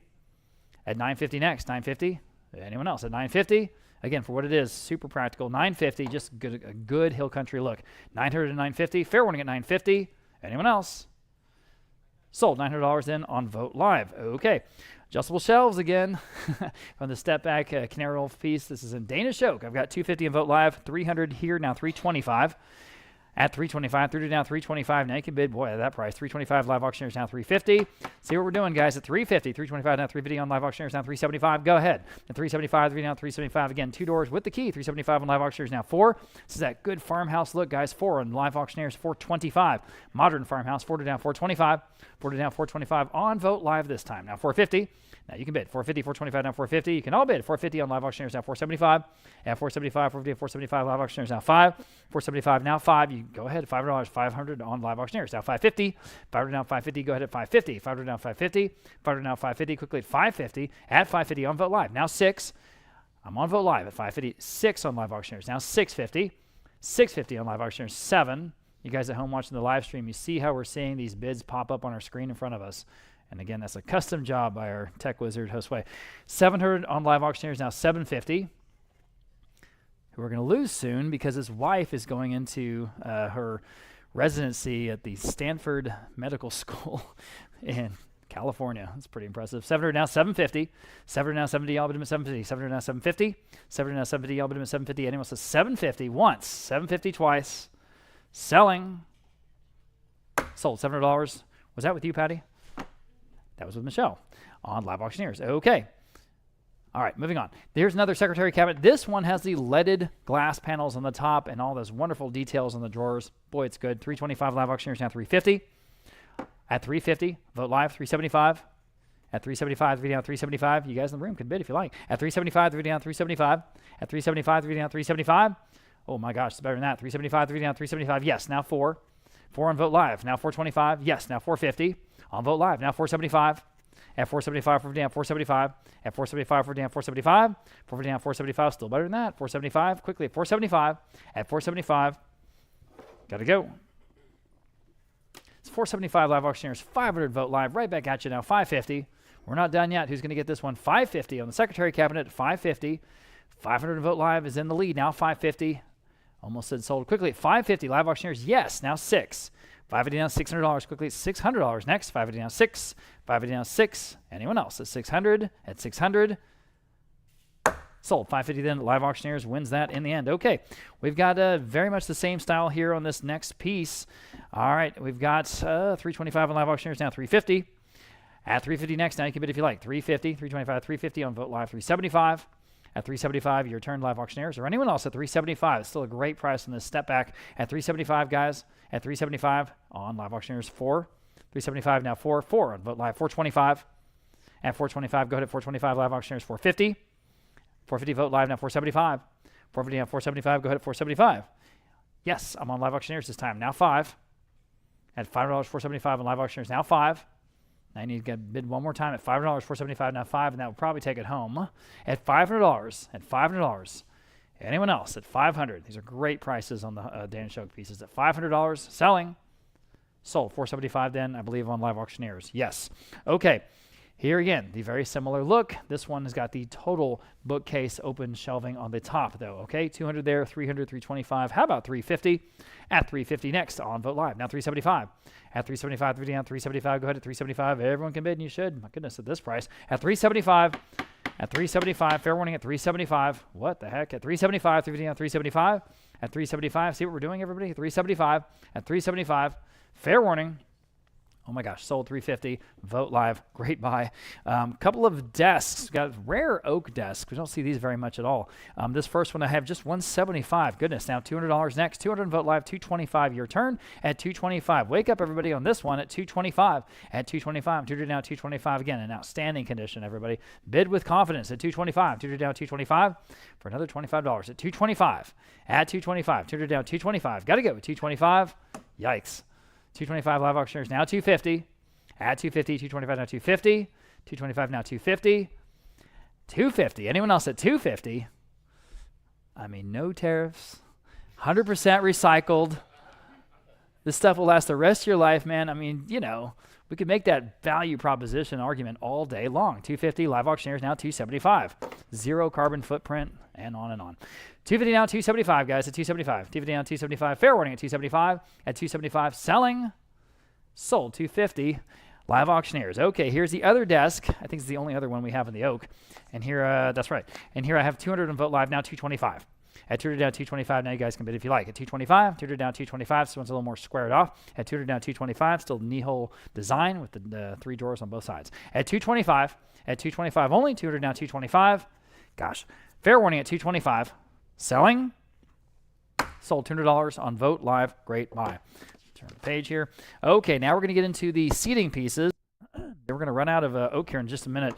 At 950 next. 950. Anyone else? At 950. Again, for what it is, super practical. 950. Just a good hill country look. 900 and 950. Fair warning at 950. Anyone else? Sold. $900 in on Vote Live. Okay. Adjustable shelves again from the step back Canary Wolf piece. This is in Danish oak. I've got 250 in Vote Live, 300 here, now 325. At 325, 30 down 325. Now you can bid, boy, at that price. 325 live auctioneers now 350. See what we're doing, guys. At 350, 325 now 350 on live auctioneers now 375. Go ahead. At 375, 3 down 375. Again, 2 doors with the key. 375 on live auctioneers now 4. This is that good farmhouse look, guys. 4 on live auctioneers 425. Modern farmhouse 40 down 425. 40 down 425 on Vote Live this time. Now 450. Now you can bid 450, 425, now 450. You can all bid 450 on live auctioneers now 475. At 475, 450, 475 live auctioneers now 5. 475 now 5. You go ahead, $500, 500 on live auctioneers now 550. 500 down 550. Go ahead at 550. 500 down 550. 500 down 550. Quickly at 550. At 550 on Vote Live now 6. I'm on Vote Live at 550. 6 on live auctioneers now 650. 650 on live auctioneers 7. You guys at home watching the live stream, you see how we're seeing these bids pop up on our screen in front of us. And again, that's a custom job by our tech wizard, Josue. 700 on live auctioneers, now 750. Who we're going to lose soon because his wife is going into her residency at the Stanford Medical School in California. That's pretty impressive. 700 now 750. 700 now 70, all but him at 750. 700 now 750. 700 now 750, all but him at 750. Anyone says 750 once, 750 twice. Selling. Sold. $700. Was that with you, Patty? That was with Michelle on live auctioneers. Okay. All right, moving on. There's another secretary cabinet. This one has the leaded glass panels on the top and all those wonderful details on the drawers. Boy, it's good. 325 live auctioneers, now 350. At 350, Vote Live, 375. At 375, 3 down 375. You guys in the room can bid if you like. At 375, 3 down 375. At 375, 3 down 375. Oh my gosh, it's better than that. 375, 3 down 375. Yes, now 4. 4 on Vote Live. Now 425. Yes, now 450. On Vote Live. Now 475. At 475, 4 down 475. At 475, 4 down 475. 4 down 475. Still better than that. 475. Quickly at 475. At 475. Got to go. It's 475 live auctioneers. 500 Vote Live. Right back at you now. 550. We're not done yet. Who's going to get this one? 550 on the secretary cabinet. 550. 500 Vote Live is in the lead now. 550. Almost said sold quickly at 550. Live auctioneers, yes, now 6. 550 down $600 quickly at $600 next. 550 down 6. 550 down 6. Anyone else at 600? At 600. Sold. 550 then. Live auctioneers wins that in the end. Okay, we've got very much the same style here on this next piece. All right, we've got 325 on live auctioneers now 350. At 350 next, now you can bid if you like. 350, 325, 350 on Vote Live 375. At 375, your turn, live auctioneers, or anyone else at 375. It's still a great price on this step back. At 375, guys, at 375 on live auctioneers 4. 375 now 4. 4 on Vote Live 425. At 425, go ahead at 425 live auctioneers 450. 450 Vote Live now 475. 450 now 475, go ahead at 475. Yes, I'm on live auctioneers this time. Now 5. At $5, 475 on live auctioneers now 5. I need to get bid one more time at $5, 475 now 5, and that will probably take it home at $500. At $500. Anyone else at 500? These are great prices on the Danish oak pieces. At $500, selling. Sold. 475 then, I believe, on live auctioneers. Yes. Okay. Here again, the very similar look. This one has got the total bookcase open shelving on the top, though. Okay, 200 there, 300, 325. How about 350? At 350 next on Vote Live. Now 375. At 375, 3 down, 375. Go ahead at 375. Everyone can bid, and you should. My goodness, at this price. At 375. At 375. Fair warning at 375. What the heck? At 375, 3 down, 375. At 375. See what we're doing, everybody? 375. At 375. Fair warning. Oh my gosh, sold 350. Vote Live, great buy. Couple of desks. We've got rare oak desks. We don't see these very much at all. This first one I have just $175. Goodness, now $200 next. 200 Vote Live, 225 your turn at 225. Wake up everybody on this one at 225. At 225, 200 now 225 again. An outstanding condition, everybody. Bid with confidence at 225. 200 down 225 for another $25 at 225. At 225, 200 down 225. Got to go at 225. Yikes. 225 live auctioneers now 250. At 250, 225 now 250. 225 now 250. 250. Anyone else at 250? I mean, no tariffs. 100% recycled. This stuff will last the rest of your life, man. I mean, you know, we could make that value proposition argument all day long. $250, live auctioneers now $275. Zero carbon footprint, and on and on. $250 now, $275, guys, at $275. $250 now, $275. Fair warning at $275. At $275, selling, sold, $250. Live auctioneers. Okay, here's the other desk. I think it's the only other one we have in the oak. And here, that's right. And here I have 200 on Vote Live, now $225. At 200 down, $225. Now you guys can bid if you like. At $225, 200 down, $225. This one's a little more squared off. At 200 down, $225. Still knee-hole design with the 3 drawers on both sides. At $225, at $225 only, 200 down, $225. Gosh, fair warning at $225. Selling, sold $200 on Vote Live. Great buy. Turn the page here. Okay, now we're going to get into the seating pieces. We're going to run out of oak here in just a minute.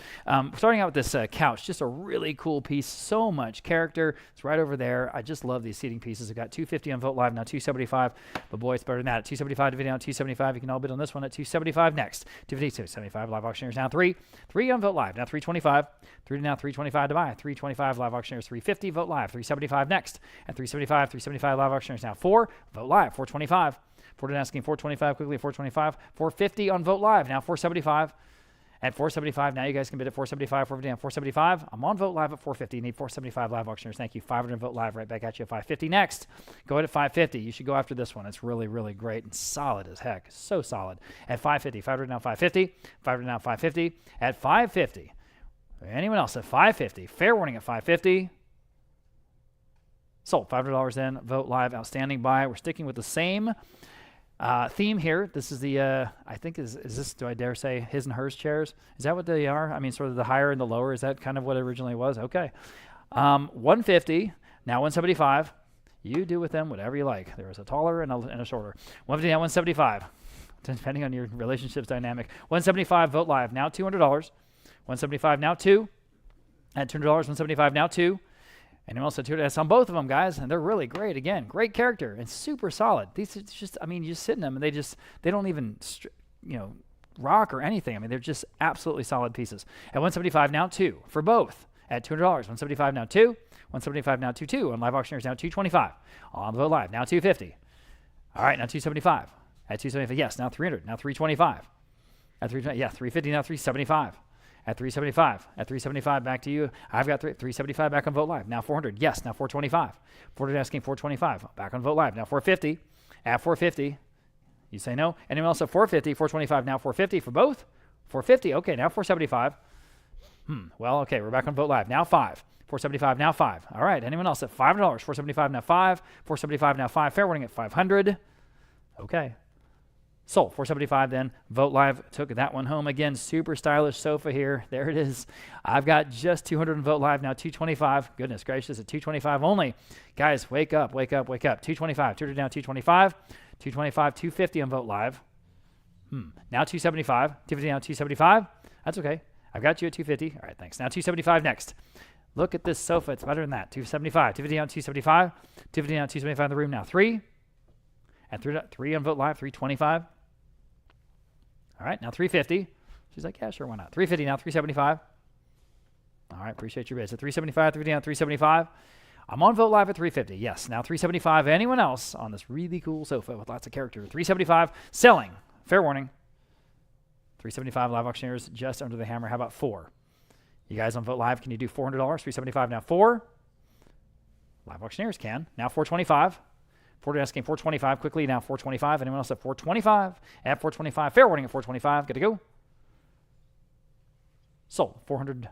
Starting out with this couch, just a really cool piece. So much character. It's right over there. I just love these seating pieces. I've got $250 on Vote Live, now $275. But boy, it's better than that. At $275 to video on $275. You can all bid on this one at $275 next. $250, $275. Live auctioneers now $3. $3 on Vote Live, now $325. $3 now $325 to buy. $325. Live auctioneers $350. Vote Live, $375 next. At $375, $375. Live auctioneers now $4. Vote Live, $425. Ford asking $425 quickly at $425. $450 on Vote Live, now $475. At $475, now you guys can bid at $475. $450 on $475. I'm on Vote Live at $450. You need $475 live auctioneers. Thank you. $500 Vote Live right back at you at $550 next. Go ahead at $550. You should go after this one. It's really, really great and solid as heck. So solid. At $550. $500 now $550. $500 now $550. At $550. Anyone else at $550? Fair warning at $550. Sold. $500 then. Vote Live. Outstanding buy. We're sticking with the same theme here. This is the, I think, is this, do I dare say, his and hers chairs? Is that what they are? I mean, sort of the higher and the lower. Is that kind of what it originally was? Okay. $150, now $175. You do with them whatever you like. There is a taller and a shorter. $150, now $175, depending on your relationship's dynamic. $175, Vote Live, now $200. $175, now $2. At $200, $175, now $2. Anyone else at $200? That's on both of them, guys, and they're really great. Again, great character and super solid. These are just, I mean, you just sit in them and they don't even, rock or anything. I mean, they're just absolutely solid pieces. At $175, now $2 for both. At $200, $175, now $2. $175, now $2. On live auctioneers, now $225. On Vote Live, now $250. All right, now $275. At $275, yes, now $300. Now $325. At $320, yeah, $350, now $375. At $375. At $375, back to you. I've got $375 back on Vote Live. Now $400. Yes, now $425. $400 asking $425. Back on Vote Live. Now $450. At $450. You say no. Anyone else at $450? $425. Now $450 for both. $450. Okay, now $475. Well, okay, we're back on Vote Live. Now $5. $475. Now $5. All right. Anyone else at $500? $475. Now $5. $475. Now $5. Fair warning at $500. Okay. Sold. $475 then. Vote Live took that one home. Again, super stylish sofa here. There it is. I've got just 200 on Vote Live now. $225. Goodness gracious, at $225 only. Guys, wake up, wake up, wake up. $225. 200 now, $225. $225, $250 on Vote Live. Now $275. $250 now, $275. That's okay. I've got you at $250. All right, thanks. Now $275 next. Look at this sofa. It's better than that. $275. $250 now, $275. $250 now, $275 in the room now. $3. At $3 on Vote Live, $325. All right, now $350. She's like, yeah, sure, why not? $350 now, $375. All right, appreciate your bids. At $375, $350 now, $375. I'm on Vote Live at $350. Yes, now $375. Anyone else on this really cool sofa with lots of character? $375. Selling. Fair warning. $375 live auctioneers just under the hammer. How about $4? You guys on Vote Live, can you do $400? $375 now $4. Live auctioneers can. Now $425. Ford asking $425 quickly, now $425. Anyone else at $425? At $425. Fair warning at $425. Good to go. Sold. $400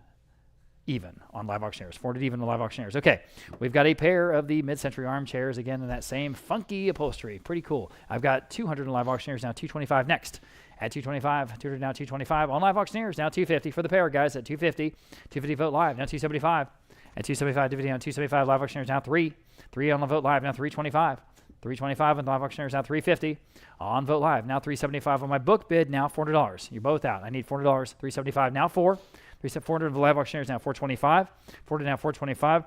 even on live auctioneers. $400 even on live auctioneers. Okay, we've got a pair of the mid-century armchairs again in that same funky upholstery. Pretty cool. I've got 200 on live auctioneers, now $225 next. At $225, 200 now $225. On live auctioneers, now $250 for the pair, guys. At $250, $250 Vote Live, now $275. At $275, $250 now $275. Live auctioneers now $3. $3 on the Vote Live, now $325. $325 on live auctioneers, now $350. On Vote Live, now $375 on my book bid, now $400. You're both out. I need $400. $375 now $4. $400 on the live auctioneers, now $425. $400 now $425.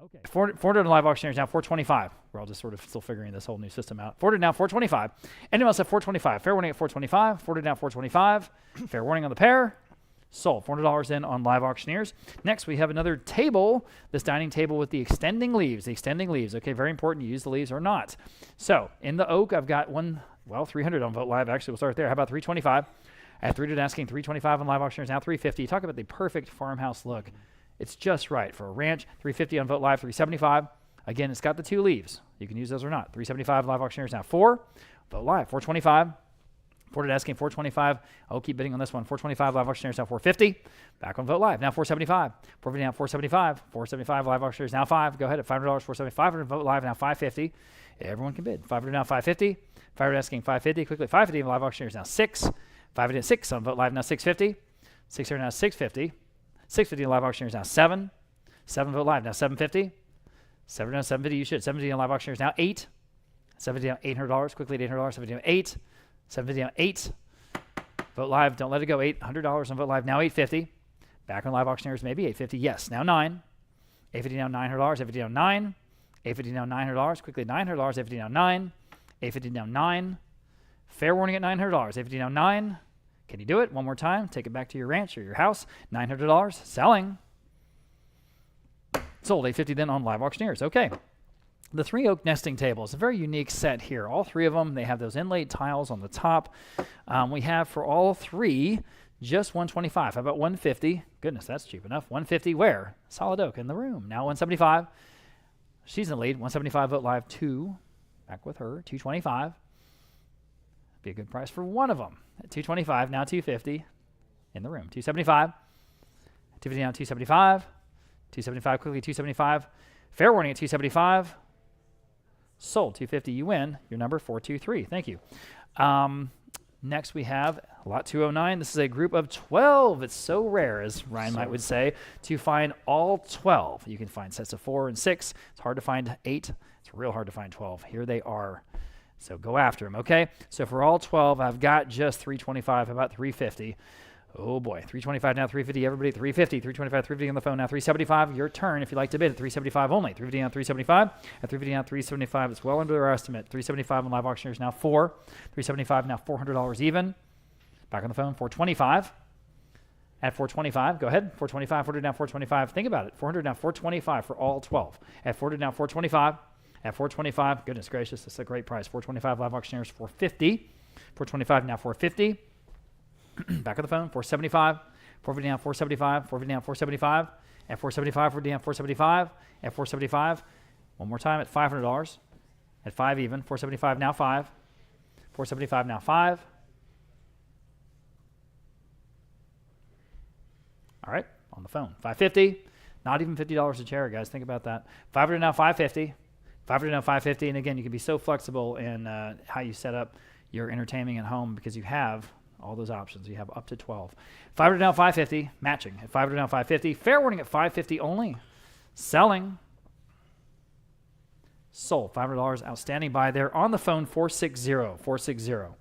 Okay. 400 on live auctioneers now 425. We're all just sort of still figuring this whole new system out. 400 now 425. Anyone else at 425? Fair warning at 425. 400 now 425. Fair warning on the pair. Sold. $400 in on live auctioneers. Next, we have another table, this dining table with the extending leaves. The extending leaves. Okay, very important. You use the leaves or not. So in the oak, I've got 300 on Vote Live. Actually, we'll start there. How about 325? At 300 asking 325 on live auctioneers now 350. Talk about the perfect farmhouse look. It's just right for a ranch. 350 on Vote Live. 375. Again, it's got the two leaves. You can use those or not. 375 live auctioneers now 4. Vote Live. 425. 400 asking 425. I'll keep bidding on this one. 425 live auctioneers now 450. Back on Vote Live. Now 475. 450 now 475. 475 live auctioneers now 5. Go ahead at $500. 475. 500 Vote Live now 550. Everyone can bid. 500 now 550. 500 asking 550. Quickly 550 live auctioneers now 6. 500 at 6 on Vote Live now 650. 600 now 650. 650 live auctioneers now 7. 7 Vote Live now 750. 7 now 750. You should. 750 on live auctioneers now 8. 750 now $800. Quickly at $800. 750 now 8. 750 on 8. Vote Live, don't let it go. $800 on Vote Live, now 850. Back on live auctioneers, maybe 850. Yes, now 9. 850 now $900. 850 now 9. 850 now $900. Quickly $900. 850 now 9. 850 now 9. Fair warning at $900. 850 now 9. Can you do it? One more time. Take it back to your ranch or your house. $900. Selling. Sold. 850 then on live auctioneers. Okay. The 3 oak nesting table is a very unique set here. All 3 of them, they have those inlaid tiles on the top. We have for all 3 just 125. How about 150? Goodness, that's cheap enough. 150 where? Solid oak in the room. Now 175. She's in the lead. 175 Vote Live 2. Back with her. 225. Be a good price for one of them. At 225, now 250 in the room. 275. 250 now 275. 275 quickly. 275. Fair warning at 275. Sold. 250, you win. Your number 423. Thank you. Next we have lot 209. This is a group of 12. It's so rare, as Ryan would say, to find all 12. You can find sets of 4 and 6. It's hard to find 8. It's real hard to find 12. Here they are. So go after them, okay? So for all 12, I've got just 325, about 350. Oh boy, 325 now, 350, everybody, 350, 325, 350 on the phone now, 375, your turn if you'd like to bid at 375 only. 350 now, 375, at 350 now, 375, it's well under our estimate. 375 on live auctioneers now 4, 375 now, $400 even. Back on the phone, 425. At 425, go ahead, 425, 400 now, 425, think about it, 400 now, 425 for all 12. At 400 now, 425, at 425, goodness gracious, this is a great price, 425 live auctioneers, 450, 425 now, 450. Back on the phone, 475, 450 down, 475, 450 down, 475, at 475, 450 down, 475, at 475, one more time at $500, at 5 even, 475 now 5, 475 now 5. All right, on the phone, 550, not even $50 a chair, guys, think about that. 500 now 550, 500 now 550, and again, you can be so flexible in how you set up your entertainment at home because you have all those options. You have up to 12. 500 now 550, matching at 500 now 550. Fair warning at 550 only. Selling. Sold. $500 outstanding buy there. On the phone, 460. 460.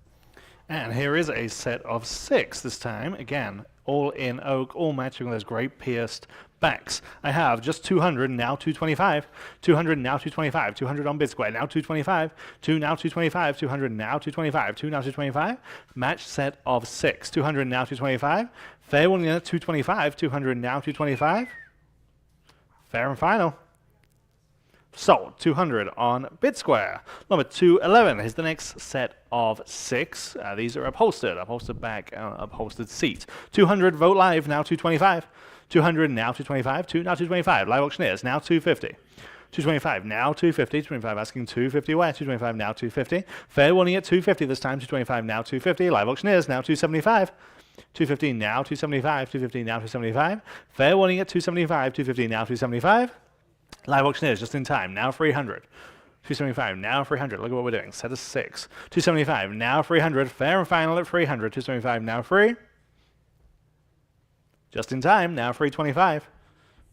And here is a set of 6 this time. Again, all in oak, all matching those great pierced backs. I have just 200, now 225. 200, now 225. 200 on bid square, now 225. 2 now 225. 200 now 225. 2 now 225. Match set of 6. 200 now 225. Fair one at 225. 200 now 225. Fair and final. Sold. 200 on bid square. Number 211 is the next set of 6. These are upholstered back, upholstered seat. 200 Vote Live, now 225. 200 now 225. 2 now 225. Live auctioneers, now 250. 225 now 250. 225 asking 250 where? 225 now 250. Fair warning at 250 this time. 225 now 250. Live auctioneers, now 275. 250 now 275. 250 now 275. Fair warning at 275. 250 now 275. Live auctioneers just in time, now 300. 275, now 300. Look at what we're doing. Set of 6. 275, now 300. Fair and final at 300. 275, now 3. Just in time, now 325.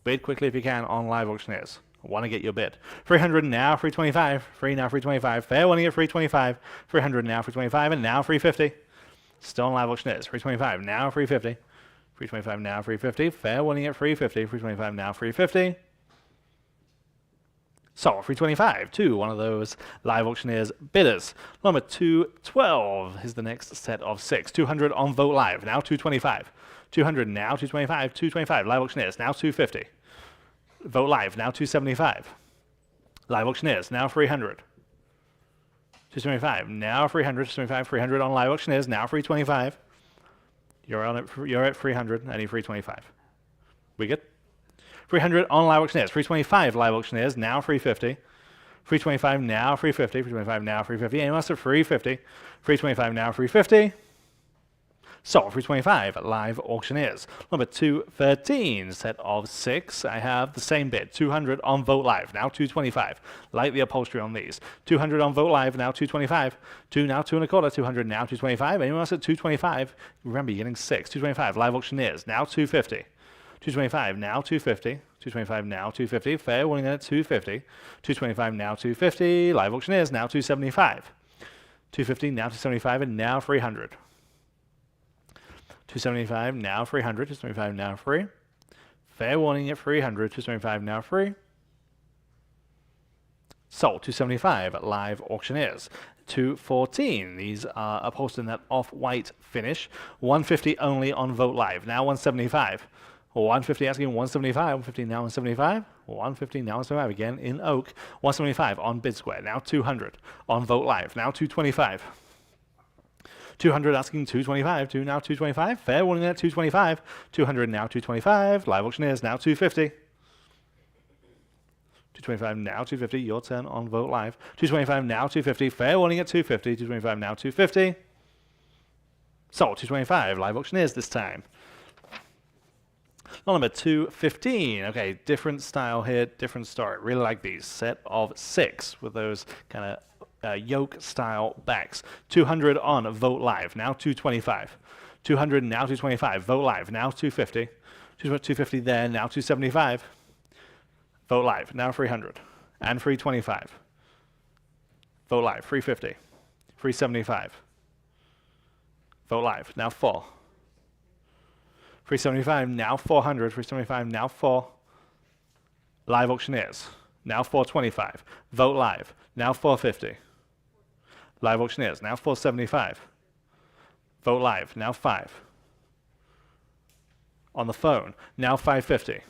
Bid quickly if you can on live auctioneers. Want to get your bid. 300 now 325. 3 now 325. Fair warning at 325. 300 now 325 and now 350. Still on live auctioneers. 325 now 350. 325 now 350. Fair warning at 350. 325 now 350. Sold 325 to one of those live auctioneers bidders. Number 212 is the next set of 6. 200 on Vogt Live, now 225. 200 now 225, 225 live auctioneers, now 250. Vogt Live, now 275. Live auctioneers, now 300. 225, now 300, 225, 300 on live auctioneers, now 325. You're on it. You're at 300. I need 325. We good? 300 on live auctioneers. 325 live auctioneers. Now 350. 325 now 350. 325 now 350. Anyone else at 350? 325 now 350. Sold 325 live auctioneers. Number 213, set of 6. I have the same bid. 200 on Vogt Live, now 225. Like the upholstery on these. 200 on Vogt Live, now 225. 2 now 2 1/4. 200 now 225. Anyone else at 225? Remember, you're getting 6. 225 live auctioneers, now 250. 225 now 250. 225 now 250. Fair warning at 250. 225 now 250. Live auctioneers, now 275. 250 now 275 and now 300. 275 now 300. 275 now 3. Fair warning at 300. 275 now 3. Sold 275 at live auctioneers. 214. These are upholstered in that off-white finish. 150 only on Vogt Live. Now 175. 150 asking 175. 150 now 175. 150 now 175 again in oak. 175 on Bid Square. Now 200 on Vogt Live. Now 225. 200 asking 225. 2 now 225. Fair warning at 225. 200 now 225. Live auctioneers now 250. 225 now 250. Your turn on Vogt Live. 225 now 250. Fair warning at 250. 225 now 250. Sold 225. Live auctioneers this time. Lot number 215. Okay, different style here, different story. Really like these. Set of 6 with those kind of yoke style backs. 200 on Vogt Live, now 225. 200 now 225. Vogt Live, now 250. 250 there, now 275. Vogt Live, now 300. And 325. Vogt Live, 350. 375. Vogt Live, now 4. 375, now 400. 375, now 4. Live auctioneers, now 425. Vogt Live, now 450. Live auctioneers, now 475. Vogt Live, now 5. On the phone, now 550.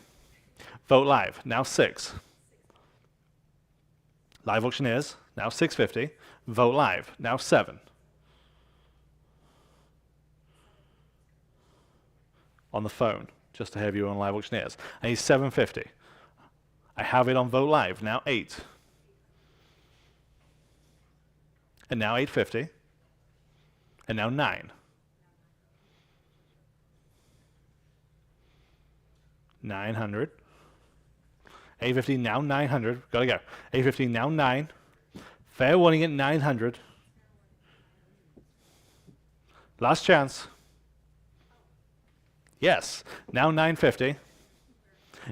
Vogt Live, now 6. Live auctioneers, now 650. Vogt Live, now 7. On the phone, just to have you on live auctioneers. I need 750. I have it on Vogt Live, now 8. And now 850. And now 9. 900. 850, now 900. Gotta go. 850, now 9. Fair warning at 900. Last chance. Yes. Now 950.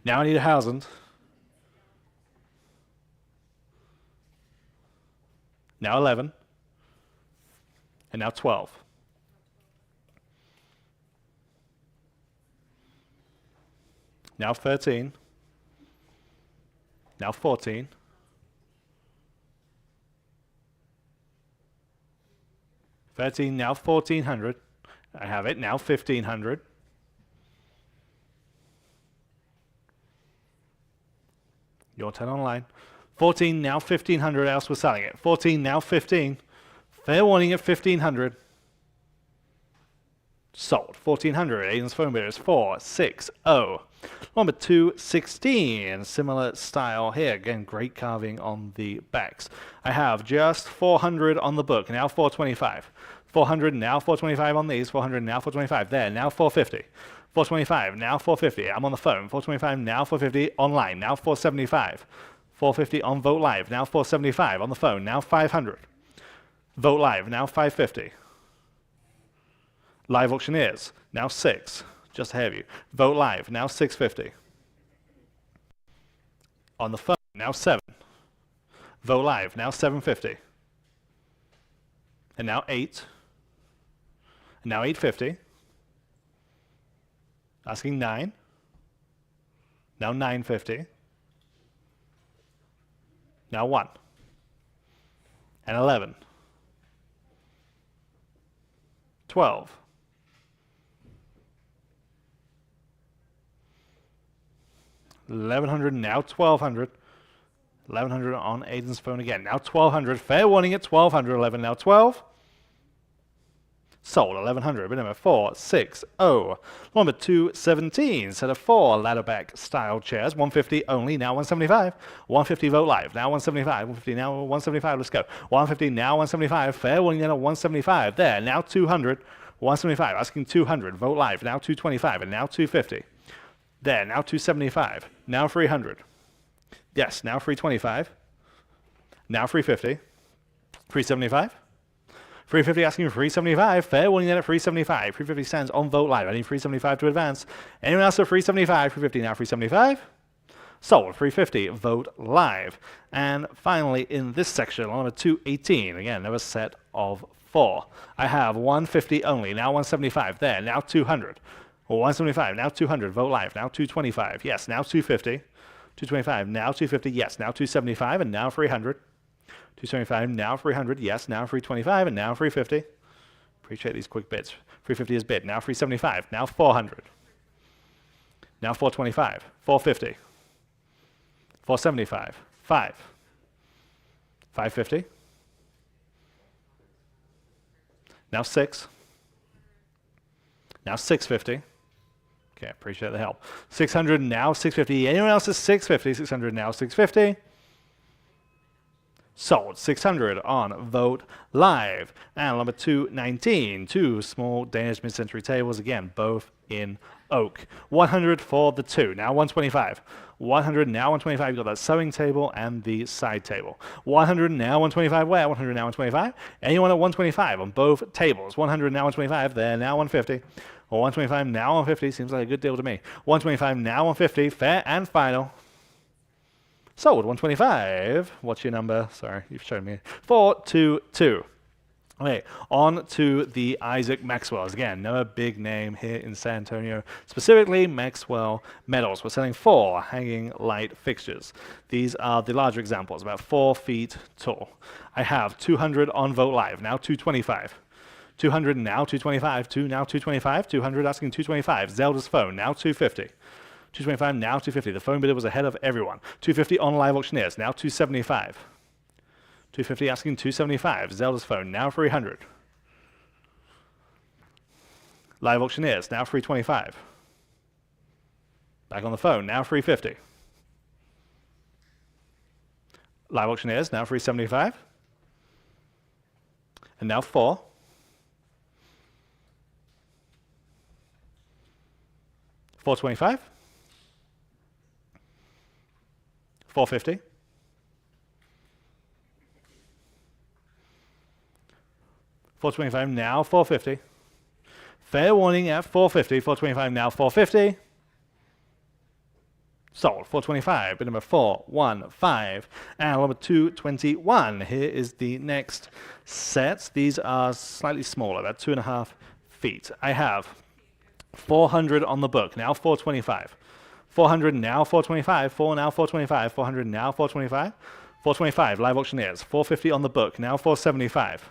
Now I need 1,000. Now 11. And now 12. Now 13. Now 14. Now 1,400. I have it. Now 1,500. Your turn online. 14, now 1,500 else we're selling it. 14, now 15. Fair warning at 1,500. Sold. 1,400. Aiden's phone bidder is 460. Number 216. Similar style here. Again, great carving on the backs. I have just 400 on the book. Now 425. 400, now 425 on these. 400, now 425. There, now 450. 425, now 450. I'm on the phone. 425, now 450. Online, now 475. 450 on Vogt Live, now 475. On the phone, now 500. Vogt Live, now 550. Live auctioneers, now 6. Just to have you. Vogt Live, now 650. On the phone, now 7. Vogt Live, now 750. And now 8. And now 850. Asking 9. Now 950. Now 1. And 11. 12. 1100, now 1200. 1100 on Aiden's phone again. Now 1200. Fair warning at 1200. 11, now 12. Sold 1100. Bid number 460. Number 217. Set of 4 ladder back style chairs. 150 only. Now 175. 150 vote live. Now 175. 150 now 175. Let's go. 150 now 175. Fair warning then at 175. There. Now 200. 175. Asking 200. Vote live. Now 225 and now 250. There. Now 275. Now 300. Yes. Now 325. Now 350. 375. 350 asking 375. Fair warning then at 375. 350 stands on vote live. I need 375 to advance. Anyone else at 375? 350 now 375. Sold 350. Vote live. And finally in this section, number 218. Again, another set of 4. I have 150 only. Now 175. There. Now 200. 175. Now 200. Vote live. Now 225. Yes. Now 250. 225. Now 250. Yes. Now 275. And now 300. 275, now 300, yes, now 325, and now 350. Appreciate these quick bits. 350 is bid, now 375, now 400. Now 425, 450, 475, 5, 550. Now 6. Now 650. Okay, appreciate the help. 600, now 650. Anyone else is 650? 600, now 650. Sold 600 on Vote Live. And number 219, 2 small Danish mid-century tables, again, both in oak. 100 for the 2, now 125. 100 now 125, you've got that sewing table and the side table. 100 now 125, where? 100 now 125. Anyone at 125 on both tables. 100 now 125, there, now 150. Or 125 now 150, seems like a good deal to me. 125 now 150, fair and final. Sold 125. What's your number? Sorry, you've shown me. 422. Okay, on to the Isaac Maxwells. Again, no big name here in San Antonio. Specifically, Maxwell metals. We're selling 4 hanging light fixtures. These are the larger examples, about 4 feet tall. I have 200 on Vote Live, now 225. 200 now 225, 2 now 225, 200 asking 225. Zelda's phone, now 250. 225, now 250. The phone bidder was ahead of everyone. 250 on Live Auctioneers, now 275. 250 asking 275. Zelda's phone, now 300. Live Auctioneers, now 325. Back on the phone, now 350. Live Auctioneers, now 375. And now 4. 425. 450. 425 now 450. Fair warning at 450. 425 now 450. Sold 425. Bid number 415. And number 221. Here is the next set. These are slightly smaller, about 2.5 feet. I have 400 on the book, now 425. 400 now 425, 4 now 425, 400 now 425, 425 Live Auctioneers, 450 on the book, now 475.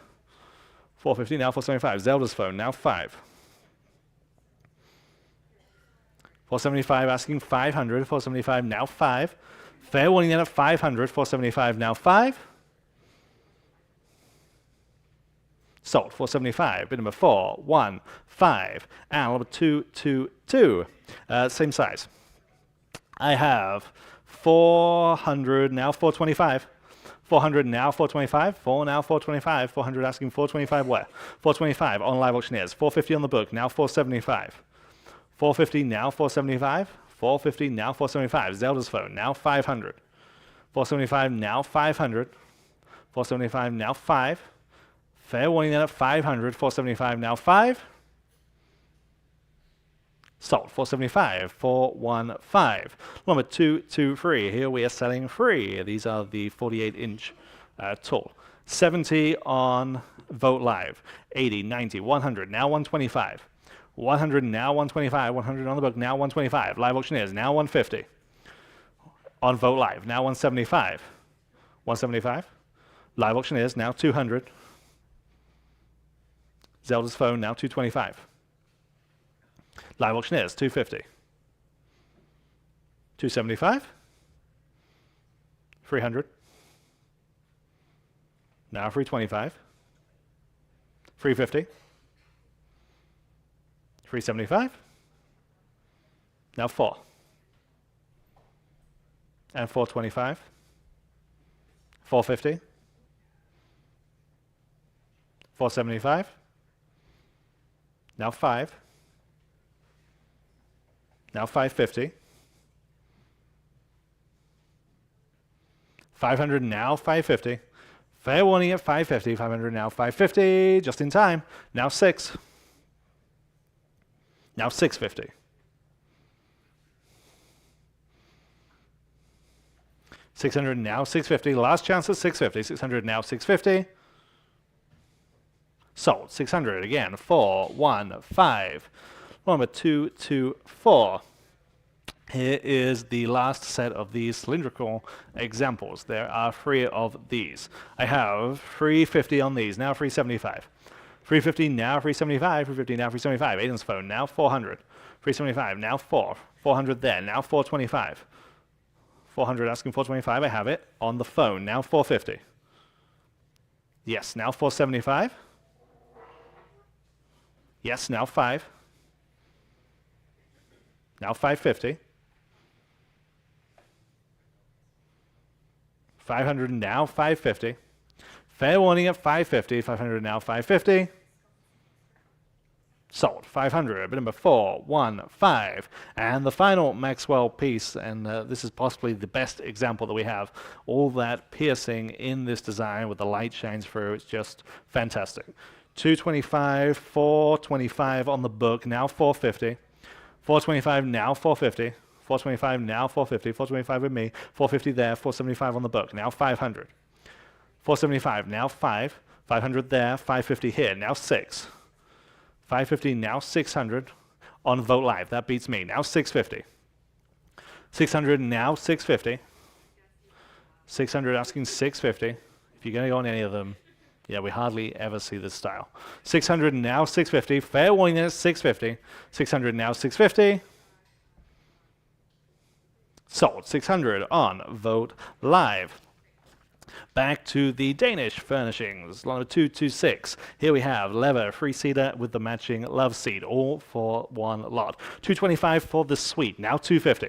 450 now 475. Zelda's phone, now 5. 475 asking 500, 475 now 5. Fair warning then at 500, 475 now 5. Sold 475. Bid number 415. And number 222. Same size. I have 400 now 425. 400 now 425. 4 now 425. 400 asking 425 where? 425 on Live Auctioneers. 450 on the book. Now 475. 450 now 475. 450 now 475. Zelda's phone. Now 500. 475 now 500. 475 now 5. Fair warning then at 500. 475 now 5. Sold 475, 415. Number 223. Here we are selling 3. These are the 48-inch tall. 70 on Vote Live. 80, 90, 100. Now 125. 100 now 125. 100 on the book. Now 125. Live Auctioneers. Now 150. On Vote Live. Now 175. 175. Live auctioneers, now 200. Zelda's phone, now 225. Live auctioneers, 250. 275. 300. Now 325. 350. 375. Now 4. And 425. 450. 475. Now 5. Now 550. 500 now 550. Fair warning at 550. 500 now 550. Just in time. Now 6. Now 650. 600 now 650. Last chance at 650. 600 now 650. Sold. 600 again. 4, 1, 5. Number 2, 2, 4. Here is the last set of these cylindrical examples. There are 3 of these. I have 350 on these, now 375. 350 now 375, 350 now 375. Aiden's phone, now 400. 375, now 4. 400 there, now 425. 400 asking 425, I have it. On the phone, now 450. Yes, now 475. Yes, now 5. Now 550. 500 now 550. Fair warning at 550. 500 now 550. Sold. 500. Bid number 4, 1, 5. And the final Maxwell piece, and this is possibly the best example that we have. All that piercing in this design with the light shines through. It's just fantastic. 225, 425 on the book, now 450. 425 now 450. 425 now 450. 425 with me. 450 there. 475 on the book. Now 500. 475 now 5. 500 there. 550 here. Now 6. 550 now 600 on Vote Live. That beats me. Now 650. 600 now 650. 600 asking 650. If you're going to go on any of them, yeah, we hardly ever see this style. 600 now 650. Fair warning at 650. 600 now 650. Sold. 600 on Vote Live. Back to the Danish furnishings, lot of 226. Here we have leather, 3-seater with the matching love seat, all for one lot. 225 for the suite, now 250.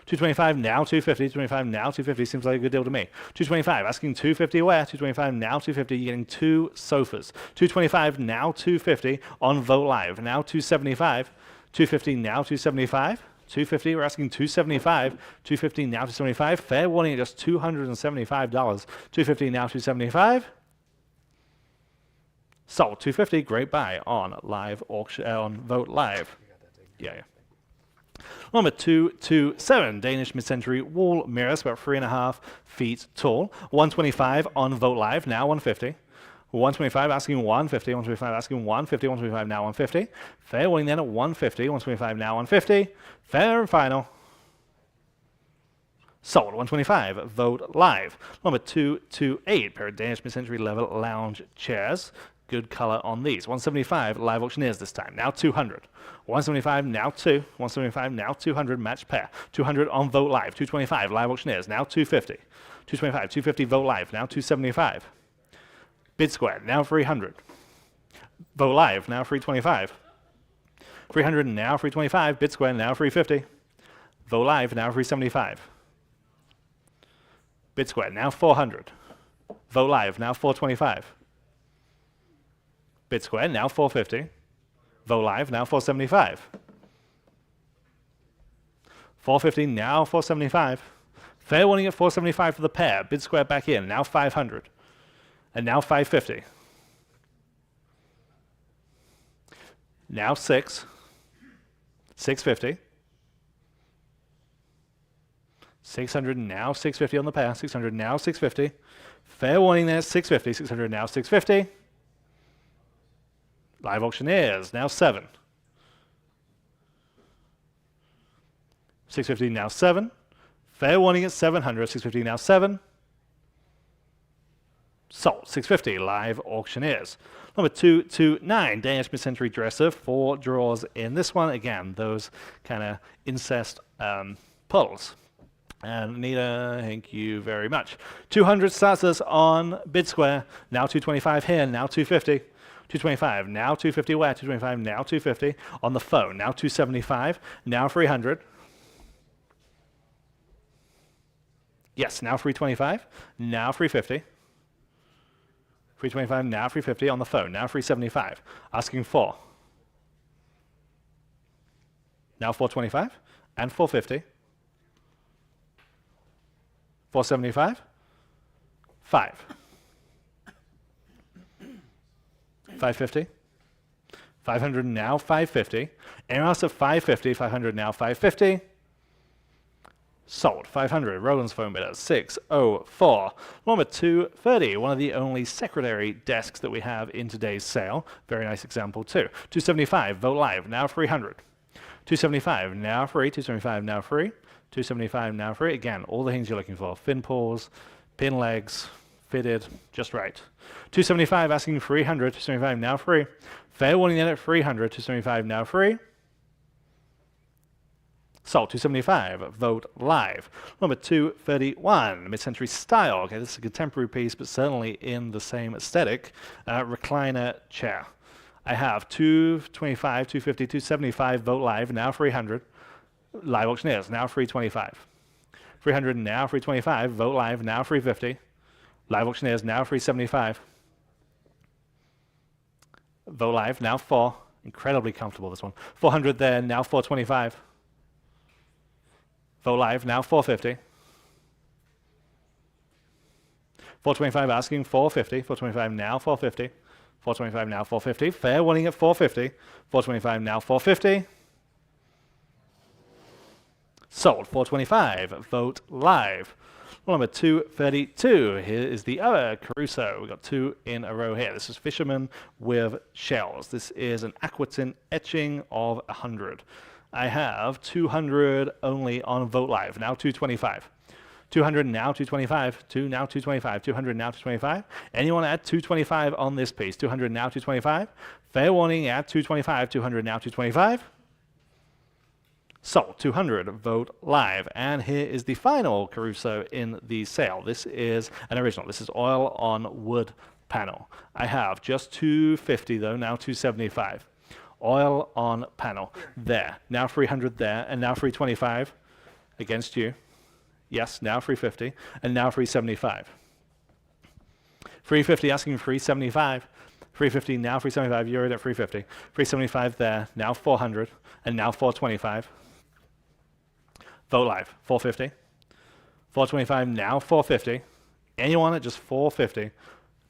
225 now 250. 225 now 250 seems like a good deal to me. 225 asking 250 where? 225 now 250. You're getting 2 sofas. 225 now 250 on Vote Live. Now 275. 250 now 275. 250, we're asking 275. 250 now 275. Fair warning at just $275. 250 now 275. Sold. 250. Great buy on live auction on Vote Live. Yeah. Number 227, Danish mid-century wall mirrors, about 3.5 feet tall. 125 on Vote Live. Now 150. 125 asking 150, 125 asking 150, 125 now 150. Fair warning then at 150, 125 now 150. Fair and final. Sold. 125. Vote Live. Number 228, pair of Danish mid-century leather lounge chairs. Good color on these. 175 live auctioneers this time. Now 200. 175 now 2. 175 now 200 matched pair. 200 on Vote Live. 225 live auctioneers. Now 250. 225. 250 Vote Live. Now 275. Bid Square, now 300. Vote Live, now 325. 300 now 325. Bid Square, now 350. Vote Live, now 375. Bid Square, now 400. Vote Live, now 425. Bid Square, now 450. Vote Live, now 475. 450, now 475. Fair warning at 475 for the pair. Bid Square back in, now 500. And now 550. Now 6. 650. 600 now 650 on the pair. 600 now 650. Fair warning there, 650. 600 now 650. Live auctioneers, now 7. 650 now 7. Fair warning at 700. 650 now 7. Sold. 650. Live auctioneers. Number 229, Danish mid-century dresser, 4 drawers in this one. Again, those kind of incest puddles. And Anita, thank you very much. 200 starts us on bid square. Now 225 here, now 250. 225, now 250 where? 225, now 250. On the phone, now 275, now 300. Yes, now 325, now 350. 325, now 350 on the phone, now 375. Asking for. Now 425 and 450. 475, 5. 550. 500 now 550. Anyone else at 550? 500 now 550. Sold. 500. Roland's phone bid at 604. Number 230. One of the only secretary desks that we have in today's sale. Very nice example too. 275. Vote live. Now 300. 275. Now free. 275. Now free. 275. Now free. Again, all the things you're looking for. Fin paws, pin legs, fitted, just right. 275. Asking 300. 275. Now free. Fair warning then at 300. 275. Now free. Sold. 275. Vote live. Number 231. Mid-century style. Okay, this is a contemporary piece, but certainly in the same aesthetic. Recliner chair. I have 225, 250, 275. Vote live. Now 300. Live auctioneers. Now 325. 300 now 325. Vote live. Now 350. Live auctioneers. Now 375. Vote live. Now 4. Incredibly comfortable, this one. 400 there. Now 425. Vote live, now 450. 425 asking 450. 425 now 450. 425 now 450. Fair winning at 450. 425 now 450. Sold. 425. Vote live. Number 232. Here is the other Caruso. We've got 2 in a row here. This is Fisherman with Shells. This is an aquatint etching of 100. I have 200 only on Vote Live, now 225. 200 now 225, 2 now 225, 200 now 225. Anyone at 225 on this piece? 200 now 225. Fair warning at 225, 200 now 225. Sold. 200. Vote live. And here is the final Caruso in the sale. This is an original. This is oil on wood panel. I have just 250 though, now 275. Oil on panel there. Now 300 there, and now 325 against you. Yes, now 350, and now 375. 350 asking 375. 350 now 375. You're at 350. 375 there. Now 400, and now 425. Vote live. 450. 425 now 450. Anyone at just 450.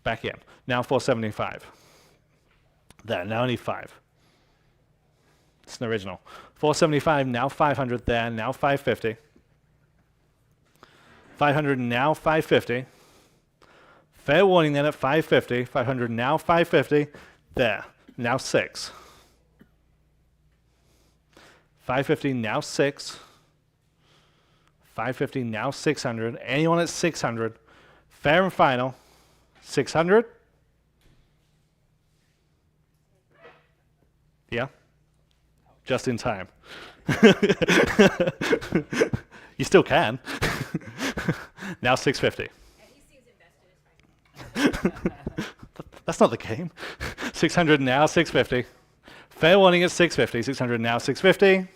Back in. Now 475. There. Now only 5. It's an original. 475 now 500 there. Now 550. 500 now 550. Fair warning then at 550. 500 now 550. There. Now 6. 550 now 6. 550 now 600. Anyone at 600. Fair and final. 600. Yeah. Just in time. You still can. Now 650. That's not the game. 600 now 650. Fair warning at 650. 600 now 650.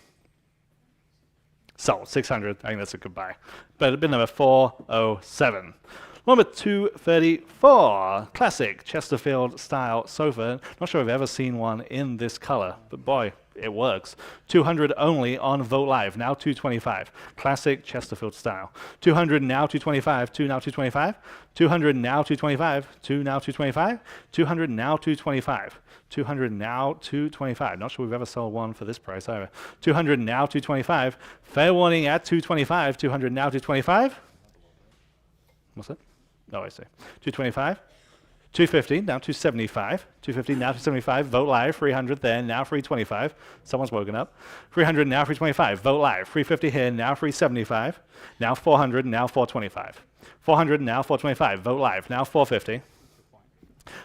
Sold. 600. I think that's a goodbye. But bid number 407. Number 234. Classic Chesterfield style sofa. Not sure I've ever seen one in this color, but boy, it works. 200 only on Vote Live. Now 225. Classic Chesterfield style. 200 now 225. 2 now 225. 200 now 225. 2 now 225. 200 now 225. 200 now 225. Not sure we've ever sold one for this price either. 200 now 225. Fair warning at 225. 200 now 225. What's that? Oh, I see. 225. 250, now 275. 250, now 275. Vote live. 300 there, now 325. Someone's woken up. 300, now 325. Vote live. 350 here, now 375. Now 400, now 425. 400, now 425. Vote live. Now 450.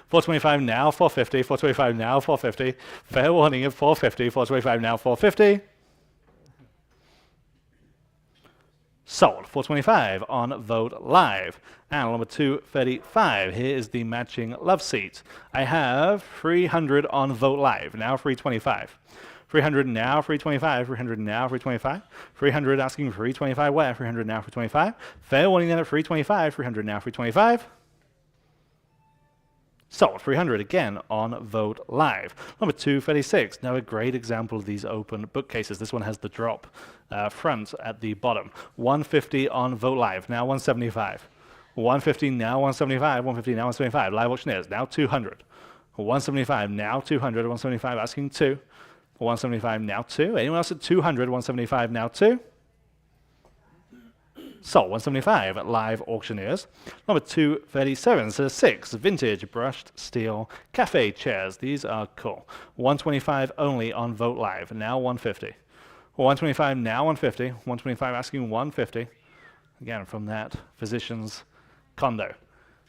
425 now, 450. 425 now, 450. Fair warning at 450. 425 now, 450. Sold. 425 on Vogt Live. And number 235. Here is the matching love seat. I have 300 on Vogt Live. Now 325. 300 now, 325. 300 now, 325. 300 asking 325 where? 300 now, 325. Fair warning then at 325. 300 now, 325. Sold. 300 again on Vogt Live. Number 236. Now a great example of these open bookcases. This one has the drop front at the bottom. 150 on Vogt Live. Now 175. 150 now 175. 150 now 175. Live auctioneers. Now 200. 175 now 200. 175 asking 2. 175 now 2. Anyone else at 200? 175 now 2. Sold. 175 at Live Auctioneers. Number 237 says 6 vintage brushed steel cafe chairs. These are cool. 125 only on Vogt Live. Now 150. 125 now 150. 125 asking 150. Again from that physician's condo.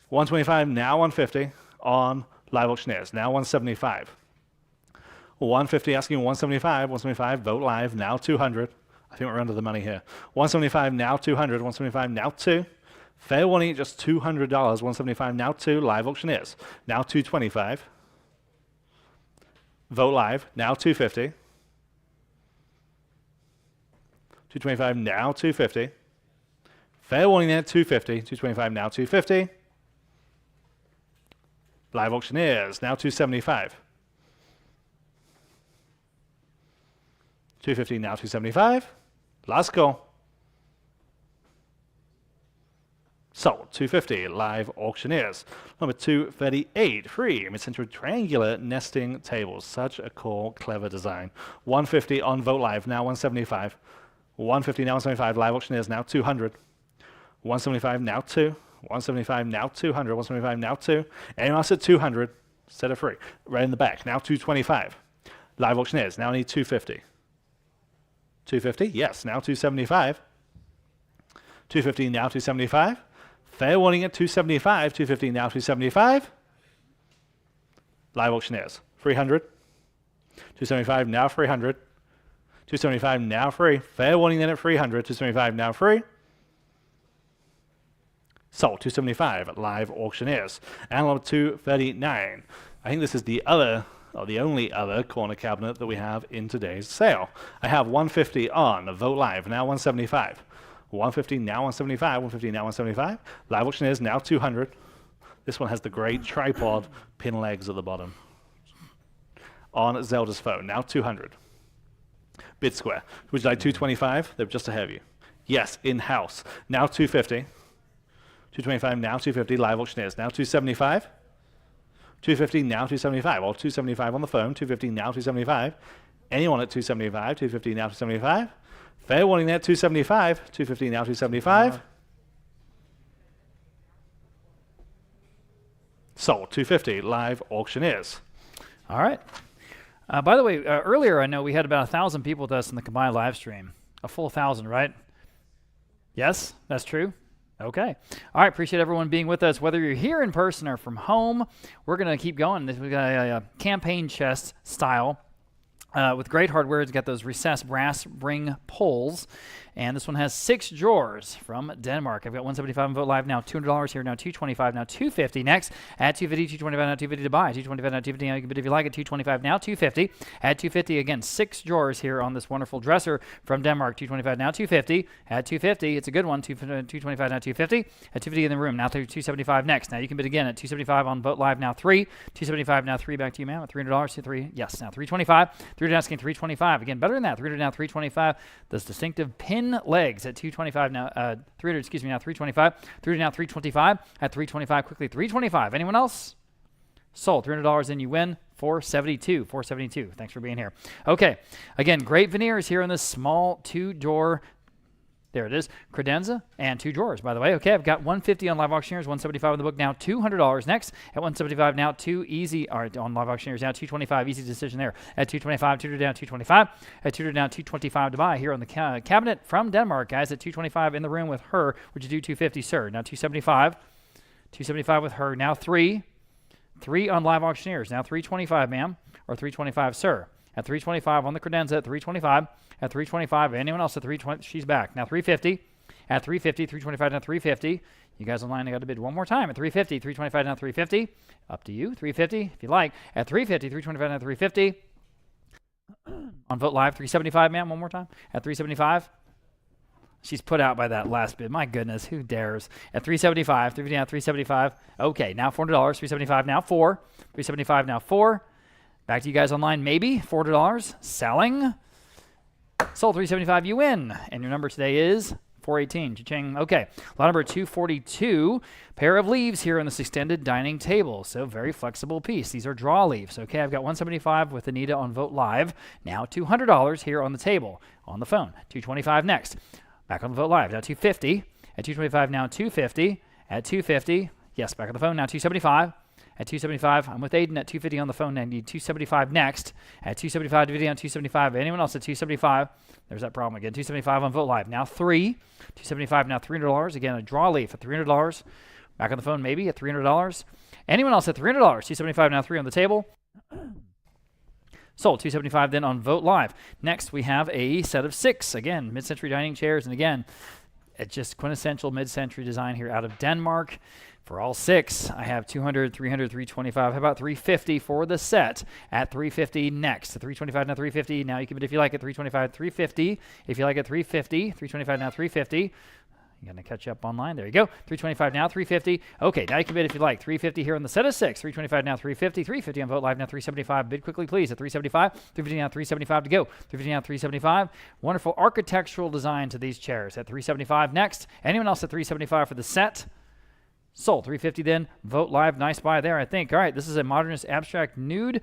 125 now 150 on Live Auctioneers. Now 175. 150 asking 175. 175 Vogt Live. Now 200. I think we're under the money here. 175 now 200. 175 now 2. Fair warning, just $200. 175 now 2. Live Auctioneers. Now 225. Vogt Live. Now 250. 225 now 250. Fair warning there 250. 225 now 250. Live Auctioneers. Now 275. 250 now 275. Last call. Sold. 250 Live Auctioneers. Number 238. Free mid-century triangular nesting tables. Such a cool, clever design. 150 on Vogt Live. Now 175. 150 now 175. Live Auctioneers. Now 200. 175 now 2. 175 now 200. 175 now 2. Anyone else at 200? Set it free. Right in the back. Now 225. Live Auctioneers. Now need 250. 250, yes, now 275. 250 now 275. Fair warning at 275. 250 now 275. Live Auctioneers. 300. 275 now 300. 275 now free. Fair warning then at 300. 275 now free. Sold. 275 at Live Auctioneers. And number 239. I think this is the other, or the only other corner cabinet that we have in today's sale. I have 150 on Vogt Live, now 175. 150 now 175, 150 now 175. Live Auctioneers now 200. This one has the great tripod pin legs at the bottom. On Zelda's phone, now 200. Bid Square, would you like 225? They're just ahead of you. Yes, in-house, now 250. 225 now 250. Live Auctioneers now 275. 250 now 275, or 275 on the phone, 250 now 275. Anyone at 275, 250 now 275. Fair warning there, 275, 250 now 275. Sold, 250, Live Auctioneers. All right. By the way, earlier I know we had about 1,000 people with us in the combined live stream. A full 1,000, right? Yes, that's true. Okay. All right. Appreciate everyone being with us. Whether you're here in person or from home, we're going to keep going. We've got a campaign chest style with great hardware. It's got those recessed brass ring pulls. And this one has 6 drawers from Denmark. I've got 175 on Vogt Live now, $200 here, now 225, now 250. Next, at 250, 225, now 250 to buy. 225, now 250, now you can bid if you like it. 225, now 250. At 250, again, 6 drawers here on this wonderful dresser from Denmark. 225, now 250. At 250, it's a good one. 225, now 250. At 250 in the room, now 275 next. Now you can bid again at 275 on Vogt Live, now 3. 275, now 3 back to you, ma'am. At $300 to 3. Yes, now 325. 300 asking 325. Again, better than that. 300 now 325. Those distinctive pin legs at 225 now, 300, excuse me, now 325. 300 now 325. At 325 quickly, 325. Anyone else? Sold. $300 and you win. 472. 472. Thanks for being here. Okay. Again, great veneers here in this small 2-door. There it is, credenza, and 2 drawers, by the way. Okay, I've got 150 on Live Auctioneers, 175 on the book, now $200 next. At 175 now, 2 easy, all right, on Live Auctioneers, now 225, easy decision there. At 225, 200 down, 225. At 200 down, 225 to buy here on the cabinet from Denmark, guys. At 225 in the room with her, would you do 250, sir? Now 275. 275 with her, now 3. 3 on live auctioneers. Now 325, ma'am, or 325, sir. At 325 on the credenza, at 325, at 325. Anyone else at 320? She's back. Now 350, at 350, 325, now 350. You guys online, I got to bid one more time. At 350, 325, now 350. Up to you, 350 if you like. At 350, 325, now 350. On Vote Live, 375, ma'am, one more time. At 375. She's put out by that last bid. My goodness, who dares? At 375, 350 now, 375. Okay, now $400, 375 now 4. 375 now 4. Back to you guys online, maybe $400. Selling. Sold 375, you win. And your number today is 418. Cha-ching. Okay, lot number 242. Pair of leaves here on this extended dining table. So very flexible piece. These are draw leaves. Okay, I've got 175 with Anita on Vote Live. Now $200 here on the table. On the phone. 225 next. Back on the Vote Live. Now 250. At 225 now 250. At 250. Yes, back on the phone. Now 275. At 275, I'm with Aiden at 250 on the phone. I need 275 next. At 275, DVD on 275. Anyone else at 275? There's that problem again. 275 on Vote Live. Now 3. 275 now $300. Again, a draw leaf at $300. Back on the phone maybe at $300. Anyone else at $300? 275 now 3 on the table. Sold 275 then on Vote Live. Next, we have a set of 6. Again, mid-century dining chairs. And again, it's just quintessential mid-century design here out of Denmark. For all 6, I have 200, 300, 325. How about 350 for the set? At 350 next. 325 now 350. Now you can bid if you like it. 325, 350. If you like it, 350. 325 now 350. You're going to catch up online. There you go. 325 now 350. Okay, now you can bid if you like. 350 here on the set of 6. 325 now 350. 350 on Vote Live now 375. Bid quickly, please. At 375. 350 now 375 to go. 350 now 375. Wonderful architectural design to these chairs. At 375 next. Anyone else at 375 for the set? Sold. 350 then. Vote Live. Nice buy there, I think. All right, this is a modernist abstract nude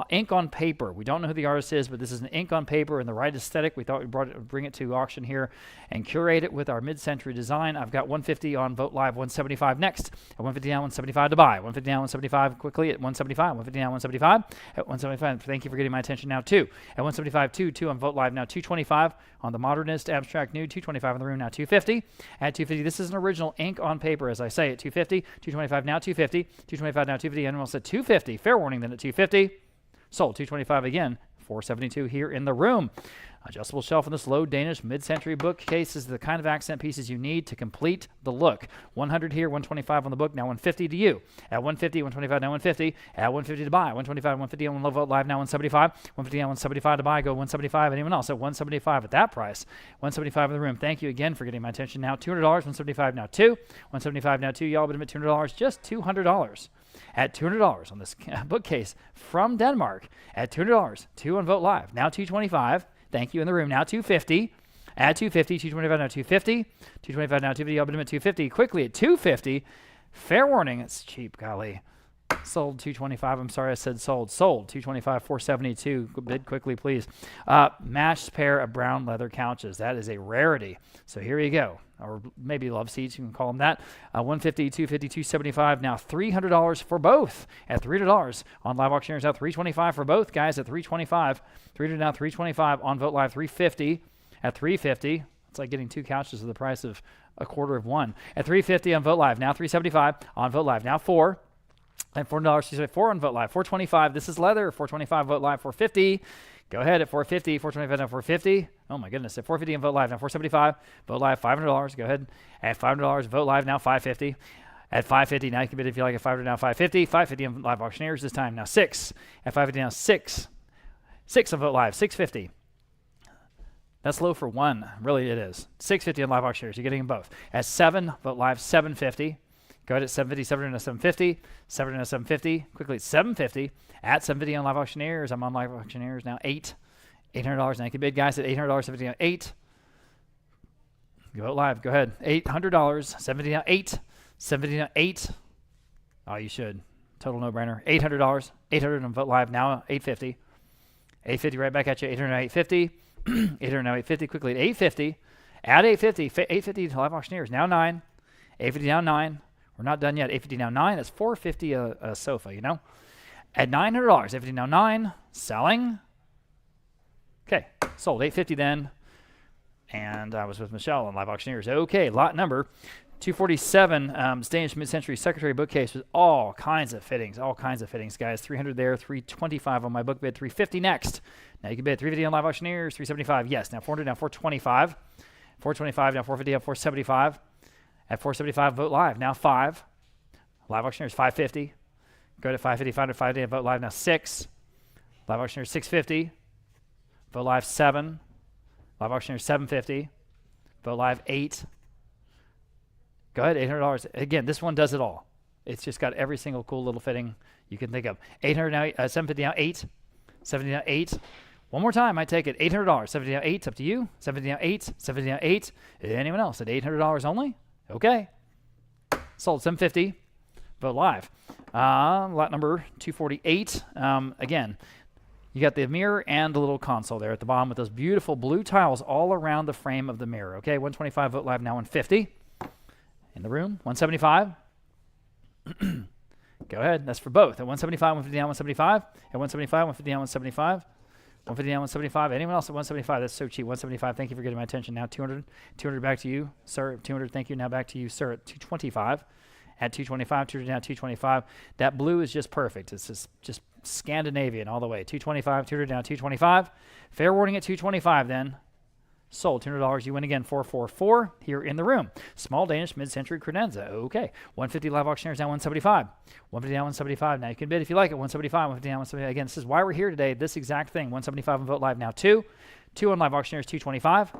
ink on paper. We don't know who the artist is, but this is an ink on paper in the right aesthetic. We thought we'd bring it to auction here and curate it with our mid-century design. I've got 150 on Vote Live, 175 next. At 150 now, 175 to buy. 150 now, 175 quickly at 175. 150 now, 175. At 175, thank you for getting my attention now, 2. At 175, 2 on Vote Live now, 225 on the modernist abstract nude, 225 in the room now, 250. At 250, this is an original ink on paper, as I say, at 250. 225 now, 250. 225 now, 250. Anyone else at 250? Fair warning then at 250. Sold 225 again, 472 here in the room. Adjustable shelf in this low Danish mid-century bookcase is the kind of accent pieces you need to complete the look. 100 here, 125 on the book, now 150 to you. At 150, 125, now 150. At 150 to buy, 125, 150 on Vote Live, now 175. 150 now 175 to buy, go 175. Anyone else at 175 at that price? 175 in the room. Thank you again for getting my attention now. $200, 175 now 2. 175 now 2. Y'all bid at $200, just $200. At $200 on this bookcase from Denmark. At $200, 2 on Vote Live. Now 225. Thank you in the room. Now 250. At 250, 225 now 250. 225 now 250. I'll bid at 250. Quickly at 250. Fair warning, it's cheap, golly. Sold 225. I'm sorry I said sold. Sold 225, 472. Bid quickly, please. Matched pair of brown leather couches. That is a rarity. So here you go. Or maybe love seats, you can call them that. 150, 250, 275. Now $300 for both. At $300 on live auctioneers. Now $325 for both guys at $325. 300 now $325 on Vote Live. $350 at $350. It's like getting 2 couches for the price of a quarter of one. At $350 on Vote Live. Now $375 on Vote Live. Now 4. And $4, 4 on Vote Live. $425. This is leather. $425 Vote Live. $450. Go ahead at $450. $425 now $450. Oh my goodness. At $450 on Vote Live. Now $475. Vote Live $500. Go ahead at $500. Vote Live now $550. At $550. Now you can bid if you like at $500 now $550. $550 on live auctioneers this time. Now 6. At $550 now 6. 6 on Vote Live. $650. That's low for one. Really it is. $650 on live auctioneers. You're getting them both. At 7. Vote Live $750. Go ahead at 750, 750, 750. Quickly at 750. At 750 on live auctioneers. I'm on live auctioneers now. $800. Now you can bid, guys, at $800. 750 now 8. Go live. Go ahead. $800. 750 now 8. 750 now 8. Oh, you should. Total no-brainer. $800. 800 on Vote Live now. $850. $850 right back at you. $800 now $850. $800 now $850. Quickly at $850. At $850. $850 to live auctioneers now 9. $850 now 9. We're not done yet. $850 now 9. That's $450 a sofa, you know. At $900. $850 now 9. Selling. Okay. Sold. $850 then. And I was with Michelle on Live Auctioneers. Okay, lot number 247, Danish mid-century secretary bookcase with all kinds of fittings, guys. 300 there, 325 on my book bid, 350 next. Now you can bid 350 on Live Auctioneers, 375, yes. Now 400, now 425. 425, now 450, now 475. At 475, vote live, now 5. Live Auctioneers, 550. Go to 550, 500, 550, vote live, now 6. Live Auctioneers, 650. Vote live, 7. Live Auctioneers, 750. Vote live, 8. Go ahead, $800. Again, this one does it all. It's just got every single cool little fitting you can think of. 800 now, 750 now, 8. 70 now, 8. One more time, I take it. $800. 70 now, 8. It's up to you. 70 now, 8. 70 now, 8. Anyone else at $800 only? Okay. Sold 750. Vote live. Lot number 248. Again, you got the mirror and the little console there at the bottom with those beautiful blue tiles all around the frame of the mirror. Okay, 125. Vote live now, 150. In the room, 175. Go ahead. That's for both. At 175, 150 down, 175. At 175, 150 down, 175. 150 down, 175. Anyone else at 175? That's so cheap. 175. Thank you for getting my attention. Now 200. 200 back to you, sir. 200. Thank you. Now back to you, sir. At 225. At 225. 200 down, 225. That blue is just perfect. It's just Scandinavian all the way. 225. 200 down, 225. Fair warning at 225 then. Sold. $200. You win again. 444 here in the room. Small Danish mid-century credenza. Okay. 150 Live Auctioneers now 175. 150 down 175. Now you can bid if you like it. 175. 150 down 175. Again, this is why we're here today. This exact thing. 175 on Vote Live now 2. 2 on Live Auctioneers 225.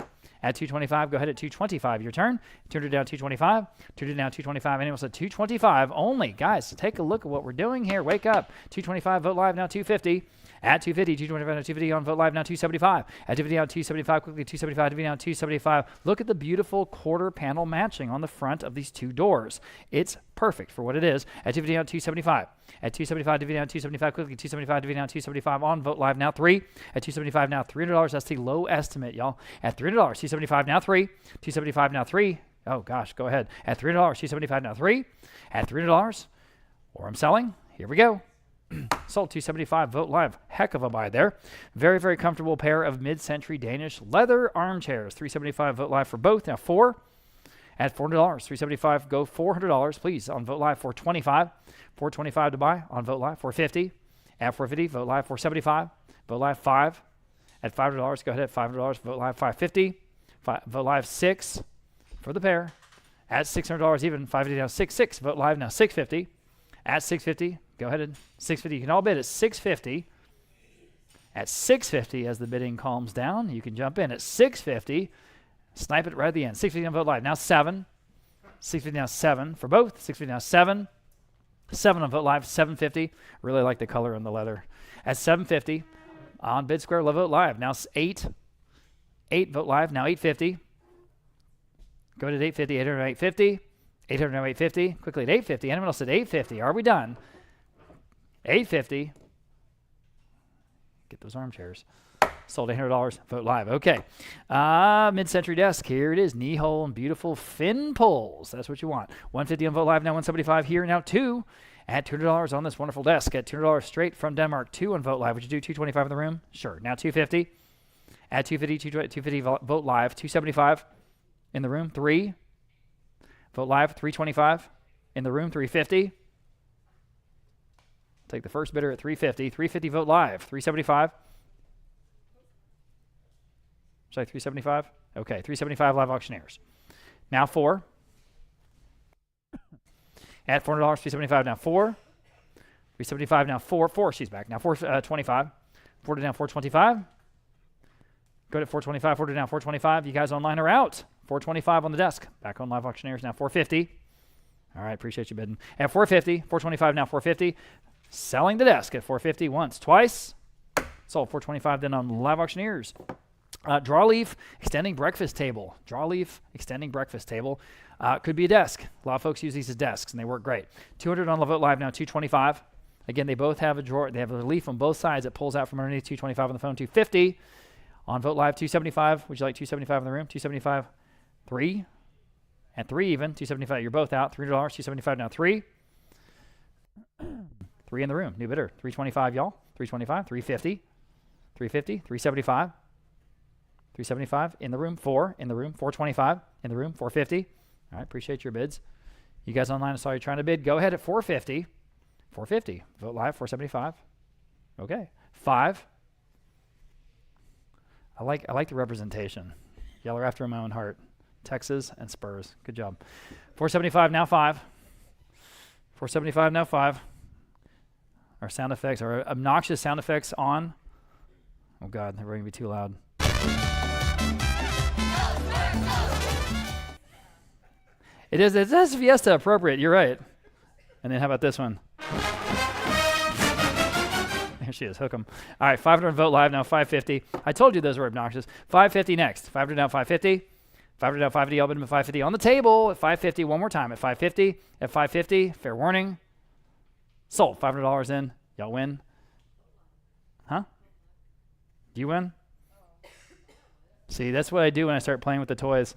At 225, go ahead at 225. Your turn. 200 down 225. 200 down 225. Anyone else at 225 only? Guys, take a look at what we're doing here. Wake up. 225. Vote Live now 250. At 250, 225 now 250 on Vote Live now 275. At 250 down 275, quickly 275, 250 down 275. Look at the beautiful quarter panel matching on the front of these two doors. It's perfect for what it is. At 250 down 275. At 275, 250 down 275, quickly 275, 250 down 275 on Vote Live now 3. At 275 now $300. That's the low estimate, y'all. At $300, 275 now 3. 275 now 3. Oh gosh, go ahead. At $300, 275 now 3. At $300, or I'm selling. Here we go. Sold 275. Vote Live. Heck of a buy there. Very, very comfortable pair of mid-century Danish leather armchairs. 375. Vote Live for both. Now 4. At $400. 375. Go $400, please. On Vote Live 425. 425 to buy. On Vote Live 450. At 450. Vote Live 475. Vote Live 5. At $500. Go ahead at $500. Vote Live 550. Vote Live 6 for the pair. At $600 even. 550 now 6. Vote Live now 650. At 650. Go ahead and 650. You can all bid at 650. At 650, as the bidding calms down, you can jump in at 650. Snipe it right at the end. 650 on Vote Live. Now 7. 650 now 7 for both. 650 now 7. 7 on Vote Live. 750. Really like the color and the leather. At 750 on Bid Square Vote Live. Now 8. 8 Vote Live. Now 850. Go to 850. 800 850. 800 now 850. Quickly at 850. Anyone else at 850? Are we done? 850. Get those armchairs. Sold $800. Vote Live. Okay. Mid-century desk. Here it is. Knee hole and beautiful fin pulls. That's what you want. 150 on Vote Live. Now 175 here. Now 2. At $200 on this wonderful desk. At $200 straight from Denmark. 2 on Vote Live. Would you do 225 in the room? Sure. Now 250. At 250, 250 Vote Live. 275 in the room. 3. Vote Live. 325 in the room. 350. Take the first bidder at 350. 350 Vote Live. 375. Sorry, 375? Okay, 375 Live Auctioneers. Now 4. At $400, 375 now 4. 375 now 4. 4, she's back. Now 425. 40 down 425. Go to 425. 40 down 425. You guys online are out. 425 on the desk. Back on Live Auctioneers now 450. All right, appreciate you bidding. At 450. 425 now 450. Selling the desk at 450 once, twice. Sold 425 then on Live Auctioneers. Drawleaf extending breakfast table. Drawleaf extending breakfast table. Could be a desk. A lot of folks use these as desks, and they work great. 200 on Vote Live now, 225. Again, they both have a drawer. They have a leaf on both sides that pulls out from underneath. 225 on the phone, 250 on Vote Live, 275. Would you like 275 in the room? 275, 3, and 3 even. 275. You're both out. $300. 275 now 3. 3 in the room. New bidder. 325, y'all. 325, 350, 350, 375. 375 in the room, 4 in the room, 425 in the room, 450. All right, appreciate your bids. You guys online, I saw you trying to bid. Go ahead at 450. 450. Vote live, 475. Okay. 5. I like the representation. Y'all are after my own heart. Texas and Spurs. Good job. 475, now 5. 475, now 5. Our sound effects, our obnoxious sound effects on. Oh, God, they're going to be too loud. It says Fiesta appropriate. You're right. And then how about this one? Here she is. Hook 'em. All right, 500 vote live now. 550. I told you those were obnoxious. 550 next. 500 down. 550. 500 down. 550. I'll bid him at 550 on the table. At 550. One more time. At 550. At 550. Fair warning. Sold. $500 in. Y'all win. Huh? Do you win? See, that's what I do when I start playing with the toys.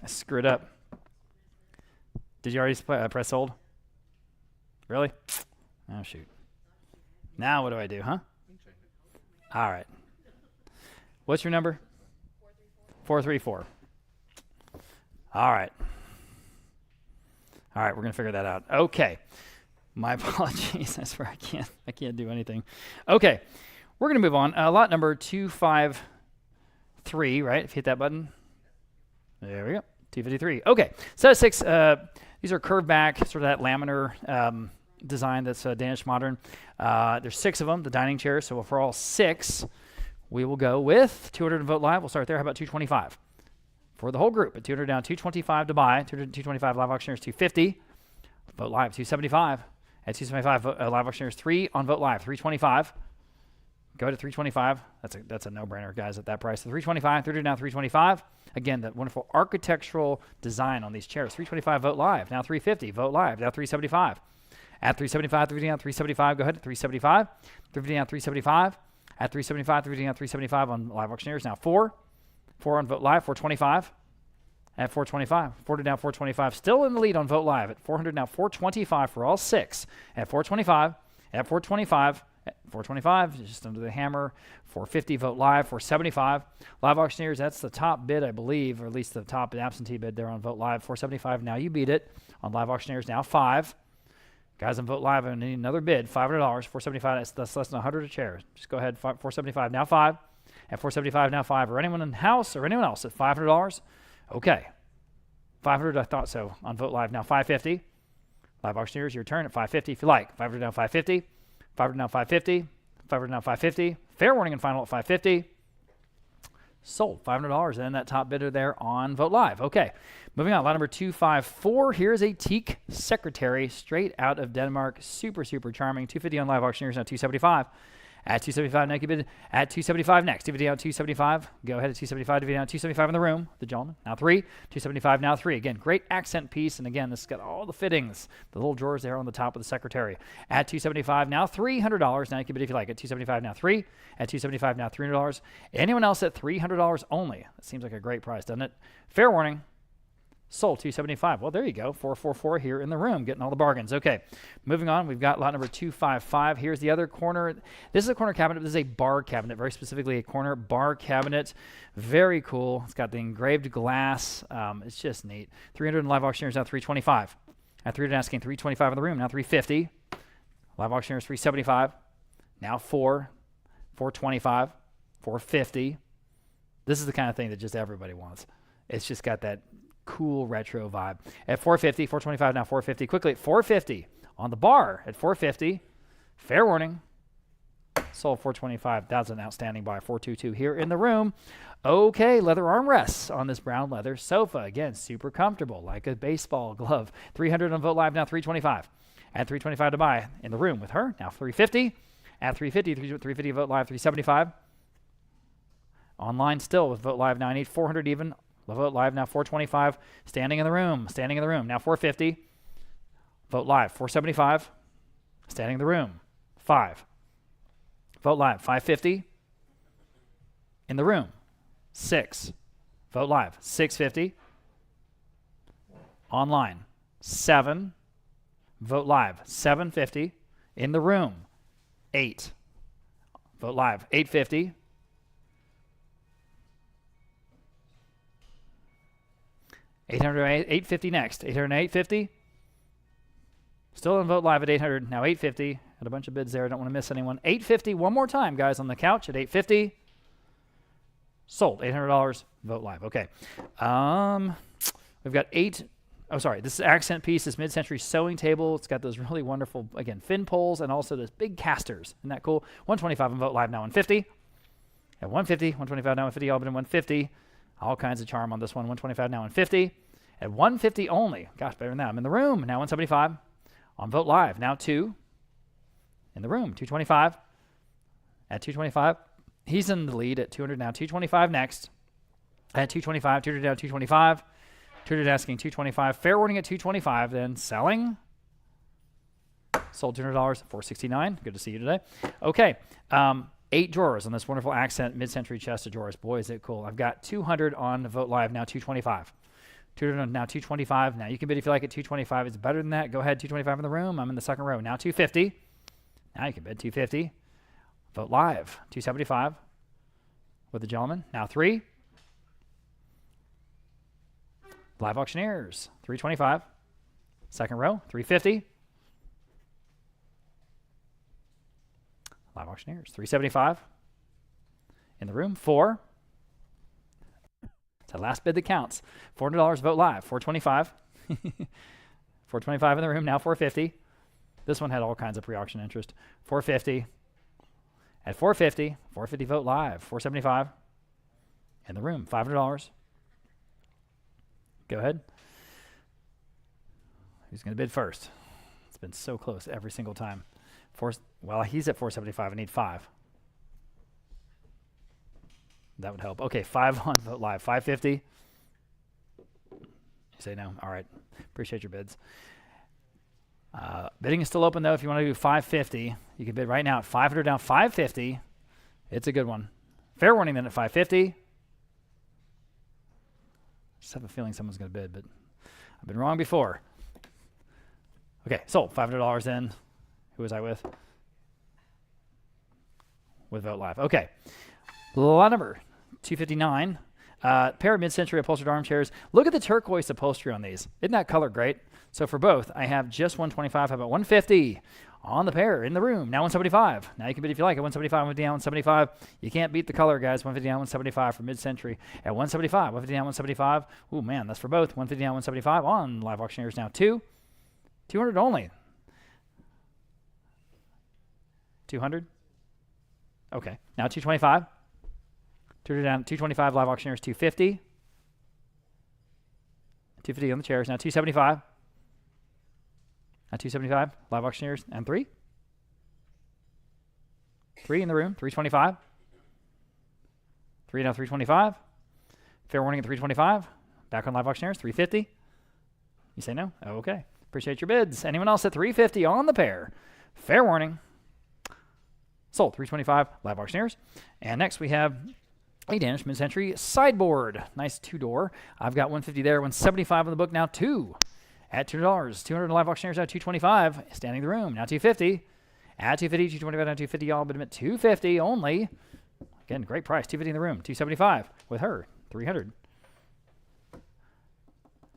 I screw it up. Did you already press sold? Really? Oh, shoot. Now what do I do, huh? All right. What's your number? 434. All right. All right, we're going to figure that out. Okay. My apologies. I swear I can't do anything. Okay. We're going to move on. Lot number 253, right? If you hit that button. There we go. 253. Okay. Set of 6. These are curved back, sort of that laminar design that's Danish modern. There's 6 of them, the dining chairs. So for all 6, we will go with 200 vote live. We'll start there. How about 225? For the whole group, at 200 down, 225 to buy. 225 live auctioneers, 250. Vote live, 275. At 275, live auctioneers, 3 on vote live, 325. Go to 325. That's a no-brainer, guys, at that price. So 325, 30 down, 325. Again, that wonderful architectural design on these chairs. 325, vote live. Now 350, vote live. Now 375. At 375, 350 down, 375. Go ahead, 375. 350 down, 375. At 375, 350 down, 375 on live auctioneers. Now 4. 4 on vote live, 425. At 425. 40 down, 425. Still in the lead on vote live. At 400 now, 425 for all 6. At 425. At 425. At 425, just under the hammer. 450, vote live. 475. Live auctioneers, that's the top bid, I believe, or at least the top absentee bid there on vote live. 475, now you beat it. On live auctioneers, now 5. Guys on vote live, I need another bid. $500. 475, that's less than 100 a chair. Just go ahead. 475, now 5. At 475, now 5. Or anyone in the house or anyone else at $500? Okay. 500, I thought so. On vote live, now 550. Live auctioneers, your turn at 550 if you like. 500 now 550. 500 now 550. 500 now 550. Fair warning and final at 550. Sold. $500 and that top bidder there on vote live. Okay. Moving on. Lot number 254. Here's a teak secretary straight out of Denmark. Super, super charming. 250 on live auctioneers, now 275. At 275, now you bid at 275 next. 250 down, 275. Go ahead at 275. 250 down, 275 in the room. The gentleman. Now 3. 275, now 3. Again, great accent piece. And again, this has got all the fittings. The little drawers there on the top of the secretary. At 275, now $300. Now you can bid if you like. At 275, now 3. At 275, now $300. Anyone else at $300 only? That seems like a great price, doesn't it? Fair warning. Sold 275. Well, there you go. 444 here in the room, getting all the bargains. Okay, moving on. We've got lot number 255. Here's the other corner. This is a corner cabinet. This is a bar cabinet, very specifically a corner bar cabinet. Very cool. It's got the engraved glass. It's just neat. 300 in live auctioneers, now 325. At 300 asking 325 in the room, now 350. Live auctioneers 375. Now 4. 425. 450. This is the kind of thing that just everybody wants. It's just got that cool retro vibe. At 450, 425, now 450. Quickly at 450 on the bar at 450. Fair warning. Sold 425. That's an outstanding buy. 422 here in the room. Okay, leather armrests on this brown leather sofa. Again, super comfortable, like a baseball glove. 300 on vote live, now 325. At 325 to buy in the room with her. Now 350. At 350, 350 vote live, 375. Online still with vote live 98, 400 even. Vote live now 425. Standing in the room. Standing in the room. Now 450. Vote live 475. Standing in the room. 5. Vote live 550. In the room. 6. Vote live 650. Online 7. Vote live 750. In the room 8. Vote live 850. 800, 850 next. 800, 850. Still on Vote Live at 800. Now 850. Got a bunch of bids there. I don't want to miss anyone. 850. One more time, guys, on the couch at 850. Sold. $800. Vote Live. Okay. We've got this is accent piece, this mid-century sewing table. It's got those really wonderful, again, fin poles and also those big casters. Isn't that cool? 125 on Vote Live, now 150. At 150, 125 now 150, all but in 150. All kinds of charm on this one. 125 now 150. At 150 only. Gosh, better than that. I'm in the room. Now 175. On Vote Live, now 2. In the room, 225. At 225, he's in the lead at 200 now. 225 next. At 225, 200 down 225. 200 asking 225. Fair warning at 225. Then selling. Sold $200, 469. Good to see you today. Okay. 8 drawers on this wonderful accent mid-century chest of drawers. Boy, is it cool. I've got 200 on Vote Live, now 225. 200 on now 225. Now you can bid if you like at 225. It's better than that. Go ahead, 225 in the room. I'm in the second row. Now 250. Now you can bid 250. Vote Live, 275 with the gentleman. Now 3. Live auctioneers, 325. Second row, 350. Live auctioneers, 375. In the room, 4. It's the last bid that counts. $400 Vote Live, 425. 425 in the room, now 450. This one had all kinds of pre-auction interest. 450. At 450, 450 Vote Live, 475. In the room, $500. Go ahead. Who's going to bid first? It's been so close every single time. Well, he's at 475. I need 5. That would help. Okay, 5 on Vote Live. 550. You say no. All right. Appreciate your bids. Bidding is still open, though. If you want to do 550, you can bid right now at 500 down 550. It's a good one. Fair warning then at 550. Just have a feeling someone's going to bid, but I've been wrong before. Okay, sold. $500 in. Who was I with? With Vote Live. Okay. Lot number 259. Pair of mid-century upholstered armchairs. Look at the turquoise upholstery on these. Isn't that color great? So for both, I have just 125. How about 150 on the pair in the room? Now 175. Now you can bid if you like at 175, 150 down 175. You can't beat the color, guys. 150 down 175 for mid-century. At 175, 150 down 175. Ooh, man, that's for both. 150 down 175 on Live Auctioneers now 2. 200 only. 200. Okay. Now 225. 200 down 225. Live Auctioneers 250. 250 on the chairs. Now 275. Now 275. Live Auctioneers and 3. 3 in the room. 325. 3 now 325. Fair warning at 325. Back on Live Auctioneers 350. You say no? Okay. Appreciate your bids. Anyone else at 350 on the pair? Fair warning. Sold. 325 Live Auctioneers. And next we have a Danish mid-century sideboard. Nice 2-door. I've got 150 there. 175 on the book now 2. At $200. 200 Live Auctioneers now 225. Standing in the room now 250. At 250, 225 now 250. Y'all bid them at 250 only. Again, great price. 250 in the room. 275 with her. 300.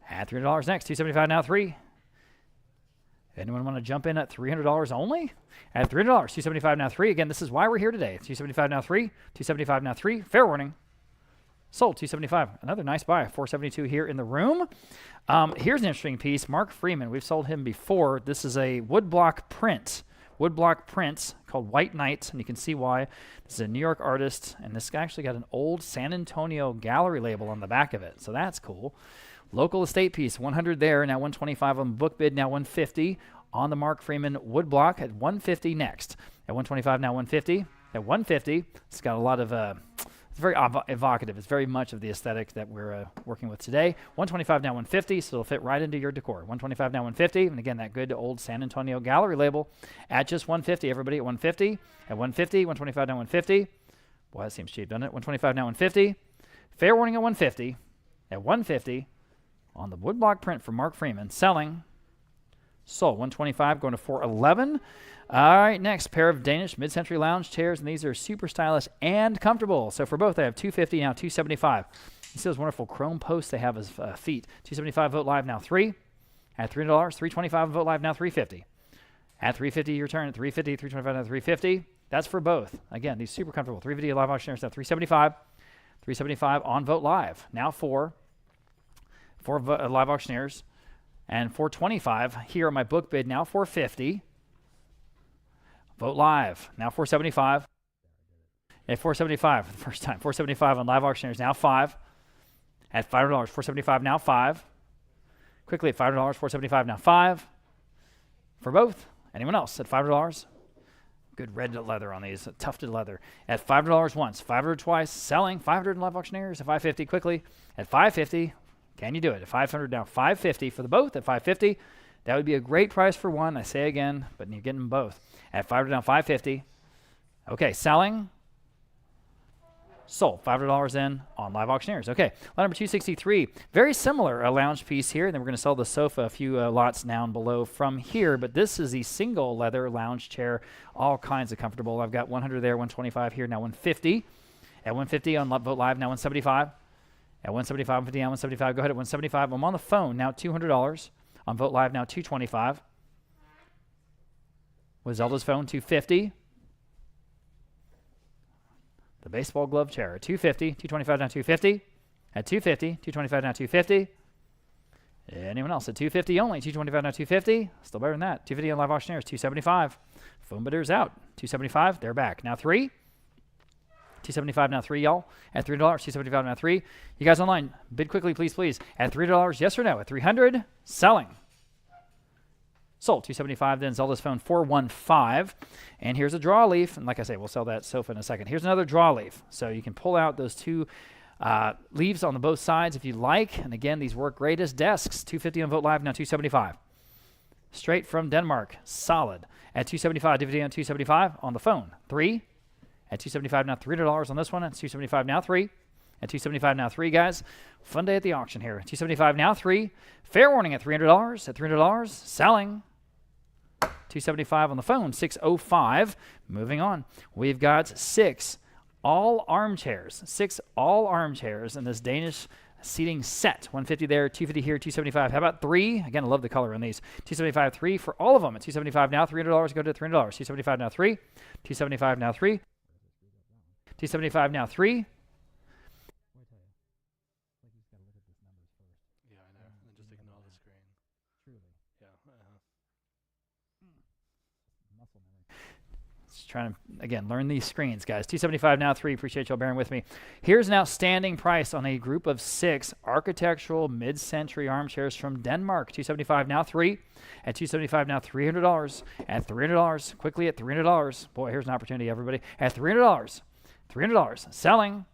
At $300 next. 275 now 3. Anyone want to jump in at $300 only? At $300, 275 now 3. Again, this is why we're here today. 275 now 3. 275 now 3. Fair warning. Sold. 275. Another nice buy. 472 here in the room. Here's an interesting piece. Mark Freeman. We've sold him before. This is a woodblock print. Woodblock prints called White Knight, and you can see why. This is a New York artist, and this guy actually got an old San Antonio gallery label on the back of it, so that's cool. Local estate piece, 100 there, now 125 on book bid, now 150 on the Mark Freeman woodblock at 150 next. At 125, now 150. At 150, it's got a lot of, it's very evocative. It's very much of the aesthetic that we're working with today. 125, now 150, so it'll fit right into your decor. 125, now 150, and again, that good old San Antonio gallery label at just 150. Everybody at 150. At 150, 125, now 150. Boy, that seems cheap, doesn't it? 125, now 150. Fair warning at 150. At 150. On the woodblock print from Mark Freeman, selling, sold, 125, going to 411. All right, next, pair of Danish mid-century lounge chairs, and these are super stylish and comfortable. So for both, I have 250, now 275. You see those wonderful chrome posts they have as feet. $275 Vogt Live, now 3. At $300, $325 on Vogt Live, now $350. At $350, your turn. At $350, $325, now $350. That's for both. Again, these super comfortable. $350 live auctioneers, now $375. $375 on Vogt Live, now 4. 4 live auctioneers. And $425 here on my book bid, now $450. Vogt Live, now $475. At $475 for the first time. $475 on live auctioneers, now 5. At $500, $475, now 5. Quickly at $500, $475, now 5. For both. Anyone else at $500? Good red leather on these, tufted leather. At $500 once, $500 twice, selling. $500 in live auctioneers at $550 quickly. At $550, can you do it? At $500 now, $550 for the both. At $550, that would be a great price for one. I say again, but you're getting them both. At $500 now, $550. Okay, selling. Sold. $500 in on live auctioneers. Okay, lot number 263. Very similar, a lounge piece here. Then we're going to sell the sofa a few lots down below from here. But this is the single leather lounge chair. All kinds of comfortable. I've got 100 there, 125 here, now 150. At 150 on Vogt Live, now 175. At 175, 150, now 175. Go ahead at 175. I'm on the phone, now $200. On Vogt Live, now 225. With Zelda's phone, 250. The baseball glove chair at 250, 225 now 250. At 250, 225 now 250. Anyone else at 250 only? 225 now 250. Still better than that. 250 on live auctioneers, 275. Phone bidders out. 275, they're back. Now 3. 275 now 3, y'all. At $3, 275 now 3. You guys online, bid quickly, please, please. At $3, yes or no? At 300, selling. Sold. 275 then Zelda's phone 415. And here's a draw leaf. And like I say, we'll sell that sofa in a second. Here's another draw leaf. So you can pull out those two leaves on the both sides if you like. And again, these work great as desks. 250 on Vogt Live, now 275. Straight from Denmark. Solid. At 275, DVD on 275 on the phone. 3. At 275 now $300 on this one. At 275 now 3. At 275 now 3, guys. Fun day at the auction here. 275 now 3. Fair warning at $300. At $300, selling. 275 on the phone, 605. Moving on. We've got 6 all armchairs. 6 all armchairs in this Danish seating set. 150 there, 250 here, 275. How about 3? Again, I love the color on these. 275, 3 for all of them. At 275 now, $300. Go to $300. 275 now 3. 275 now 3. 275 now 3. Trying to, again, learn these screens, guys. 275 now 3. Appreciate y'all bearing with me. Here's an outstanding price on a group of 6 architectural mid-century armchairs from Denmark. 275 now 3. At 275 now $300. At $300. Quickly at $300. Boy, here's an opportunity, everybody. At $300. $300. Selling.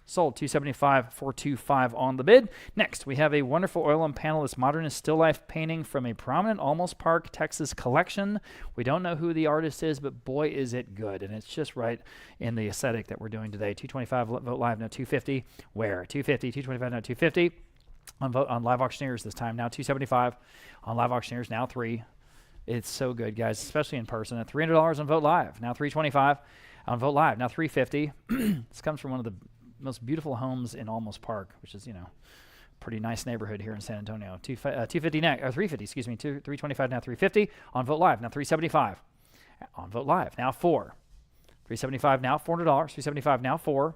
Sold. 275, 425 on the bid. Next, we have a wonderful oil and panelist modernist still life painting from a prominent Almost Park, Texas collection. We don't know who the artist is, but boy, is it good. And it's just right in the aesthetic that we're doing today. 225 Vogt Live, now 250. Where? 250, 225, now 250. On live auctioneers this time, now 275. On live auctioneers, now 3. It's so good, guys, especially in person. At $300 on Vogt Live, now 325. On Vogt Live, now 350. This comes from one of the most beautiful homes in Almost Park, which is, pretty nice neighborhood here in San Antonio. 250 next, or 350, excuse me, 325 now 350. On Vogt Live, now 375. On Vogt Live, now 4. 375 now $400. 375 now 4.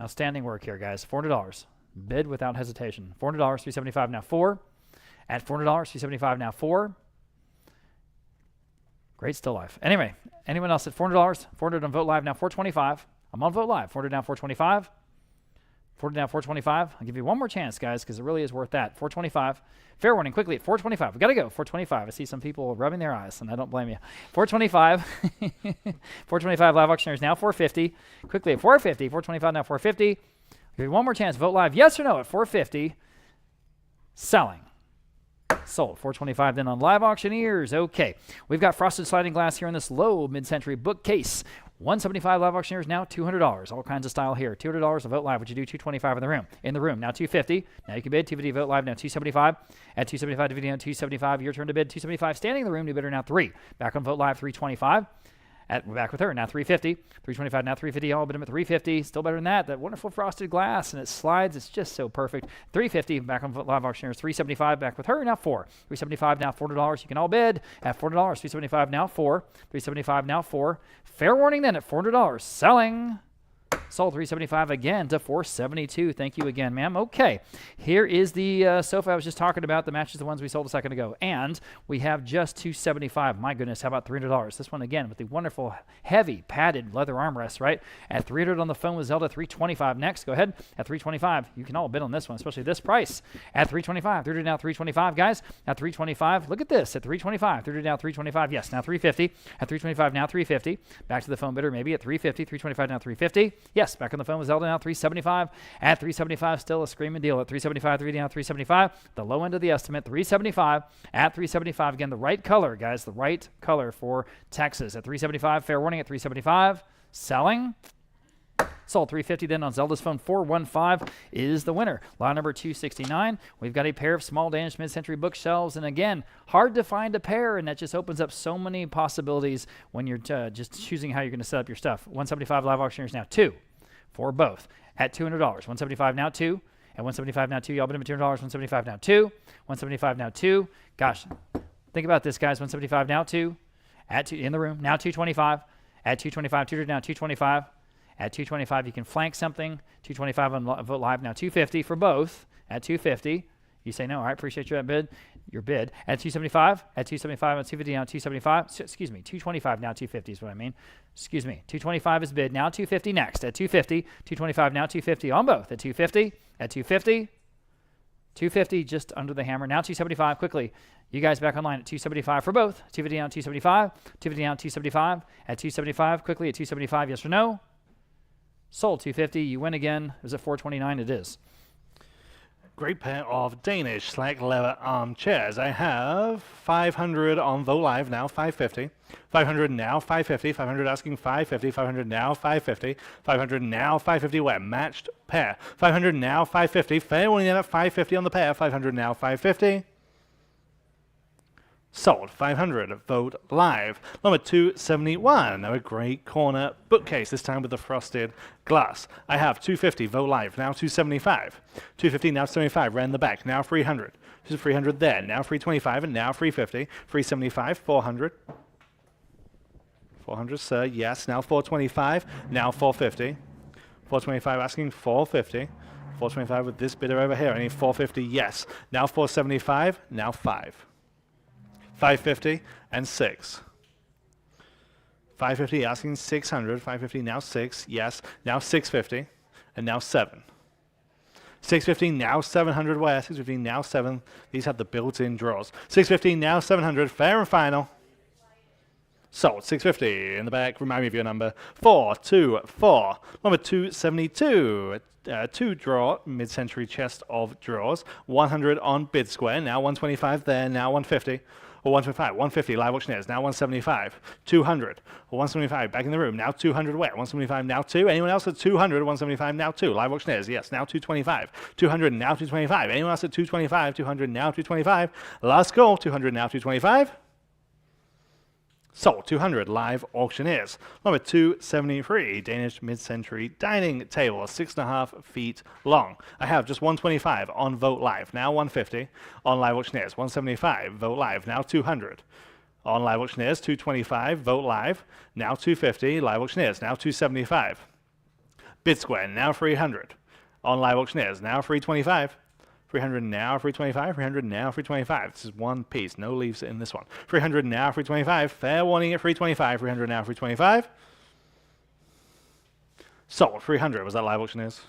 Outstanding work here, guys. $400. Bid without hesitation. $400. 375 now 4. At $400. 375 now 4. Great still life. Anyway, anyone else at $400? 400 on Vogt Live, now 425. I'm on Vogt Live. 400 now 425. 400 now 425. I'll give you one more chance, guys, because it really is worth that. 425. Fair warning, quickly at 425. We got to go. 425. I see some people rubbing their eyes, and I don't blame you. 425. 425 live auctioneers now 450. Quickly at 450. 425 now 450. I'll give you one more chance. Vote Live, yes or no at 450. Selling. Sold. 425 then on live auctioneers. Okay. We've got frosted sliding glass here in this low mid-century bookcase. 175 live auctioneers now $200. All kinds of style here. $200 a Vote Live. Would you do 225 in the room? In the room now 250. Now you can bid. 250 Vote Live now 275. At 275 DVD on 275. Your turn to bid. 275 standing in the room. New bidder now 3. Back on Vote Live 325. Back with her, now 350. 325, now 350. All bid them at 350. Still better than that. That wonderful frosted glass, and it slides. It's just so perfect. 350, back on live auctioneers. 375, back with her, now 4. 375, now $4. You can all bid at $4. 375, now 4. 375, now 4. Fair warning then at $400. Selling. Sold 375 again to 472. Thank you again, ma'am. Okay, here is the sofa I was just talking about. The matches the ones we sold a second ago, and we have just 275. My goodness, how about $300? This one again with the wonderful heavy padded leather armrests, right? At 300 on the phone with Zelda. 325 next. Go ahead at 325. You can all bid on this one, especially this price at 325. 300 now 325, guys. At 325. Look at this at 325. 300 now 325. Yes, now 350. At 325 now 350. Back to the phone bidder maybe at 350. 325 now 350. Yes, back on the phone with Zelda now 375. At 375, still a screaming deal at 375. 3 now 375. The low end of the estimate 375. At 375 again, the right color, guys, the right color for Texas at 375. Fair warning at 375. Selling. Sold 350 then on Zelda's phone. 415 is the winner. Lot number 269. We've got a pair of small Danish mid-century bookshelves, and again, hard to find a pair, and that just opens up so many possibilities when you're just choosing how you're going to set up your stuff. 175 live auctioneers now 2 for both at $200. 175 now 2. At 175 now 2. Y'all bid them at $200. 175 now 2. 175 now 2. Gosh, think about this, guys. 175 now 2. At 2 in the room now 225. At 225, 200 now 225. At 225, you can flank something. 225 on Vote Live now 250 for both. At 250, you say no. All right, appreciate your bid. Your bid at 275. At 275 on 250 now 275. Excuse me, 225 now 250 is what I mean. Excuse me, 225 is bid now 250 next. At 250, 225 now 250 on both. At 250, at 250, 250 just under the hammer. Now 275 quickly. You guys back online at 275 for both. 250 down 275. 250 down 275. At 275 quickly at 275. Yes or no? Sold 250. You win again. Is it 429? It is. Great pair of Danish slack leather armchairs. I have 500 on Vote Live now, 550. 500 now, 550. 500 asking 550. 500 now, 550. 500 now, 550. Where matched pair. 500 now, 550. Fair warning at 550 on the pair. 500 now, 550. Sold 500. Vote Live. Number 271. Now a great corner bookcase, this time with the frosted glass. I have 250. Vote Live. Now 275. 250. Now 75. Ran the back. Now 300. This is 300 there. Now 325 and now 350. 375. 400. 400, sir. Yes. Now 425. Now 450. 425 asking 450. 425 with this bidder over here. I need 450. Yes. Now 475. Now 5. 550 and 6. 550 asking 600. 550 now 6. Yes. Now 650 and now 7. 650 now 700. Where? 650 now 7. These have the built-in drawers. 650 now 700. Fair and final. Sold 650 in the back. Remind me of your number. 424. Number 272. 2-drawer mid-century chest of drawers. 100 on bid square. Now 125 there. Now 150. Or 125, 150, live auctioneers, now 175, 200, or 175, back in the room, now 200 where? 175, now 2, anyone else at 200, 175, now 2, live auctioneers, yes, now 225, 200, now 225, anyone else at 225, 200, now 225, last call, 200, now 225, sold 200, live auctioneers. Number 273, Danish mid-century dining table, 6.5 feet long. I have just 125 on Vote Live, now 150 on live auctioneers, 175, Vote Live, now 200. On live auctioneers, 225, Vote Live, now 250, live auctioneers, now 275. Bid square, now 300. On live auctioneers, now 325. 300 now, 325, 300 now, 325. This is one piece, no leaves in this one. 300 now, 325. Fair warning at 325, 300 now, 325. Sold 300. Was that live auctioneers?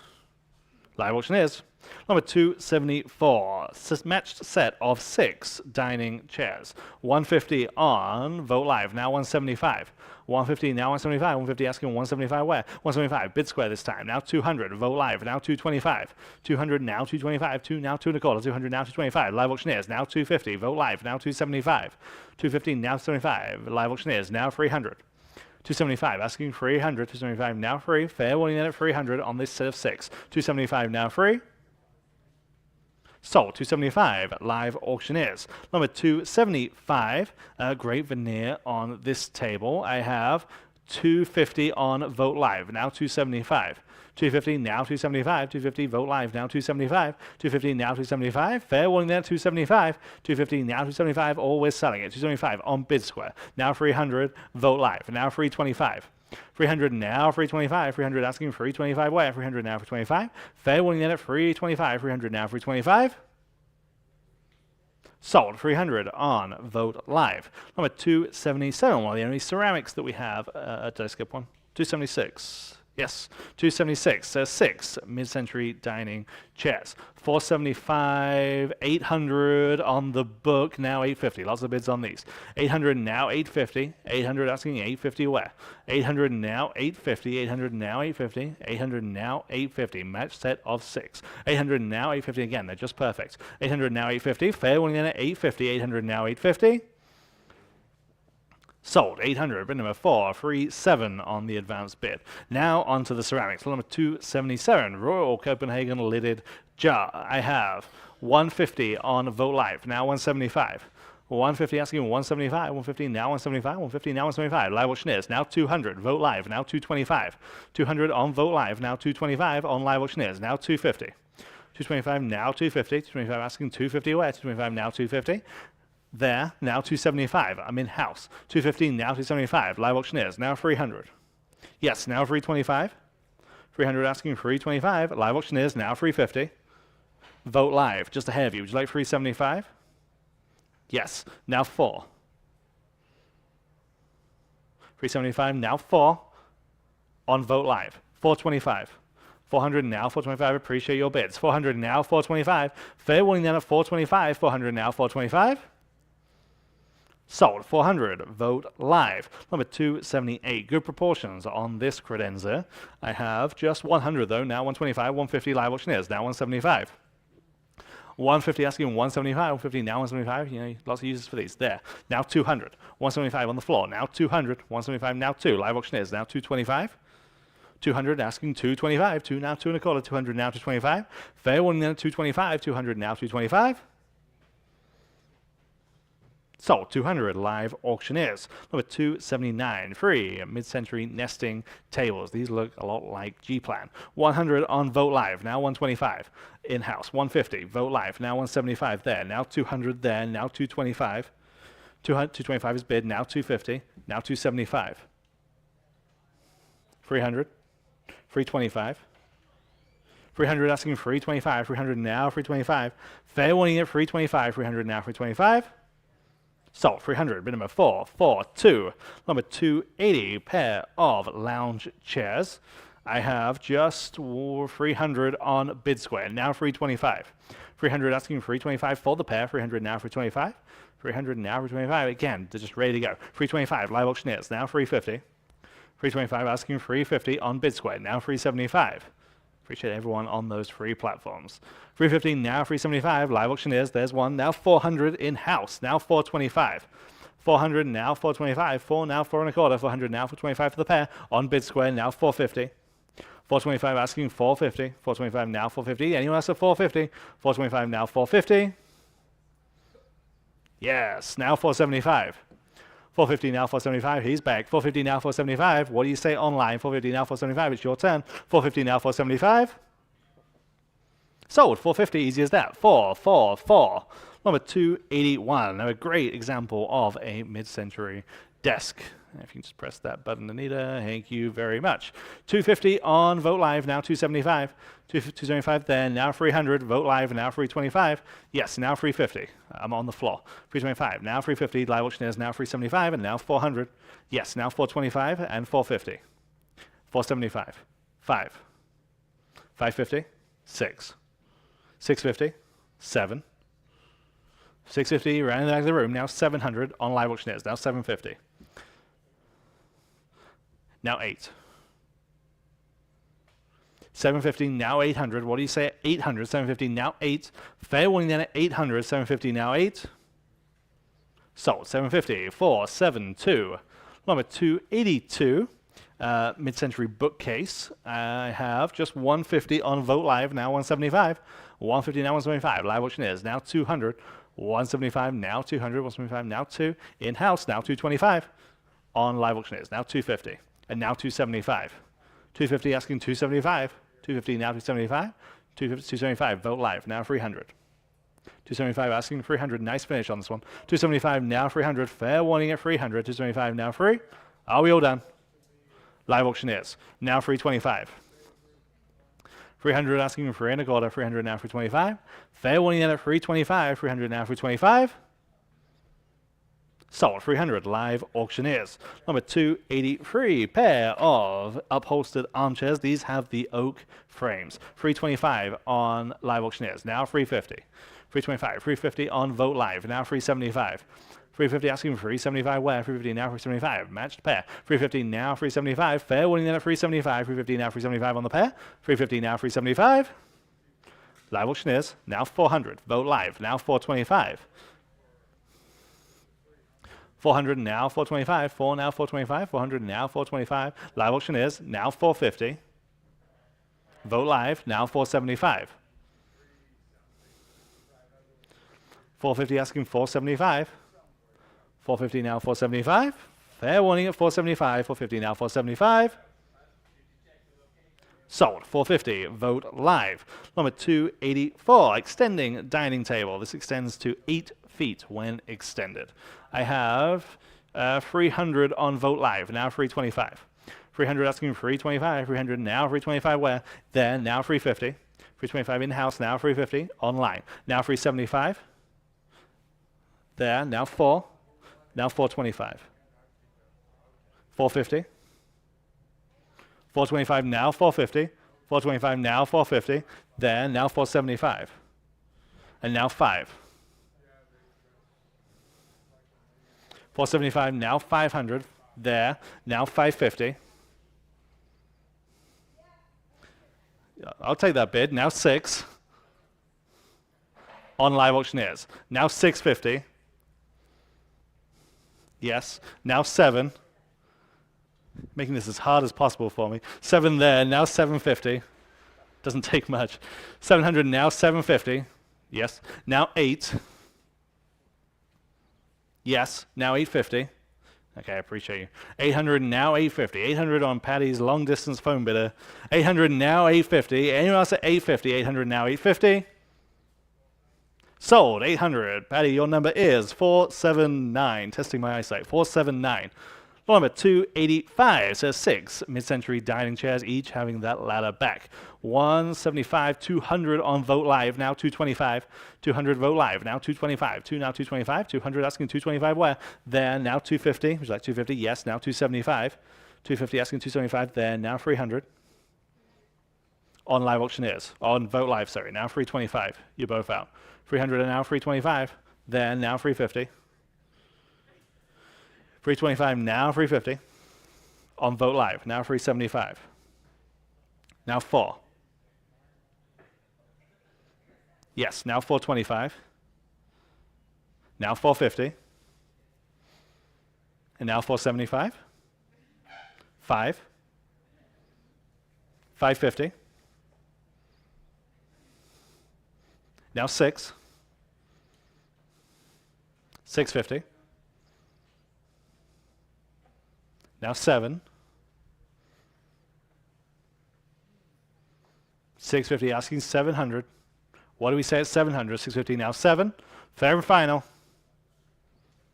Live auctioneers. Number 274. Matched set of 6 dining chairs. 150 on Vote Live. Now 175. 150 now 175. 150 asking 175 where? 175. Bid square this time. Now 200. Vote Live. Now 225. 200 now 225. 2 now 2 1/4. 200 now 225. Live auctioneers. Now 250. Vote Live. Now 275. 250 now 75. Live auctioneers. Now 300. 275 asking 300. 275 now free. Fair warning at 300 on this set of 6. 275 now free. Sold 275 live auctioneers. Number 275, great veneer on this table. I have 250 on Vogt Live, now 275. 250, now 275. 250, Vogt Live, now 275. 250, now 275. Fair warning there, 275. 250, now 275. Always selling it. 275 on Bid Square. Now 300, Vogt Live. Now 325. 300 now, 325. 300 asking 325 where? 300 now, 325. Fair warning there at 325. 300 now, 325. Sold. 300 on Vogt Live. Number 277, one of the only ceramics that we have. Did I skip one? 276. Yes, 276. 6 mid-century dining chairs. 475, 800 on the book, now 850. Lots of bids on these. 800 now, 850. 800 asking 850 where? 800 now, 850. 800 now, 850. 800 now, 850. Match set of 6. 800 now, 850 again. They're just perfect. 800 now, 850. Fair warning then at 850. 800 now, 850. Sold. 800, bid number 437 on the advanced bid. Now onto the ceramics. Number 277, Royal Copenhagen lidded jar. I have 150 on Vogt Live, now 175. 150 asking 175, 150 now 175, 150 now 175. Live auctioneers, now 200. Vogt Live, now 225. 200 on Vogt Live, now 225 on live auctioneers, now 250. 225 now 250. 225 asking 250 where? 225 now 250. There, now 275. I'm in house. 215 now 275. Live auctioneers, now 300. Yes, now 325. 300 asking 325. Live auctioneers, now 350. Vogt Live, just ahead of you. Would you like 375? Yes, now 4. 375, now 4 on Vogt Live. 425. 400 now, 425. Appreciate your bids. 400 now, 425. Fair warning then at 425. 400 now, 425. Sold. 400, Vogt Live. Number 278, good proportions on this credenza. I have just 100 though, now 125, 150 live auctioneers, now 175. 150 asking 175, 150 now 175, you know, lots of uses for these. There, now 200, 175 on the floor, now 200, 175 now 2, live auctioneers, now 225. 200 asking 225, 2 now 2 and a quarter, 200 now 225. Fair warning then at 225, 200 now 225. Sold. 200 live auctioneers. Number 279, free mid-century nesting tables. These look a lot like G-Plan. 100 on Vogt Live, now 125. In-house, 150. Vogt Live, now 175 there. Now 200 there, now 225. 225 is bid, now 250. Now 275. 300. 325. 300 asking 325. 300 now 325. Fair warning at 325. 300 now 325. Sold. 300, bid number 442. Number 280, pair of lounge chairs. I have just 300 on Bid Square, now 325. 300 asking 325 for the pair, 300 now 325. 300 now 325, again, they're just ready to go. 325, live auctioneers, now 350. 325 asking 350 on Bid Square, now 375. Appreciate everyone on those free platforms. 350 now 375. Live auctioneers, there's one. Now 400 in-house. Now 425. 400 now 425. 4 now 4 and a quarter. 400 now 425 for the pair. On Bid Square now 450. 425 asking 450. 425 now 450. Anyone else at 450? 425 now 450. Yes, now 475. 450 now 475. He's back. 450 now 475. What do you say online? 450 now 475. It's your turn. 450 now 475. Sold. 450. Easy as that. 444. Number 281. Now a great example of a mid-century desk. If you can just press that button, Anita, thank you very much. 250 on Vogt Live, now 275. 275 there, now 300. Vogt Live, now 325. Yes, now 350. I'm on the floor. 325, now 350. Live auctioneers, now 375, and now 400. Yes, now 425 and 450. 475. 5. 550. 6. 650. 7. 650, right in the back of the room, now 700 on live auctioneers, now 750. Now 8. 750, now 800. What do you say at 800? 750, now 8. Fair warning then at 800. 750, now 8. Sold. 750, 472. Number 282. Mid-century bookcase. I have just 150 on Vogt Live, now 175. 150, now 175. Live auctioneers, now 200. 175, now 200. 175, now 2. In-house, now 225. On live auctioneers, now 250. And now 275. 250 asking 275. 250 now 275. 275, vote live, now 300. 275 asking 300, nice finish on this one. 275 now 300, fair warning at 300. 275 now free. Are we all done? Live auctioneers, now 325. 300 asking 3 and a quarter, 300 now 325. Fair warning at 325, 300 now 325. Sold 300, live auctioneers. Number 283, pair of upholstered armchairs. These have the oak frames. 325 on live auctioneers, now 350. 325, 350 on Vote Live, now 375. 350 asking for 375 where? 350 now 375. Matched pair. 350 now 375. Fair warning then at 375. 350 now 375 on the pair. 350 now 375. Live auctioneers, now 400. Vote Live, now 425. 400 now 425. 4 now 425. 400 now 425. Live auctioneers, now 450. Vote Live, now 475. 450 asking 475. 450 now 475. Fair warning at 475. 450 now 475. Sold. 450. Vote live. Number 284. Extending dining table. This extends to 8 feet when extended. I have 300 on Vote Live. Now 325. 300 asking 325. 300 now 325 where? Then now 350. 325 in-house. Now 350. Online. Now 375. There. Now 4. Now 425. 450. 425 now 450. 425 now 450. Then now 475. And now 5. 475 now 500. There. Now 550. I'll take that bid. Now 6. On live auctioneers. Now 650. Yes. Now 7. Making this as hard as possible for me. 7 there. Now 750. Doesn't take much. 700 now 750. Yes. Now 8. Yes. Now 850. Okay, I appreciate you. 800 now 850. 800 on Patty's long distance phone bidder. 800 now 850. Anyone else at 850? 800 now 850. Sold. 800. Patty, your number is 479. Testing my eyesight. 479. Number 285 says 6 mid-century dining chairs, each having that ladder back. 175, 200 on Vote Live, now 225. 200 Vote Live, now 225. 2 now 225. 200 asking 225 where? There, now 250. Would you like 250? Yes, now 275. 250 asking 275. There, now 300. On live auctioneers. On Vote Live, sorry. Now 325. You're both out. 300 and now 325. Then now 350. 325 now 350. On Vote Live. Now 375. Now 4. Yes, now 425. Now 450. And now 475. 5. 550. Now 6. 650. Now 7. 650 asking 700. What do we say at 700? 650 now 7. Fair and final.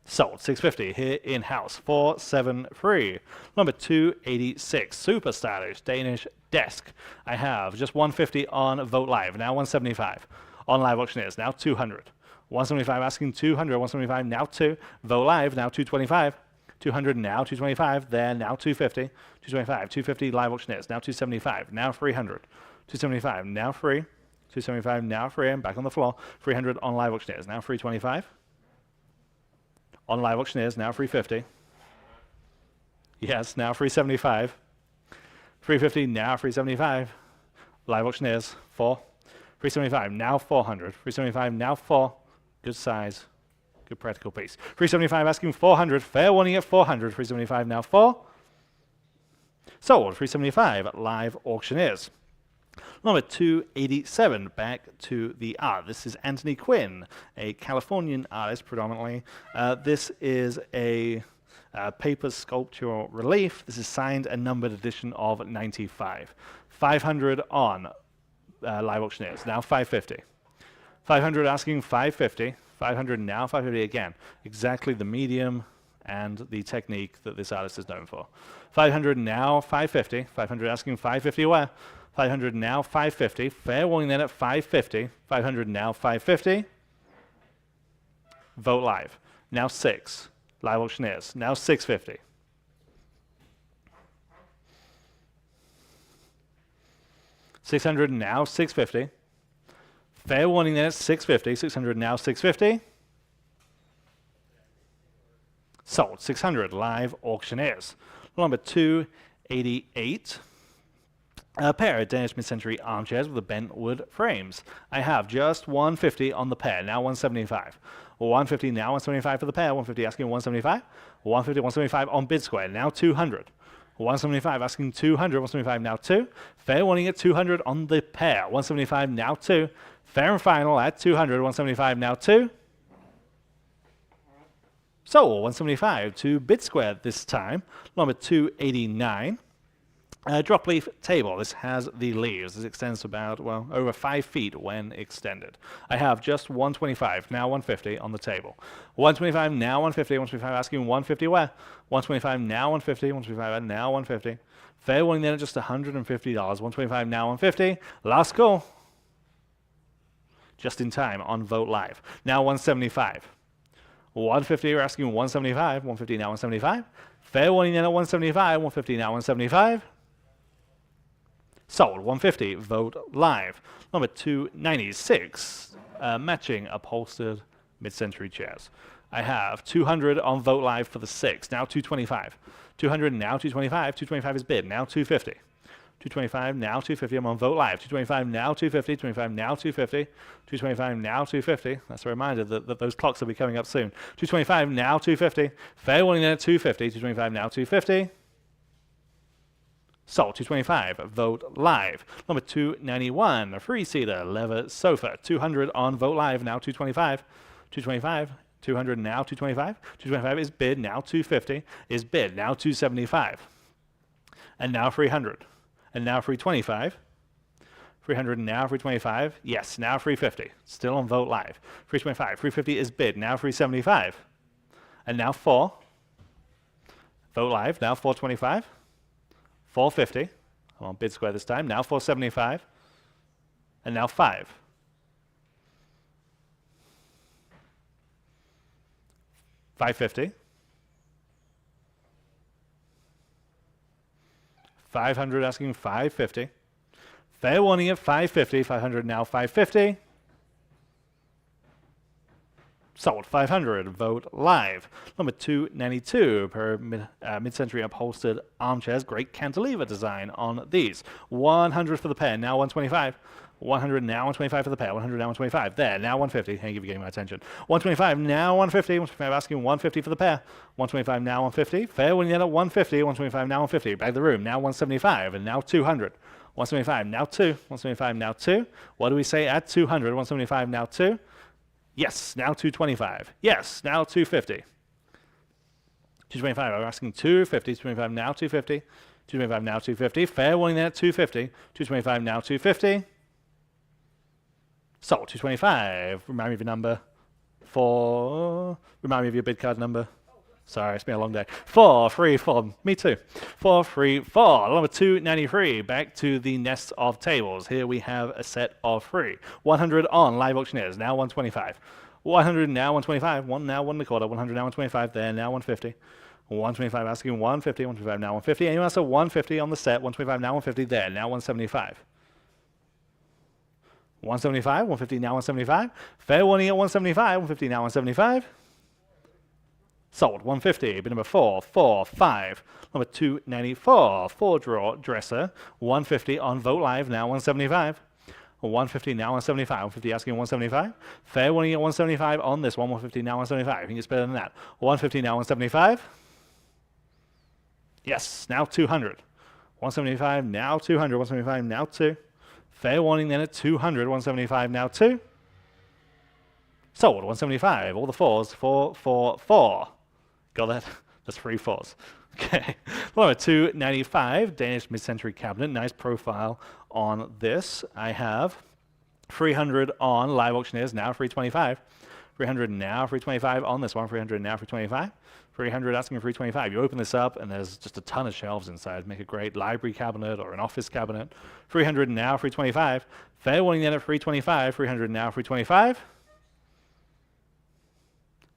Sold. 650 here in-house. 473. Number 286. Super stylish Danish desk. I have just 150 on Vote Live. Now 175. On live auctioneers. Now 200. 175 asking 200. 175 now 2. Vote Live. Now 225. 200 now 225. Then now 250. 225. 250 live auctioneers. Now 275. Now 300. 275 now free. 275 now free. I'm back on the floor. 300 on live auctioneers. Now 325. On live auctioneers. Now 350. Yes. Now 375. 350 now 375. Live auctioneers 4. 375 now 400. 375 now 4. Good size. Good practical piece. 375 asking 400. Fair warning at 400. 375 now 4. Sold. 375 at live auctioneers. Number 287, back to the art. This is Anthony Quinn, a Californian artist predominantly. This is a Paper sculptural relief. This is signed and numbered edition of 95. 500 on live auctioneers. Now 550. 500 asking 550. 500 now 550 again. Exactly the medium and the technique that this artist is known for. 500 now 550. 500 asking 550 where? 500 now 550. Fair warning then at 550. 500 now 550. Vote live. Now 6. Live auctioneers. Now 650. $600 now 650. Fair warning then at 650. 600 now 650. Sold. 600 live auctioneers. Number 288. A pair of Danish mid-century armchairs with the bent wood frames. I have just 150 on the pair. Now 175. 150 now 175 for the pair. 150 asking 175. 150 175 on bid square. Now 200. 175 asking 200. 175 now 2. Fair warning at 200 on the pair. 175 now 2. Fair and final at 200. 175 now 2. So 175 to bid square this time. Number 289. Drop leaf table. This has the leaves. This extends to about, well, over 5 feet when extended. I have just 125, now 150 on the table. 125, now 150, 125 asking 150 where? 125, now 150, 125, now 150. Fair warning then at just $150. 125, now 150. Last call. Just in time on Vote Live. Now 175. 150, you're asking 175. 150, now 175. Fair warning then at 175. 150, now 175. Sold. 150. Vote live. Number 296. Matching upholstered mid-century chairs. I have 200 on Vote Live for the 6. Now 225. 200 now 225. 225 is bid. Now 250. 225 now 250. I'm on Vote Live. 225 now 250. 225 now 250. 225 now 250. That's a reminder that those clocks will be coming up soon. 225 now 250. Fair warning then at 250. 225 now 250. Sold. 225. Vote Live. Number 291. A three-seater leather sofa. 200 on Vote Live. Now 225. 225. 200 now 225. 225 is bid. Now 250 is bid. Now 275. And now 300. And now 325. 300 now 325. Yes. Now 350. Still on Vote Live. 325. 350 is bid. Now 375. And now 4. Vote Live. Now 425. 450. I'm on bid square this time. Now 475. And now 5. 550. 500 asking 550. Fair warning at 550. 500 now 550. Sold. 500. Vote Live. Number 292 per mid-century upholstered armchairs. Great cantilever design on these. 100 for the pair. Now 125. 100 now 125 for the pair. 100 now 125. There. Now 150. Thank you for getting my attention. 125 now 150. 125 asking 150 for the pair. 125 now 150. Fair when you get at 150. 125 now 150. Back of the room. Now 175 and now 200. 175 now 2. 175 now 2. What do we say at 200? 175 now 2. Yes, now 225. Yes, now 250. 225, I'm asking 250. 225 now 250. 225 now 250. Fair warning there at 250. 225 now 250. Sold. 225. Remind me of your number. Remind me of your bid card number. Sorry, it's been a long day. 434. Me too. 434. Number 293. Back to the nest of tables. Here we have a set of 3. 100 on live auctioneers. Now 125. 100 now 125. 1 now 1 1/4. 100 now 125. There now 150. 125 asking 150. 125 now 150. Anyone else at 150 on the set? 125 now 150. There now 175. 175. 150 now 175. Fair warning at 175. 150 now 175. Sold. 150. Bid number 445. Number 294. 4-drawer dresser. 150 on Vote Live. Now 175. 150 now 175. 150 asking 175. Fair warning at 175 on this one. 150 now 175. I think it's better than that. 150 now 175. Yes. Now 200. 175 now 200. 175 now 2. Fair warning then at 200. 175 now 2. Sold. 175. All the 4s. 444. Got that? That's 3 fours. Okay. Number 295, Danish mid-century cabinet. Nice profile on this. I have 300 on live auctioneers, now 325. 300 now, 325 on this one. 300 now, 325. 300 asking for 325. You open this up and there's just a ton of shelves inside. Make a great library cabinet or an office cabinet. 300 now, 325. Fair warning then at 325. 300 now, 325.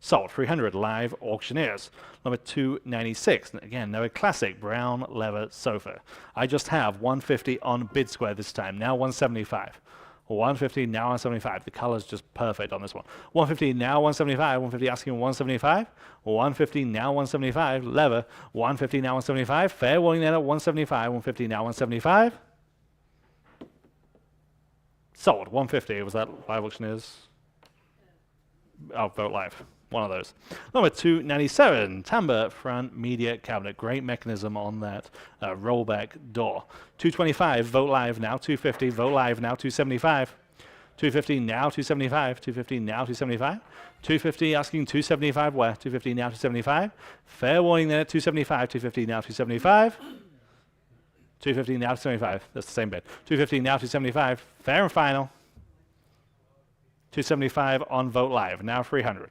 Sold. 300 live auctioneers. Number 296. Again, another classic brown leather sofa. I just have 150 on bid square this time. Now 175. 150 now 175. The color's just perfect on this one. 150 now 175. 150 asking 175. 150 now 175. Leather. 150 now 175. Fair warning then at 175. 150 now 175. Sold. 150. Was that live auctioneers? Oh, Vogt Live. One of those. Number 297, Timbre front media cabinet. Great mechanism on that rollback door. 225, Vogt Live now 250. Vogt Live now 275. 250 now 275. 250 now 275. 250 asking 275 where? 250 now 275. Fair warning there at 275. 250 now 275. 250 now 275. That's the same bid. 250 now 275. Fair and final. 275 on Vogt Live. Now 300.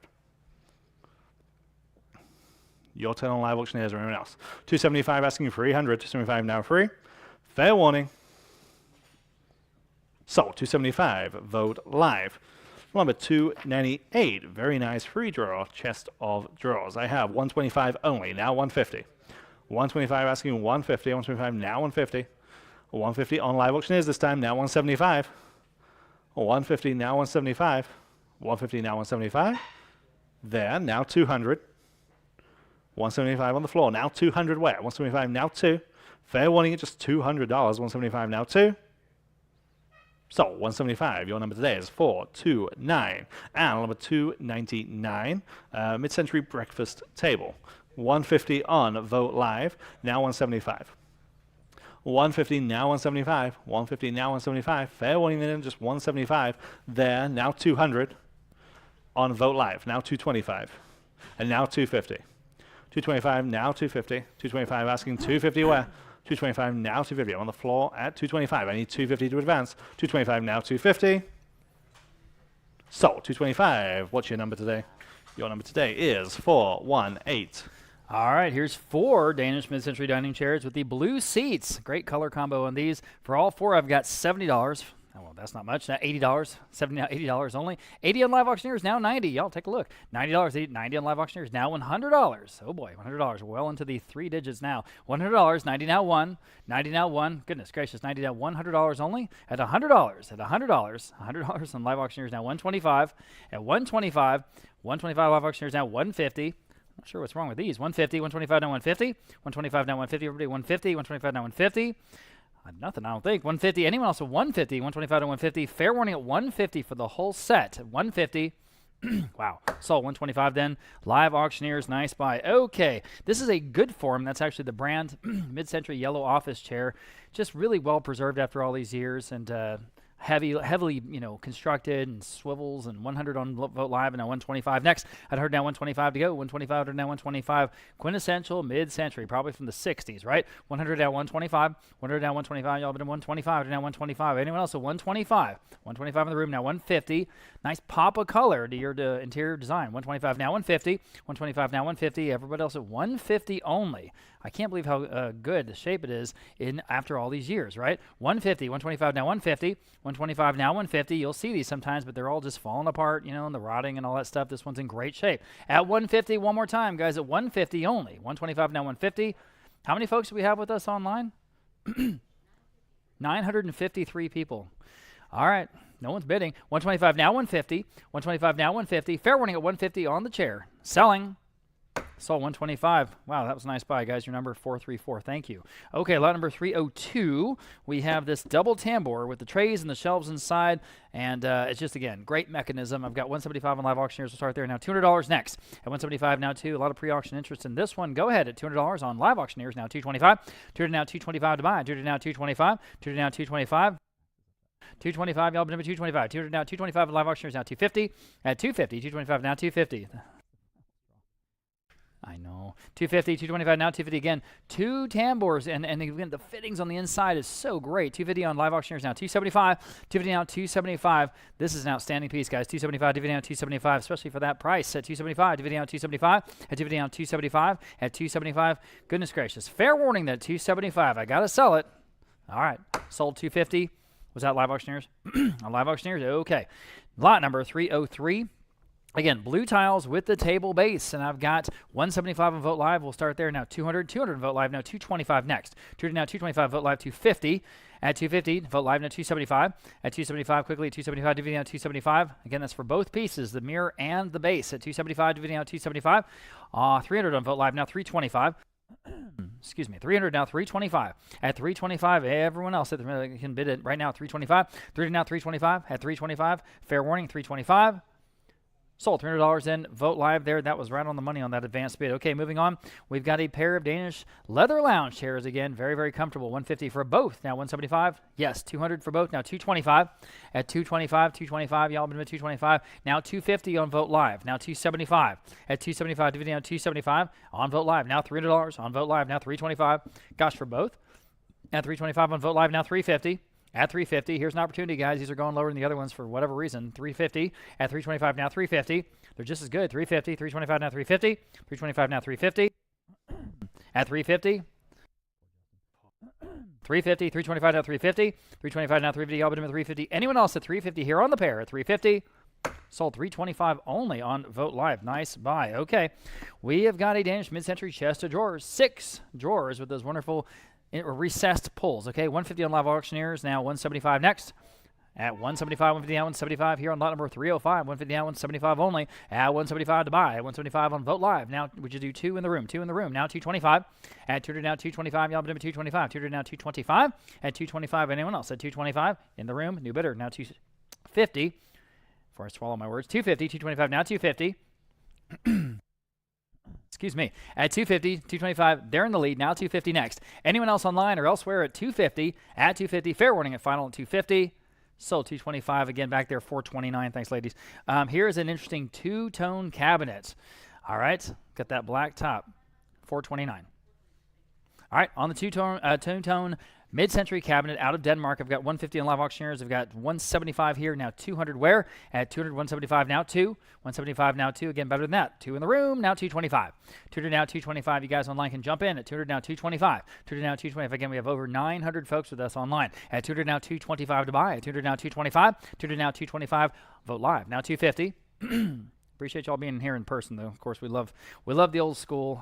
Your turn on live auctioneers or anyone else. 275 asking 300. 275 now free. Fair warning. Sold. 275. Vogt Live. Number 298. Very nice free draw chest of drawers. I have 125 only. Now 150. 125 asking 150. 125 now 150. 150 on live auctioneers this time. Now 175. 150 now 175. 150 now 175. There. Now 200. 175 on the floor. Now 200 where? 175 now 2. Fair warning at just $200. 175 now 2. So 175. Your number today is 429. And number 299. Mid-century breakfast table. 150 on Vogt Live. Now 175. 150 now 175. 150 now 175. Fair warning then just 175. There. Now 200 on Vogt Live. Now 225. And now 250. 225 now 250. 225 asking 250 where? 225 now 250. I'm on the floor at 225. I need 250 to advance. 225 now 250. So 225. What's your number today? Your number today is 418. All right, here's 4 Danish mid-century dining chairs with the blue seats. Great color combo on these. For all 4, I've got $70. Oh, well, that's not much. Now $80, $80 only. 80 on live auctioneers, now 90. Y'all take a look. $90, 90 on live auctioneers, now $100. Oh boy, $100. Well into the 3 digits now. $100, 90 now 1, 90 now 1. Goodness gracious, 90 now $100 only. At $100, $100 on live auctioneers now 125. At 125, 125 live auctioneers now 150. Not sure what's wrong with these. 150, 125 now 150. 125 now 150. Everybody 150, 125 now 150. Nothing, I don't think. 150. Anyone else at 150? 125 to 150. Fair warning at 150 for the whole set. 150. Wow. Sold 125 then. Live auctioneers, nice buy. Okay. This is a good form. That's actually the brand mid-century yellow office chair. Just really well preserved after all these years and heavily, constructed and swivels and 100 on Vogt Live and now 125. Next, I'd heard now 125 to go. 125 to now 125. Quintessential mid-century, probably from the 60s, right? 100 now 125. 100 now 125. Y'all been 125 to now 125. Anyone else at 125? 125 in the room now 150. Nice pop of color to your interior design. 125 now 150. 125 now 150. Everybody else at 150 only. I can't believe how good the shape it is after all these years, right? 150, 125 now 150, 125 now 150. You'll see these sometimes, but they're all just falling apart, and the rotting and all that stuff. This one's in great shape. At 150, one more time, guys, at 150 only. 125 now 150. How many folks do we have with us online? 953 people. All right. No one's bidding. 125 now 150. 125 now 150. Fair warning at 150 on the chair. Selling. Sold 125. Wow, that was a nice buy, guys. Your number 434. Thank you. Okay, lot number 302. We have this double tambour with the trays and the shelves inside, and it's just, again, great mechanism. I've got 175 on live auctioneers. We'll start there. Now $200 next. At 175 now, too. A lot of pre-auction interest in this one. Go ahead at $200 on live auctioneers. Now $225. $200 now $225 to buy. $200 now $225. $200 now $225. 225, y'all, number 225. 200 now 225 live auctioneers now 250. At 250, 225 now 250. I know. 250, 225, now 250 again. Two tambours, and again, the fittings on the inside is so great. 250 on live auctioneers now. 275, 250 now, 275. This is an outstanding piece, guys. 275, 250 now, 275, especially for that price. At 275, 250 now, 275. At 250 now, 275. At 275. Goodness gracious. Fair warning that 275. I got to sell it. All right. Sold 250. Was that live auctioneers? On live auctioneers? Okay. Lot number 303. Again, blue tiles with the table base, and I've got 175 on Vote Live. We'll start there now. 200 on Vote Live now. 225 next. 200 now. 225 Vote Live. 250 at 250. Vote Live now. 275 at 275. Quickly 275. DVD now. 275. Again, that's for both pieces, the mirror and the base. At 275. DVD now. 275. 300 on Vote Live now. 325. Excuse me, 300 now, 325. At 325, everyone else can bid it right now. 325. 300 now. 325 at 325. Fair warning. 325. Sold $300 in Vote Live there. That was right on the money on that advanced bid. Okay, moving on. We've got a pair of Danish leather lounge chairs again. Very, very comfortable. 150 for both. Now 175. Yes, 200 for both. Now 225. At 225, 225. Y'all been at 225. Now 250 on Vote Live. Now 275. At 275, dividend on 275 on Vote Live. Now $300 on Vote Live. Now 325. Gosh, for both. At 325 on Vote Live. Now 350. At 350, here's an opportunity, guys. These are going lower than the other ones for whatever reason. 350 at 325 now. 350. They're just as good. 350, 325 now. 350, 325 now. 350 at 350. 350, 325 now. 350, 325 now. 350. All but at 350. Anyone else at 350 here on the pair at 350? Sold 325 only on Vote Live. Nice buy. Okay, we have got a Danish mid-century chest of drawers. 6 drawers with those wonderful recessed pulls. Okay, 150 on live auctioneers now. 175 next. At 175, 150 now, 175 here on lot number 305. 150 now, 175 only. At 175 to buy. At 175 on Vote Live. Now, would you do 2 in the room? 2 in the room. Now 225. At 200 now, 225. Y'all been at 225. 200 now, 225. At 225. Anyone else? At 225 in the room. New bidder. Now 250. Before I swallow my words. 250. 225 now. 250. Excuse me. At 250, 225, they're in the lead. Now 250 next. Anyone else online or elsewhere at 250? At 250, fair warning at final at 250. Sold 225 again back there, 429. Thanks, ladies. Here's an interesting two-tone cabinet. All right, got that black top, 429. All right, on the two-tone mid-century cabinet out of Denmark. I've got 150 on live auctioneers. I've got 175 here, now 200 where? At 200, 175 now 2. 175 now 2. Again, better than that. 2 in the room, now 225. 200 now 225. You guys online can jump in at 200 now 225. 200 now 225. Again, we have over 900 folks with us online. At 200 now 225 to buy. At 200 now 225. 200 now 225. Vote Live. Now 250. Appreciate y'all being here in person, though. Of course, we love the old school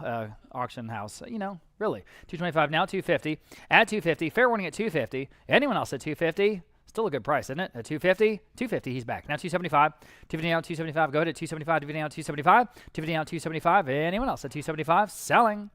auction house. You know, really. 225 now, 250. At 250, fair warning at 250. Anyone else at 250? Still a good price, isn't it? At 250, 250, he's back. Now 275. 250 now, 275. Go ahead at 275. 250 now, 275. 250 now, 275. Anyone else at 275? Selling.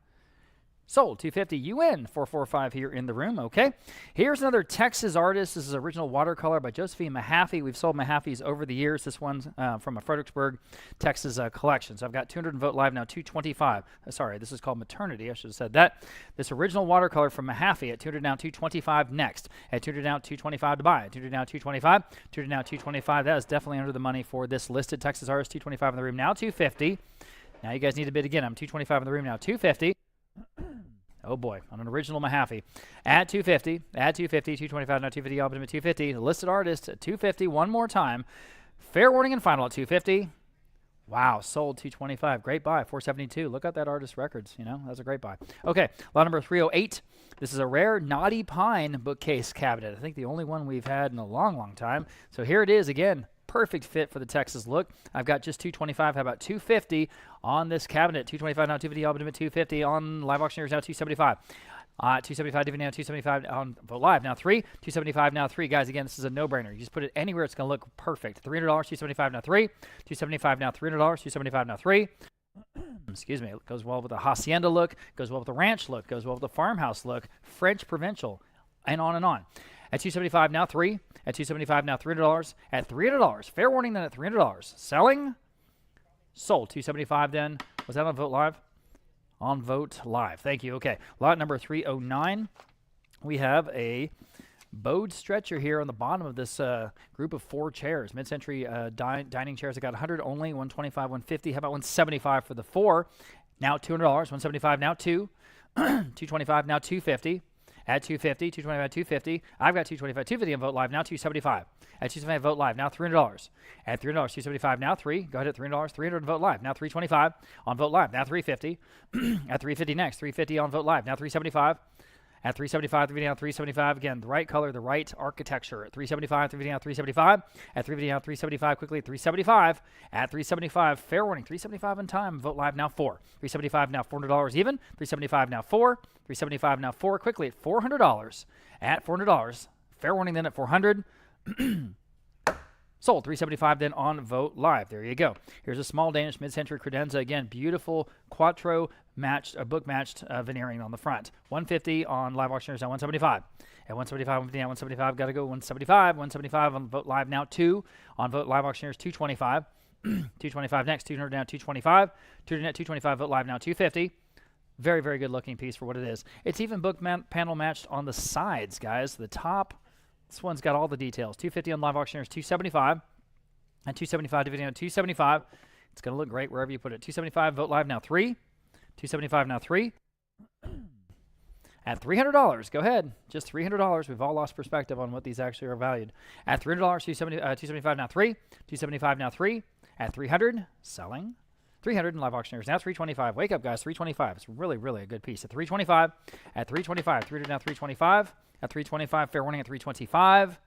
Sold 250. You win 445 here in the room. Okay. Here's another Texas artist. This is original watercolor by Josephine Mahaffey. We've sold Mahaffey's over the years. This one's from a Fredericksburg, Texas collection. So I've got 200 Vote Live now. 225. Sorry, this is called Maternity. I should have said that. This original watercolor from Mahaffey at 200 now. 225 next. At 200 now. 225 to buy. At 200 now. 225. 200 now. 225. That is definitely under the money for this listed Texas artist. 225 in the room now. 250. Now you guys need to bid again. I'm 225 in the room now. 250. Oh boy, on an original Mahaffey. At 250, at 250, 225, now 250, all but 250. Listed artist at 250, one more time. Fair warning and final at 250. Wow, sold 225. Great buy, 472. Look at that artist records, you know, that's a great buy. Okay, lot number 308. This is a rare Knotty Pine bookcase cabinet. I think the only one we've had in a long, long time. So here it is again. Perfect fit for the Texas look. I've got just 225. How about 250 on this cabinet? 225 now, 250, all but 250 on live auctioneers now, 275. 275 dividend now, 275 on Vote Live now 3. 275 now 3. Guys, again, this is a no-brainer. You just put it anywhere, it's going to look perfect. $300, 275 now 3. 275 now, $300, 275 now 3. Excuse me. It goes well with the hacienda look, goes well with the ranch look, goes well with the farmhouse look, French provincial, and on and on. At 275 now 3. At 275 now $300. At $300. Fair warning then at $300. Selling. Sold. 275 then. Was that on Vote Live? On Vote Live. Thank you. Okay. Lot number 309. We have a bowed stretcher here on the bottom of this group of 4 chairs. Mid-century dining chairs. I got 100 only. 125, 150. How about 175 for the 4? now $200, 175, now 2, 225, now 250, at 250, 225, 250. I've got 225, 250 on Vote Live, now 275. At 275, Vote Live, now $300. At $300, 275, now 3. Go ahead at $300, 300 on Vote Live, now 325 on Vote Live, now 350. At 350 next, 350 on Vote Live, now 375. At 375, 350 down 375. Again, the right color, the right architecture. At 375, 350 down 375. At 350 down 375, quickly at 375. At 375, fair warning, 375 on time. Vote Live now 4. 375 now $400 even. 375 now 4. 375 now 4. Quickly at $400. At $400. Fair warning then at 400. Sold. 375 then on Vote Live. There you go. Here's a small Danish mid-century credenza. Again, beautiful quattro matched, book matched veneering on the front. 150 on live auctioneers now 175. At 175, 150 now 175. Got to go 175. 175 on Vote Live now 2. On Vote Live auctioneers 225. 225 next. 200 now 225. 200 net 225. Vote Live now 250. Very, very good looking piece for what it is. It's even book panel matched on the sides, guys. The top. This one's got all the details. 250 on live auctioneers, 275. And 275 dividing on 275. It's going to look great wherever you put it. 275, Vote Live now 3. 275 now 3. At $300, go ahead. Just $300. We've all lost perspective on what these actually are valued. At $300, 275 now 3. 275 now 3. At 300, selling. 300 in live auctioneers. Now 325. Wake up, guys. 325. It's really, really a good piece. At 325. At 325. 300 now 325. At 325. Fair warning at 325.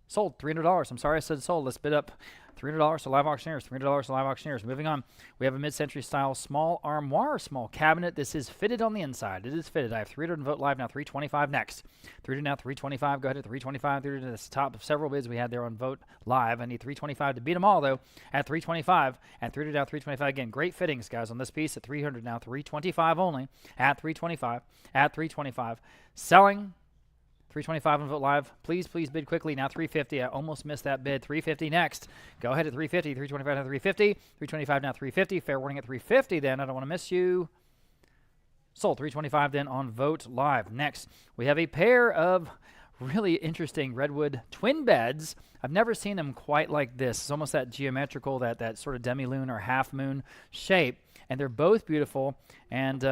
Sold. $300. I'm sorry I said sold. Let's bid up $300 to live auctioneers. $300 to live auctioneers. Moving on. We have a mid-century style small armoire, small cabinet. This is fitted on the inside. It is fitted. I have 300 in Vote Live now. 325 next. 300 now 325. Go ahead at 325. 300 to the top of several bids we had there on Vote Live. I need 325 to beat them all though. At 325. At 300 now 325 again. Great fittings, guys, on this piece. At 300 now 325 only. At 325. At 325. Selling. 325 on Vote Live. Please bid quickly. Now 350. I almost missed that bid. 350 next. Go ahead at 350. 325 now 350. 325 now 350. Fair warning at 350 then. I don't want to miss you. Sold. 325 then on Vote Live. Next, we have a pair of really interesting redwood twin beds. I've never seen them quite like this. It's almost that geometrical, that sort of demi-lune or half-moon shape. And they're both beautiful, and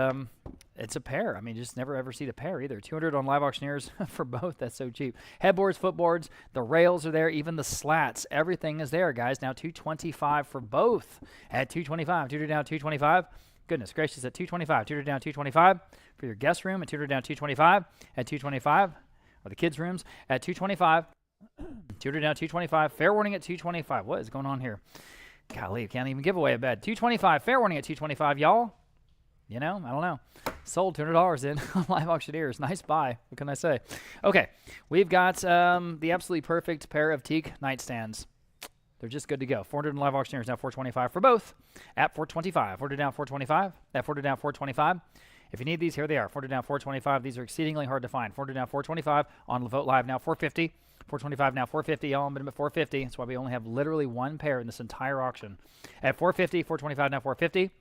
it's a pair. I mean, you just never ever see the pair either. 200 on live auctioneers for both. That's so cheap. Headboards, footboards, the rails are there, even the slats. Everything is there, guys. Now 225 for both at 225. 200 down 225. Goodness gracious, at 225. 200 down 225 for your guest room. At 200 down 225. At 225, or the kids' rooms at 225. 200 down 225. Fair warning at 225. What is going on here? Golly, can't even give away a bed. 225, fair warning at 225, y'all. You know, I don't know. Sold $200 in live auctioneers. Nice buy. What can I say? Okay, we've got the absolutely perfect pair of teak nightstands. They're just good to go. 400 in live auctioneers, now 425 for both. At 425, 400 down 425. At 400 down 425. If you need these, here they are. 400 down 425. These are exceedingly hard to find. 400 down 425 on Vote Live, now 450. 425 now 450. Y'all, I'm at 450. That's why we only have literally one pair in this entire auction. At 450, 425 now 450.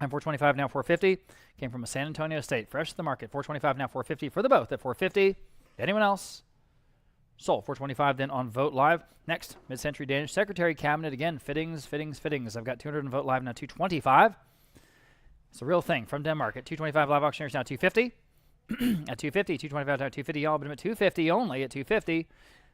And 425 now 450. Came from a San Antonio estate, fresh to the market. 425 now 450 for the both at 450. Anyone else? Sold. 425 then on Vote Live. Next, mid-century Danish secretary cabinet. Again, fittings. I've got 200 on Vote Live now 225. It's a real thing from Denmark. At 225 live auctioneers now 250. At 250, 225 now 250. Y'all, but I'm at 250 only at 250.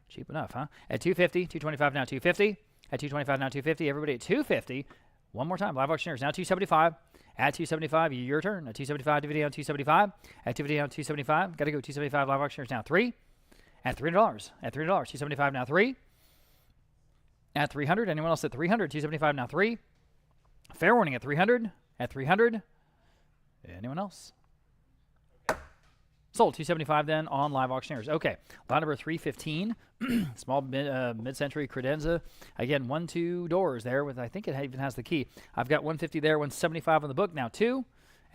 Cheap enough, huh? At 250, 225 now 250. At 225 now 250. Everybody at 250. One more time. Live auctioneers now 275. At 275, your turn. At 275, dividend on 275. At 250 on 275. Got to go 275. Live auctioneers now 3. At $300. At $300. 275 now 3. At 300. Anyone else at 300? 275 now 3. Fair warning at 300. At 300. Anyone else? Sold. 275 then on live auctioneers. Okay. Lot number 315. Small mid-century credenza. Again, 1-2 doors there with, I think it even has the key. I've got 150 there, 175 on the book, now 2.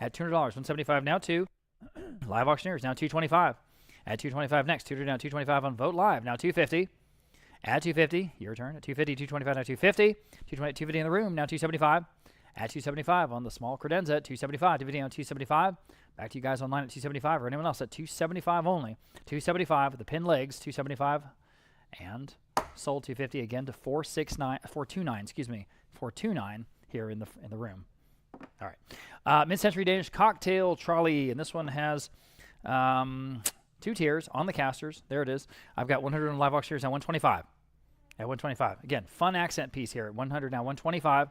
At $200. 175 now 2. Live auctioneers now 225. At 225 next. 200 now 225 on Vote Live. Now 250. At 250. Your turn. At 250. 225 now 250. 250 in the room. Now 275. At 275 on the small credenza at 275. Dividing on 275. Back to you guys online at 275 or anyone else at 275 only. 275 with the pin legs. 275 and sold 250 again to 429. Excuse me, 429 here in the room. All right. Mid-century Danish cocktail trolley, and this one has 2 tiers on the casters. There it is. I've got 100 on live auctioneers now 125. At 125. Again, fun accent piece here at 100 now 125.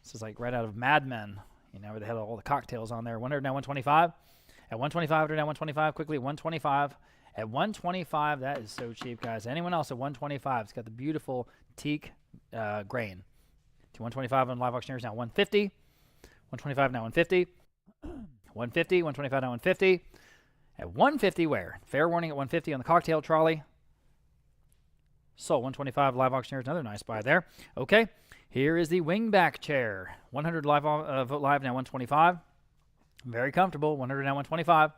This is like right out of Mad Men, you know, where they had all the cocktails on there. 100 now 125. At 125, 100 now 125. Quickly at 125. At 125, that is so cheap, guys. Anyone else at 125? It's got the beautiful teak grain. To 125 on live auctioneers now 150. 125 now 150. 150, 125 now 150. At 150 where? Fair warning at 150 on the cocktail trolley. Sold 125 live auctioneers, another nice buy there. Okay, here is the wingback chair. 100 live Vogt live now 125. Very comfortable. 100 now 125.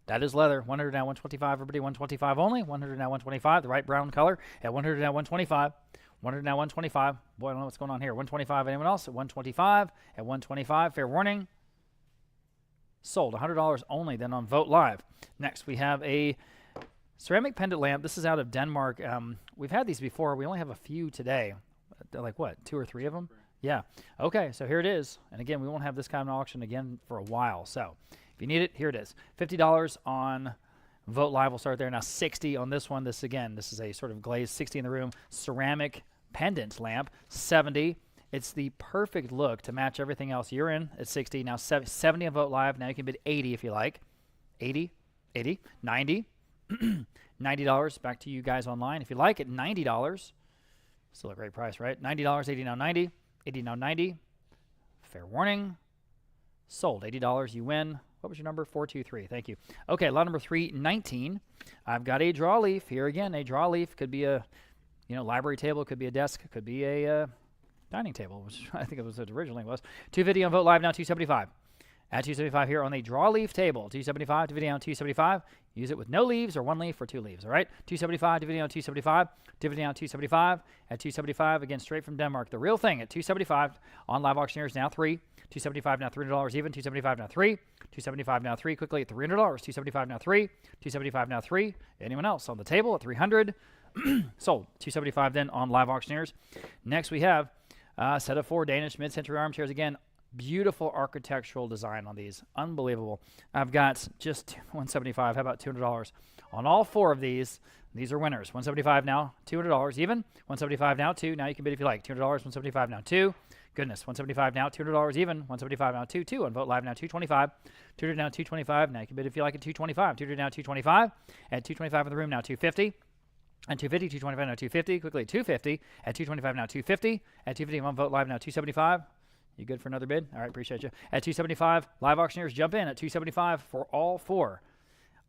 That is leather. 100 now 125. Everybody 125 only. 100 now 125. The right brown color at 100 now 125. 100 now 125. Boy, I don't know what's going on here. 125. Anyone else at 125? At 125. Fair warning. Sold $100 only. Then on Vogt live. Next we have a ceramic pendant lamp. This is out of Denmark. We've had these before. We only have a few today. Like what, 2 or 3 of them? Yeah. Okay, so here it is. And again, we won't have this kind of auction again for a while. So if you need it, here it is. $50 on Vogt live. We'll start there. Now 60 on this one. This is a sort of glazed 60 in the room ceramic pendant lamp. 70. It's the perfect look to match everything else. You're in at 60. Now 70 on Vogt live. Now you can bid 80 if you like. 80, 80, 90. $90 back to you guys online if you like it. $90. Still a great price, right? $90, 80 now 90, 80 now 90. Fair warning. Sold $80. You win. What was your number? 423. Thank you. Okay, lot number 319. I've got a draw leaf here again. A draw leaf could be a, library table, could be a desk, could be a dining table, which I think it was originally was. 250 on Vogt live now 275. At 275 here on the draw leaf table. 275 to video on 275. Use it with no leaves or 1 leaf or 2 leaves. All right. 275 to video on 275. To video on 275. At 275 again straight from Denmark. The real thing at 275 on live auctioneers now 3. 275 now $300 even. 275 now 3. 275 now 3 quickly at $300. 275 now 3. 275 now 3. Anyone else on the table at 300? Sold. 275 then on live auctioneers. Next we have a set of 4 Danish mid-century armchairs again. Beautiful architectural design on these. Unbelievable. I've got just 175. How about $200 on all 4 of these? These are winners. 175 now, $200 even. 175 now, 2. Now you can bid if you like. $200, 175 now, 2. Goodness, 175 now, $200 even. 175 now, 2. 2 on Vogt live now, 225. 200 now, 225. Now you can bid if you like at 225. 200 now, 225. At 225 in the room now, 250. At 250, 225 now, 250. Quickly at 250. At 225 now, 250. At 250 on Vogt live now, 275. You good for another bid? All right, appreciate you. At 275, live auctioneers jump in at 275 for all 4.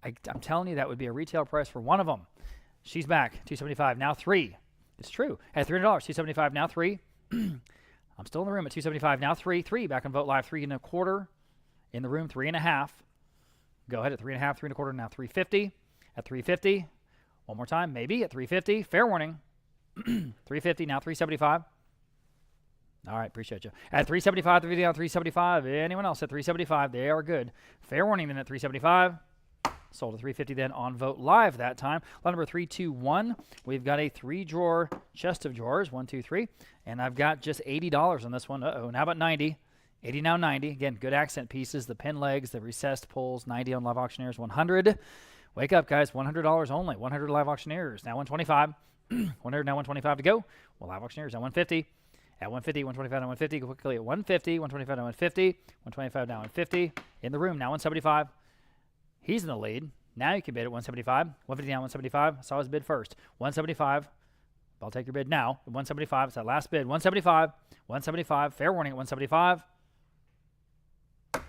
I'm telling you, that would be a retail price for one of them. She's back, 275, now 3. It's true. At $300, 275, now 3. I'm still in the room at 275, now 3. 3, back on Vogt live, 3 1/4. In the room, 3 1/2. Go ahead at 3 1/2, 3 1/4, now 350. At 350, one more time, maybe at 350. Fair warning. 350, now 375. All right, appreciate you. At 375, the video on 375. Anyone else at 375? They are good. Fair warning then at 375. Sold at 350 then on Vogt live that time. Lot number 321. We've got a 3-drawer chest of drawers. 1, 2, 3. And I've got just $80 on this one. Uh-oh. And how about 90? 80 now 90. Again, good accent pieces. The pin legs, the recessed pulls. 90 on live auctioneers. 100. Wake up, guys. $100 only. 100 live auctioneers. Now 125. 100 now 125 to go. Well, live auctioneers now 150. At 150, 125 now 150. Go quickly at 150, 125 now 150, 125 now 150. In the room now 175. He's in the lead. Now you can bid at 175. 150 now 175. I saw his bid first. 175. I'll take your bid now. 175. It's that last bid. 175. 175. Fair warning at 175.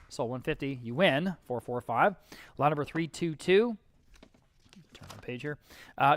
Sold 150. You win. 445. Lot number 322. Turn the page here.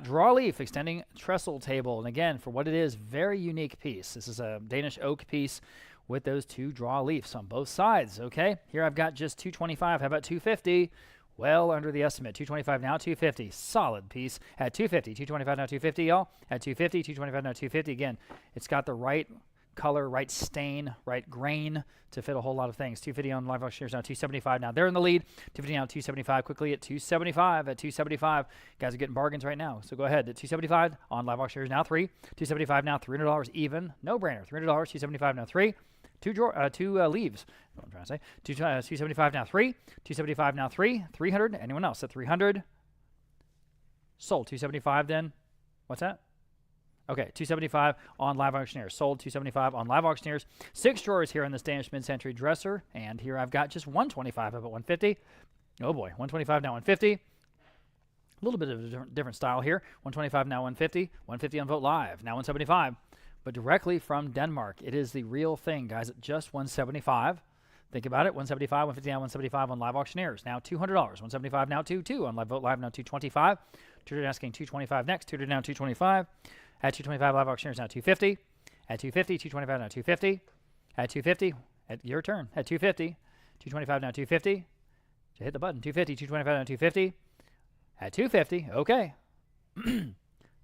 Draw leaf extending trestle table. And again, for what it is, very unique piece. This is a Danish oak piece with those 2 draw leaves on both sides. Okay, here I've got just 225. How about 250? Well under the estimate. 225 now, 250. Solid piece at 250. 225 now, 250, y'all. At 250, 225 now, 250. Again, it's got the right color, right stain, right grain to fit a whole lot of things. 250 on live auctioneers now, 275 now. They're in the lead. 250 now, 275 quickly at 275. At 275, guys are getting bargains right now. So go ahead at 275 on live auctioneers now 3. 275 now, $300 even. No brainer. $300, 275 now 3. two leaves. What I'm trying to say. 275 now 3. 275 now 3. 300. Anyone else at 300? Sold. 275 then. What's that? Okay, 275 on Live Auctioneers. Sold 275 on Live Auctioneers. 6 drawers here in this Danish mid-century dresser. And here I've got just 125 up at 150. Oh boy, 125 now 150. A little bit of a different style here. 125 now 150. 150 on Vogt Live. Now 175. But directly from Denmark. It is the real thing, guys, at just 175. Think about it. 175, 150 now 175 on Live Auctioneers. Now $200. 175 now 2 on Live Vogt Live. Now 225. Tutor asking 225 next. Tutor now 225. At 225 Live Auctioneers now 250. At 250, 225 now 250. At 250, at your turn. At 250, 225 now 250. Hit the button. 250, 225 now 250. At 250, okay.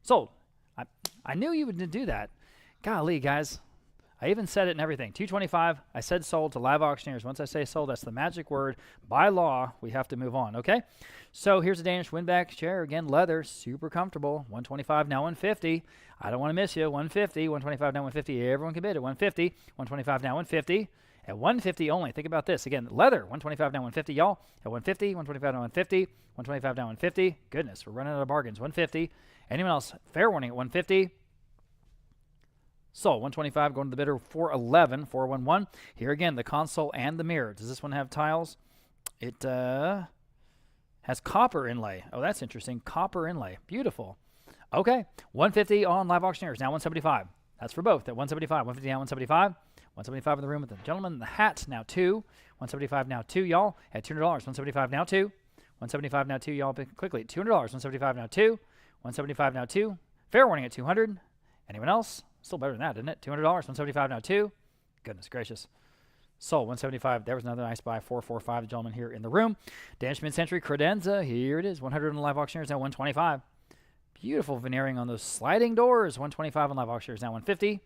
Sold. I knew you would do that. Golly, guys. I even said it and everything. 225, I said sold to Live Auctioneers. Once I say sold, that's the magic word. By law, we have to move on, okay? So here's a Danish windback chair. Again, leather, super comfortable. 125, now 150. I don't want to miss you. 150, 125, now 150. Everyone can bid at 150. 125, now 150. At 150 only. Think about this. Again, leather, 125, now 150, y'all. At 150, 125, now 150. 125, now 150. Goodness, we're running out of bargains. 150. Anyone else? Fair warning at 150. So 125 going to the bidder 411, 411. Here again, the console and the mirror. Does this one have tiles? It has copper inlay. Oh, that's interesting. Copper inlay. Beautiful. Okay, 150 on Live Auctioneers. Now 175. That's for both. At 175, 150 now 175. 175 in the room with the gentleman in the hat. Now 2. 175 now 2, y'all. At $200. 175 now 2. 175 now 2, y'all. Quickly. $200. 175 now 2. 175 now 2. Fair warning at 200. Anyone else? Still better than that, isn't it? $200, 175 now 2. Goodness gracious. Sold 175. There was another nice buy. 445. The gentleman here in the room. Danish mid-century credenza. Here it is. 100 on the Live Auctioneers. Now 125. Beautiful veneering on those sliding doors. 125 on Live Auctioneers. Now 150.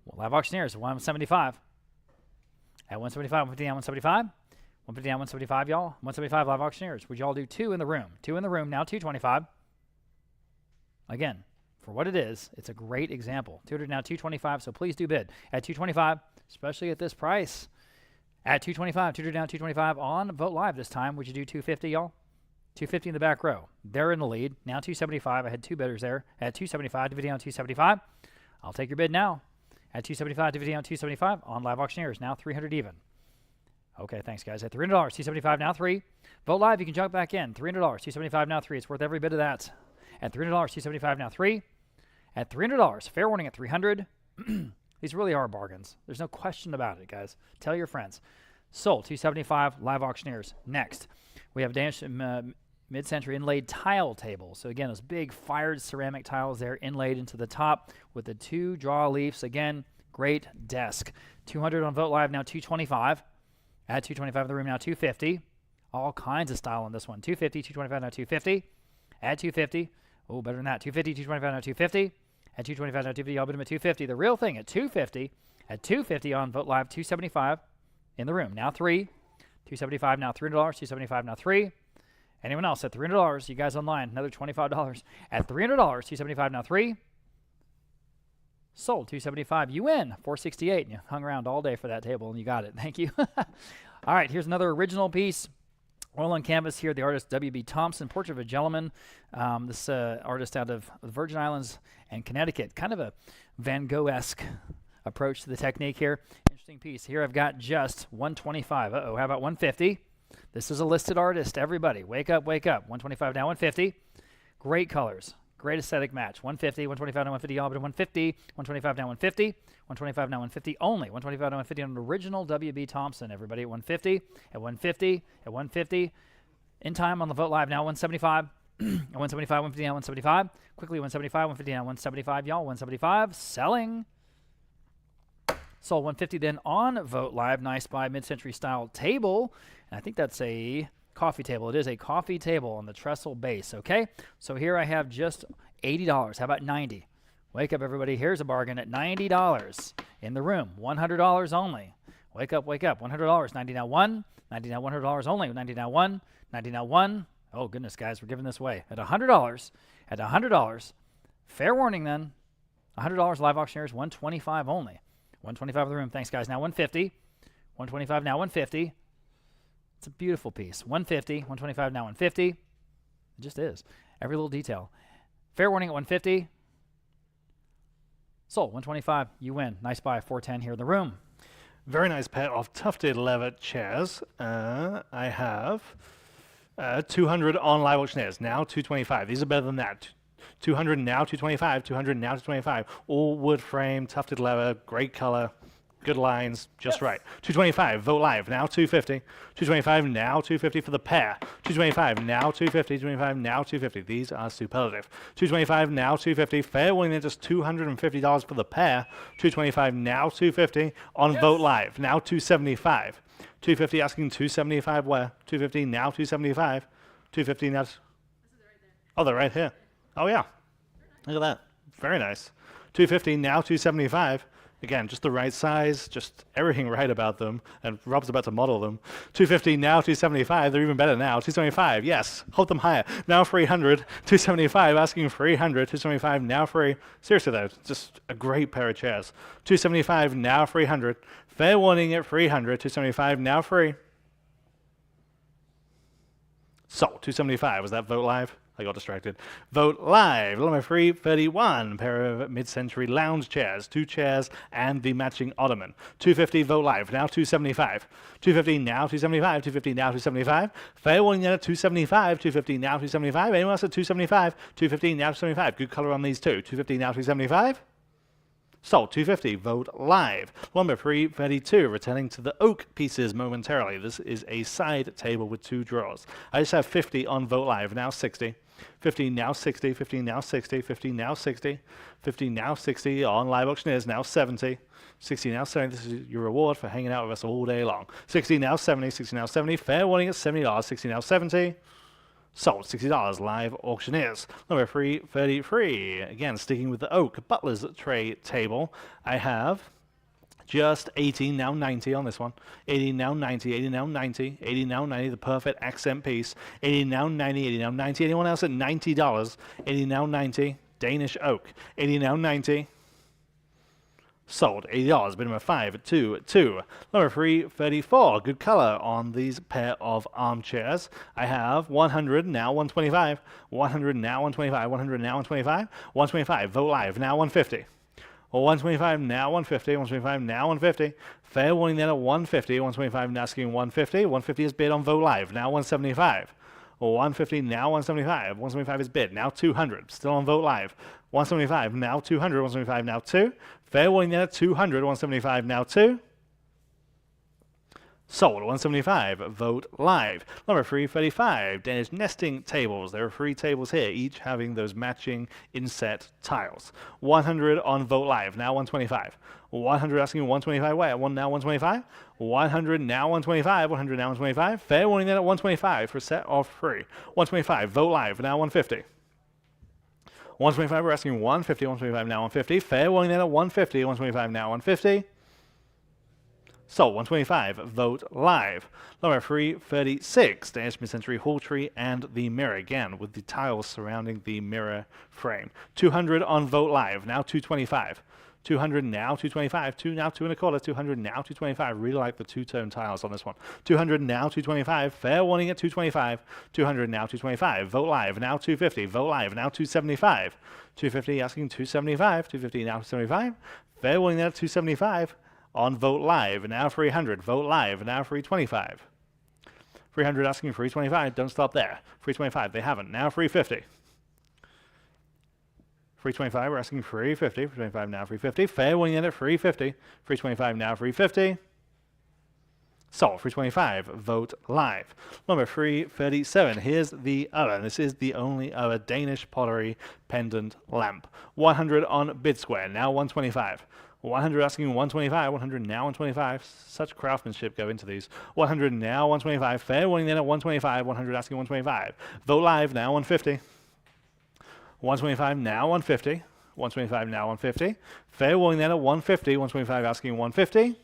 Well, Live Auctioneers. 175. At 175. 150 now 175. 150 now 175, y'all. 175 Live Auctioneers. Would y'all do 2 in the room? 2 in the room. Now 225. Again. For what it is, it's a great example. 200 now 225, so please do bid. At 225, especially at this price. At 225, 200 now 225 on Vogt Live this time. Would you do 250, y'all? 250 in the back row. They're in the lead. Now 275. I had 2 bidders there. At 275, dividing on 275. I'll take your bid now. At 275, dividing on 275 on Live Auctioneers. Now 300 even. Okay, thanks, guys. At $300, 275 now 3. Vogt Live, you can jump back in. $300, 275 now 3. It's worth every bit of that. At $300, 275 now 3. At $300, fair warning at 300. These really are bargains. There's no question about it, guys. Tell your friends. Sold, 275 Live Auctioneers. Next, we have Danish mid-century inlaid tile table. So again, those big fired ceramic tiles there inlaid into the top with the 2 draw leaves. Again, great desk. 200 on Vogt Live, now 225. At 225 in the room, now 250. All kinds of style on this one. 250, 225, now 250. At 250. Oh, better than that. 250, 225, now 250. At 225, now 250, y'all bid him at 250. The real thing at 250. At 250 on Vogt Live, 275 in the room. Now 3. 275, now $300. 275, now 3. Anyone else at $300? You guys online, another $25. At $300, 275, now 3. Sold, 275. You win, 468. And you hung around all day for that table, and you got it. Thank you. All right, here's another original piece. Oil on canvas here, the artist W.B. Thompson, Portrait of a Gentleman. This artist out of the Virgin Islands and Connecticut. Kind of a Van Gogh-esque approach to the technique here. Interesting piece. Here I've got just 125. Uh-oh, how about 150? This is a listed artist. Everybody, wake up, wake up. 125 now 150. Great colors. Great aesthetic match. 150, 125 now 150. Y'all bid 150. 125 now 150. 125 now 150 only. 125 now 150 on an original W.B. Thompson. Everybody at 150. At 150. At 150. In time on the Vogt Live now 175. At 175, 150 now 175. Quickly 175, 150 now 175. Y'all 175. Selling. Sold 150 then on Vogt Live. Nice buy, mid-century style table. And I think that's a coffee table. It is a coffee table on the trestle base, okay? So here I have just $80. How about 90? Wake up, everybody. Here's a bargain at $90 in the room. $100 only. Wake up, wake up. $100. 90 now 1. 90 now $100 only. 90 now 1. 90 now 1. Oh, goodness, guys. We're giving this away. At $100. At $100. Fair warning then. $100 Live Auctioneers. 125 only. 125 of the room. Thanks, guys. Now 150. 125, now 150. It's a beautiful piece. 150, 125, now 150. It just is. Every little detail. Fair warning at 150. Sold. 125. You win. Nice buy. 410 here in the room. Very nice pair of tufted leather chairs. I have 200 on live auctioneers. Now 225. These are better than that. 200 now 225. 200 now 225. All wood frame, tufted leather, great color, good lines, just right. 225. Vote live. Now 250. 225 now 250 for the pair. 225 now 250. 225 now 250. These are superlative. 225 now 250. Fair warning, they're just $250 for the pair. 225 now 250 on Vote Live. Now 275. 250 asking 275 where? 250 now 275. 250 now. Oh, they're right here. Oh yeah. Look at that. Very nice. 250 now 275. Again, just the right size, just everything right about them. And Rob's about to model them. 250 now 275. They're even better now. 275. Yes. Hold them higher. Now 300. 275 asking 300. 275 now free. Seriously though, just a great pair of chairs. 275 now 300. Fair warning at 300. 275 now free. So 275. Was that Vote Live? I got distracted. Vote Live. Number 331. Pair of mid-century lounge chairs. 2 chairs and the matching ottoman. 250. Vote Live. Now 275. 250 now 275. 250 now 275. Fair warning at 275. 250 now 275. Anyone else at 275? 250 now 275. Good color on these two. 250 now 275. Sold. 250. Vote Live. Number 332. Returning to the oak pieces momentarily. This is a side table with 2 drawers. I just have 50 on Vote Live. Now 60. 50 now 60. 50 now 60. 50 now 60. 50 now 60 on live auctioneers. Now 70. 60 now 70. This is your reward for hanging out with us all day long. 60 now 70. 60 now 70. Fair warning at $70. 60 now 70. Sold. $60 live auctioneers. Number 333. Again, sticking with the oak butler's tray table. I have just 80 now 90 on this one. 80 now 90. 80 now 90. 80 now 90. The perfect accent piece. 80 now 90. 80 now 90. Anyone else at $90? 80 now 90. Danish oak. 80 now 90. Sold. $80. Bid number 5 at 2 at 2. Number 334. Good color on these pair of armchairs. I have 100 now 125. 100 now 125. 100 now 125. 125. Vote Live. Now 150. 125 now 150. 125 now 150. Fair warning then at 150. 125 now asking 150. 150 is bid on Vote Live. Now 175. 150 now 175. 175 is bid. Now 200. Still on Vote Live. 175 now 200. 175 now 2. Fair warning then at 200. 175 now 2. Sold. 175. Vote Live. Number 335. Danish nesting tables. There are 3 tables here, each having those matching inset tiles. 100 on Vote Live. Now 125. 100 asking 125 where? Now 125. 100 now 125. 100 now 125. Fair warning then at 125 for a set of 3. 125. Vote Live. Now 150. 125 we're asking 150. 125 now 150. Fair warning then at 150. 125 now 150. So 125, Vote Live. Number 336, Danish mid-century hall tree and the mirror, again with the tiles surrounding the mirror frame. 200 on Vote Live, now 225. 200 now 225, 2 now 2 1/4, 200 now 225. Really like the 2-tone tiles on this one. 200 now 225, fair warning at 225. 200 now 225, Vote Live, now 250. Vote Live, now 275. 250 asking 275, 250 now 275. Fair warning at 275. On Vote Live, now 300. Vote Live, now 325. 300 asking 325. Don't stop there. 325, they haven't. Now 350. 325, we're asking 350. 325 now 350. Fair warning at 350. 325 now 350. So 325, Vote Live. Number 337. Here's the other. This is the only other Danish pottery pendant lamp. 100 on Bid Square. Now 125. 100 asking 125, 100 now 125. Such craftsmanship go into these. 100 now 125. Fair warning then at 125. 100 asking 125. Vote Live now 150. 125 now 150. 125 now 150. Fair warning then at 150. 125 asking 150.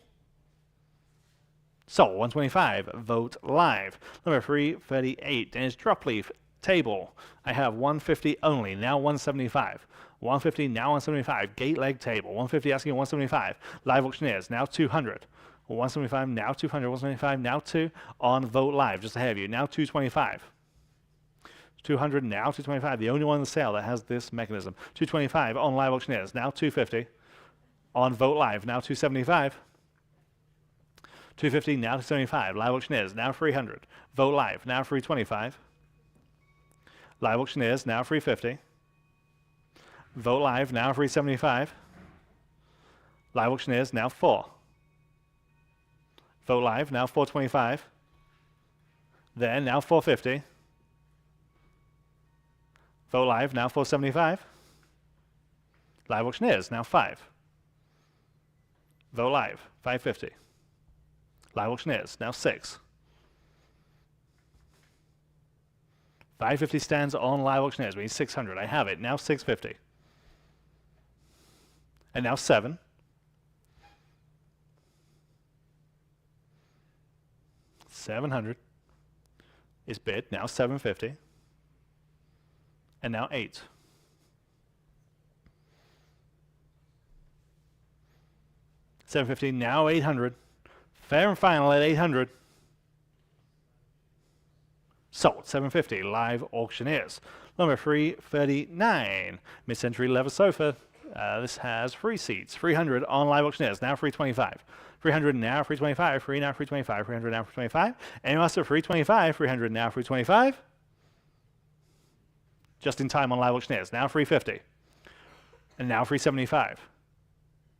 So 125. Vote Live. Number 338. Danish drop leaf table. I have 150 only. Now 175. 150, now 175. Gate leg table, 150 asking 175. Live auctioneers, now 200. 175, now 200. 175, now 2 on Vogt Live, just ahead of you. Now 225. 200, now 225. The only one in the sale that has this mechanism. 225 on live auctioneers, now 250. On Vogt Live, now 275. 250, now 275. Live auctioneers, now 300. Vogt Live, now 325. Live auctioneers, now 350. Vogt Live, now 375. Live auctioneers, now 4. Vogt Live, now 425. Then, now 450. Vogt Live, now 475. Live auctioneers, now 5. Vogt Live, 550. Live auctioneers, now 6. 550 stands on live auctioneers. We need 600. I have it. Now 650. And now 7. 700 is bid. Now 750. And now 8. $750, now 800. Fair and final at 800. Sold, 750, live auctioneers. Number 339, mid-century leather sofa. This has 3 seats, 300 on live auctioneers, now 325. 300 now 325, 3 now 325, 300 now 325. Anyone else at 325, 300 now 325. Just in time on live auctioneers, now 350. And now 375.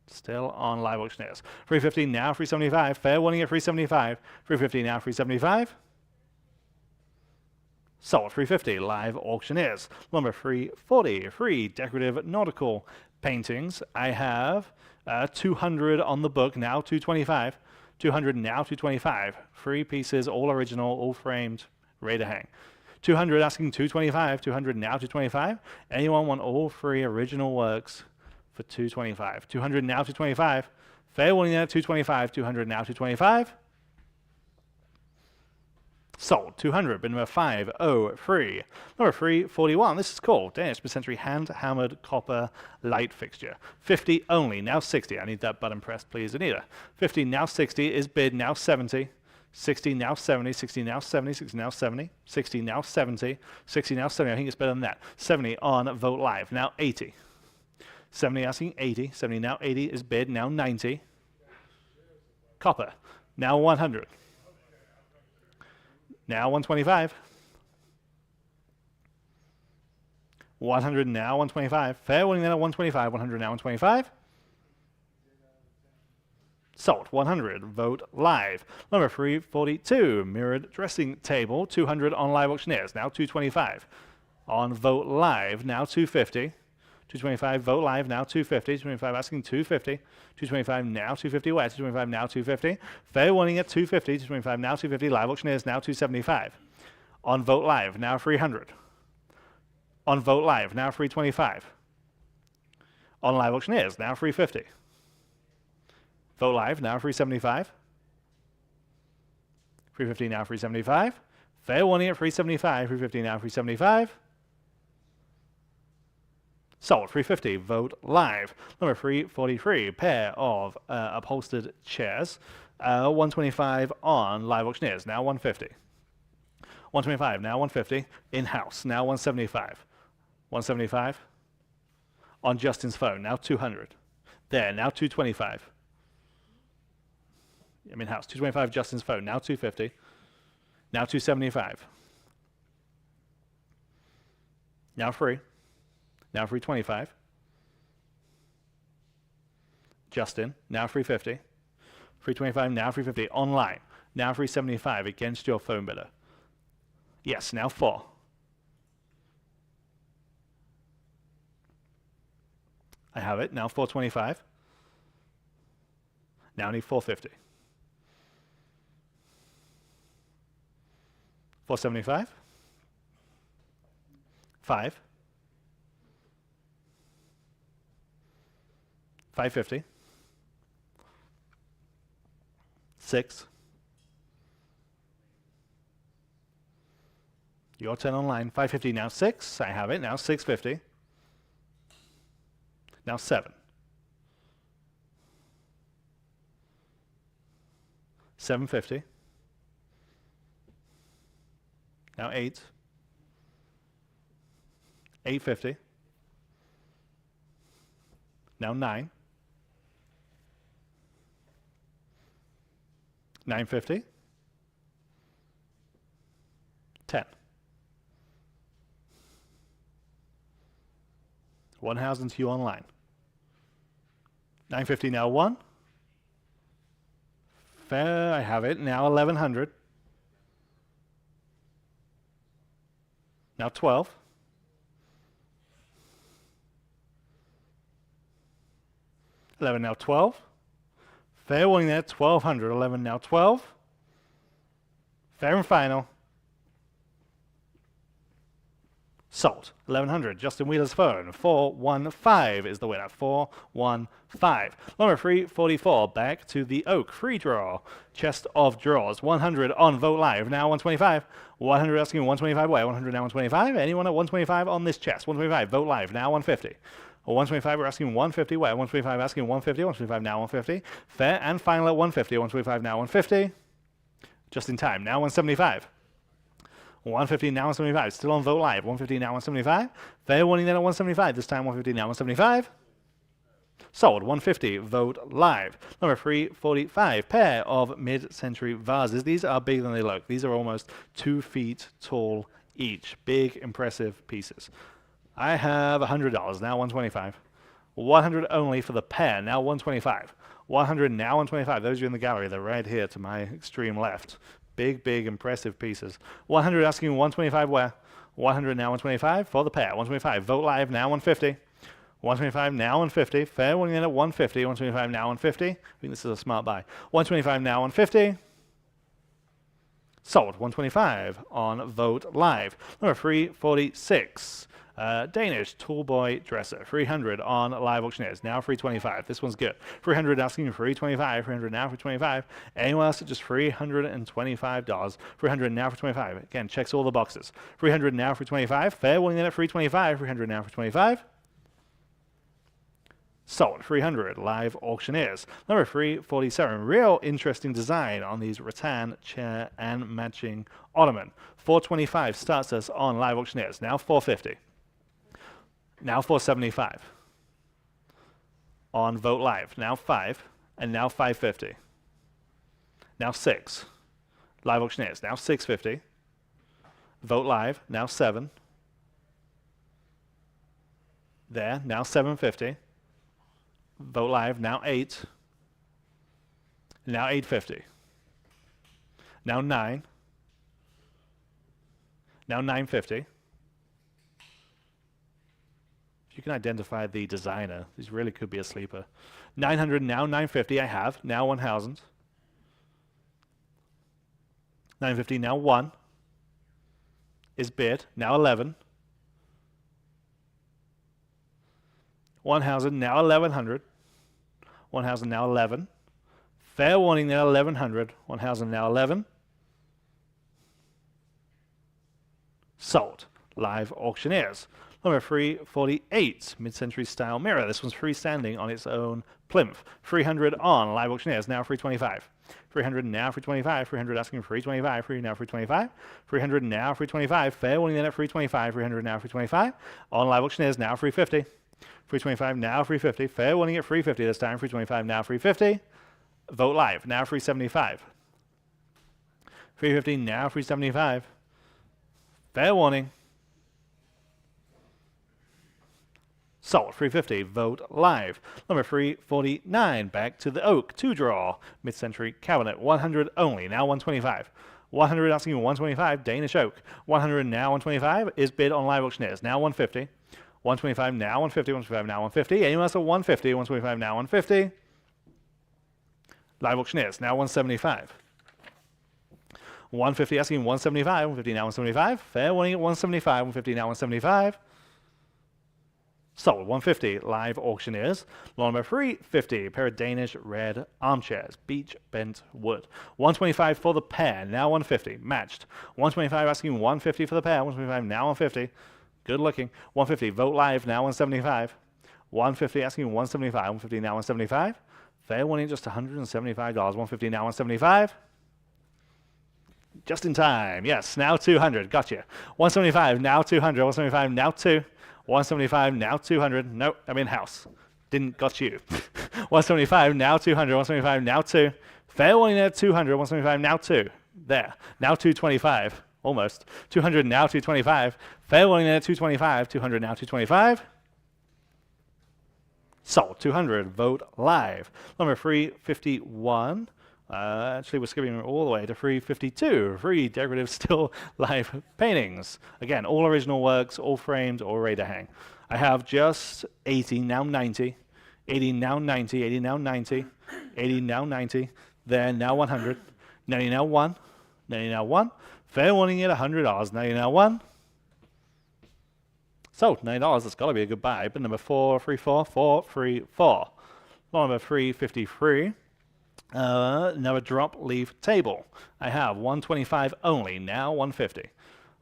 Still on live auctioneers. 350 now 375. Fair warning at 375. 350 now 375. Sold 350 live auctioneers. Number 340. Free decorative nautical paintings. I have 200 on the book, now 225. 200 now 225. 3 pieces, all original, all framed, ready to hang. 200 asking 225. 200 now 225. Anyone want all 3 original works for 225? 200 now 225. Fair warning at 225. 200 now 225. Sold. 200. Bid number 503. Number 341. This is called Danish mid-century hand-hammered copper light fixture. 50 only. Now 60. I need that button pressed, please, Anita. 50 now 60 is bid. Now 70. 60 now 70. 60 now 70. 60 now 70. 60 now 70. 60 now 70. I think it's better than that. 70 on Vogt Live. Now 80. 70 asking 80. 70 now 80 is bid. Now 90. Copper. Now 100. Now 125. 100 now 125. Fair warning then at 125. 100 now 125. Sold. 100. Vogt Live. Number 342. Mirrored dressing table. 200 on live auctioneers. Now 225. On Vogt Live. Now 250. 225 Vogt Live, now 250. 225 asking 250. 225 now 250 wet. 225 now 250. Fair warning at 250. 225 now 250. Live auctioneers now 275. On Vogt Live, now 300. On Vogt Live, now 325. On live auctioneers, now 350. Vogt Live, now 375. 350 now 375. Fair warning at 375. 350 now 375. Sold. 350. Vogt Live. Number 343. Pair of upholstered chairs. 125 on live auctioneers. Now 150. 125. Now 150. In-house. Now 175. 175. On Justin's phone. Now 200. There. Now 225. I'm in-house. 225 Justin's phone. Now 250. Now 275. Now free. Now 325. Justin, now 350. 325, now 350. Online, now 375 against your phone bidder. Yes, now 4. I have it, now 425. Now I need 450. 475. 5. 550. 6. Your turn online. 550 now 6. I have it now 650. Now 7. 750. Now 8. 850. Now 9. 950. 10. 1,000 to you online. 950 now 1. Fair, I have it. Now 1,100. Now 12. 11 now 12. Fair warning there, 1,200. 11 now 12. Fair and final. Sold. 1,100. Justin Wheeler's phone. 415 is the winner. 415. Number 344. Back to the Oak. Free draw. Chest of drawers. 100 on Vote Live. Now 125. 100 asking 125 where? 100 now 125. Anyone at 125 on this chest? 125. Vote Live. Now 150. 125 we're asking 150 where? 125 asking 150. 125 now 150. Fair and final at 150. 125 now 150. Just in time. Now 175. 150 now 175. Still on Vote Live. 150 now 175. Fair warning then at 175. This time 150 now 175. Sold. 150. Vote Live. Number 345. Pair of mid-century vases. These are bigger than they look. These are almost 2 feet tall each. Big, impressive pieces. I have $100. Now 125. 100 only for the pair. Now 125. 100 now 125. Those of you in the gallery, they're right here to my extreme left. Big, big, impressive pieces. 100 asking 125 where? 100 now 125 for the pair. 125. Vote Live now 150. 125 now 150. Fair warning in at 150. 125 now 150. I think this is a smart buy. 125 now 150. Sold. 125 on Vote Live. Number 346. Danish Toolboy Dresser, 300 on Live Auctioneers, now 325. This one's good. 300 asking 325, 300 now for 25. Anyone else at just $325. 300 now for 25. Again, checks all the boxes. 300 now for 25. Fair warning in at 325. 300 now for 25. Sold. 300 Live Auctioneers. Number 347. Real interesting design on these rattan chair and matching ottoman. 425 starts us on Live Auctioneers. Now 450. Now 475 on Vote Live. Now 5 and now 550. Now 6. Live Auctioneers. Now 650. Vote Live. Now 7. There. Now 750. Vote Live. Now 8. Now 850. Now 9. Now 950. You can identify the designer. These really could be a sleeper. 900 now 950 I have. Now 1,000. 950 now 1 is bid. Now 11. 1,000 now 1,100. 1,000 now 11. Fair warning now 1,100. 1,000 now 11. Sold. Live Auctioneers. Number 348, mid-century style mirror. This one's freestanding on its own plinth. 300 on Live Auctioneers, now 325. 300 now 325. 300 asking 325. 300 now 325. 300 now 325. Fair warning then at 325. 300 now 325. On Live Auctioneers, now 350. 325 now 350. Fair warning at 350 this time. 325 now 350. Vote Live, now 375. 350 now 375. Fair warning. Sold. 350. Vote Live. Number 349. Back to the Oak. 2 draw. Mid-century cabinet. 100 only. Now 125. 100 asking 125. Danish Oak. 100 now 125 is bid on Live Auctioneers. Now 150. 125 now 150. 125 now 150. Anyone else at 150. 125 now 150. Live Auctioneers. Now 175. 150 asking 175. 150 now 175. Fair warning at 175. 150 now 175. Sold. 150 Live Auctioneers. Law number 350. A pair of Danish red armchairs. Beech bent wood. 125 for the pair. Now 150. Matched. 125 asking 150 for the pair. 125 now 150. Good looking. 150. Vote Live. Now 175. 150 asking 175. 150 now 175. Fair warning, just $175. 150 now 175. Just in time. Yes, now 200. Gotcha. 175 now 200. 175 now 2. 175 now 200. Nope, I'm in house. Didn't got you. 175 now 200. 175 now 2. Fair warning at 200. 175 now 2. There. Now 225. Almost. 200 now 225. Fair warning at 225. 200 now 225. Sold. 200. Vote live. Number 351. Actually, we're skipping all the way to 352. Free decorative still life paintings. Again, all original works, all framed, all ready to hang. I have just 80, now 90. 80, now 90. 80, now 90. 80, now 90. Then now 100. 90, now 1. 90, now 1. Fair warning at $100. 90, now 1. So, $90, that's got to be a good buy. But number 434, 434. Number 353. Another drop leaf table. I have 125 only, now 150.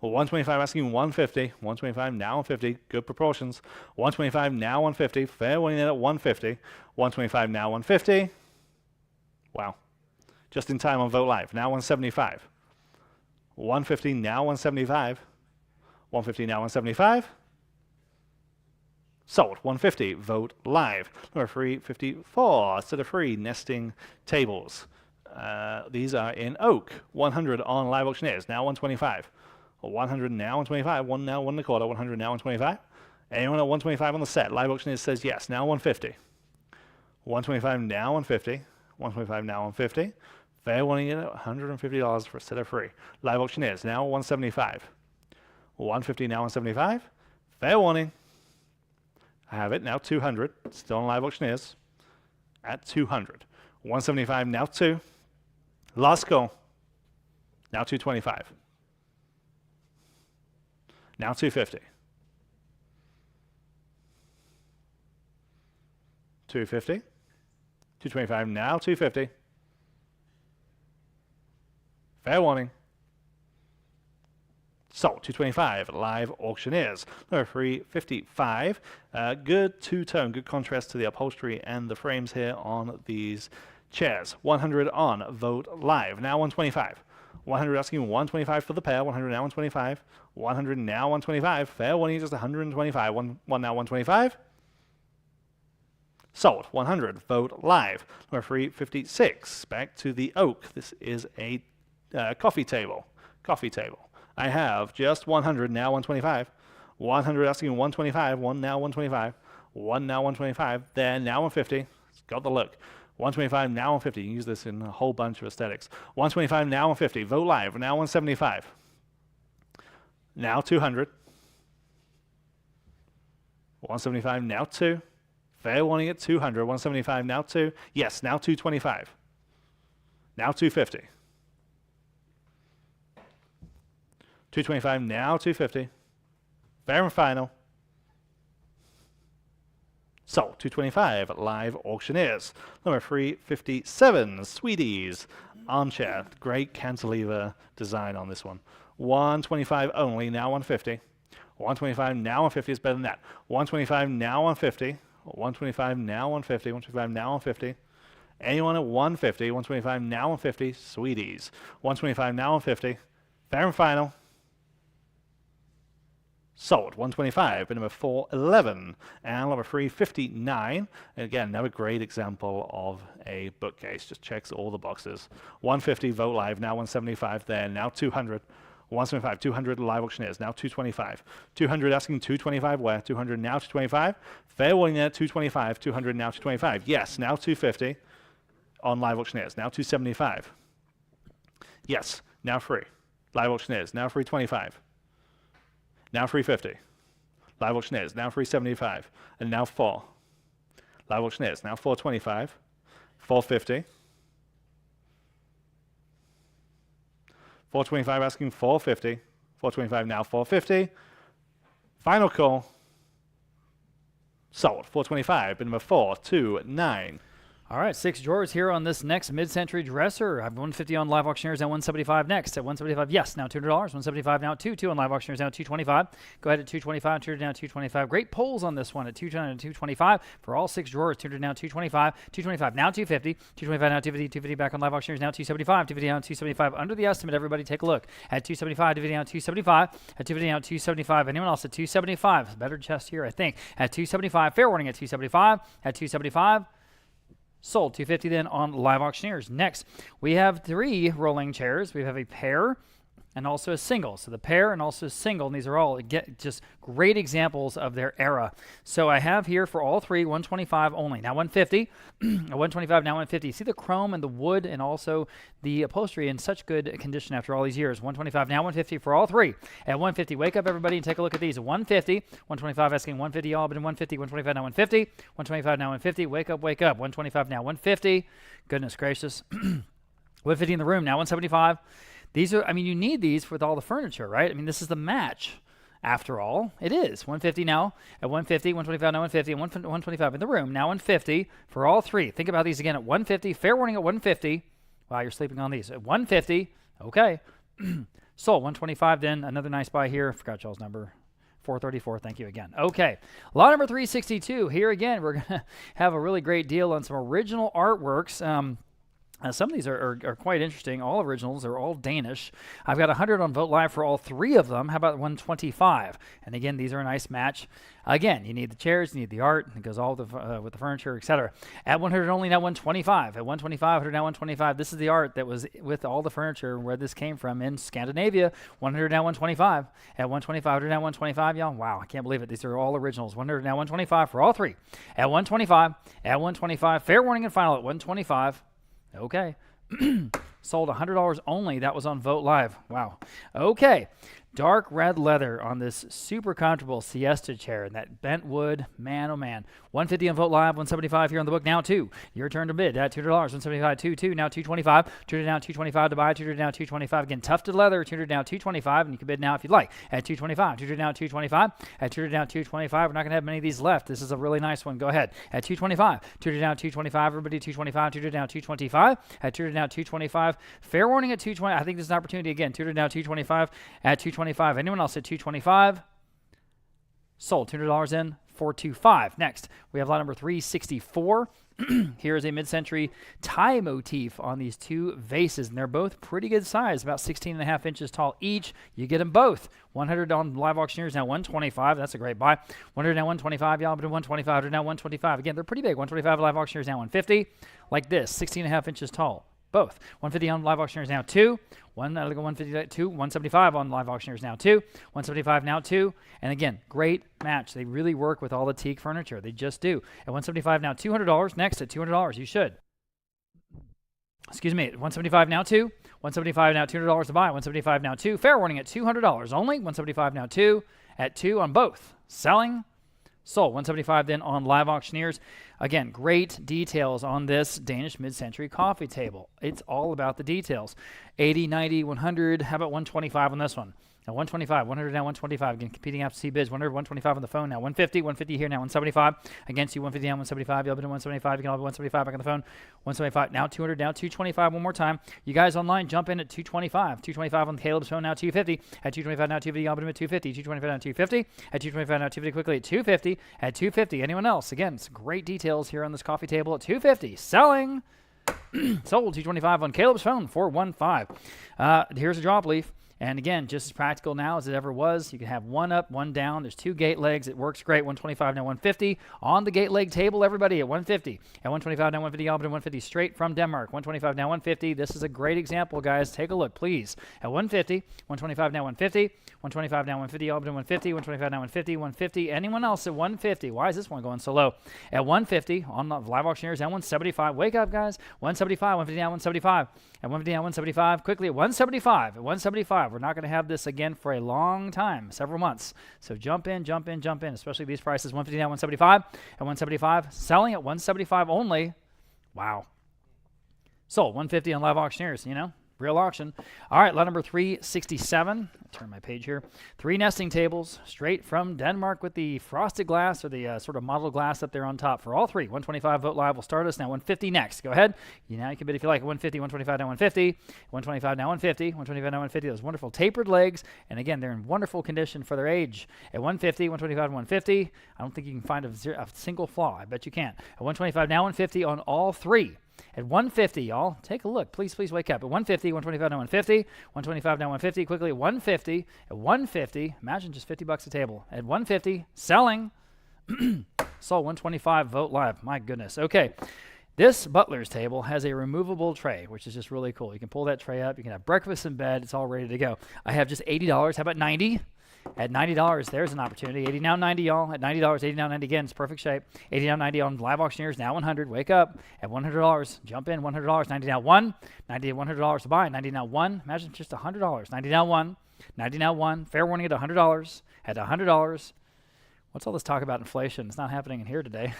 125 asking 150. 125 now 150. Good proportions. 125 now 150. Fair warning at 150. 125 now 150. Wow. Just in time on Vote Live. Now 175. 150 now 175. 150 now 175. Sold. 150. Vote live. Number 354. Set of free nesting tables. These are in oak. 100 on live auctioneers. Now 125. 100 now 125. 1 now 1 1/4. 100 now 125. Anyone at 125 on the set? Live auctioneers says yes. Now 150. 125 now 150. 125 now 150. Fair warning at $150 for a set of free. Live auctioneers. Now 175. 150 now 175. Fair warning. I have it now 200. Still on live auctioneers at 200. 175 now 2. Last call. Now 225. Now 250. 250. 225 now 250. Fair warning. Sold. 225 live auctioneers. Number 355. Good two-tone, good contrast to the upholstery and the frames here on these chairs. 100 on Vote Live. Now 125. 100 asking 125 for the pair. 100 now 125. 100 now 125. Fair warning, just 125. One now 125. Sold. 100. Vote Live. Number 356. Back to the oak. This is a coffee table. Coffee table. I have just 100 now 125. 100 asking 125. 1 now 125. 1 now 125. Then now 150. It's got the look. 125 now 150. You can use this in a whole bunch of aesthetics. 125 now 150. Vote Live. Now 175. Now 200. 175 now 2. Fair warning at 200. 175 now 2. Yes, now 225. Now 250. 225 now 250. Fair and final. Sold. 225 live auctioneers. Number 357. Sweeties armchair. Great cantilever design on this one. 125 only. Now 150. 125 now 150 is better than that. 125 now 150. 125 now 150. 125 now 150. Anyone at 150. 125 now 150. Sweeties. 125 now 150. Fair and final. Sold. 125. But number 411. And number 359. And again, another great example of a bookcase. Just checks all the boxes. 150. Vote Live. Now 175 there. Now 200. 175. 200 live auctioneers. Now 225. 200 asking 225 where? 200 now 225. Fair warning there. 225. 200 now 225. Yes. Now 250 on live auctioneers. Now 275. Yes. Now free. Live auctioneers. Now 325. Now 350. Live auctioneers. Now 375. And now 4. Live auctioneers. Now 425. 450. 425 asking 450. 425 now 450. Final call. Sold. 425. Bid number 429. All right, 6 drawers here on this next mid-century dresser. I have 150 on live auctioneers at 175 next. At 175, yes, now $200. 175 now, 2 on live auctioneers now 225. Go ahead at 225, 200 now 225. Great pulls on this one at 200 and 225 for all 6 drawers. 200 now 225, 225 now 250, 225 now 250, 250 back on live auctioneers now 275, 250 now 275 under the estimate. Everybody take a look at 275, 250 now 275, at 250 now 275. Anyone else at 275? Better chest here, I think. At 275, fair warning at 275, at 275. Sold. 250 then on live auctioneers. Next, we have 3 rolling chairs. We have a pair and also a single. So the pair and also single, and these are all just great examples of their era. So I have here for all 3, 125 only. Now 150, 125, now 150. See the chrome and the wood and also the upholstery in such good condition after all these years. 125, now 150 for all 3. At 150, wake up everybody and take a look at these. 150, 125 asking 150, y'all, but in 150, 125, now 150, 125, now 150. Wake up, wake up. 125, now 150. Goodness gracious. 150 in the room, now 175. These are, I mean, you need these with all the furniture, right? I mean, this is the match. After all, it is. 150 now at 150, 125 now 150, and 125 in the room. Now 150 for all 3. Think about these again at 150. Fair warning at 150. Wow, you're sleeping on these. At 150, okay. Sold. 125 then. Another nice buy here. Forgot y'all's number. 434. Thank you again. Okay. Lot number 362. Here again, we're going to have a really great deal on some original artworks. Some of these are quite interesting. All originals. They're all Danish. I've got 100 on Vote Live for all 3 of them. How about 125? And again, these are a nice match. Again, you need the chairs, you need the art. It goes all with the furniture, etc. At 100 only, now 125. At 125, 100 now 125. This is the art that was with all the furniture where this came from in Scandinavia. 100 now 125. At 125, 100 now 125, y'all. Wow, I can't believe it. These are all originals. 100 now 125 for all 3. At 125, at 125. Fair warning and final at 125. Okay. Sold $100 only. That was on Vote Live. Wow. Okay. Dark red leather on this super comfortable siesta chair and that bent wood. Man, oh man. 150 on Vote Live, 175 here on the book. Now 2. Your turn to bid at $200. 175, 2, now 225. 200 now 225 to buy. 200 now 225. Again, tufted leather. 200 now 225, and you can bid now if you'd like at 225. 200 now 225. At 200 now 225. We're not going to have many of these left. This is a really nice one. Go ahead at 225. 200 now 225. Everybody 225. 200 now 225. At 200 now 225. Fair warning at 220. I think this is an opportunity again. 200 now 225 at 225. Anyone else at 225? Sold. $200 in. 425. Next, we have lot number 364. Here is a mid-century tie motif on these 2 vases, and they're both pretty good size, about 16.5 inches tall each. You get them both. 100 on live auctioneers, now 125. That's a great buy. 100 now 125, y'all, but 125. 100 now 125. Again, they're pretty big. 125 live auctioneers, now 150. Like this, 16.5 inches tall. Both. 150 on live auctioneers, now 2. 150, 2, 175 on live auctioneers, now 2. 175 now 2. And again, great match. They really work with all the teak furniture. They just do. At 175 now $200. Next at $200, you should. Excuse me. At 175 now 2. 175 now $200 to buy. 175 now 2. Fair warning at $200 only. 175 now 2. At 2 on both. Selling. Sold. 175 then on live auctioneers. Again, great details on this Danish mid-century coffee table. It's all about the details. 80, 90, 100. How about 125 on this one? Now 125, 100 now 125. Again, competing after C bids. 100, 125 on the phone now. 150, 150 here now 175. Against you 150 now 175. You'll be 175. You can all be 175 back on the phone. 175 now 200 now 225 one more time. You guys online jump in at 225. 225 on Caleb's phone now 250. At 225 now 250. Y'all be at 250. 225 now 250. At 225 now 250 quickly at 250. At 250. Anyone else? Again, it's great details here on this coffee table at 250. Selling. Sold. 225 on Caleb's phone 415. Here's a drop leaf. And again, just as practical now as it ever was. You can have one up, one down. There's 2 gate legs. It works great. 125 now 150. On the gate leg table, everybody at 150. At 125 now 150, Albany 150 straight from Denmark. 125 now 150. This is a great example, guys. Take a look, please. At 150, 125 now 150. 125 now 150, Albany 150. 125 now 150, 150. Anyone else at 150? Why is this one going so low? At 150, on the live auctioneers, at 175. Wake up, guys. 175, 150 now 175. At 150 now 175. Quickly at 175. At 175. We're not going to have this again for a long time, several months. So jump in, jump in, jump in, especially these prices. 150 now 175. At 175. Selling at 175 only. Wow. Sold. 150 on live auctioneers, you know. Real auction. All right, lot number 367. I'll turn my page here. 3 nesting tables, straight from Denmark with the frosted glass or the sort of mottled glass up there on top for all 3. 125 vote live will start us now. 150 next. Go ahead. Now you can bid if you like. 150, 125 now 150, 125 now 150, 125 now 150. Those wonderful tapered legs, and again they're in wonderful condition for their age. At 150, 125, 150. I don't think you can find a single flaw. I bet you can't. At 125 now 150 on all 3. At 150, y'all, take a look. Please wake up. At 150, 125 now 150, 125 now 150. Quickly at 150. At 150, imagine just $50 a table. At 150, selling. Sold 125 vote live. My goodness. Okay. This butler's table has a removable tray, which is just really cool. You can pull that tray up. You can have breakfast in bed. It's all ready to go. I have just $80. How about 90? At $90, there's an opportunity. 80 now 90, y'all. At $90, 80 now 90 again. It's perfect shape. 80 now 90 on live auctioneers. Now 100. Wake up. At $100, jump in. $100. 90 now 1. 90 at $100 to buy. 90 now 1. Imagine just $100. 90 now 1. 90 now 1. Fair warning at $100. At $100. What's all this talk about inflation? It's not happening in here today.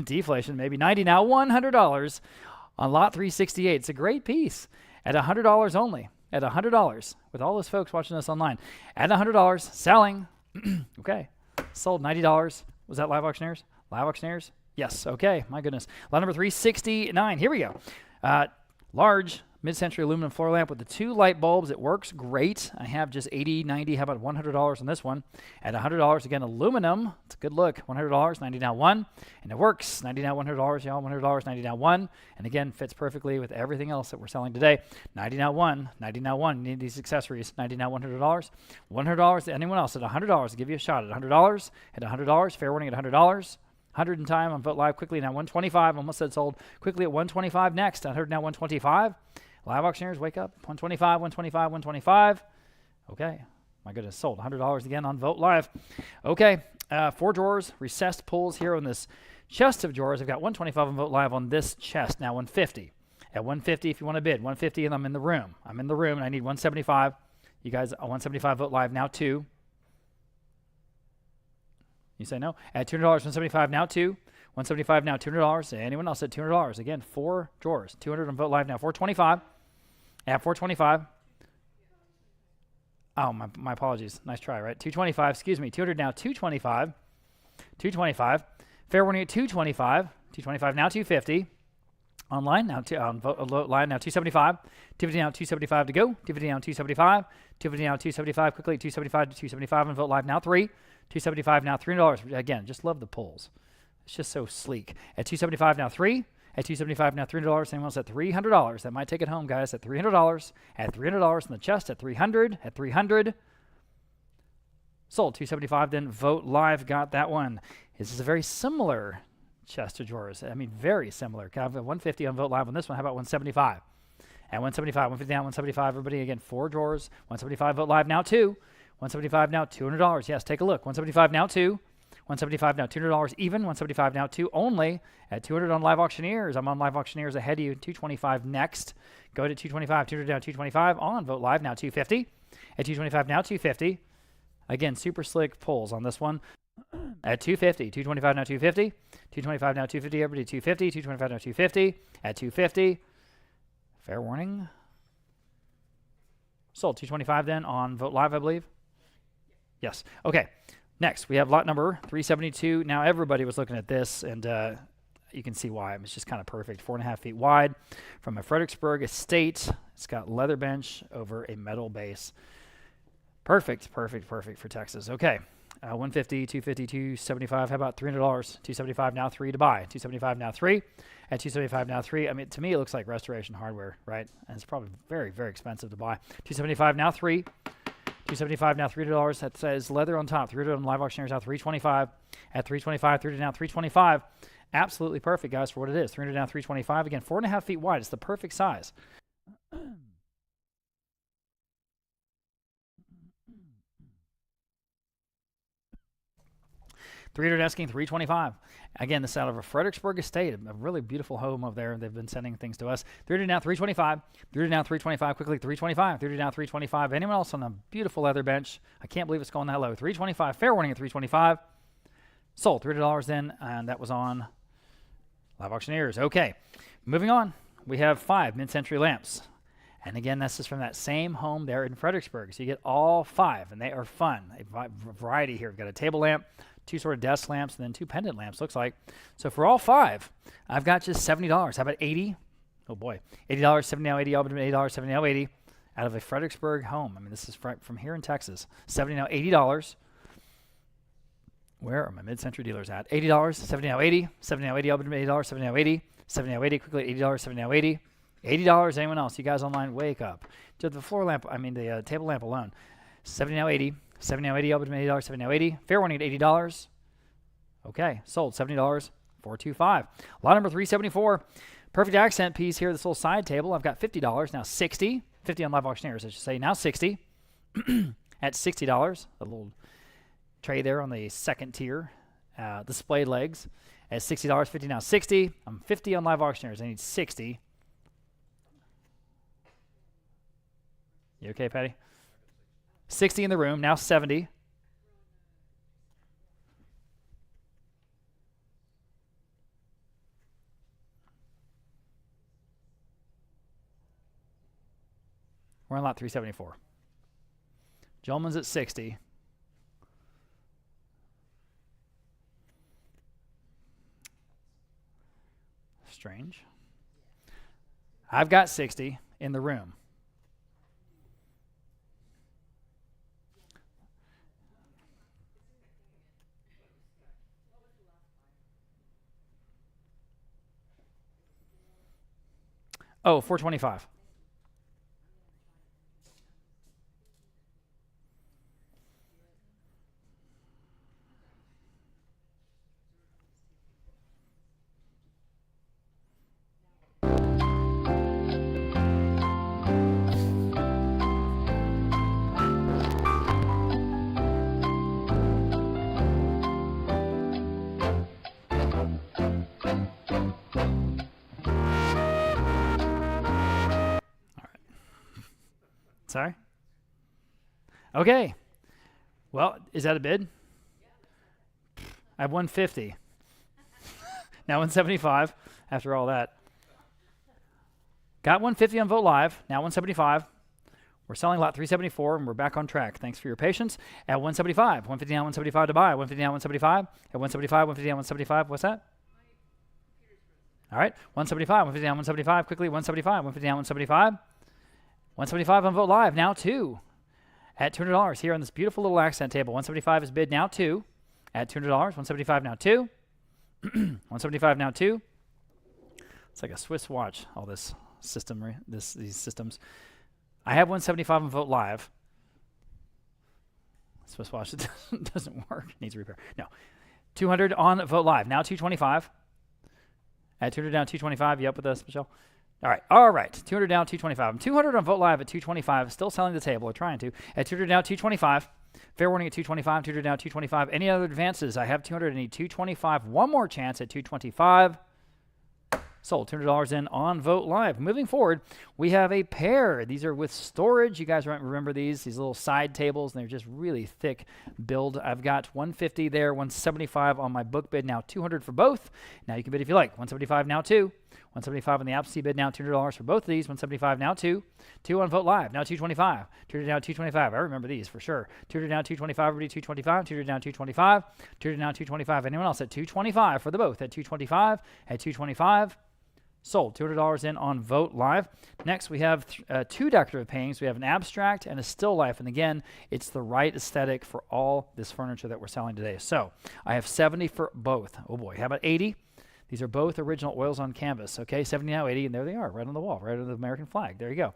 Deflation, maybe. 90 now $100 on lot 368. It's a great piece. At $100 only. At $100 with all those folks watching us online. At $100, selling. Okay. Sold $90. Was that live auctioneers? Live auctioneers? Yes. Okay. My goodness. Lot number 369. Here we go. Large mid-century aluminum floor lamp with the 2 light bulbs. It works great. I have just 80, 90. How about $100 on this one? At $100, again, aluminum. It's a good look. $100, 90 now 1. And it works. 90 now $100, y'all. $100, 90 now 1. And again, fits perfectly with everything else that we're selling today. 90 now 1. 90 now 1. You need these accessories. 90 now $100. $100. Anyone else at $100? I'll give you a shot. At $100. At $100. Fair warning at $100. 100 in time on vote live quickly now 125. Almost said sold quickly at 125 next. I heard now 125. Live auctioneers, wake up. 125, 125, 125. Okay. My goodness, sold. $100 again on vote live. Okay. 4 drawers, recessed pulls here on this chest of drawers. I've got 125 on vote live on this chest. Now 150. At 150, if you want to bid. 150 and I'm in the room. I'm in the room and I need 175. You guys, 175 vote live now 2. You say no? At $200, 175 now 2. 175 now $200. Anyone else at $200? Again, 4 drawers. 200 on vote live now 425. At 425. Oh, my apologies. Nice try, right? 225. Excuse me. 200 now 225. 225. Fair warning at 225. 225 now 250. Online now on vote line now 275. 250 now 275 to go. 250 now 275. 250 now 275 quickly. 275 to 275 on vote live now 3. 275 now $300. Again, just love the pulls. It's just so sleek. At 275 now 3. At 275 now $300. Anyone else at $300? That might take it home, guys. At $300. At $300 in the chest. At 300. At 300. Sold 275. Then vote live got that one. This is a very similar chest of drawers. I mean, very similar. Kind of 150 on vote live on this one. How about 175? At 175, 150 down, 175. Everybody again, 4 drawers. 175 vote live now 2. 175 now $200. Yes, take a look. 175 now 2. 175 now $200 even. 175 now 2 only. At 200 on live auctioneers. I'm on live auctioneers ahead of you. 225 next. Go to 225. 200 down 225 on vote live now 250. At 225 now 250. Again, super slick pulls on this one. At 250. 225 now 250. 225 now 250. Everybody 250. 225 now 250. At 250. Fair warning. Sold 225 then on vote live, I believe. Yes. Okay. Next, we have lot number 372. Now, everybody was looking at this, and you can see why. It's just kind of perfect. 4.5 feet wide from a Fredericksburg estate. It's got leather bench over a metal base. Perfect, perfect, perfect for Texas. Okay. 150, 250, 275. How about $300? 275 now 3 to buy. 275 now 3. At 275 now 3. I mean, to me, it looks like restoration hardware, right? And it's probably very, very expensive to buy. 275 now 3. 275 now $3. That says leather on top. $300 on live auctioneers now 325. At 325, $300 now 325. Absolutely perfect, guys, for what it is. $300 now 325. Again, 4.5 feet wide. It's the perfect size. $300 asking $325. Again, this is out of a Fredericksburg estate, a really beautiful home over there. They've been sending things to us. $300 now $325. $300 now $325. Quickly $325. $300 now $325. Anyone else on a beautiful leather bench? I can't believe it's going that low. $325. Fair warning at $325. Sold $300 then, and that was on live auctioneers. Okay, moving on. We have 5 mid-century lamps. And again, this is from that same home there in Fredericksburg. So you get all 5, and they are fun. A variety here. We've got a table lamp, 2 sort of desk lamps, and then 2 pendant lamps, looks like. So for all 5, I've got just $70. How about 80? Oh boy, $80, 70 now 80, $80, 70 now 80, out of a Fredericksburg home. I mean, this is from here in Texas. 70 now $80. Where are my mid-century dealers at? $80, 70 now 80, 70 now 80, $80, 70 now 80, 70 now 80, quickly $80, 70 now 80, $80. Anyone else? You guys online, wake up. To the floor lamp, I mean the table lamp alone. 70 now 80, 70 now 80, $80, 70 now 80. Fair warning at $80. Okay, sold $70, 425. Lot number 374. Perfect accent piece here, this little side table. I've got $50, now 60. 50 on live auctioneers, I should say. Now 60. At $60. A little tray there on the second tier. Display legs. At $60, 50 now 60. I'm 50 on live auctioneers. I need 60. You okay, Patty? 60 in the room, now 70. We're on lot 374. Gelman's at 60. Strange. I've got 60 in the room. Oh, 425. Sorry? Okay. Well, is that a bid? I have 150. Now 175 after all that. Got 150 on Vote Live. Now 175. We're selling lot 374 and we're back on track. Thanks for your patience. At 175. 150 now 175 to buy. 150 now 175. At 175, 150 now 175. What's that? All right. 175. 150 now 175. Quickly 175. 150 now 175. 175 on Vote Live, now 2 at $200 here on this beautiful little accent table. 175 is bid, now 2 at $200. 175 now 2. 175 now 2. It's like a Swiss watch, all this system, these systems. I have 175 on Vote Live. Swiss watch doesn't work, needs repair. No. 200 on Vote Live, now 225. At 200 down 225, you up with us, Michelle? All right. 200 down, 225. I'm 200 on Vote Live at 225. Still selling the table, or trying to. At 200 down, 225. Fair warning at 225. 200 down, 225. Any other advances? I have 200. I need 225. One more chance at 225. Sold. $200 in on Vote Live. Moving forward, we have a pair. These are with storage. You guys might remember these little side tables, and they're just really thick build. I've got 150 there, 175 on my book bid, now 200 for both. Now you can bid if you like. 175 now 2. 175 on the absentee bid, now $200 for both of these. 175 now 2. 2 on Vote Live, now 225. 200 down 225. I remember these for sure. 200 down 225, everybody 225. 200 down 225. 200 down 225. Anyone else at 225 for the both? At 225. At 225. Sold. $200 in on Vote Live. Next, we have 2 decorative paintings. We have an abstract and a still life. And again, it's the right aesthetic for all this furniture that we're selling today. So I have 70 for both. Oh boy, how about 80? These are both original oils on canvas. Okay, 70 now 80, and there they are, right on the wall, right under the American flag. There you go.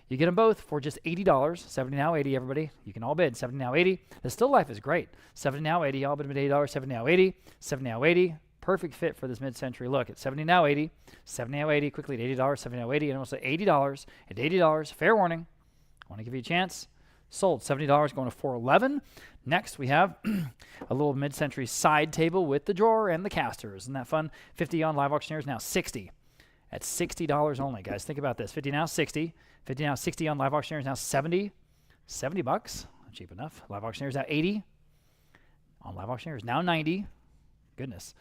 You get them both for just $80. 70 now 80, everybody. You can all bid. 70 now 80. The still life is great. 70 now 80, all bid at $80. 70 now 80. 70 now 80. Perfect fit for this mid-century look. At 70 now 80. 70 now 80. Quickly at $80. 70 now 80. And almost at $80. At $80. Fair warning. I want to give you a chance. Sold. $70 going to $411. Next, we have a little mid-century side table with the drawer and the casters. Isn't that fun? 50 on live auctioneers, now 60. At $60 only, guys. Think about this. 50 now 60. 50 now 60 on live auctioneers, now 70. $70. Not cheap enough. Live auctioneers now 80. On live auctioneers, now 90. Goodness.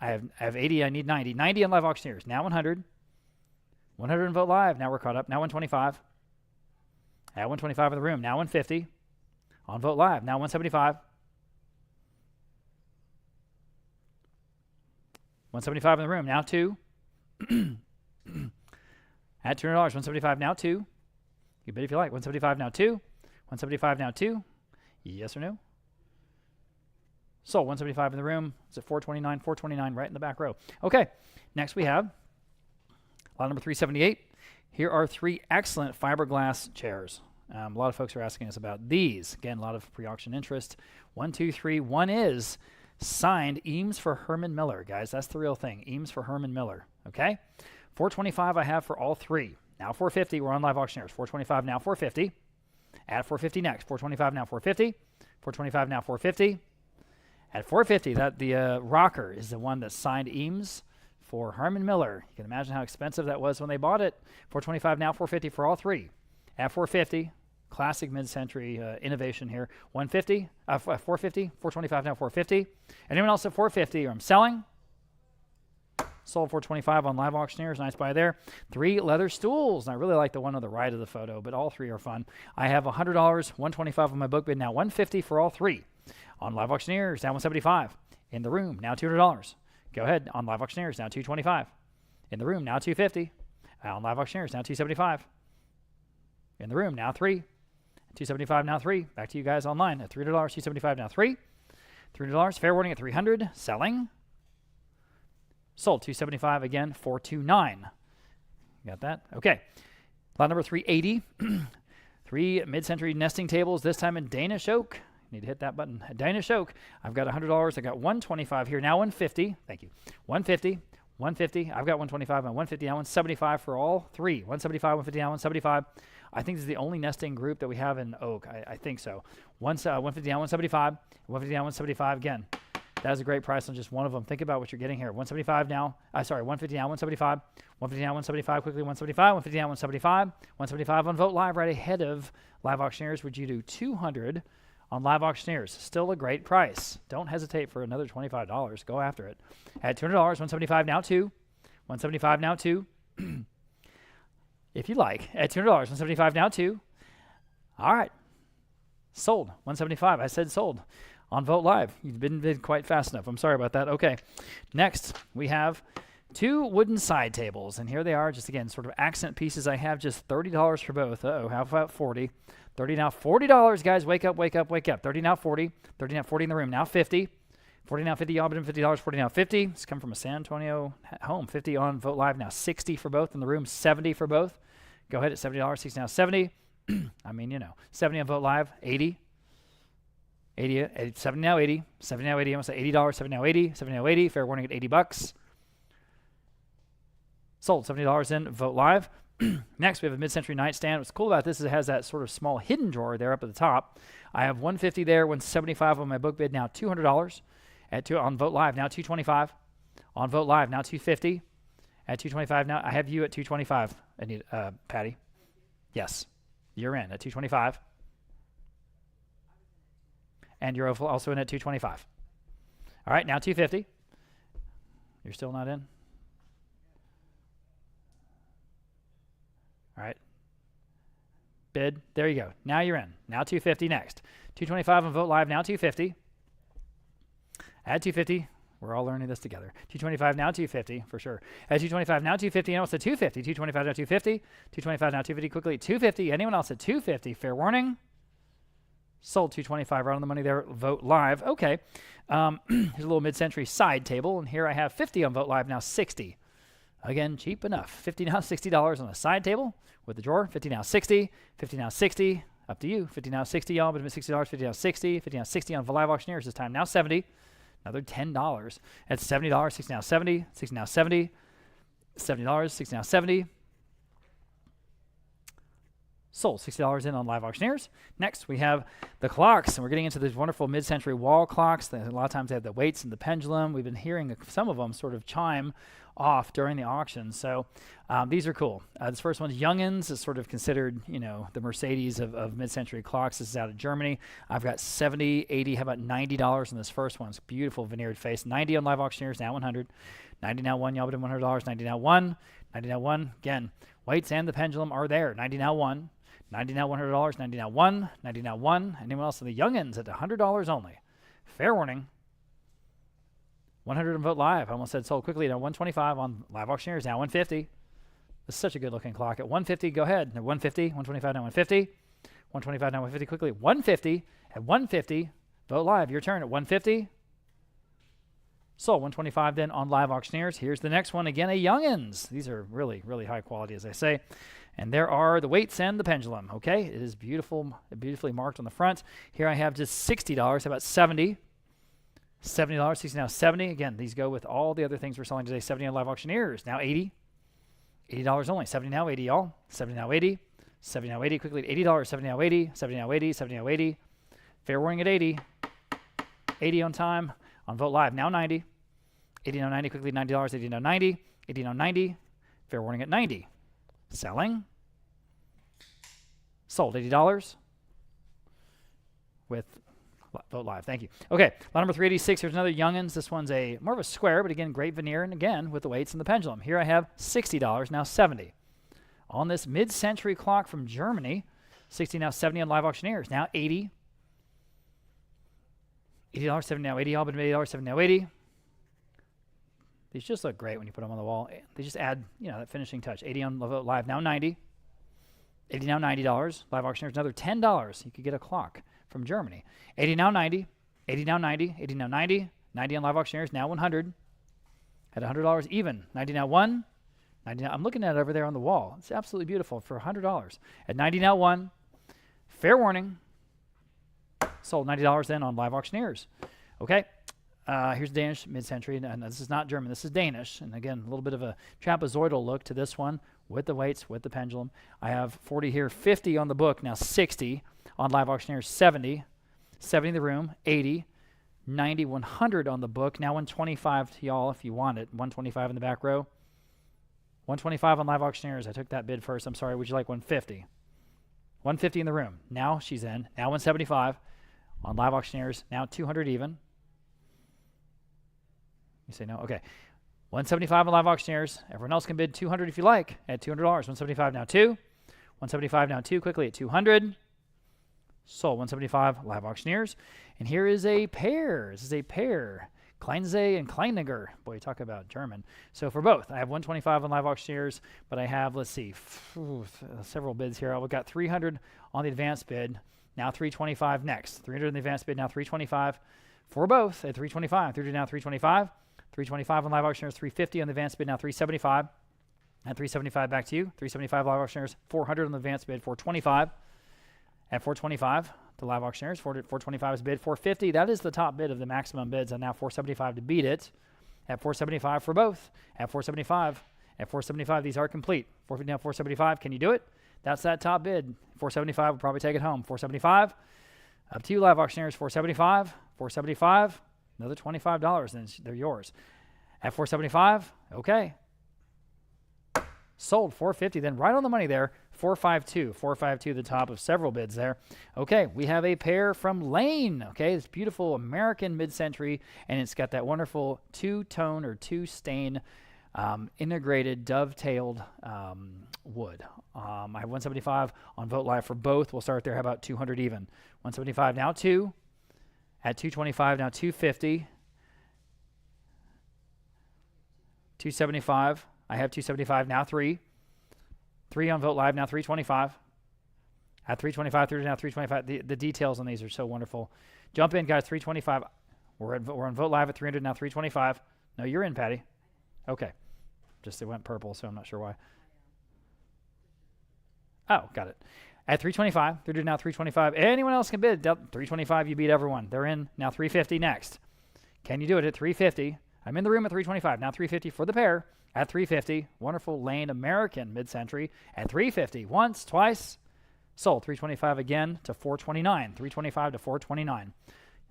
I have 80, I need 90. 90 on live auctioneers, now 100. 100 on Vote Live, now we're caught up. Now 125. At 125 in the room, now 150. On Vogt Live, now 175. 175 in the room, now 2. At $200, 175 now 2. You bid if you like. 175 now 2. 175 now 2. Yes or no? Sold. 175 in the room. It's at 429. 429 right in the back row. Okay. Next we have lot number 378. Here are 3 excellent fiberglass chairs. A lot of folks are asking us about these. Again, a lot of pre-auction interest. 1, 2, 3. One is signed Eames for Herman Miller. Guys, that's the real thing. Eames for Herman Miller. Okay? 425 I have for all 3. Now 450. We're on live auctioneers. 425 now 450. At 450 next. 425 now 450. 425 now 450. At 450, that the rocker is the one that signed Eames for Herman Miller. You can imagine how expensive that was when they bought it. 425 now 450 for all 3. At 450, classic mid-century innovation here. 150, 450, 425 now 450. Anyone else at 450? I'm selling. Sold 425 on live auctioneers. Nice buy there. 3 leather stools. And I really like the one on the right of the photo, but all 3 are fun. I have $100, 125 on my book bid. Now 150 for all 3. On live auctioneers, now 175. In the room, now $200. Go ahead. On live auctioneers, now 225. In the room, now 250. On live auctioneers, now 275. In the room, now 3. 275 now 3. Back to you guys online at $3. 275 now 3. $300. Fair warning at 300. Selling. Sold. 275 again. 429. Got that? Okay. Lot number 380. 3 mid-century nesting tables. This time in Danish oak. Need to hit that button. Danish oak. I've got $100. I got 125 here. Now 150. Thank you. 150. 150. I've got 125 and 150. Now 175 for all 3. 175, 150, now 175. I think this is the only nesting group that we have in oak. I think so. 150 down 175. 150 down 175 again. That is a great price on just one of them. Think about what you're getting here. 175 now. 150 down 175. 150 down 175 quickly. 175. 150 down 175. 175 on Vogt Live right ahead of live auctioneers. Would you do 200 on live auctioneers? Still a great price. Don't hesitate for another $25. Go after it. At $200, 175 now 2. 175 now 2. If you like. At $200, 175 now 2. All right. Sold. 175. I said sold. On Vogt Live. You've been bid quite fast enough. I'm sorry about that. Okay. Next, we have 2 wooden side tables. And here they are. Just again, sort of accent pieces. I have just $30 for both. Uh-oh. How about 40? 30 now. $40, guys. Wake up, wake up, wake up. 30 now 40. 30 now 40 in the room. Now 50. 40 now 50. Y'all been $50. 40 now 50. It's come from a San Antonio home. 50 on Vogt Live. Now 60 for both in the room. 70 for both. Go ahead at $70. 60 now 70. I mean, you know. 70 on Vogt Live. 80. 80, 70 now 80. 70 now 80. I'm going to say $80. 70 now 80. 70 now 80. Fair warning at $80. Sold. $70 in Vogt Live. Next, we have a mid-century nightstand. What's cool about this is it has that sort of small hidden drawer there up at the top. I have 150 there, 175 on my book bid, now $200 on Vogt Live, now 225. On Vogt Live, now 250. At 225 now, I have you at 225. I need Patty. Yes, you're in at 225. And you're also in at 225. All right, now 250. You're still not in? All right. Bid. There you go. Now you're in. Now 250 next. 225 on Vogt Live. Now 250. Add 250. We're all learning this together. 225 now 250 for sure. At 225 now 250. Anyone else at 250? 225 now 250. 225 now 250 quickly. 250. Anyone else at 250? Fair warning. Sold. 225 right on the money there. Vogt Live. Okay. Here's a little mid-century side table, and here I have 50 on Vogt Live. Now 60. Again, cheap enough. 50 now, $60 on a side table with the drawer. 50 now, 60. 50 now, 60. Up to you. 50 now, 60, y'all. But $60. 50 now, 60. 50 now, 60 on live auctioneers this time. Now 70. Another $10. At $70. 60 now, 70. 60 now, 70. $70. 60 now, 70. Sold. $60 in on live auctioneers. Next, we have the clocks, and we're getting into these wonderful mid-century wall clocks. A lot of times they have the weights and the pendulum. We've been hearing some of them sort of chime off during the auction. So these are cool. This first one's Youngins. Is sort of considered, you know, the Mercedes of mid-century clocks. This is out of Germany. I've got 70, 80, how about $90 on this first one? It's beautiful veneered face. 90 on live auctioneers, now 100. 90 now 1, y'all been $100. 90 now 1. 90 now 1. Again, weights and the pendulum are there. 90 now 1. $90 now, $100, $90 now, $1, $90 now, $1. Anyone else in the youngins at $100 only? Fair warning. 100 on Vote Live. I almost said sold quickly. Now 125 on Live Auctioneers. Now 150. This is such a good looking clock. At 150, go ahead. Now 150, 125 now 150. 125 now 150 quickly. 150 at 150. Vote Live. Your turn at 150. Sold 125 then on Live Auctioneers. Here's the next one. Again, a youngins. These are really, really high quality, as I say. And there are the weights and the pendulum. Okay, it is beautiful, beautifully marked on the front. Here I have just $60. How about 70? $70, 60 now 70. Again, these go with all the other things we're selling today. 70 on Live Auctioneers. Now 80. $80 only. 70 now 80, y'all. 70 now 80. 70 now 80 quickly at $80. 70 now 80. 70 now 80. 70 now 80. Fair warning at 80. 80 on time on Vote Live. Now 90. 80 now 90 quickly. $90. 80 now 90. 80 now 90. Fair warning at 90. Selling. Sold $80 with Vote Live. Thank you. Okay, lot number 386. Here's another youngins. This one's a more of a square, but again, great veneer, and again, with the weights and the pendulum. Here I have $60, now 70. On this mid-century clock from Germany, 60 now 70 on Live Auctioneers. Now 80. $80, 70 now 80. All but $80, 70 now 80. These just look great when you put them on the wall. They just add, that finishing touch. 80 on Vote Live. Now 90. 80 now $90. Live Auctioneers, another $10. You could get a clock from Germany. 80 now 90. 80 now 90. 80 now 90. 90 on Live Auctioneers. Now 100. At $100 even. 90 now 1. 90 now, I'm looking at it over there on the wall. It's absolutely beautiful for $100. At 90 now 1. Fair warning. Sold $90 then on Live Auctioneers. Okay. Here's Danish mid-century. And this is not German. This is Danish. And again, a little bit of a trapezoidal look to this one with the weights, with the pendulum. I have 40 here, 50 on the book. Now 60 on Live Auctioneers, 70. 70 in the room, 80. 90, 100 on the book. Now 125 to y'all if you want it. 125 in the back row. 125 on Live Auctioneers. I took that bid first. I'm sorry. Would you like 150? 150 in the room. Now she's in. Now 175 on Live Auctioneers. Now 200 even. You say no? Okay. 175 on Live Auctioneers. Everyone else can bid 200 if you like at $200. 175 now 2. 175 now 2 quickly at 200. Sold 175 Live Auctioneers. And here is a pair. This is a pair. Kleinze and Kleininger. Boy, talk about German. So for both, I have 125 on Live Auctioneers, but I have, let's see, several bids here. I've got 300 on the advanced bid. Now 325 next. 300 in the advanced bid, now 325 for both at 325. 300 now 325. 325 on Live Auctioneers, 350 on the advanced bid, now 375. At 375 back to you. 375 Live Auctioneers, 400 on the advanced bid, 425. At 425 to Live Auctioneers, 425 is bid, 450. That is the top bid of the maximum bids, and now 475 to beat it. At 475 for both. At 475. At 475, these are complete. Now 475, can you do it? That's that top bid. 475 will probably take it home. 475. Up to you, Live Auctioneers, 475. 475. Another $25, and they're yours. At 475, okay. Sold 450, then right on the money there, 452. 452, the top of several bids there. Okay, we have a pair from Lane. Okay, this beautiful American mid-century, and it's got that wonderful two-tone or two-stain integrated dovetailed wood. I have 175 on Vote Live for both. We'll start there. How about 200 even? 175 now 2. At 225 now 250. 275. I have 275 now 3. 3 on Vote Live now 325. At 325, 30 now 325. The details on these are so wonderful. Jump in, guys. 325. We're on Vote Live at 300 now 325. No, you're in, Patty. Okay. Just it went purple, so I'm not sure why. Oh, got it. At 325, 30 now 325. Anyone else can bid. 325, you beat everyone. They're in. Now 350 next. Can you do it at 350? I'm in the room at 325. Now 350 for the pair. At 350. Wonderful Lane American mid-century. At 350. Once, twice. Sold. 325 again to 429. 325 to 429.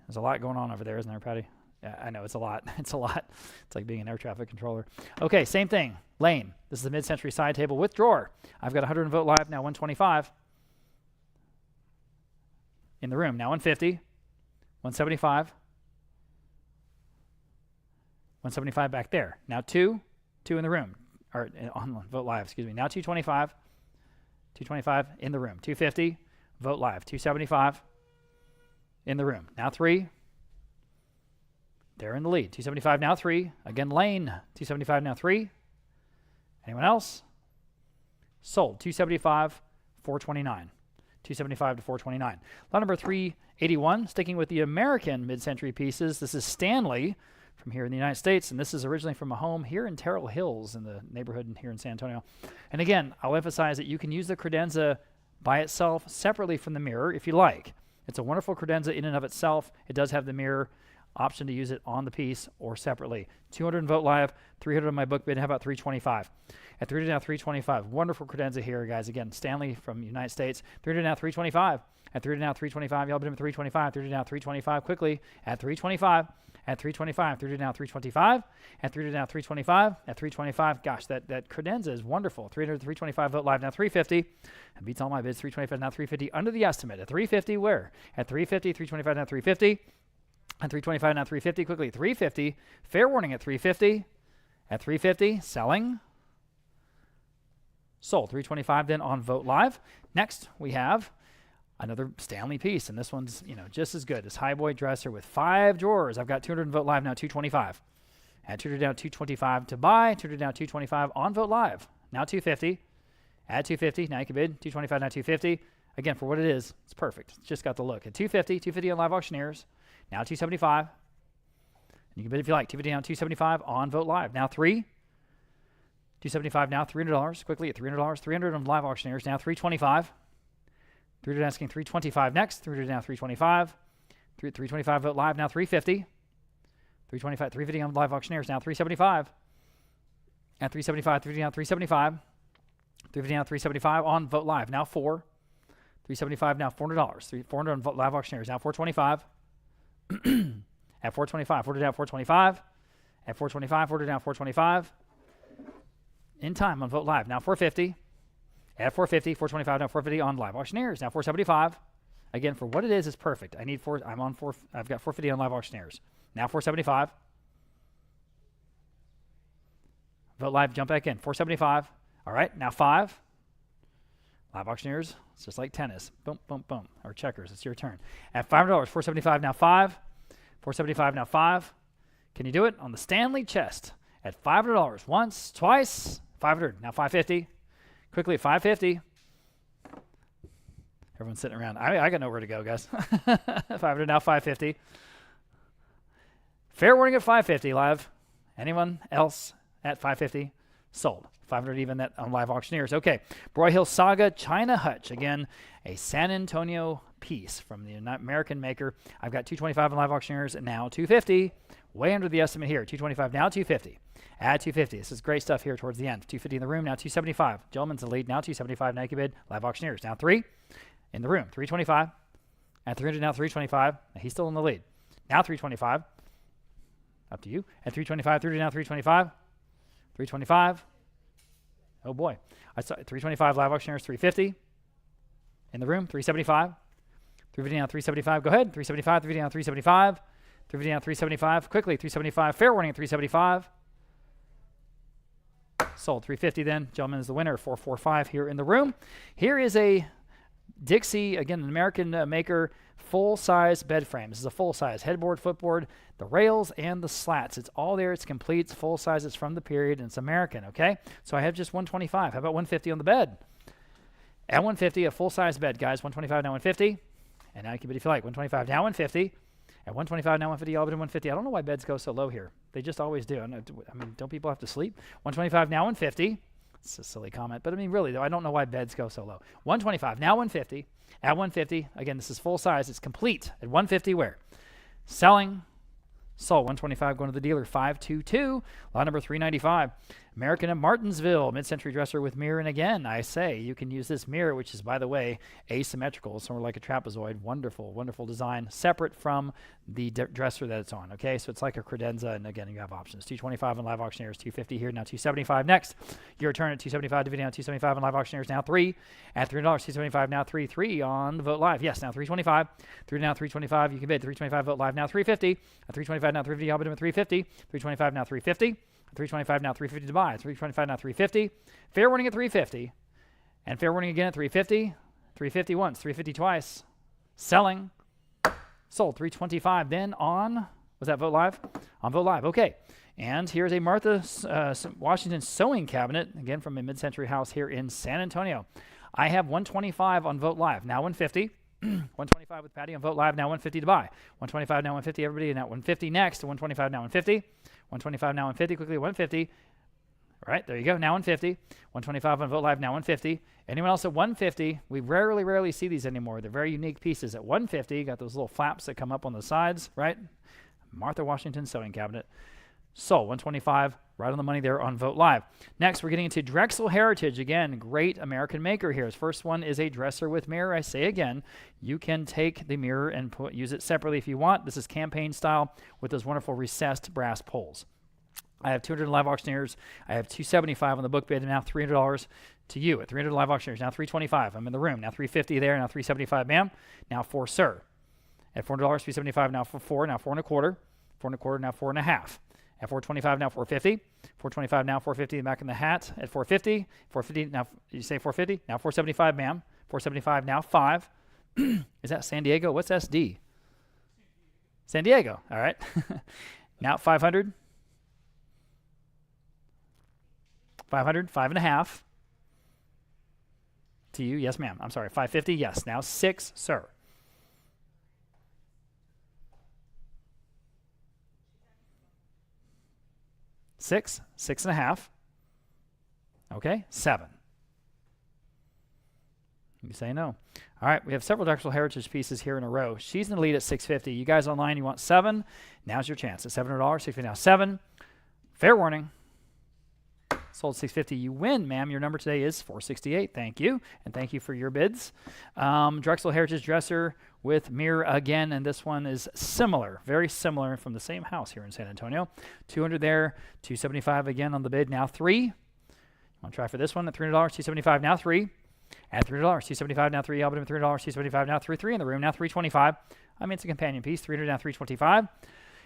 There's a lot going on over there, isn't there, Patty? Yeah, I know. It's a lot. It's a lot. It's like being an air traffic controller. Okay, same thing. Lane. This is the mid-century side table with drawer. I've got 100 in Vote Live. Now 125. In the room. Now 150. 175. 175 back there. Now 2 in the room. Or on Vote Live, excuse me. Now 225. 225 in the room. 250, vote live. 275 in the room. Now 3. They're in the lead. 275 now 3. Again, Lane. 275 now 3. Anyone else? Sold. 275, 429. 275 to 429. Lot number 381, sticking with the American mid-century pieces. This is Stanley from here in the United States, and this is originally from a home here in Terrell Hills in the neighborhood here in San Antonio. And again, I'll emphasize that you can use the credenza by itself separately from the mirror if you like. It's a wonderful credenza in and of itself. It does have the mirror option to use it on the piece or separately. 200 in vote live, 300 on my book bid. How about 325? At 300 now 325. Wonderful credenza here, guys. Again, Stanley from the United States. 300 now 325. At 300 now 325. Y'all bid him 325. 300 now 325 quickly. At 325. At 325. 300 now 325. At 300 now 325. At 325. Gosh, that credenza is wonderful. 300 325 vote live now 350. That beats all my bids. 325 now 350 under the estimate. At 350 where? At 350. 325 now 350. At 325 now 350 quickly. 350. Fair warning at 350. At 350 selling. Sold. 325 then on vote live. Next we have another Stanley piece, and this one's just as good. This highboy dresser with 5 drawers. I've got 200 in vote live now 225. Add 200 down 225 to buy. 200 down 225 on vote live. Now 250. Add 250. Now you can bid 225 now 250. Again, for what it is, it's perfect. It's just got the look. At 250, 250 on live auctioneers. Now 275. And you can bid if you like. 250 down 275 on vote live. Now 3. 275 now, $300. Quickly at $300. 300 on live auctioneers. Now 325. 300 asking 325 next. 300 now 325. 325 vote live. Now 350. 325, 350 on live auctioneers. Now 375. At 375, 350 down 375. 350 down 375 on vote live. Now 4. 375 now $400. 400 on vote live auctioneers. Now 425. At 425, 400 down 425. At 425, 400 down 425. In time on vote live. Now 450. At 450, 425 now 450 on live auctioneers. Now 475. Again, for what it is, it's perfect. I've got 450 on live auctioneers. Now 475. Vote live, jump back in. 475. All right, now 5. Live auctioneers, it's just like tennis. Boom, boom, boom. Or checkers, it's your turn. At $500, 475 now 5. 475 now 5. Can you do it on the Stanley chest? At $500, once, twice, 500. Now 550. Quickly at 550. Everyone's sitting around. I got nowhere to go, guys. 500 now 550. Fair warning at 550 live. Anyone else at 550? Sold. 500 even that on live auctioneers. Okay. Broyhill Saga China Hutch. Again, a San Antonio piece from the American maker. I've got 225 on live auctioneers and now 250. Way under the estimate here. 225 now 250. Add 250. This is great stuff here towards the end. 250 in the room, now 275. Gentleman's the lead, now 275. Nike bid. Live auctioneers. Now 3 in the room. 325. At 300 now 325. He's still in the lead. Now 325. Up to you. At 325, 300 now 325. 325. Oh boy. I saw 325 live auctioneers, 350. In the room, 375. 350 now 375. Go ahead. 375, 350 now 375. 350 now 375. Quickly, 375. Fair warning at 375. Sold. 350 then. Gentleman is the winner. 445 here in the room. Here is a Dixie, again, an American maker, full-size bed frame. This is a full-size headboard, footboard, the rails, and the slats. It's all there. It's complete. It's full-size. It's from the period, and it's American, okay? So I have just 125. How about 150 on the bed? At 150, a full-size bed, guys. 125 now 150. And now you can bid if you like. 125 now 150. At 125 now 150. All but in 150. I don't know why beds go so low here. They just always do. I mean, don't people have to sleep? 125 now 150. It's a silly comment, but I mean, really, though, I don't know why beds go so low. 125, now 150. At 150, again, this is full size. It's complete. At 150, where? Selling. Sold. 125 going to the dealer. 522. Lot number 395. American at Martinsville. Mid-century dresser with mirror. And again, I say you can use this mirror, which is, by the way, asymmetrical, somewhere like a trapezoid. Wonderful, wonderful design. Separate from the dresser that it's on. Okay, so it's like a credenza. And again, you have options. 225 on live auctioneers. 250 here. Now 275 next. Your turn at 275 to video. Now 275 on live auctioneers. Now 3. At $300. 275 now 3 on the vote live. Yes, now 325. 3 now 325. You can bid. 325 vote live. Now 350. At 325 now 350. I'll bid him at 350. 325 now 350. 325 now 350 to buy. 325 now 350. Fair warning at 350. And fair warning again at 350. 350 once, 350 twice. Selling. Sold 325 then on, was that Vogt Live? On Vogt Live, okay. And here's a Martha Washington sewing cabinet, again from a mid-century house here in San Antonio. I have 125 on Vogt Live, now 150. 125 with Patty on Vogt Live, now 150 to buy. 125 now 150, everybody, now 150 next. 125 now 150. 125 now 150, quickly 150. All right, there you go, now 150. 125 on Vogt Live, now 150. Anyone else at 150? We rarely see these anymore. They're very unique pieces. At 150, got those little flaps that come up on the sides, right? Martha Washington sewing cabinet. Sold 125, right on the money there on Vogt Live. Next, we're getting into Drexel Heritage. Again, great American maker here. His first one is a dresser with mirror. I say again, you can take the mirror and use it separately if you want. This is campaign style with those wonderful recessed brass poles. I have 200 live auctioneers. I have 275 on the book bid, and now $300 to you. At 300 live auctioneers, now 325. I'm in the room. Now 350 there, now 375, ma'am. Now 4, sir. At $400, 375, now for 4, now 4 and a quarter. 4 and a quarter, now 4 and a half. At 425, now 450. 425, now 450, back in the hat. At 450, 450, now, you say 450? Now 475, ma'am. 475, now 5. Is that San Diego? What's SD? San Diego, all right. Now 500. 500, 5.5. To you, yes, ma'am. I'm sorry, 550, yes. Now 6, sir. Six, 6.5. Okay, 7. You say no. All right, we have several Drexel Heritage pieces here in a row. She's in the lead at 650. You guys online, you want 7. Now's your chance. At $700, 650 now 7. Fair warning. Sold 650. You win, ma'am. Your number today is 468. Thank you. And thank you for your bids. Drexel Heritage dresser with mirror again. And this one is similar, very similar from the same house here in San Antonio. 200 there, 275 again on the bid. Now 3. You want to try for this one at $300, 275 now 3. At $300, 275 now 3. I'll bid him $300, 275 now 3. 3 in the room, now 325. I mean, it's a companion piece. 300 now 325.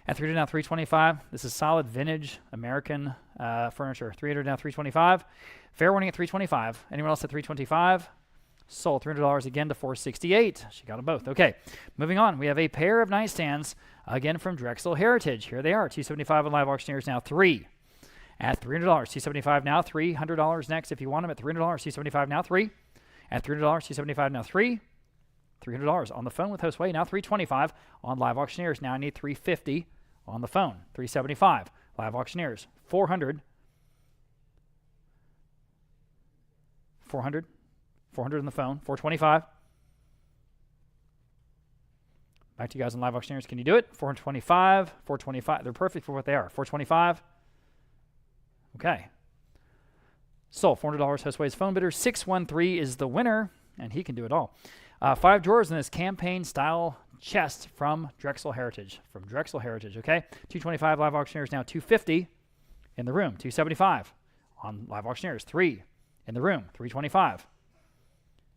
At 300 now 325. This is solid vintage American furniture. 300 now 325. Fair warning at 325. Anyone else at 325? Sold $300 again to 468. She got them both. Okay, moving on. We have a pair of nightstands again from Drexel Heritage. Here they are. 275 on live auctioneers now 3. At $300, 275 now $300 next if you want them. At $300, 275 now 3. At $300, 275 now 3. $300 on the phone with Josue, now 325 on live auctioneers. Now I need 350 on the phone. 375 live auctioneers. 400 on the phone. 425. Back to you guys on live auctioneers. Can you do it? 425. 425. They're perfect for what they are. 425. Okay. Sold $400. Josue's phone bidder. 613 is the winner, and he can do it all. 5 drawers in this campaign-style chest from Drexel Heritage. Okay? 225 live auctioneers, now 250 in the room. 275 on live auctioneers. 3 in the room. 325.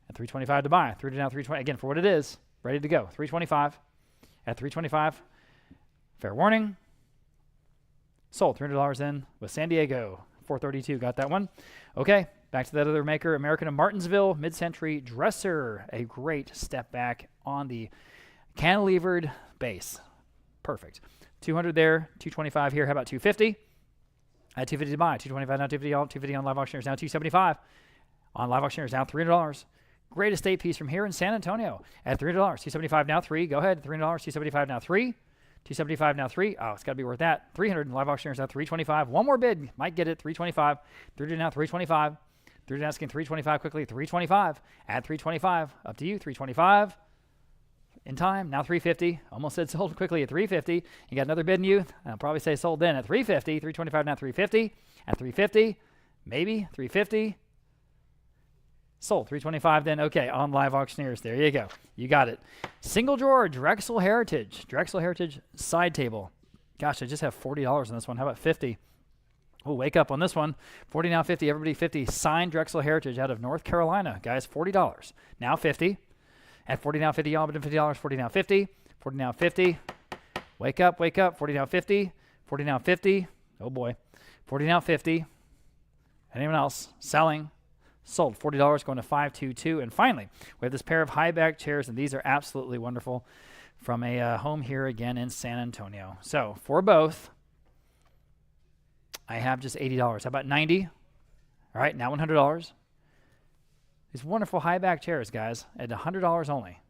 And 325 to buy. 3 to now 320. Again, for what it is, ready to go. 325. At 325, fair warning. Sold $300 in with San Diego. 432, got that one. Okay, back to that other maker, American of Martinsville, mid-century dresser. A great step back on the cantilevered base. Perfect. 200 there, 225 here. How about 250? At 250 to buy. 225 now 250 on live auctioneers. Now 275 on live auctioneers. Now $300. Great estate piece from here in San Antonio. At $300, 275 now 3. Go ahead. $300, 275 now 3. 275 now 3. Oh, it's got to be worth that. 300 live auctioneers now 325. One more bid. Might get it. 325. 300 now 325. 300 asking 325 quickly. 325. At 325. Up to you. 325. In time. Now 350. Almost said sold quickly at 350. You got another bid in you. I'll probably say sold then at 350. 325 now 350. At 350. Maybe 350. Sold 325 then. Okay, on live auctioneers. There you go. You got it. Single drawer, Drexel Heritage. Drexel Heritage side table. Gosh, I just have $40 on this one. How about 50? Oh, wake up on this one. 40 now 50. Everybody 50. Signed Drexel Heritage out of North Carolina. Guys, $40. Now 50. At 40 now 50. Y'all bid $50. 40 now 50. 40 now 50. Wake up, wake up. 40 now 50. 40 now 50. Oh boy. 40 now 50. Anyone else? Selling. Sold. $40 going to 522. And finally, we have this pair of high back chairs, and these are absolutely wonderful from a home here again in San Antonio. So for both, I have just $80. How about 90? All right, now $100. These wonderful high back chairs, guys, at $100 only.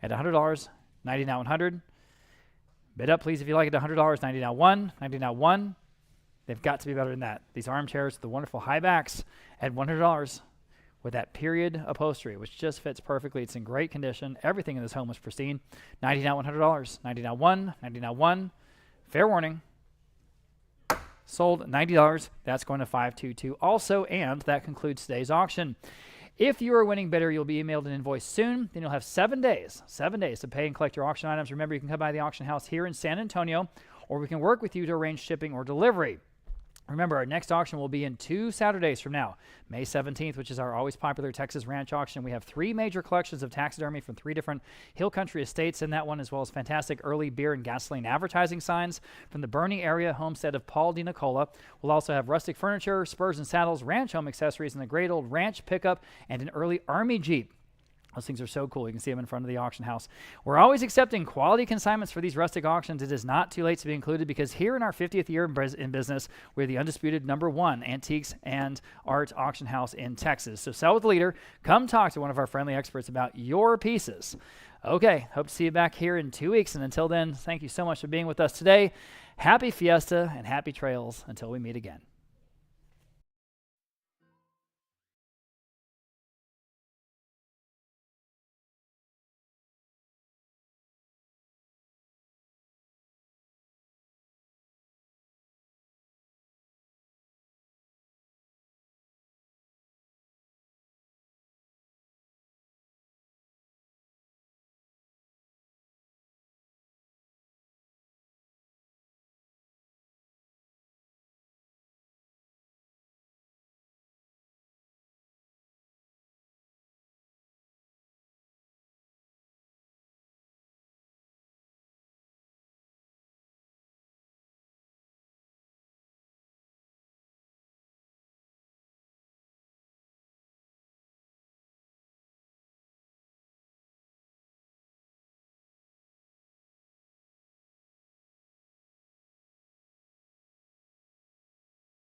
At $100, 90 now 100. Bid up, please, if you like it. $100, 90 now 1, 90 now 1. They've got to be better than that. These armchairs, the wonderful high backs, at $100 with that period upholstery, which just fits perfectly. It's in great condition. Everything in this home was pristine. 90 now $100, 90 now 1, 90 now 1. Fair warning. Sold $90. That's going to 522 also, and that concludes today's auction. If you are a winning bidder, you'll be emailed an invoice soon. Then you'll have 7 days to pay and collect your auction items. Remember, you can come by the auction house here in San Antonio, or we can work with you to arrange shipping or delivery. Remember, our next auction will be in 2 Saturdays from now. May 17th, which is our always popular Texas Ranch auction. We have 3 major collections of taxidermy from 3 different hill country estates in that one, as well as fantastic early beer and gasoline advertising signs from the Bernie area homestead of Paul Di Nicola. We'll also have rustic furniture, spurs and saddles, ranch home accessories, and the great old ranch pickup, and an early Army Jeep. Those things are so cool. You can see them in front of the auction house. We're always accepting quality consignments for these rustic auctions. It is not too late to be included, because here in our 50th year in business, we're the undisputed #1 antiques and art auction house in Texas. So sell with the leader. Come talk to one of our friendly experts about your pieces. Okay, hope to see you back here in 2 weeks. And until then, thank you so much for being with us today. Happy Fiesta and happy trails until we meet again.